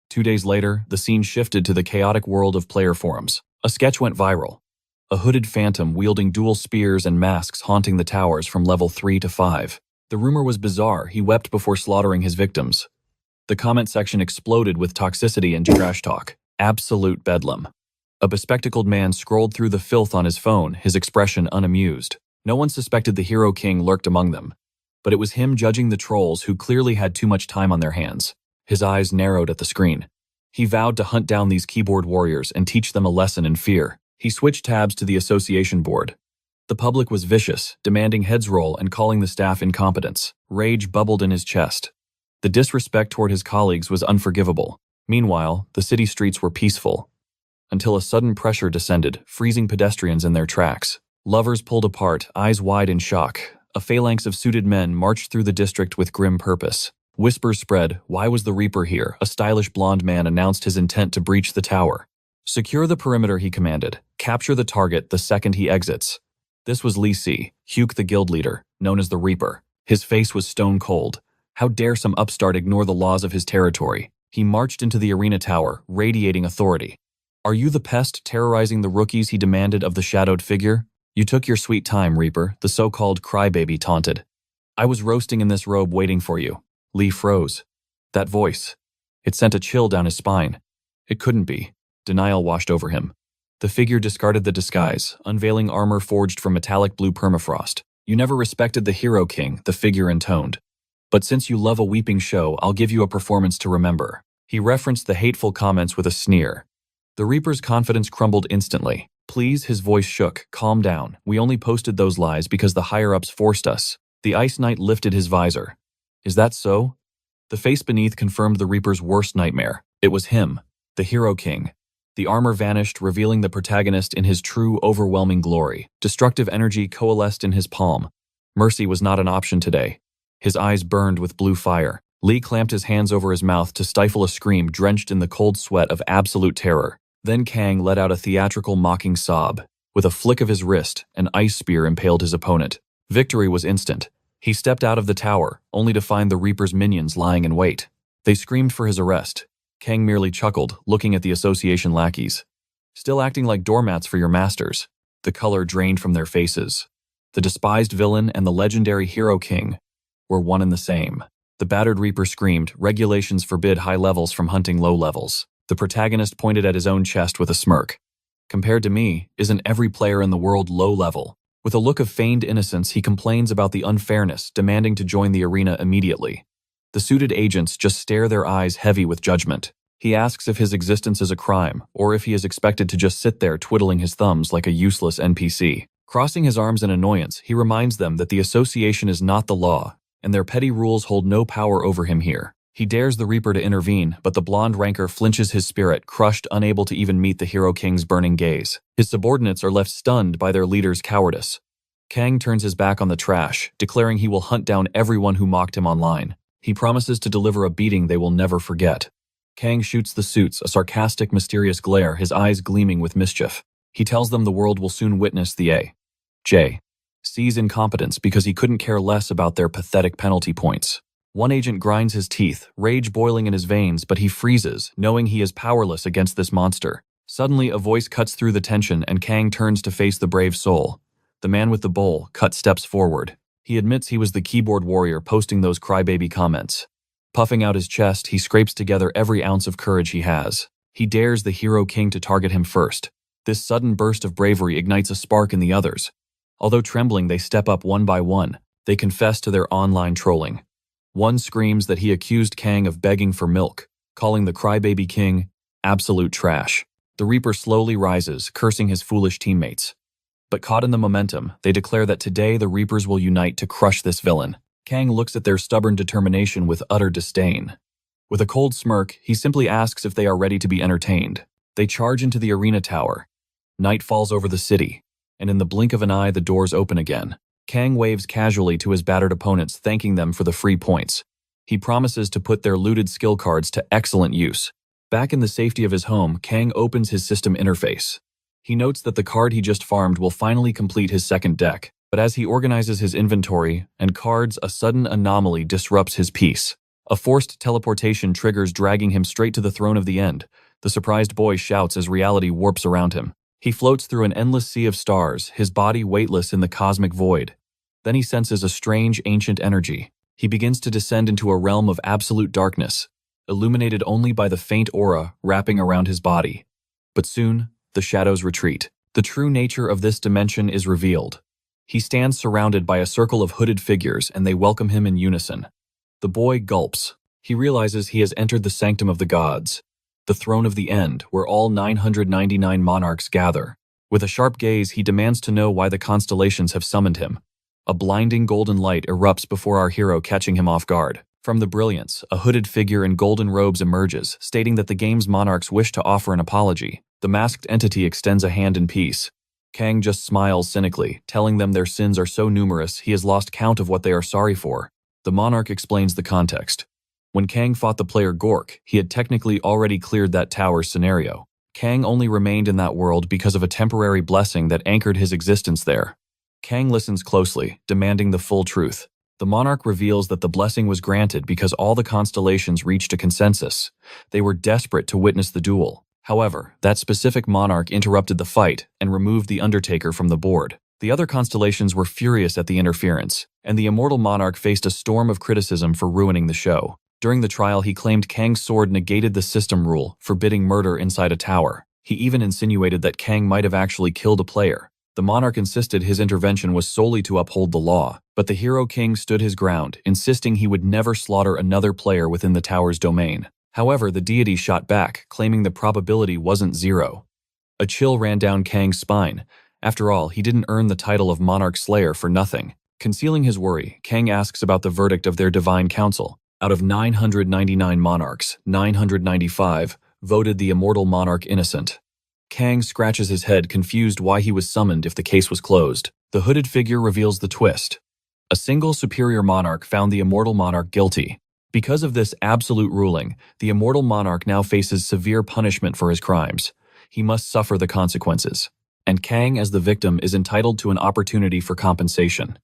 2 days later, the scene shifted to the chaotic world of player forums. A sketch went viral. A hooded phantom wielding dual spears and masks haunting the towers from level 3 to 5. The rumor was bizarre. He wept before slaughtering his victims. The comment section exploded with toxicity and trash talk. Absolute bedlam. A bespectacled man scrolled through the filth on his phone, his expression unamused. No one suspected the Hero King lurked among them. But it was him judging the trolls who clearly had too much time on their hands. His eyes narrowed at the screen. He vowed to hunt down these keyboard warriors and teach them a lesson in fear. He switched tabs to the association board. The public was vicious, demanding heads roll and calling the staff incompetents. Rage bubbled in his chest. The disrespect toward his colleagues was unforgivable. Meanwhile, the city streets were peaceful. Until a sudden pressure descended, freezing pedestrians in their tracks. Lovers pulled apart, eyes wide in shock. A phalanx of suited men marched through the district with grim purpose. Whispers spread, "Why was the Reaper here?" A stylish blonde man announced his intent to breach the tower. "Secure the perimeter," he commanded. "Capture the target the second he exits." This was Lee Si, Hugh the guild leader, known as the Reaper. His face was stone cold. How dare some upstart ignore the laws of his territory? He marched into the arena tower, radiating authority. "Are you the pest terrorizing the rookies?" he demanded of the shadowed figure. "You took your sweet time, Reaper," the so-called crybaby taunted. "I was roasting in this robe waiting for you." Lee froze. That voice. It sent a chill down his spine. It couldn't be. Denial washed over him. The figure discarded the disguise, unveiling armor forged from metallic blue permafrost. "You never respected the Hero King," the figure intoned. "But since you love a weeping show, I'll give you a performance to remember." He referenced the hateful comments with a sneer. The Reaper's confidence crumbled instantly. "Please," his voice shook. "Calm down. We only posted those lies because the higher-ups forced us." The Ice Knight lifted his visor. "Is that so?" The face beneath confirmed the Reaper's worst nightmare. It was him, the Hero King. The armor vanished, revealing the protagonist in his true, overwhelming glory. Destructive energy coalesced in his palm. Mercy was not an option today. His eyes burned with blue fire. Lee clamped his hands over his mouth to stifle a scream drenched in the cold sweat of absolute terror. Then Kang let out a theatrical mocking sob. With a flick of his wrist, an ice spear impaled his opponent. Victory was instant. He stepped out of the tower, only to find the Reaper's minions lying in wait. They screamed for his arrest. Kang merely chuckled, looking at the association lackeys. Still acting like doormats for your masters. The color drained from their faces. The despised villain and the legendary hero king were one and the same. The battered Reaper screamed, regulations forbid high levels from hunting low levels. The protagonist pointed at his own chest with a smirk. Compared to me, isn't every player in the world low level? With a look of feigned innocence, he complains about the unfairness, demanding to join the arena immediately. The suited agents just stare, their eyes heavy with judgment. He asks if his existence is a crime, or if he is expected to just sit there twiddling his thumbs like a useless NPC. Crossing his arms in annoyance, he reminds them that the association is not the law, and their petty rules hold no power over him here. He dares the Reaper to intervene, but the blonde ranker flinches his spirit, crushed, unable to even meet the Hero King's burning gaze. His subordinates are left stunned by their leader's cowardice. Kang turns his back on the trash, declaring he will hunt down everyone who mocked him online. He promises to deliver a beating they will never forget. Kang shoots the suits, a sarcastic, mysterious glare, his eyes gleaming with mischief. He tells them the world will soon witness the A.J.'s incompetence because he couldn't care less about their pathetic penalty points. One agent grinds his teeth, rage boiling in his veins, but he freezes, knowing he is powerless against this monster. Suddenly, a voice cuts through the tension and Kang turns to face the brave soul. The man with the bowl steps forward. He admits he was the keyboard warrior posting those crybaby comments. Puffing out his chest, he scrapes together every ounce of courage he has. He dares the Hero King to target him first. This sudden burst of bravery ignites a spark in the others. Although trembling, they step up one by one. They confess to their online trolling. One screams that he accused Kang of begging for milk, calling the crybaby king absolute trash. The Reaper slowly rises, cursing his foolish teammates. But caught in the momentum, they declare that today the Reapers will unite to crush this villain. Kang looks at their stubborn determination with utter disdain. With a cold smirk, he simply asks if they are ready to be entertained. They charge into the arena tower. Night falls over the city, and in the blink of an eye the doors open again. Kang waves casually to his battered opponents, thanking them for the free points. He promises to put their looted skill cards to excellent use. Back in the safety of his home, Kang opens his system interface. He notes that the card he just farmed will finally complete his second deck, but as he organizes his inventory and cards, a sudden anomaly disrupts his peace. A forced teleportation triggers, dragging him straight to the throne of the end. The surprised boy shouts as reality warps around him. He floats through an endless sea of stars, his body weightless in the cosmic void. Then he senses a strange, ancient energy. He begins to descend into a realm of absolute darkness, illuminated only by the faint aura wrapping around his body. But soon, the shadows retreat. The true nature of this dimension is revealed. He stands surrounded by a circle of hooded figures, and they welcome him in unison. The boy gulps. He realizes he has entered the sanctum of the gods, the throne of the end, where all 999 monarchs gather. With a sharp gaze, he demands to know why the constellations have summoned him. A blinding golden light erupts before our hero, catching him off guard. From the brilliance, a hooded figure in golden robes emerges, stating that the game's monarchs wish to offer an apology. The masked entity extends a hand in peace. Kang just smiles cynically, telling them their sins are so numerous he has lost count of what they are sorry for. The monarch explains the context. When Kang fought the player Gork, he had technically already cleared that tower's scenario. Kang only remained in that world because of a temporary blessing that anchored his existence there. Kang listens closely, demanding the full truth. The monarch reveals that the blessing was granted because all the constellations reached a consensus. They were desperate to witness the duel. However, that specific monarch interrupted the fight and removed the Undertaker from the board. The other constellations were furious at the interference, and the immortal monarch faced a storm of criticism for ruining the show. During the trial, he claimed Kang's sword negated the system rule, forbidding murder inside a tower. He even insinuated that Kang might have actually killed a player. The monarch insisted his intervention was solely to uphold the law, but the Hero King stood his ground, insisting he would never slaughter another player within the tower's domain. However, the deity shot back, claiming the probability wasn't zero. A chill ran down Kang's spine. After all, he didn't earn the title of Monarch Slayer for nothing. Concealing his worry, Kang asks about the verdict of their divine council. Out of 999 monarchs, 995 voted the immortal monarch innocent. Kang scratches his head, confused why he was summoned if the case was closed. The hooded figure reveals the twist. A single superior monarch found the immortal monarch guilty. Because of this absolute ruling, the immortal monarch now faces severe punishment for his crimes. He must suffer the consequences. And Kang, as the victim, is entitled to an opportunity for compensation.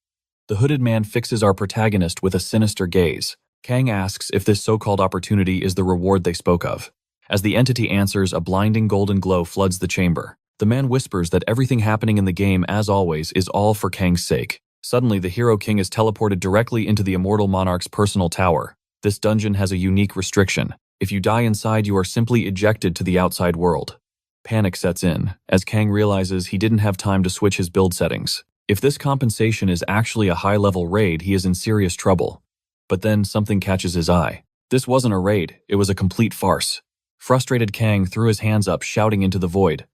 The hooded man fixes our protagonist with a sinister gaze. Kang asks if this so-called opportunity is the reward they spoke of. As the entity answers, a blinding golden glow floods the chamber. The man whispers that everything happening in the game, as always, is all for Kang's sake. Suddenly, the Hero King is teleported directly into the immortal monarch's personal tower. This dungeon has a unique restriction. If you die inside, you are simply ejected to the outside world. Panic sets in, as Kang realizes he didn't have time to switch his build settings. If this compensation is actually a high-level raid, he is in serious trouble. But then something catches his eye. This wasn't a raid, it was a complete farce. Frustrated Kang threw his hands up, shouting into the void.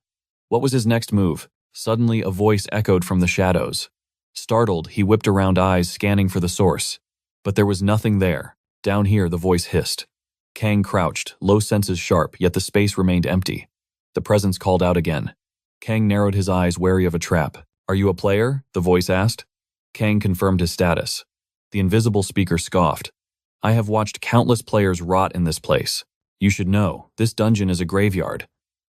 What was his next move? Suddenly, a voice echoed from the shadows. Startled, he whipped around, eyes scanning for the source. But there was nothing there. Down here, the voice hissed. Kang crouched, low senses sharp, yet the space remained empty. The presence called out again. Kang narrowed his eyes, wary of a trap. Are you a player? The voice asked. Kang confirmed his status. The invisible speaker scoffed. I have watched countless players rot in this place. You should know, this dungeon is a graveyard.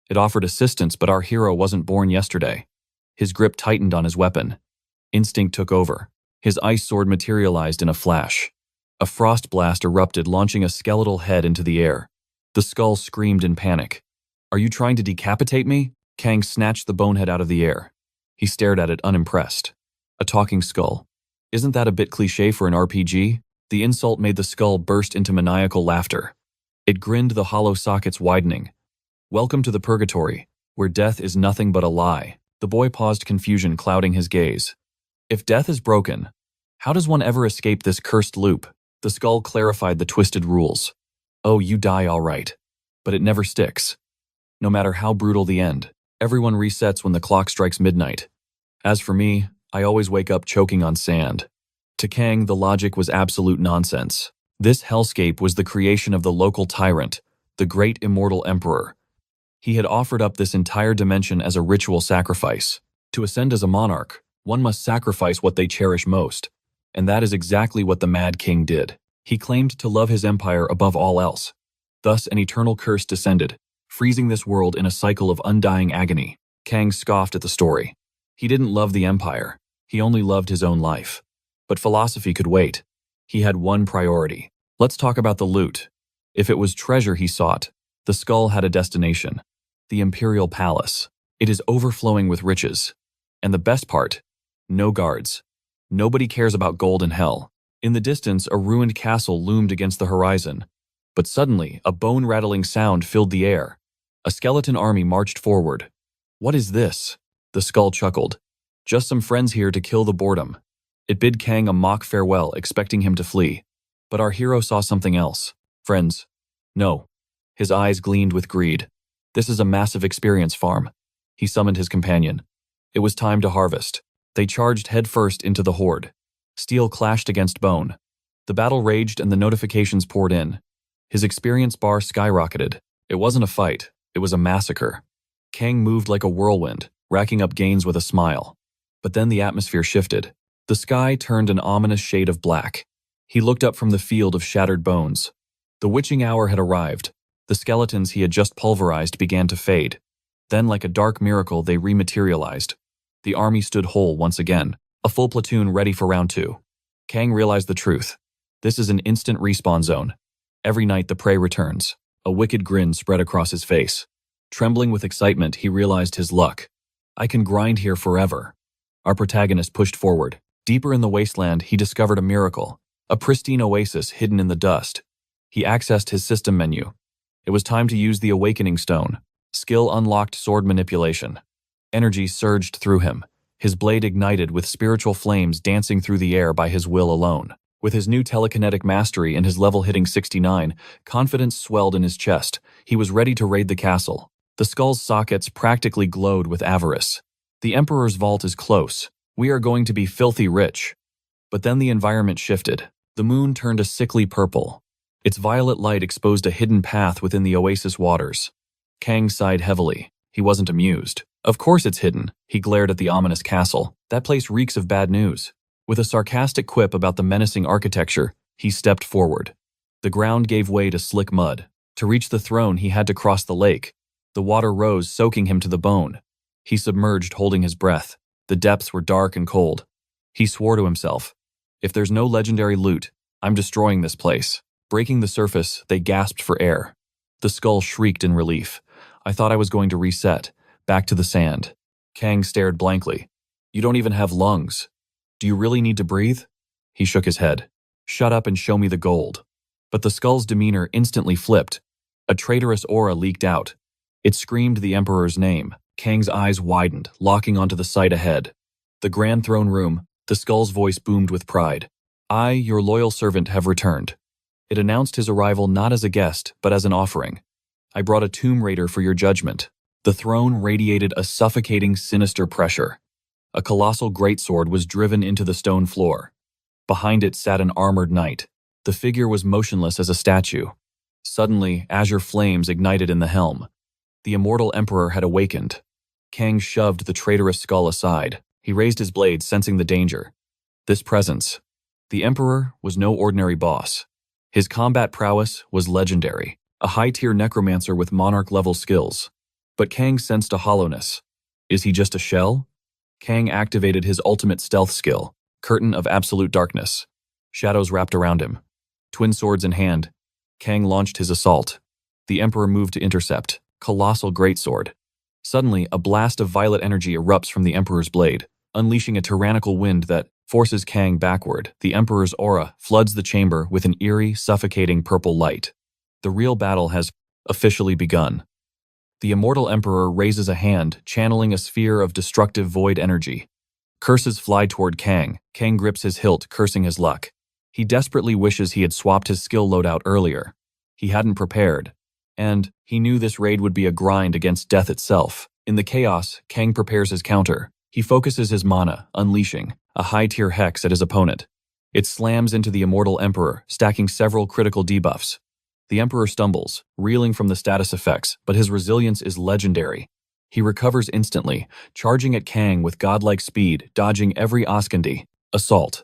It offered assistance, but our hero wasn't born yesterday. His grip tightened on his weapon. Instinct took over. His ice sword materialized in a flash. A frost blast erupted, launching a skeletal head into the air. The skull screamed in panic. Are you trying to decapitate me? Kang snatched the bonehead out of the air. He stared at it, unimpressed. A talking skull. Isn't that a bit cliché for an RPG? The insult made the skull burst into maniacal laughter. It grinned, the hollow sockets widening. Welcome to the purgatory, where death is nothing but a lie. The boy paused, confusion clouding his gaze. If death is broken, how does one ever escape this cursed loop? The skull clarified the twisted rules. Oh, you die all right. But it never sticks. No matter how brutal the end, everyone resets when the clock strikes midnight. As for me, I always wake up choking on sand. To Kang, the logic was absolute nonsense. This hellscape was the creation of the local tyrant, the great immortal emperor. He had offered up this entire dimension as a ritual sacrifice. To ascend as a monarch, one must sacrifice what they cherish most. And that is exactly what the Mad King did. He claimed to love his empire above all else. Thus, an eternal curse descended, freezing this world in a cycle of undying agony. Kang scoffed at the story. He didn't love the empire. He only loved his own life. But philosophy could wait. He had one priority. Let's talk about the loot. If it was treasure he sought, the skull had a destination. The Imperial Palace. It is overflowing with riches. And the best part, no guards. Nobody cares about gold in hell. In the distance, a ruined castle loomed against the horizon. But suddenly, a bone-rattling sound filled the air. A skeleton army marched forward. What is this? The skull chuckled. Just some friends here to kill the boredom. It bid Kang a mock farewell, expecting him to flee. But our hero saw something else. Friends. No. His eyes gleamed with greed. This is a massive experience farm. He summoned his companion. It was time to harvest. They charged headfirst into the horde. Steel clashed against bone. The battle raged and the notifications poured in. His experience bar skyrocketed. It wasn't a fight, it was a massacre. Kang moved like a whirlwind, racking up gains with a smile. But then the atmosphere shifted. The sky turned an ominous shade of black. He looked up from the field of shattered bones. The witching hour had arrived. The skeletons he had just pulverized began to fade. Then, like a dark miracle, they rematerialized. The army stood whole once again, a full platoon ready for round 2. Kang realized the truth. This is an instant respawn zone. Every night the prey returns. A wicked grin spread across his face. Trembling with excitement, he realized his luck. I can grind here forever. Our protagonist pushed forward. Deeper in the wasteland, he discovered a miracle. A pristine oasis hidden in the dust. He accessed his system menu. It was time to use the Awakening Stone. Skill unlocked sword manipulation. Energy surged through him. His blade ignited with spiritual flames dancing through the air by his will alone. With his new telekinetic mastery and his level hitting 69, confidence swelled in his chest. He was ready to raid the castle. The skull's sockets practically glowed with avarice. The Emperor's vault is close. We are going to be filthy rich. But then the environment shifted. The moon turned a sickly purple. Its violet light exposed a hidden path within the oasis waters. Kang sighed heavily. He wasn't amused. Of course it's hidden. He glared at the ominous castle. That place reeks of bad news. With a sarcastic quip about the menacing architecture, he stepped forward. The ground gave way to slick mud. To reach the throne, he had to cross the lake. The water rose, soaking him to the bone. He submerged, holding his breath. The depths were dark and cold. He swore to himself, "If there's no legendary loot, I'm destroying this place." Breaking the surface, they gasped for air. The skull shrieked in relief. "I thought I was going to reset, back to the sand." Kang stared blankly. "You don't even have lungs. Do you really need to breathe?" He shook his head. "Shut up and show me the gold." But the skull's demeanor instantly flipped. A traitorous aura leaked out. It screamed the Emperor's name. Kang's eyes widened, locking onto the sight ahead. The Grand Throne Room, the skull's voice boomed with pride. "I, your loyal servant, have returned." It announced his arrival not as a guest, but as an offering. "I brought a tomb raider for your judgment." The throne radiated a suffocating, sinister pressure. A colossal greatsword was driven into the stone floor. Behind it sat an armored knight. The figure was motionless as a statue. Suddenly, azure flames ignited in the helm. The immortal emperor had awakened. Kang shoved the traitorous skull aside. He raised his blade, sensing the danger. This presence. The emperor was no ordinary boss. His combat prowess was legendary, a high-tier necromancer with monarch-level skills. But Kang sensed a hollowness. Is he just a shell? Kang activated his ultimate stealth skill, Curtain of Absolute Darkness. Shadows wrapped around him. Twin swords in hand, Kang launched his assault. The Emperor moved to intercept. Colossal greatsword. Suddenly, a blast of violet energy erupts from the Emperor's blade, unleashing a tyrannical wind that forces Kang backward. The Emperor's aura floods the chamber with an eerie, suffocating purple light. The real battle has officially begun. The immortal Emperor raises a hand, channeling a sphere of destructive void energy. Curses fly toward Kang. Kang grips his hilt, cursing his luck. He desperately wishes he had swapped his skill loadout earlier. He hadn't prepared. And he knew this raid would be a grind against death itself. In the chaos, Kang prepares his counter. He focuses his mana, unleashing a high-tier hex at his opponent. It slams into the immortal Emperor, stacking several critical debuffs. The Emperor stumbles, reeling from the status effects, but his resilience is legendary. He recovers instantly, charging at Kang with godlike speed, dodging every Oskandi assault.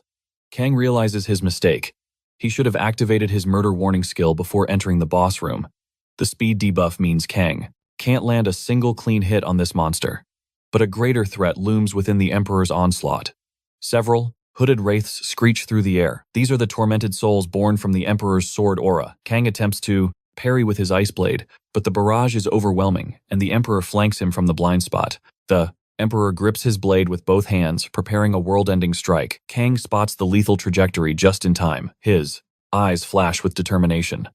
Kang realizes his mistake. He should have activated his murder warning skill before entering the boss room. The speed debuff means Kang can't land a single clean hit on this monster. But a greater threat looms within the Emperor's onslaught. Several hooded wraiths screech through the air. These are the tormented souls born from the Emperor's sword aura. Kang attempts to parry with his ice blade, but the barrage is overwhelming, and the Emperor flanks him from the blind spot. The Emperor grips his blade with both hands, preparing a world-ending strike. Kang spots the lethal trajectory just in time. His eyes flash with determination.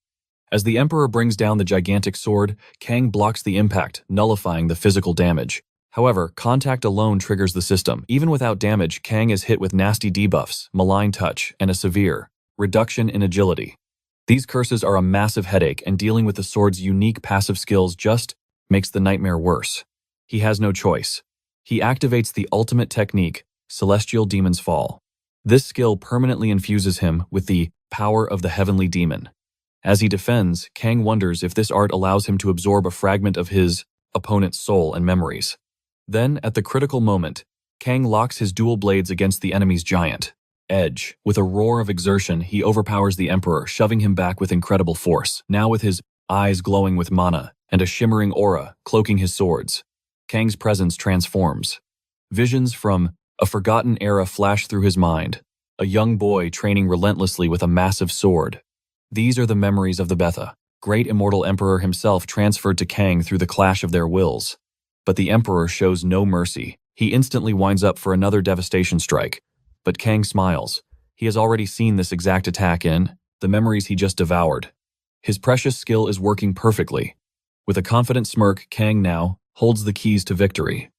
As the Emperor brings down the gigantic sword, Kang blocks the impact, nullifying the physical damage. However, contact alone triggers the system. Even without damage, Kang is hit with nasty debuffs, malign touch, and a severe reduction in agility. These curses are a massive headache, and dealing with the sword's unique passive skills just makes the nightmare worse. He has no choice. He activates the ultimate technique, Celestial Demon's Fall. This skill permanently infuses him with the power of the heavenly demon. As he defends, Kang wonders if this art allows him to absorb a fragment of his opponent's soul and memories. Then, at the critical moment, Kang locks his dual blades against the enemy's giant edge. With a roar of exertion, he overpowers the Emperor, shoving him back with incredible force. Now with his eyes glowing with mana and a shimmering aura cloaking his swords, Kang's presence transforms. Visions from a forgotten era flash through his mind. A young boy training relentlessly with a massive sword. These are the memories of the Betha. Great immortal Emperor himself transferred to Kang through the clash of their wills. But the Emperor shows no mercy. He instantly winds up for another devastation strike. But Kang smiles. He has already seen this exact attack in the memories he just devoured. His precious skill is working perfectly. With a confident smirk, Kang now holds the keys to victory.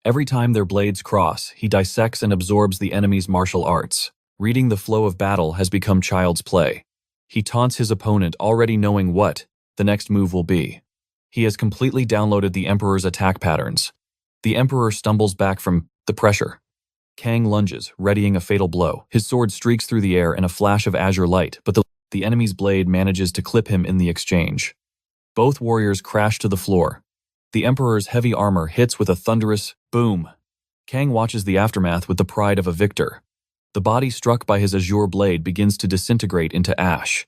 Every time their blades cross, he dissects and absorbs the enemy's martial arts. Reading the flow of battle has become child's play. He taunts his opponent, already knowing what the next move will be. He has completely downloaded the Emperor's attack patterns. The Emperor stumbles back from the pressure. Kang lunges, readying a fatal blow. His sword streaks through the air in a flash of azure light, but the enemy's blade manages to clip him in the exchange. Both warriors crash to the floor. The Emperor's heavy armor hits with a thunderous boom. Kang watches the aftermath with the pride of a victor. The body struck by his azure blade begins to disintegrate into ash.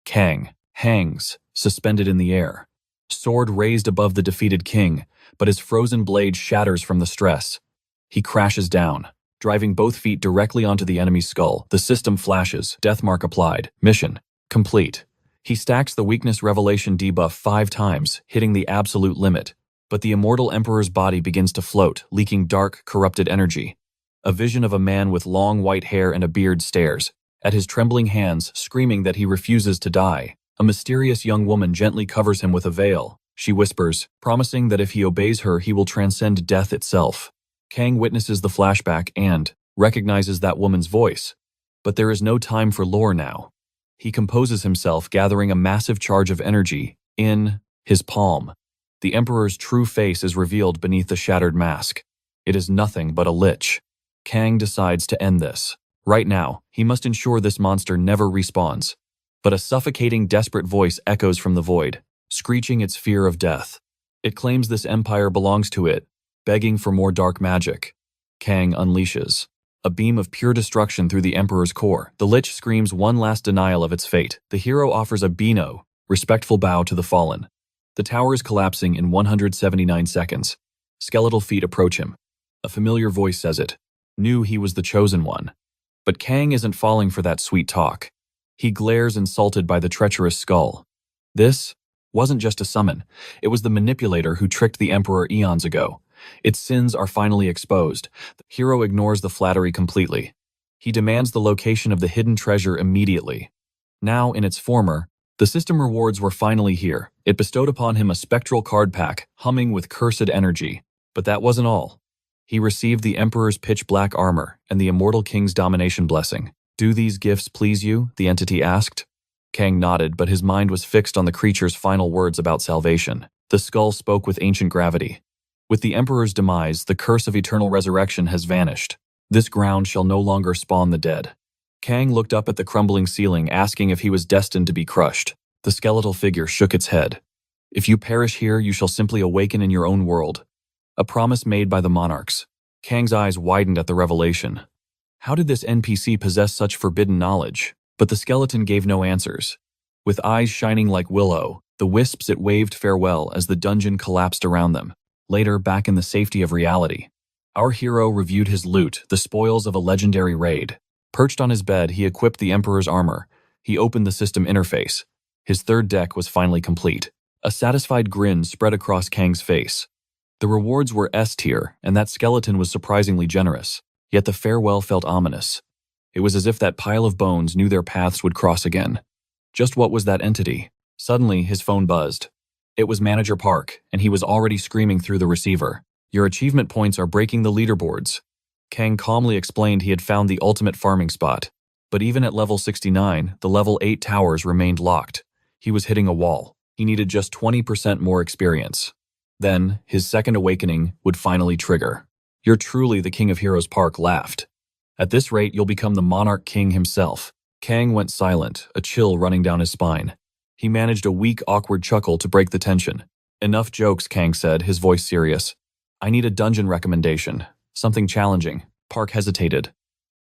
Kang hangs, suspended in the air. Sword raised above the defeated king, but his frozen blade shatters from the stress. He crashes down, driving both feet directly onto the enemy's skull. The system flashes, death mark applied, mission complete. He stacks the weakness revelation debuff 5 times, hitting the absolute limit. But the immortal emperor's body begins to float, leaking dark, corrupted energy. A vision of a man with long white hair and a beard stares at his trembling hands, screaming that he refuses to die. A mysterious young woman gently covers him with a veil. She whispers, promising that if he obeys her, he will transcend death itself. Kang witnesses the flashback and recognizes that woman's voice. But there is no time for lore now. He composes himself, gathering a massive charge of energy in his palm. The Emperor's true face is revealed beneath the shattered mask. It is nothing but a lich. Kang decides to end this. Right now, he must ensure this monster never respawns. But a suffocating, desperate voice echoes from the void, screeching its fear of death. It claims this empire belongs to it, begging for more dark magic. Kang unleashes a beam of pure destruction through the Emperor's core. The lich screams one last denial of its fate. The hero offers a Beano, respectful bow to the fallen. The tower is collapsing in 179 seconds. Skeletal feet approach him. A familiar voice says it. Knew he was the chosen one. But Kang isn't falling for that sweet talk. He glares, insulted by the treacherous skull. This wasn't just a summon. It was the manipulator who tricked the Emperor eons ago. Its sins are finally exposed. The hero ignores the flattery completely. He demands the location of the hidden treasure immediately. Now, in its former, the system rewards were finally here. It bestowed upon him a spectral card pack, humming with cursed energy. But that wasn't all. He received the Emperor's pitch-black armor and the Immortal King's domination blessing. Do these gifts please you? The entity asked. Kang nodded, but his mind was fixed on the creature's final words about salvation. The skull spoke with ancient gravity. With the Emperor's demise, the curse of eternal resurrection has vanished. This ground shall no longer spawn the dead. Kang looked up at the crumbling ceiling, asking if he was destined to be crushed. The skeletal figure shook its head. If you perish here, you shall simply awaken in your own world. A promise made by the monarchs. Kang's eyes widened at the revelation. How did this NPC possess such forbidden knowledge? But the skeleton gave no answers. With eyes shining like willow, the wisps it waved farewell as the dungeon collapsed around them. Later, back in the safety of reality, our hero reviewed his loot, the spoils of a legendary raid. Perched on his bed, he equipped the Emperor's armor. He opened the system interface. His third deck was finally complete. A satisfied grin spread across Kang's face. The rewards were S tier, and that skeleton was surprisingly generous. Yet the farewell felt ominous. It was as if that pile of bones knew their paths would cross again. Just what was that entity? Suddenly, his phone buzzed. It was Manager Park, and he was already screaming through the receiver. Your achievement points are breaking the leaderboards. Kang calmly explained he had found the ultimate farming spot. But even at level 69, the level 8 towers remained locked. He was hitting a wall. He needed just 20% more experience. Then, his second awakening would finally trigger. You're truly the King of Heroes, Park laughed. At this rate, you'll become the Monarch King himself. Kang went silent, a chill running down his spine. He managed a weak, awkward chuckle to break the tension. Enough jokes, Kang said, his voice serious. I need a dungeon recommendation. Something challenging. Park hesitated.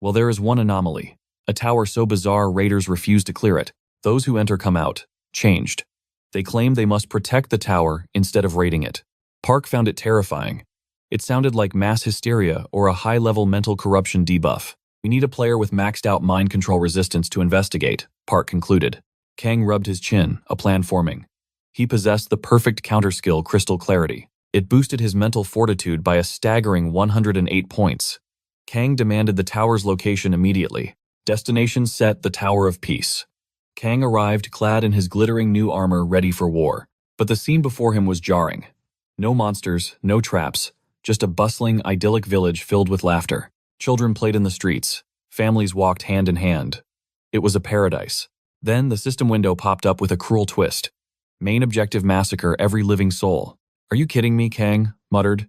Well, there is one anomaly. A tower so bizarre raiders refuse to clear it. Those who enter come out. Changed. They claim they must protect the tower instead of raiding it. Park found it terrifying. It sounded like mass hysteria or a high-level mental corruption debuff. We need a player with maxed-out mind control resistance to investigate, Park concluded. Kang rubbed his chin, a plan forming. He possessed the perfect counter-skill, Crystal Clarity. It boosted his mental fortitude by a staggering 108 points. Kang demanded the tower's location immediately. Destination set: the Tower of Peace. Kang arrived clad in his glittering new armor, ready for war. But the scene before him was jarring. No monsters, no traps, just a bustling, idyllic village filled with laughter. Children played in the streets. Families walked hand in hand. It was a paradise. Then the system window popped up with a cruel twist. Main objective: massacre every living soul. Are you kidding me, Kang muttered.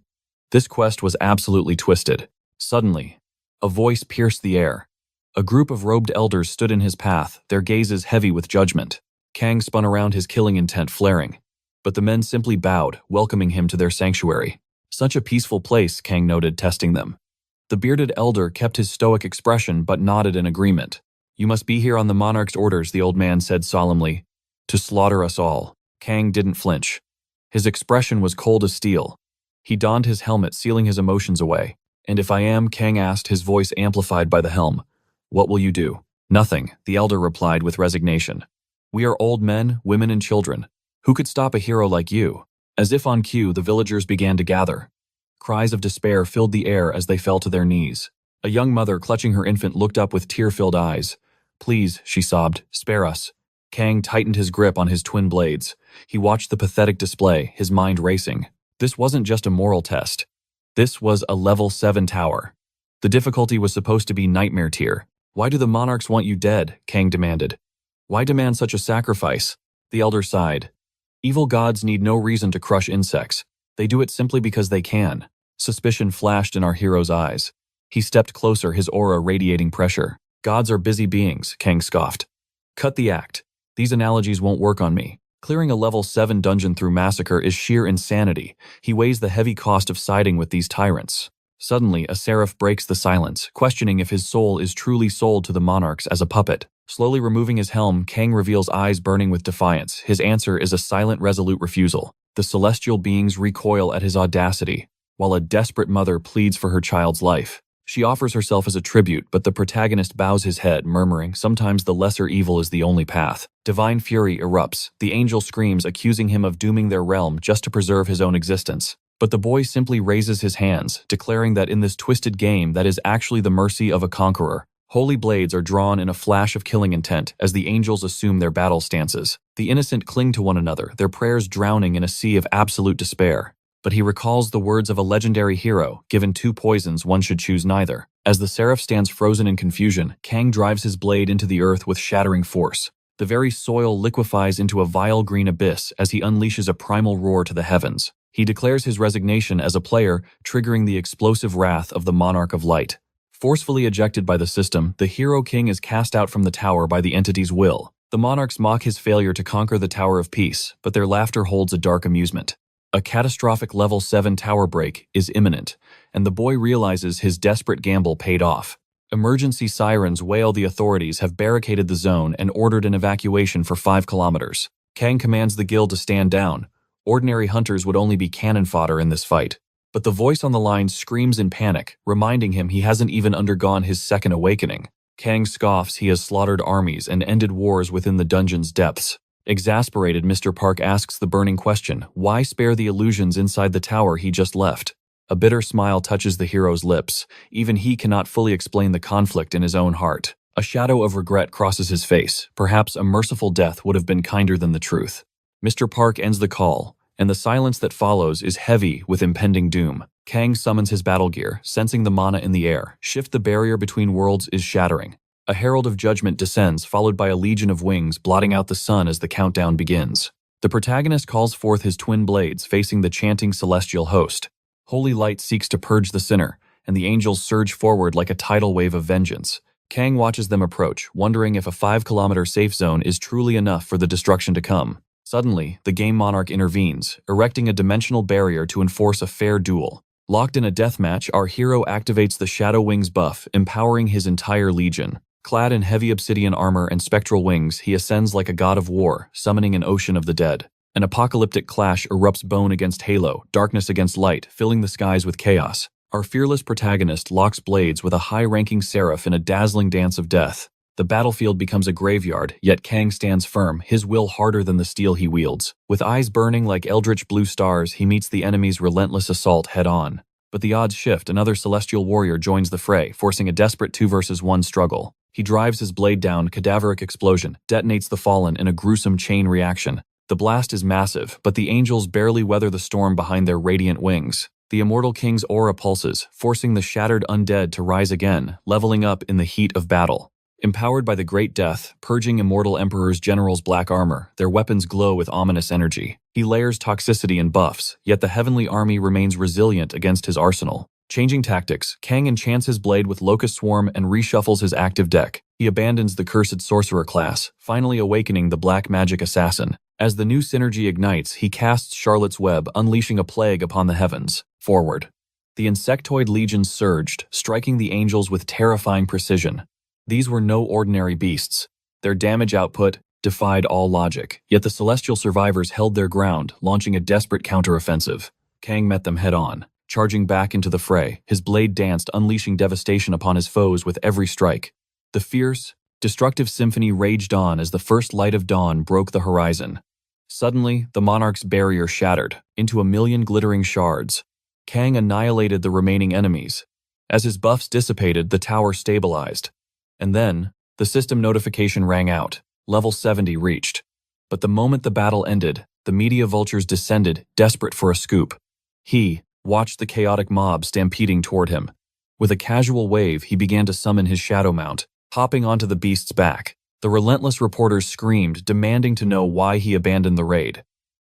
This quest was absolutely twisted. Suddenly, a voice pierced the air. A group of robed elders stood in his path, their gazes heavy with judgment. Kang spun around, his killing intent flaring. But the men simply bowed, welcoming him to their sanctuary. Such a peaceful place, Kang noted, testing them. The bearded elder kept his stoic expression but nodded in agreement. You must be here on the Monarch's orders, the old man said solemnly. To slaughter us all. Kang didn't flinch. His expression was cold as steel. He donned his helmet, sealing his emotions away. And if I am, Kang asked, his voice amplified by the helm. What will you do? Nothing, the elder replied with resignation. We are old men, women, and children. Who could stop a hero like you? As if on cue, the villagers began to gather. Cries of despair filled the air as they fell to their knees. A young mother clutching her infant looked up with tear-filled eyes. Please, she sobbed, spare us. Kang tightened his grip on his twin blades. He watched the pathetic display, his mind racing. This wasn't just a moral test. This was a level 7 tower. The difficulty was supposed to be nightmare tier. Why do the monarchs want you dead? Kang demanded. Why demand such a sacrifice? The elder sighed. Evil gods need no reason to crush insects. They do it simply because they can. Suspicion flashed in our hero's eyes. He stepped closer, his aura radiating pressure. Gods are busy beings, Kang scoffed. Cut the act. These analogies won't work on me. Clearing a level 7 dungeon through massacre is sheer insanity. He weighs the heavy cost of siding with these tyrants. Suddenly, a seraph breaks the silence, questioning if his soul is truly sold to the monarchs as a puppet. Slowly removing his helm, Kang reveals eyes burning with defiance. His answer is a silent, resolute refusal. The celestial beings recoil at his audacity, while a desperate mother pleads for her child's life. She offers herself as a tribute, but the protagonist bows his head, murmuring, sometimes the lesser evil is the only path. Divine fury erupts. The angel screams, accusing him of dooming their realm just to preserve his own existence. But the boy simply raises his hands, declaring that in this twisted game that is actually the mercy of a conqueror. Holy blades are drawn in a flash of killing intent as the angels assume their battle stances. The innocent cling to one another, their prayers drowning in a sea of absolute despair. But he recalls the words of a legendary hero, given 2 poisons, one should choose neither. As the seraph stands frozen in confusion, Kang drives his blade into the earth with shattering force. The very soil liquefies into a vile green abyss as he unleashes a primal roar to the heavens. He declares his resignation as a player, triggering the explosive wrath of the Monarch of Light. Forcefully ejected by the system, the Hero King is cast out from the tower by the entity's will. The monarchs mock his failure to conquer the Tower of Peace, but their laughter holds a dark amusement. A catastrophic level 7 tower break is imminent, and the boy realizes his desperate gamble paid off. Emergency sirens wail. The authorities have barricaded the zone and ordered an evacuation for 5 kilometers. Kang commands the guild to stand down. Ordinary hunters would only be cannon fodder in this fight. But the voice on the line screams in panic, reminding him he hasn't even undergone his second awakening. Kang scoffs. He has slaughtered armies and ended wars within the dungeon's depths. Exasperated, Mr. Park asks the burning question, why spare the illusions inside the tower he just left? A bitter smile touches the hero's lips. Even he cannot fully explain the conflict in his own heart. A shadow of regret crosses his face. Perhaps a merciful death would have been kinder than the truth. Mr. Park ends the call, and the silence that follows is heavy with impending doom. Kang summons his battle gear, sensing the mana in the air. Shift the barrier between worlds is shattering. A herald of judgment descends, followed by a legion of wings, blotting out the sun as the countdown begins. The protagonist calls forth his twin blades, facing the chanting celestial host. Holy light seeks to purge the sinner, and the angels surge forward like a tidal wave of vengeance. Kang watches them approach, wondering if a 5-kilometer safe zone is truly enough for the destruction to come. Suddenly, the game monarch intervenes, erecting a dimensional barrier to enforce a fair duel. Locked in a deathmatch, our hero activates the Shadow Wings buff, empowering his entire legion. Clad in heavy obsidian armor and spectral wings, he ascends like a god of war, summoning an ocean of the dead. An apocalyptic clash erupts, bone against halo, darkness against light, filling the skies with chaos. Our fearless protagonist locks blades with a high-ranking seraph in a dazzling dance of death. The battlefield becomes a graveyard, yet Kang stands firm, his will harder than the steel he wields. With eyes burning like eldritch blue stars, he meets the enemy's relentless assault head-on. But the odds shift. Another celestial warrior joins the fray, forcing a desperate 2-versus-1 struggle. He drives his blade down, cadaveric explosion, detonates the fallen in a gruesome chain reaction. The blast is massive, but the angels barely weather the storm behind their radiant wings. The immortal king's aura pulses, forcing the shattered undead to rise again, leveling up in the heat of battle. Empowered by the Great Death, purging immortal emperor's general's black armor, their weapons glow with ominous energy. He layers toxicity and buffs, yet the heavenly army remains resilient against his arsenal. Changing tactics, Kang enchants his blade with Locust Swarm and reshuffles his active deck. He abandons the Cursed Sorcerer class, finally awakening the Black Magic Assassin. As the new synergy ignites, he casts Charlotte's Web, unleashing a plague upon the heavens. Forward. The insectoid legions surged, striking the angels with terrifying precision. These were no ordinary beasts. Their damage output defied all logic, yet the celestial survivors held their ground, launching a desperate counteroffensive. Kang met them head-on, charging back into the fray. His blade danced, unleashing devastation upon his foes with every strike. The fierce, destructive symphony raged on as the first light of dawn broke the horizon. Suddenly, the Monarch's barrier shattered into a million glittering shards. Kang annihilated the remaining enemies. As his buffs dissipated, the tower stabilized. And then, the system notification rang out. Level 70 reached. But the moment the battle ended, the media vultures descended, desperate for a scoop. He watched the chaotic mob stampeding toward him. With a casual wave, he began to summon his shadow mount, hopping onto the beast's back. The relentless reporters screamed, demanding to know why he abandoned the raid.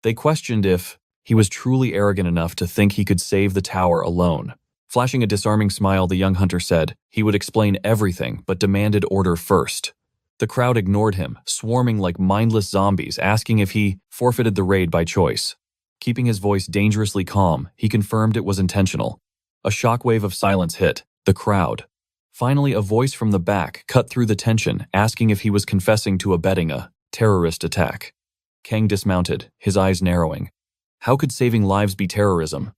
They questioned if he was truly arrogant enough to think he could save the tower alone. Flashing a disarming smile, the young hunter said he would explain everything, but demanded order first. The crowd ignored him, swarming like mindless zombies, asking if he forfeited the raid by choice. Keeping his voice dangerously calm, he confirmed it was intentional. A shockwave of silence hit the crowd. Finally, a voice from the back cut through the tension, asking if he was confessing to abetting a terrorist attack. Kang dismounted, his eyes narrowing. How could saving lives be terrorism?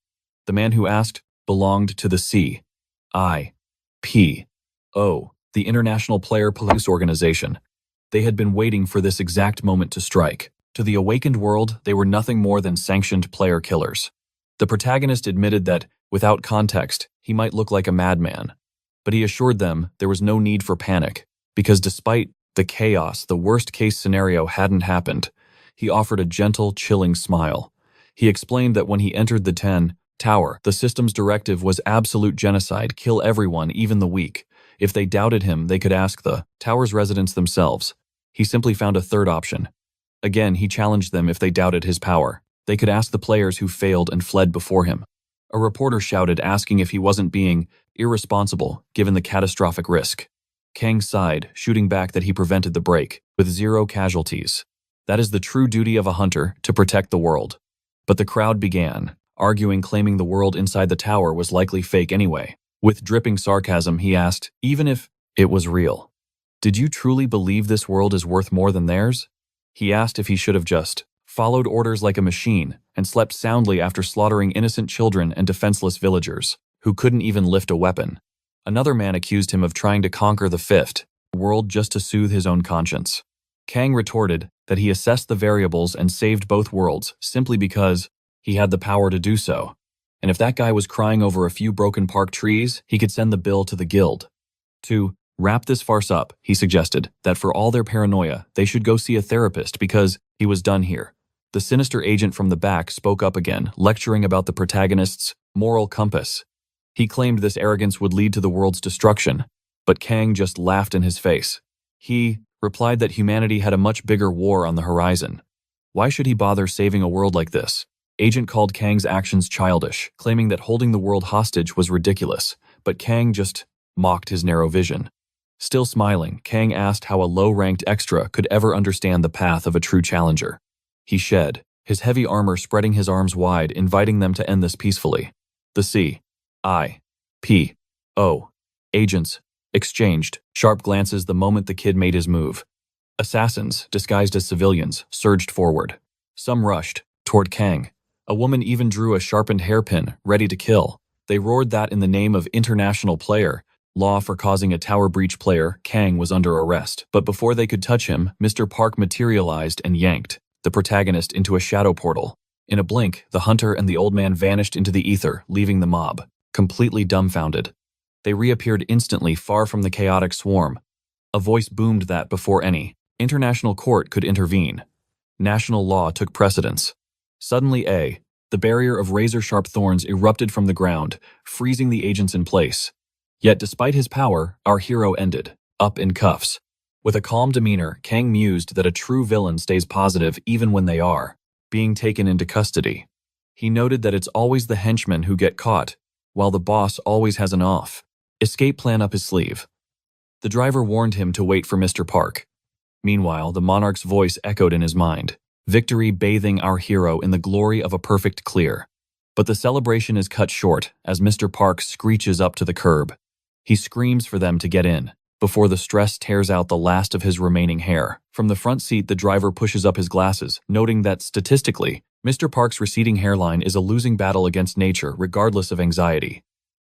The man who asked belonged to the CIPO, the International Player Police Organization. They had been waiting for this exact moment to strike. To the awakened world, they were nothing more than sanctioned player killers. The protagonist admitted that, without context, he might look like a madman. But he assured them there was no need for panic, because despite the chaos, the worst-case scenario hadn't happened. He offered a gentle, chilling smile. He explained that when he entered the 10 tower, the system's directive was absolute genocide, kill everyone, even the weak. If they doubted him, they could ask the tower's residents themselves. He simply found a third option. Again, he challenged them if they doubted his power. They could ask the players who failed and fled before him. A reporter shouted, asking if he wasn't being irresponsible, given the catastrophic risk. Kang sighed, shooting back that he prevented the break, with 0 casualties. That is the true duty of a hunter, to protect the world. But the crowd began, arguing, claiming the world inside the tower was likely fake anyway. With dripping sarcasm, he asked, even if it was real, did you truly believe this world is worth more than theirs? He asked if he should have just followed orders like a machine and slept soundly after slaughtering innocent children and defenseless villagers who couldn't even lift a weapon. Another man accused him of trying to conquer the fifth world just to soothe his own conscience. Kang retorted that he assessed the variables and saved both worlds simply because he had the power to do so. And if that guy was crying over a few broken park trees, he could send the bill to the guild. To wrap this farce up, he suggested that for all their paranoia, they should go see a therapist because he was done here. The sinister agent from the back spoke up again, lecturing about the protagonist's moral compass. He claimed this arrogance would lead to the world's destruction, but Kang just laughed in his face. He replied that humanity had a much bigger war on the horizon. Why should he bother saving a world like this? Agent called Kang's actions childish, claiming that holding the world hostage was ridiculous, but Kang just mocked his narrow vision. Still smiling, Kang asked how a low-ranked extra could ever understand the path of a true challenger. He shed, his heavy armor spreading his arms wide, inviting them to end this peacefully. The CIPO agents exchanged sharp glances the moment the kid made his move. Assassins, disguised as civilians, surged forward. Some rushed toward Kang. A woman even drew a sharpened hairpin, ready to kill. They roared that in the name of international player law for causing a tower breach player, Kang was under arrest. But before they could touch him, Mr. Park materialized and yanked the protagonist into a shadow portal. In a blink, the hunter and the old man vanished into the ether, leaving the mob completely dumbfounded. They reappeared instantly, far from the chaotic swarm. A voice boomed that before any international court could intervene, national law took precedence. Suddenly the barrier of razor-sharp thorns erupted from the ground, freezing the agents in place. Yet despite his power, our hero ended up in cuffs. With a calm demeanor, Kang mused that a true villain stays positive even when they are being taken into custody. He noted that it's always the henchmen who get caught, while the boss always has an escape plan up his sleeve. The driver warned him to wait for Mr. Park. Meanwhile, the Monarch's voice echoed in his mind, victory bathing our hero in the glory of a perfect clear. But the celebration is cut short as Mr. Park screeches up to the curb. He screams for them to get in, before the stress tears out the last of his remaining hair. From the front seat, the driver pushes up his glasses, noting that, statistically, Mr. Park's receding hairline is a losing battle against nature regardless of anxiety.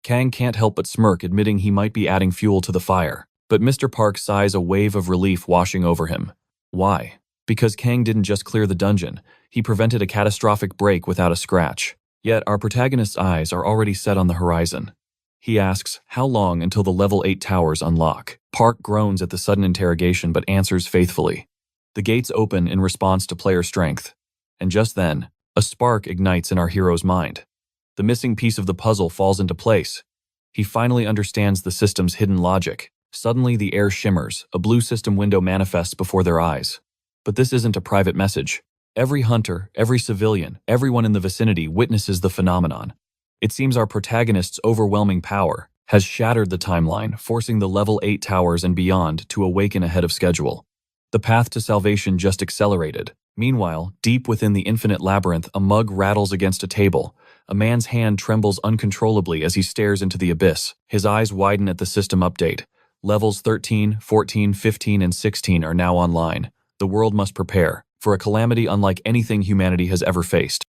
Kang can't help but smirk, admitting he might be adding fuel to the fire. But Mr. Park sighs, a wave of relief washing over him. Why? Because Kang didn't just clear the dungeon, he prevented a catastrophic break without a scratch. Yet our protagonist's eyes are already set on the horizon. He asks, how long until the level 8 towers unlock? Park groans at the sudden interrogation but answers faithfully. The gates open in response to player strength. And just then, a spark ignites in our hero's mind. The missing piece of the puzzle falls into place. He finally understands the system's hidden logic. Suddenly the air shimmers, a blue system window manifests before their eyes. But this isn't a private message. Every hunter, every civilian, everyone in the vicinity witnesses the phenomenon. It seems our protagonist's overwhelming power has shattered the timeline, forcing the level 8 towers and beyond to awaken ahead of schedule. The path to salvation just accelerated. Meanwhile, deep within the infinite labyrinth, a mug rattles against a table. A man's hand trembles uncontrollably as he stares into the abyss. His eyes widen at the system update. Levels 13, 14, 15, and 16 are now online. The world must prepare for a calamity unlike anything humanity has ever faced.